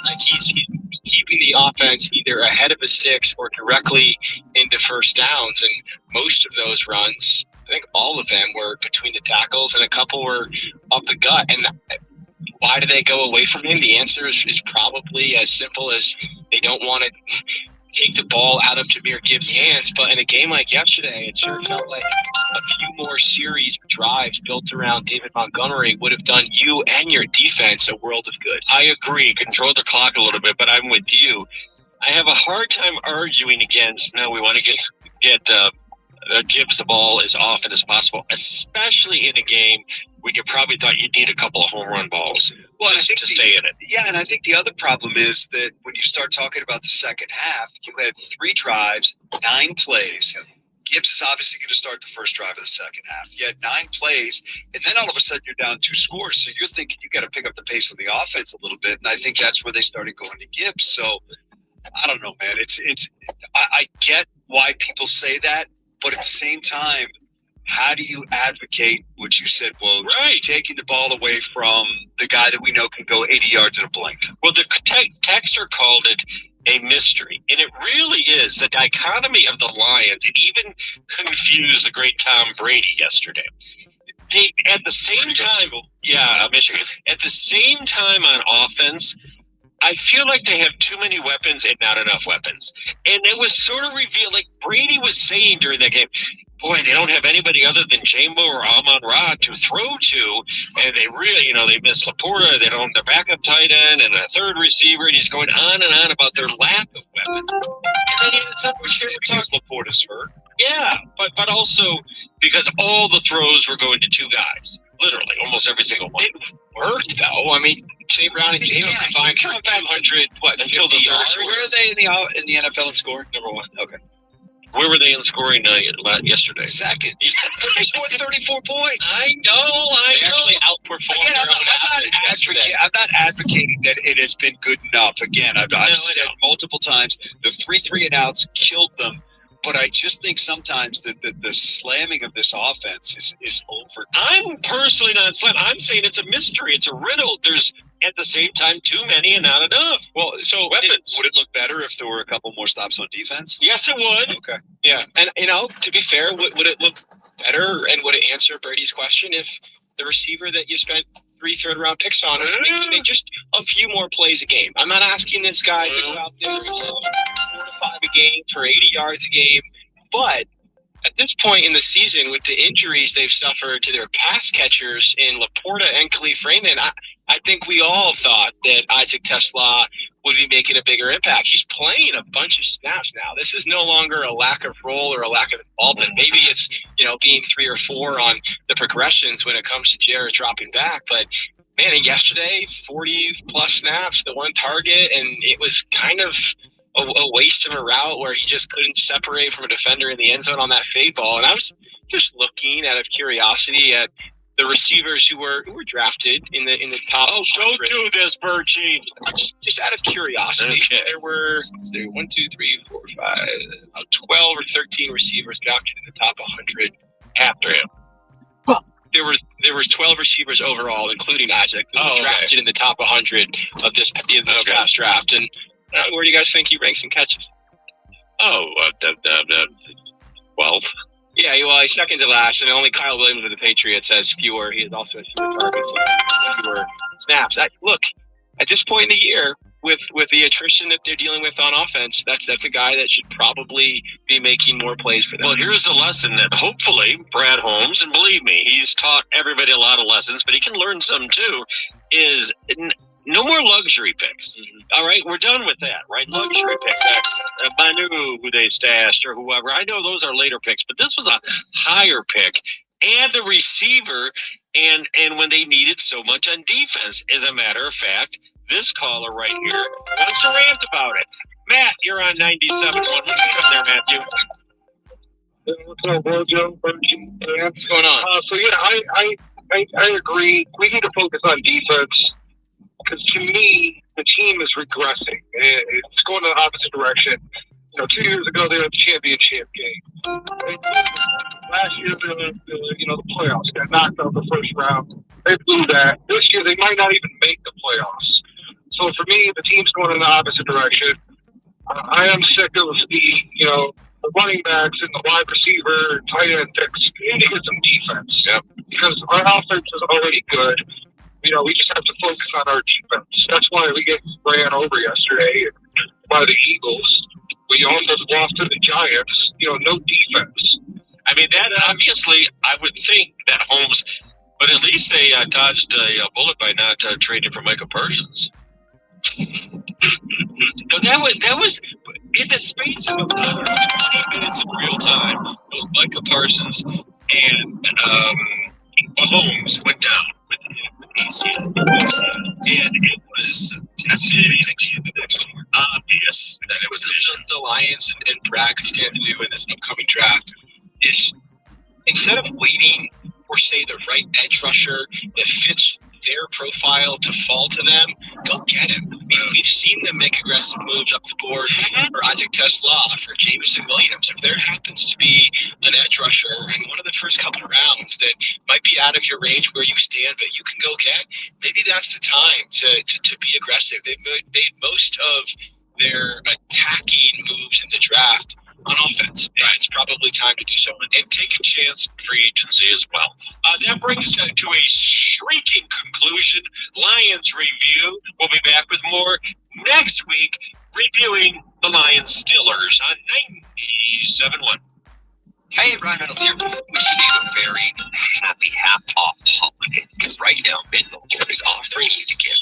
[SPEAKER 15] Like he's keeping the offense either ahead of the sticks or directly into first downs. And most of those runs, I think all of them were between the tackles and a couple were up the gut. And why do they go away from him? The answer is probably as simple as they don't want to take the ball out of Jahmyr Gibbs' hands. But in a game like yesterday, it sure felt like a few more series drives built around David Montgomery would have done you and your defense a world of good.
[SPEAKER 11] I agree. Control the clock a little bit, but I'm with you. I have a hard time arguing against, no, we want to get Gibbs the ball as often as possible, especially in a game where you probably thought you'd need a couple of home run balls
[SPEAKER 3] Well, I think
[SPEAKER 11] to stay in it.
[SPEAKER 3] Yeah, and I think the other problem is that when you start talking about the second half, you had 3 drives, 9 plays. Gibbs is obviously going to start the first drive of the second half. You had 9 plays, and then all of a sudden you're down 2 scores. So you're thinking you got to pick up the pace of the offense a little bit, and I think that's where they started going to Gibbs. So I don't know, man. I get why people say that, but at the same time, how do you advocate what you said? Well, taking the ball away from the guy that we know can go 80 yards in a blink.
[SPEAKER 11] Well, the texter called it a mystery, and it really is. The dichotomy of the Lions, it even confused the great Tom Brady yesterday. They, at the same time, Michigan. At the same time on offense, I feel like they have too many weapons and not enough weapons. And it was sort of revealed, like Brady was saying during that game, boy, they don't have anybody other than Jambo or Amon-Ra to throw to, and they really, they miss Laporta, they don't have their backup tight end and a third receiver, and he's going on and on about their lack of weapons. And then because
[SPEAKER 3] Laporta's hurt.
[SPEAKER 11] Yeah, but also because all the throws were going to 2 guys. Literally, almost every single one.
[SPEAKER 15] It worked, though. I mean, St. Brown and James combined for 200,
[SPEAKER 11] until the third.
[SPEAKER 3] Where are they in the NFL in scoring? Number 1. Okay.
[SPEAKER 11] Where were they in scoring yesterday?
[SPEAKER 3] Second. They scored 34 points.
[SPEAKER 11] I know.
[SPEAKER 15] They actually outperformed their own yesterday.
[SPEAKER 3] I'm not advocating that it has been good enough. Again, I've said multiple times, the 3 and outs killed them. But I just think sometimes the slamming of this offense is over.
[SPEAKER 11] I'm personally not slamming. I'm saying it's a mystery. It's a riddle. There's, at the same time, too many and not enough.
[SPEAKER 15] Well, so
[SPEAKER 11] weapons.
[SPEAKER 3] Would it look better if there were a couple more stops on defense?
[SPEAKER 11] Yes, it would.
[SPEAKER 3] Okay.
[SPEAKER 15] Yeah. And, to be fair, would it look better and would it answer Brady's question if the receiver that you spent 3 third-round picks on was making just a few more plays a game? I'm not asking this guy to go out there and 4 to 5 a game for 80 yards a game, but at this point in the season, with the injuries they've suffered to their pass catchers in Laporta and Khalif Raymond, I think we all thought that Isaac Tesla would be making a bigger impact. He's playing a bunch of snaps now. This is no longer a lack of role or a lack of involvement. Maybe it's, being 3 or 4 on the progressions when it comes to Jared dropping back. But, man, yesterday, 40-plus snaps, the 1 target, and it was kind of a waste of a route where he just couldn't separate from a defender in the end zone on that fade ball. And I was just looking out of curiosity at the receivers who were drafted in the top.
[SPEAKER 11] Oh, don't do this, Birchie.
[SPEAKER 15] Just out of curiosity,
[SPEAKER 11] okay.
[SPEAKER 15] there were 12 or 13 receivers drafted in the top 100 after him. There was 12 receivers overall, including Isaac, who were drafted in the top 100 of this past draft. And where do you guys think he ranks in catches?
[SPEAKER 11] 12.
[SPEAKER 15] Yeah, well, he's second to last, and only Kyle Williams with the Patriots has fewer. He has also fewer targets and fewer snaps. Look, at this point in the year, with the attrition that they're dealing with on offense, that's a guy that should probably be making more plays for them.
[SPEAKER 11] Well, here's a lesson that hopefully Brad Holmes, and believe me, he's taught everybody a lot of lessons, but he can learn some too, is no more luxury picks.
[SPEAKER 15] Mm-hmm.
[SPEAKER 11] All right, we're done with that, right? Luxury picks. Manu, who they stashed, or whoever. I know those are later picks, but this was a higher pick. And the receiver, and when they needed so much on defense. As a matter of fact, this caller right here wants to rant about it. Matt, you're on 97.1. What's going on there, Matthew?
[SPEAKER 19] What's up, bro, Joe?
[SPEAKER 15] What's going on?
[SPEAKER 19] I agree. We need to focus on defense because, to me, the team is regressing. It's going in the opposite direction. 2 years ago, they were the championship game. Last year, the playoffs got knocked out the first round. They blew that. This year, they might not even make the playoffs. So for me, the team's going in the opposite direction. I am sick of the running backs and the wide receiver, tight end picks. We need to get some defense.
[SPEAKER 15] Yep.
[SPEAKER 19] Because our offense is already good. We just have to focus on our defense. That's why we get ran over yesterday by the Eagles.
[SPEAKER 11] We also lost to the Giants. No defense.
[SPEAKER 14] I mean, that obviously, I would think that Holmes, but at least they dodged a bullet by not trading for Micah Parsons. No, that was in the space of another 20 minutes of real time. Both Micah Parsons and Holmes went down with ACL, and it was obvious that it was the Lions and Brad could stand to do in this upcoming draft is instead of waiting for, say, the right edge rusher that fits their profile to fall to them, go get him. We've seen them make aggressive moves up the board for Isaac Tesla, for Jameson Williams. If there happens to be an edge rusher in one of the first couple of rounds that might be out of your range where you stand, but you can go get, maybe that's the time to be aggressive. They've made most of their attacking moves in the draft on offense. And it's probably time to do so and take a chance for free agency as well. That brings us to a shrieking conclusion. Lions review. We'll be back with more next week, reviewing the Lions Steelers on 97.1.
[SPEAKER 21] Hey, Ryan Reynolds here. Wishing you a very happy half-off holiday. Because right now, Mint Mobile is offering you to get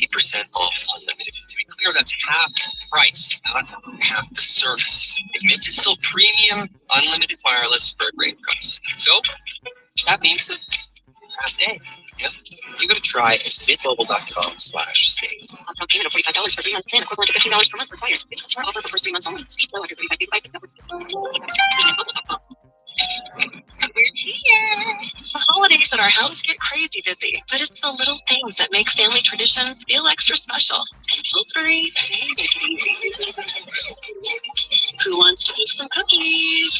[SPEAKER 21] 50% off unlimited. To be clear, that's half price, not half the service. And Mint is still premium, unlimited wireless for a great price. So, that means half day. Yep. Give it a try at mintmobile.com/save.
[SPEAKER 17] Upfront payment of $45 for 3-month plan, equivalent to $15 per month required. It's smart offer for first 3 months only. See below after 35 We're here. The holidays at our house get crazy busy, but it's the little things that make family traditions feel extra special. And Pillsbury, they make it easy. Who wants to bake some cookies?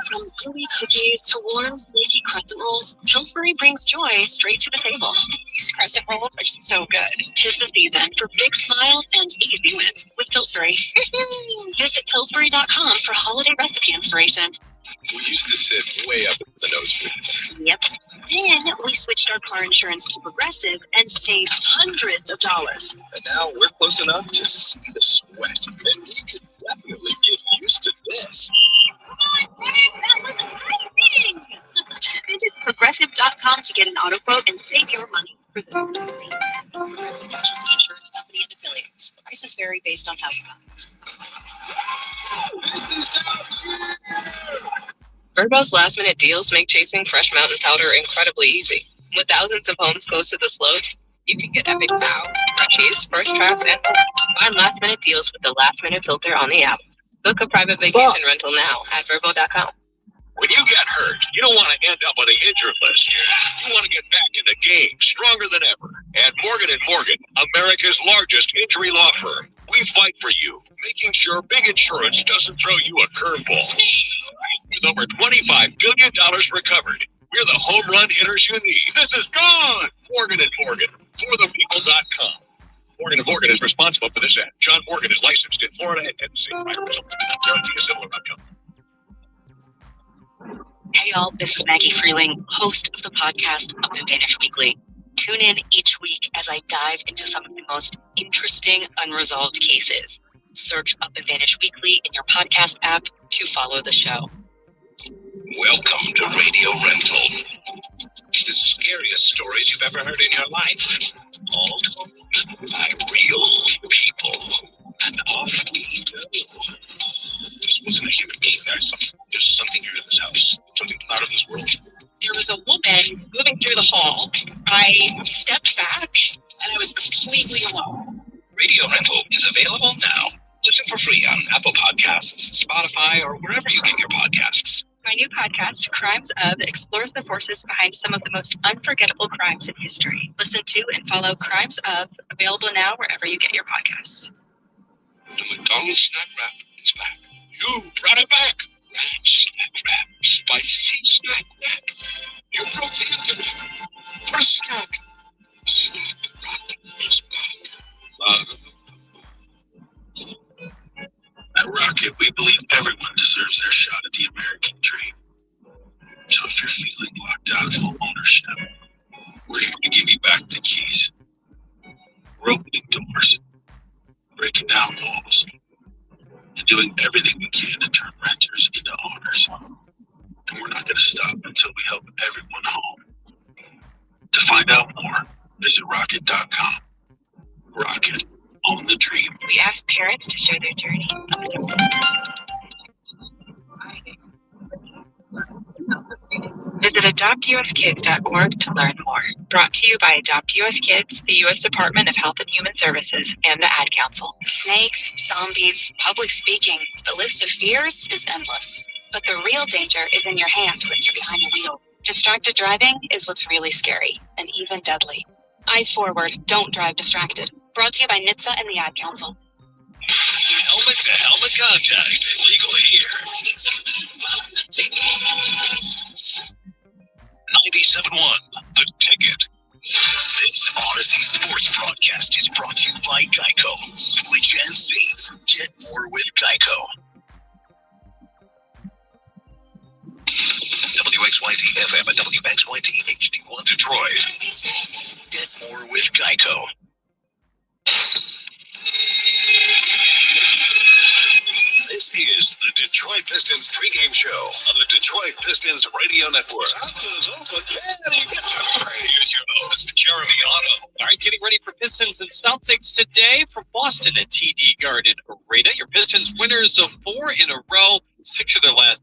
[SPEAKER 17] From gooey cookies to warm, flaky crescent rolls, Pillsbury brings joy straight to the table. These crescent rolls are so good. 'Tis the season for big smiles and easy wins with Pillsbury. Visit Pillsbury.com for holiday recipe inspiration.
[SPEAKER 18] We used to sit way up in the nosebleeds.
[SPEAKER 17] Yep. Then we switched our car insurance to Progressive and saved hundreds of dollars.
[SPEAKER 18] And now we're close enough to see the sweat. And we could definitely get used to this.
[SPEAKER 17] Visit Progressive.com to get an auto quote and save your money. Progressive Insurance Company and Affiliates. Prices vary based on how you buy.
[SPEAKER 7] Verbo's last-minute deals make chasing fresh mountain powder incredibly easy. With thousands of homes close to the slopes, you can get epic pow, freshies, first tracks, and more. Find last-minute deals with the last-minute filter on the app. Book a private vacation rental now at Verbo.com.
[SPEAKER 14] When you get hurt, you don't want to end up on the injured list. You want to get back in the game stronger than ever. At Morgan & Morgan, America's largest injury law firm, we fight for you, making sure big insurance doesn't throw you a curveball. With over $25 billion recovered, we're the home run hitters you need. This is gone! Morgan & Morgan, forthepeople.com. Morgan & Morgan is responsible for this ad. John Morgan is licensed in Florida and Tennessee.
[SPEAKER 17] Hey y'all, this is Maggie Freeling, host of the podcast Up Advantage Weekly. Tune in each week as I dive into some of the most interesting unresolved cases. Search Up Advantage Weekly in your podcast app to follow the show.
[SPEAKER 14] Welcome to Radio Rental. The scariest stories you've ever heard in your life. All told by real people. And off we go. This wasn't a human being. There's something here in this house. Something out of this world.
[SPEAKER 17] There was a woman moving through the hall. I stepped back and I was completely alone.
[SPEAKER 14] Radio Rental is available now. Listen for free on Apple Podcasts, Spotify, or wherever you get your podcasts.
[SPEAKER 17] My new podcast, Crimes Of, explores the forces behind some of the most unforgettable crimes in history. Listen to and follow Crimes Of, available now wherever you get your podcasts.
[SPEAKER 14] The McDonald's snack wrap is back. You brought it back. Snack wrap, spicy snack wrap. You brought it to me. Fresh snack. Snack wrap is back. At Rocket, we believe everyone deserves their shot at the American dream. So if you're feeling locked out of home ownership, we're here to give you back the keys. We're opening doors, breaking down walls,
[SPEAKER 10] doing everything we can to turn renters into owners. And we're not going to stop until we help everyone home. To find out more, visit rocket.com. Rocket, own the dream.
[SPEAKER 7] We ask parents to share their journey. Visit adoptuskids.org to learn more. Brought to you by Adopt US Kids, the U.S. Department of Health and Human Services, and the Ad Council.
[SPEAKER 17] Snakes, zombies, public speaking. The list of fears is endless. But the real danger is in your hands when you're behind the wheel. Distracted driving is what's really scary and even deadly. Eyes forward, don't drive distracted. Brought to you by NHTSA and the Ad Council.
[SPEAKER 14] Helmet to helmet contact. Legal here. 97.1, The Ticket. This Odyssey Sports broadcast is brought to you by Geico. Switch and save. Get more with Geico. WXYT FM and WXYT HD1 Detroit. Get more with Geico. This is the Detroit Pistons pregame show on the Detroit Pistons Radio Network. Here's your host, Jeremy Otto.
[SPEAKER 4] All right, getting ready for Pistons and Celtics today from Boston at TD Garden Arena. Your Pistons winners of 4 in a row, 6 of their last.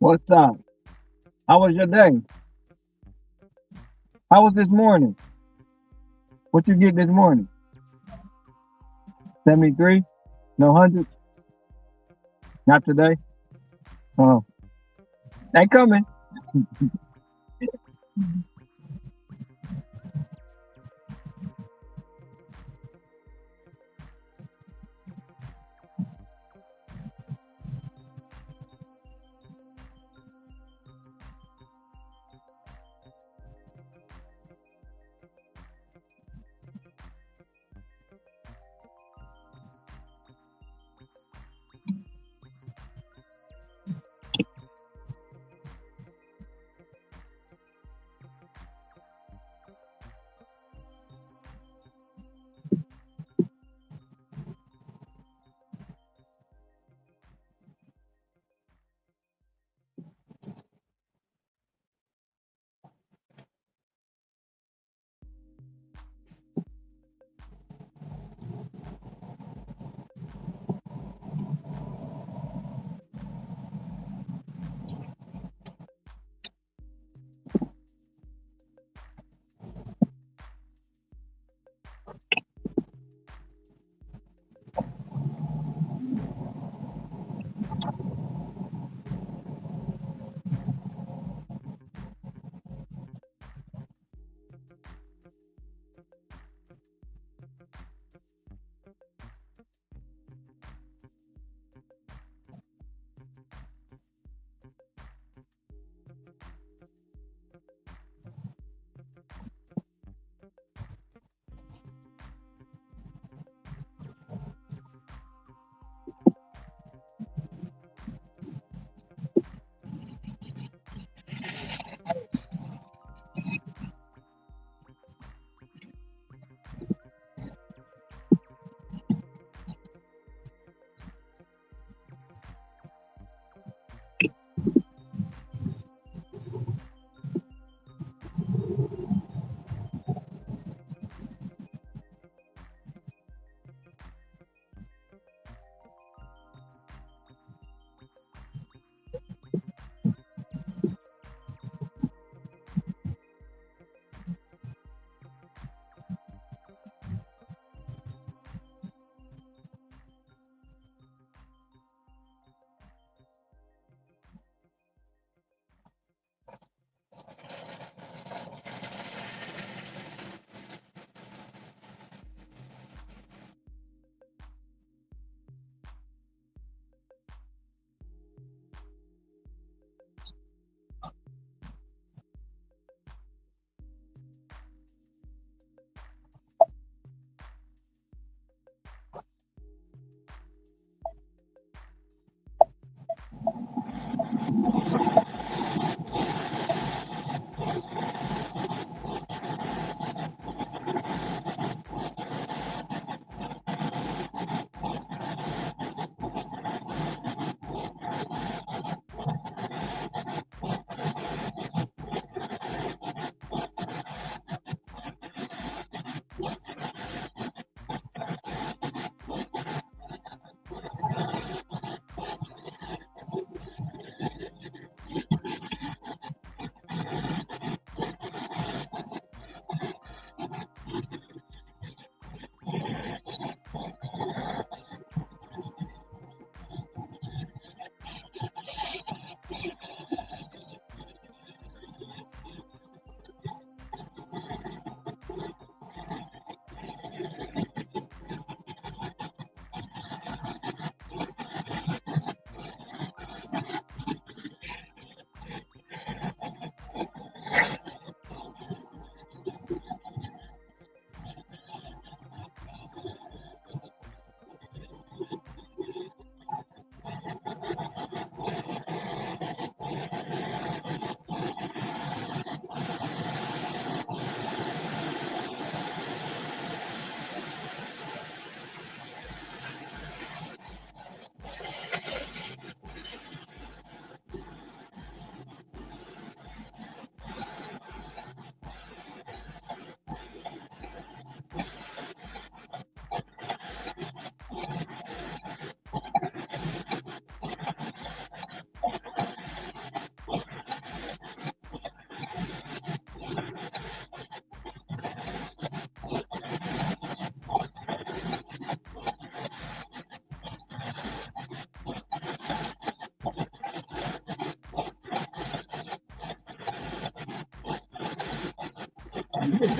[SPEAKER 5] What's up? How was your day? How was this morning? What you get this morning? 73? No hundreds? Not today? Oh, they coming.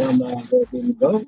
[SPEAKER 5] Dumbass that didn't go.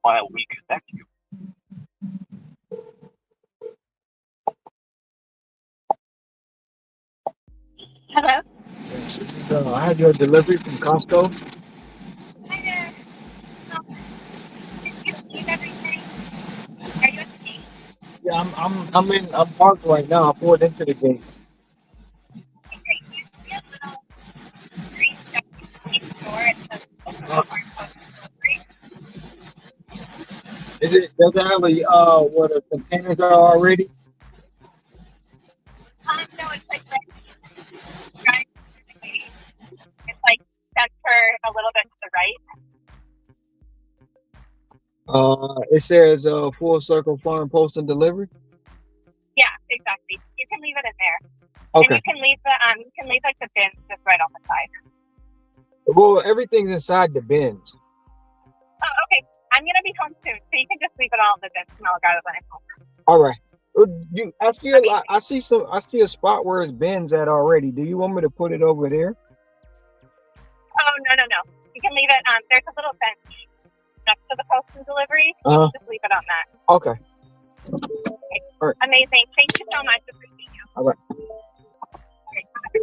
[SPEAKER 14] while we connect you.
[SPEAKER 16] Hello?
[SPEAKER 5] So I had your delivery from Costco.
[SPEAKER 16] Hi there. Did you receive everything? Are you at the gate?
[SPEAKER 5] Yeah, I'm parked right now. I pulled into the gate.
[SPEAKER 16] Okay, great. You see a little green stuff in the store. It says
[SPEAKER 5] Uh,
[SPEAKER 16] Walmart delivery.
[SPEAKER 5] does it have a where the containers are already?
[SPEAKER 16] No, it's like right. It's like center a little bit to the right.
[SPEAKER 5] It says Full Circle Farm Post and Delivery.
[SPEAKER 16] Yeah, exactly. You can leave it in there.
[SPEAKER 5] Okay.
[SPEAKER 16] And you can leave like the bins just right on the side.
[SPEAKER 5] Well, everything's inside the bins.
[SPEAKER 16] Oh, okay. I'm gonna be home soon, so you can just leave it all in the bins and I'll grab it when I'm home.
[SPEAKER 5] All right. I see a lot. I see a spot where it's bins at already. Do you want me to put it over there?
[SPEAKER 16] Oh no. You can leave it. There's a little bench next to the post and delivery. You can just leave it on that.
[SPEAKER 5] Okay.
[SPEAKER 16] Okay.
[SPEAKER 5] All right.
[SPEAKER 16] Amazing. Thank you so much. Appreciate you.
[SPEAKER 5] All right.
[SPEAKER 16] Okay, bye.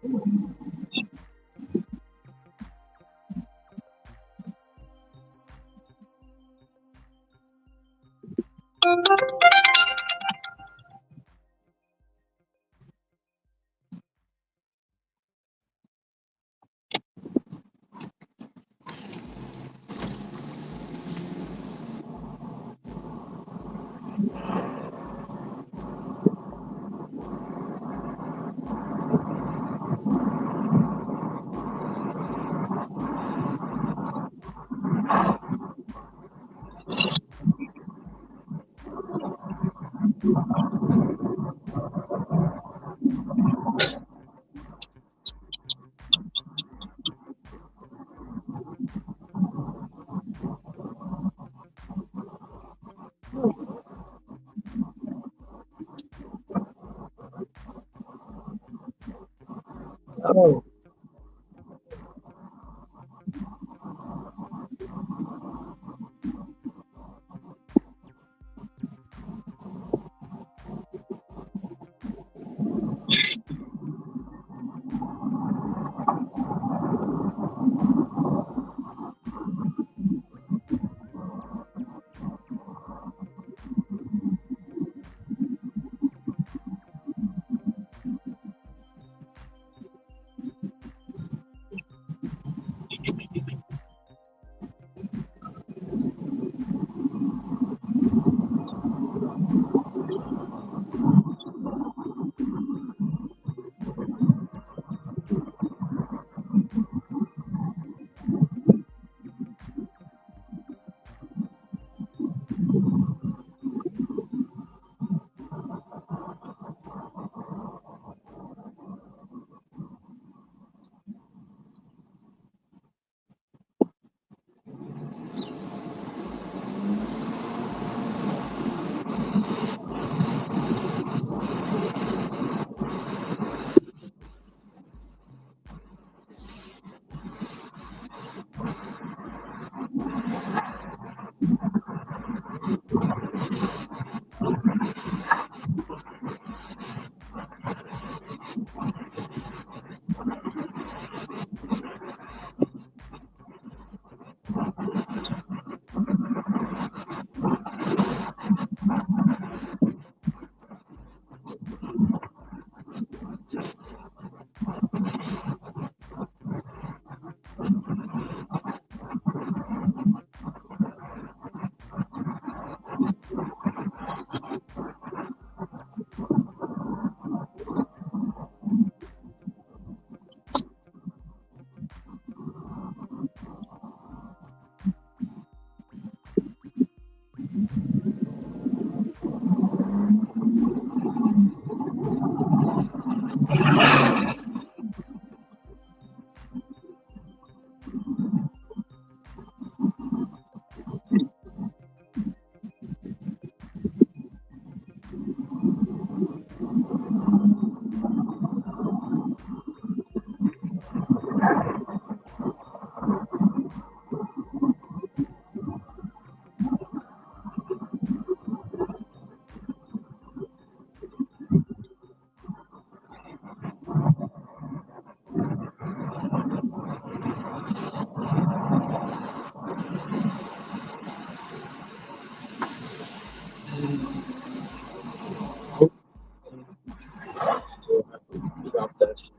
[SPEAKER 5] Oh, drop that shit.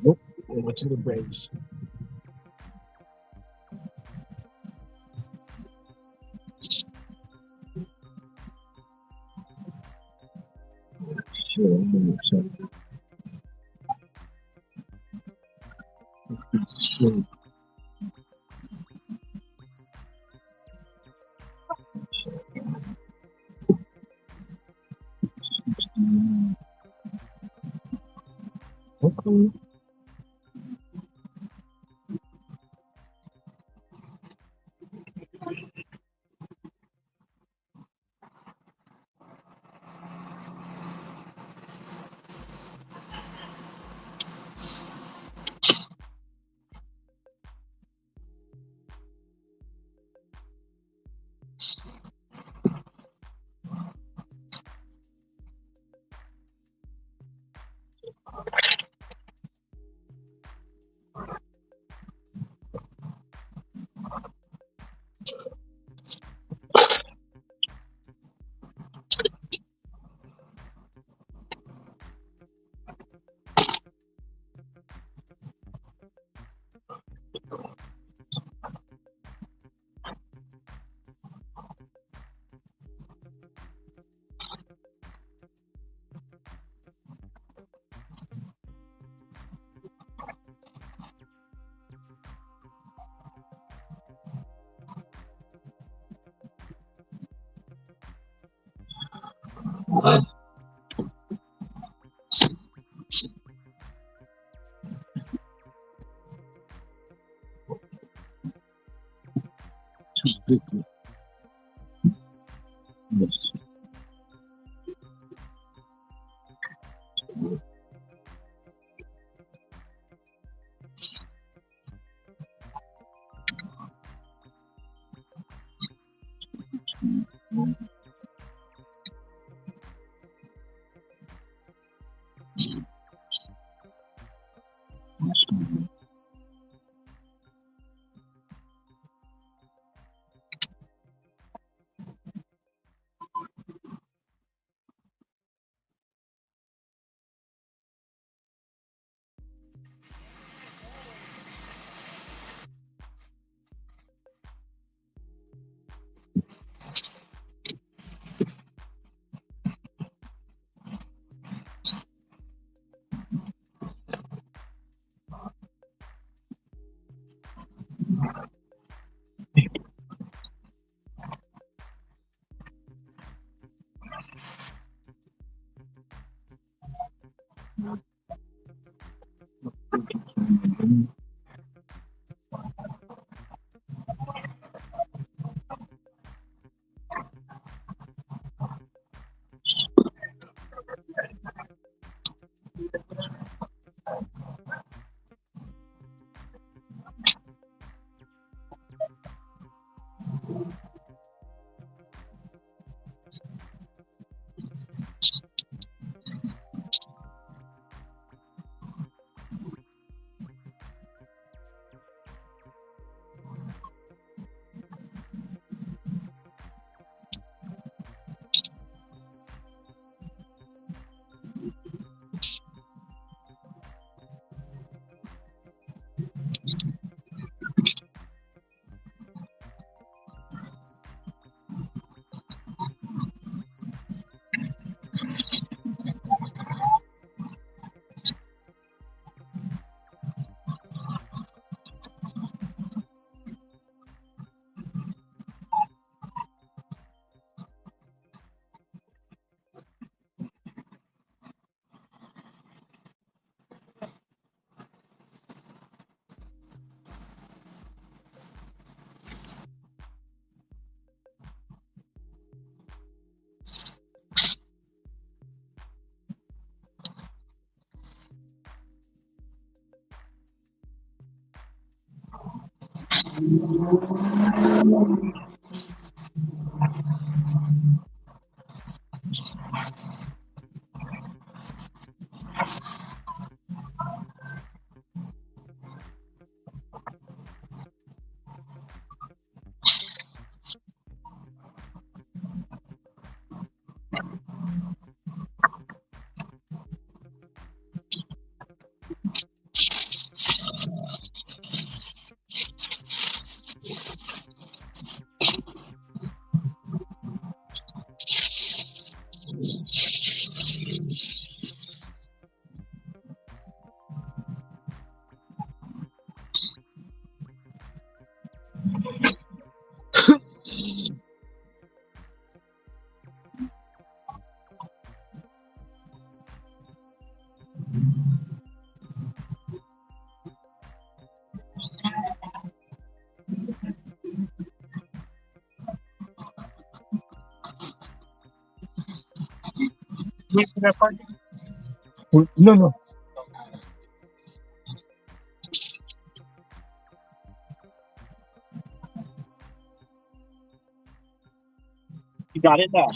[SPEAKER 5] Nope. Over to the Braves. Sure. Okay.
[SPEAKER 1] Wait for that part.
[SPEAKER 5] No, no.
[SPEAKER 1] You got it now.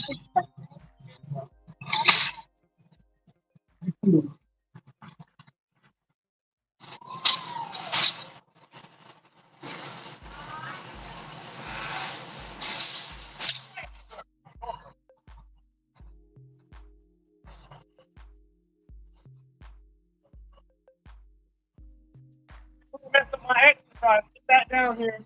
[SPEAKER 1] Mess up my exercise. Get that down here.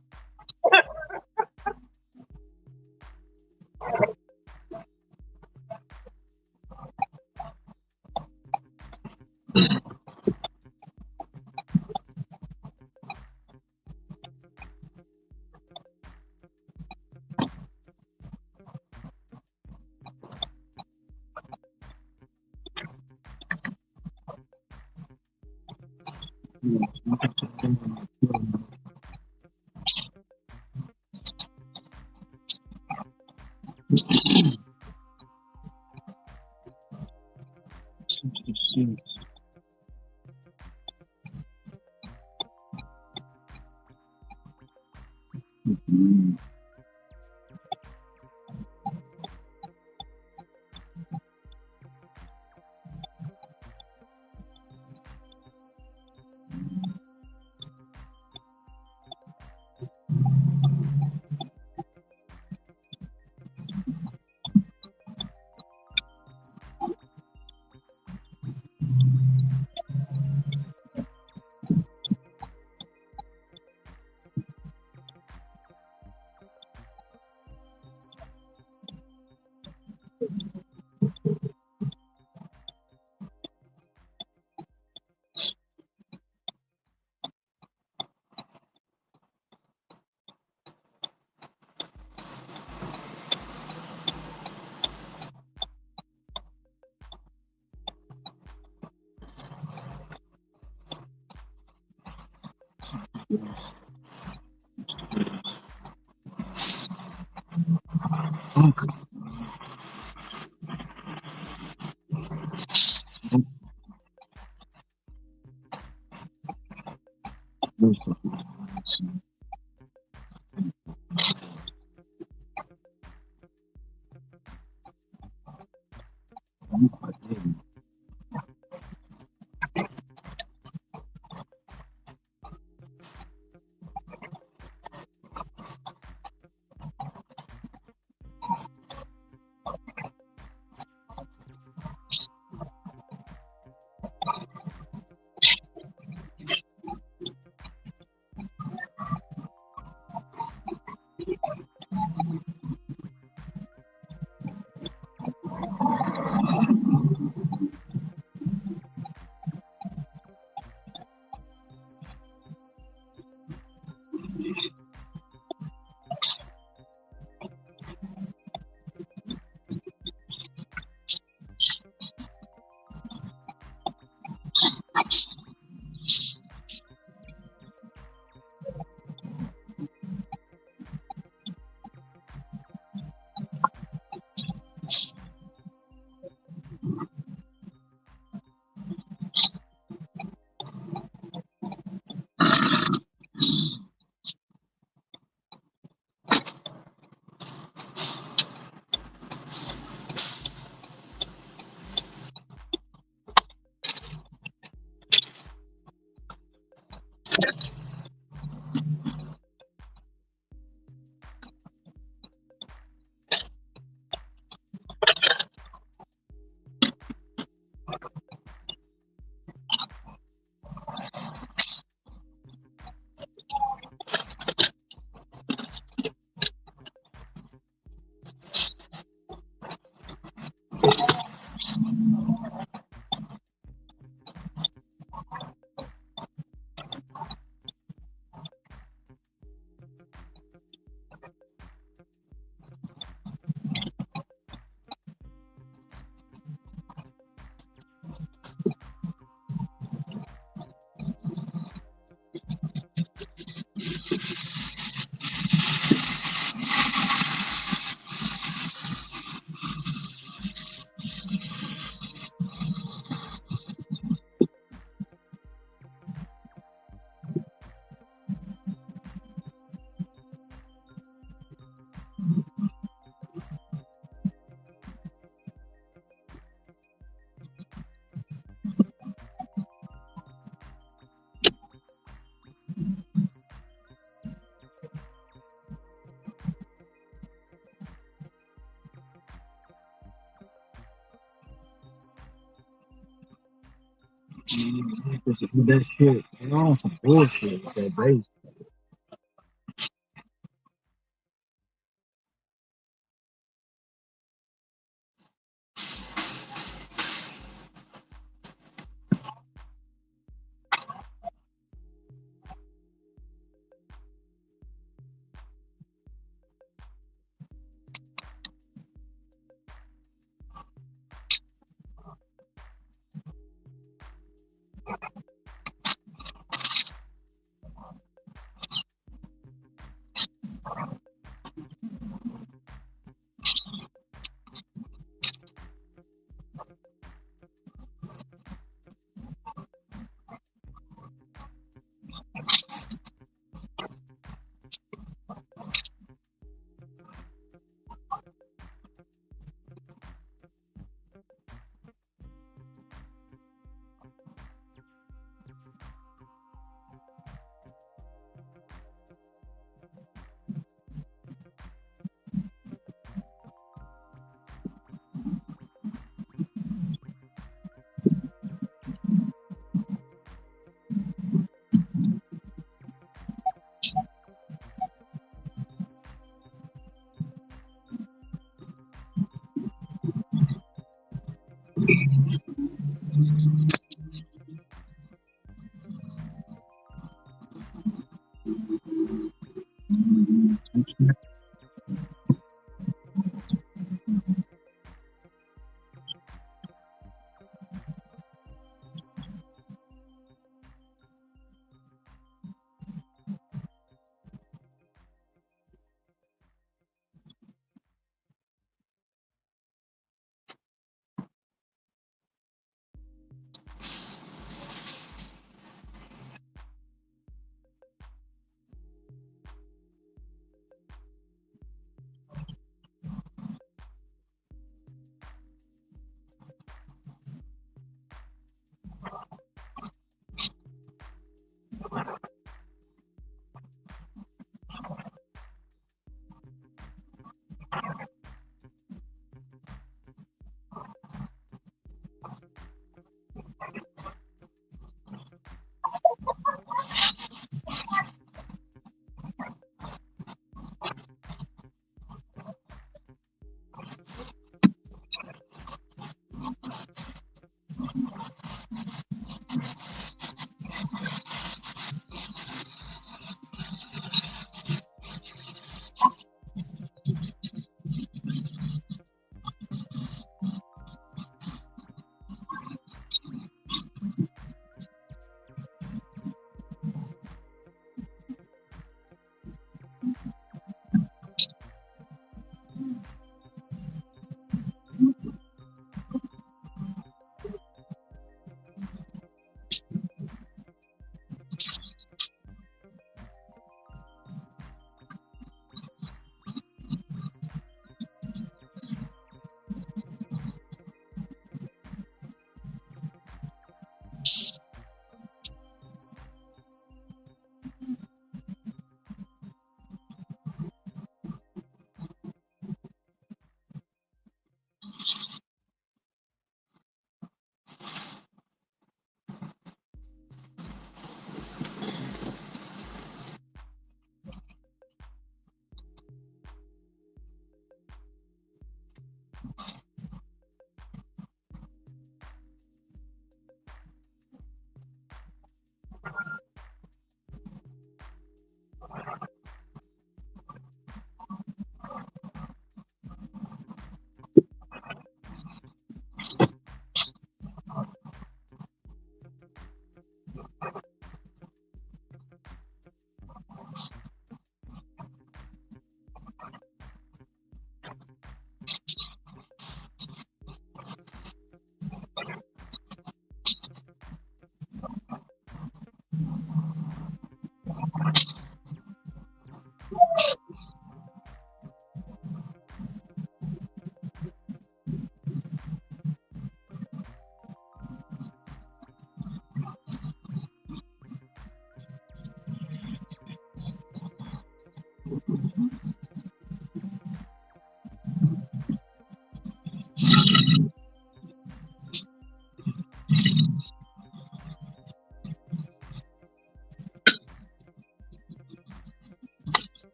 [SPEAKER 5] That shit, you know, some bullshit with that bass.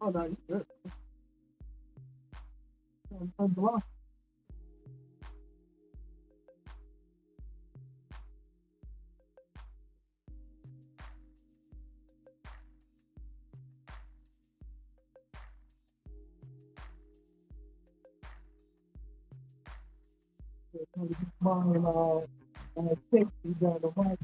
[SPEAKER 12] Oh, no, you good. Oh, block. Safety down the mic.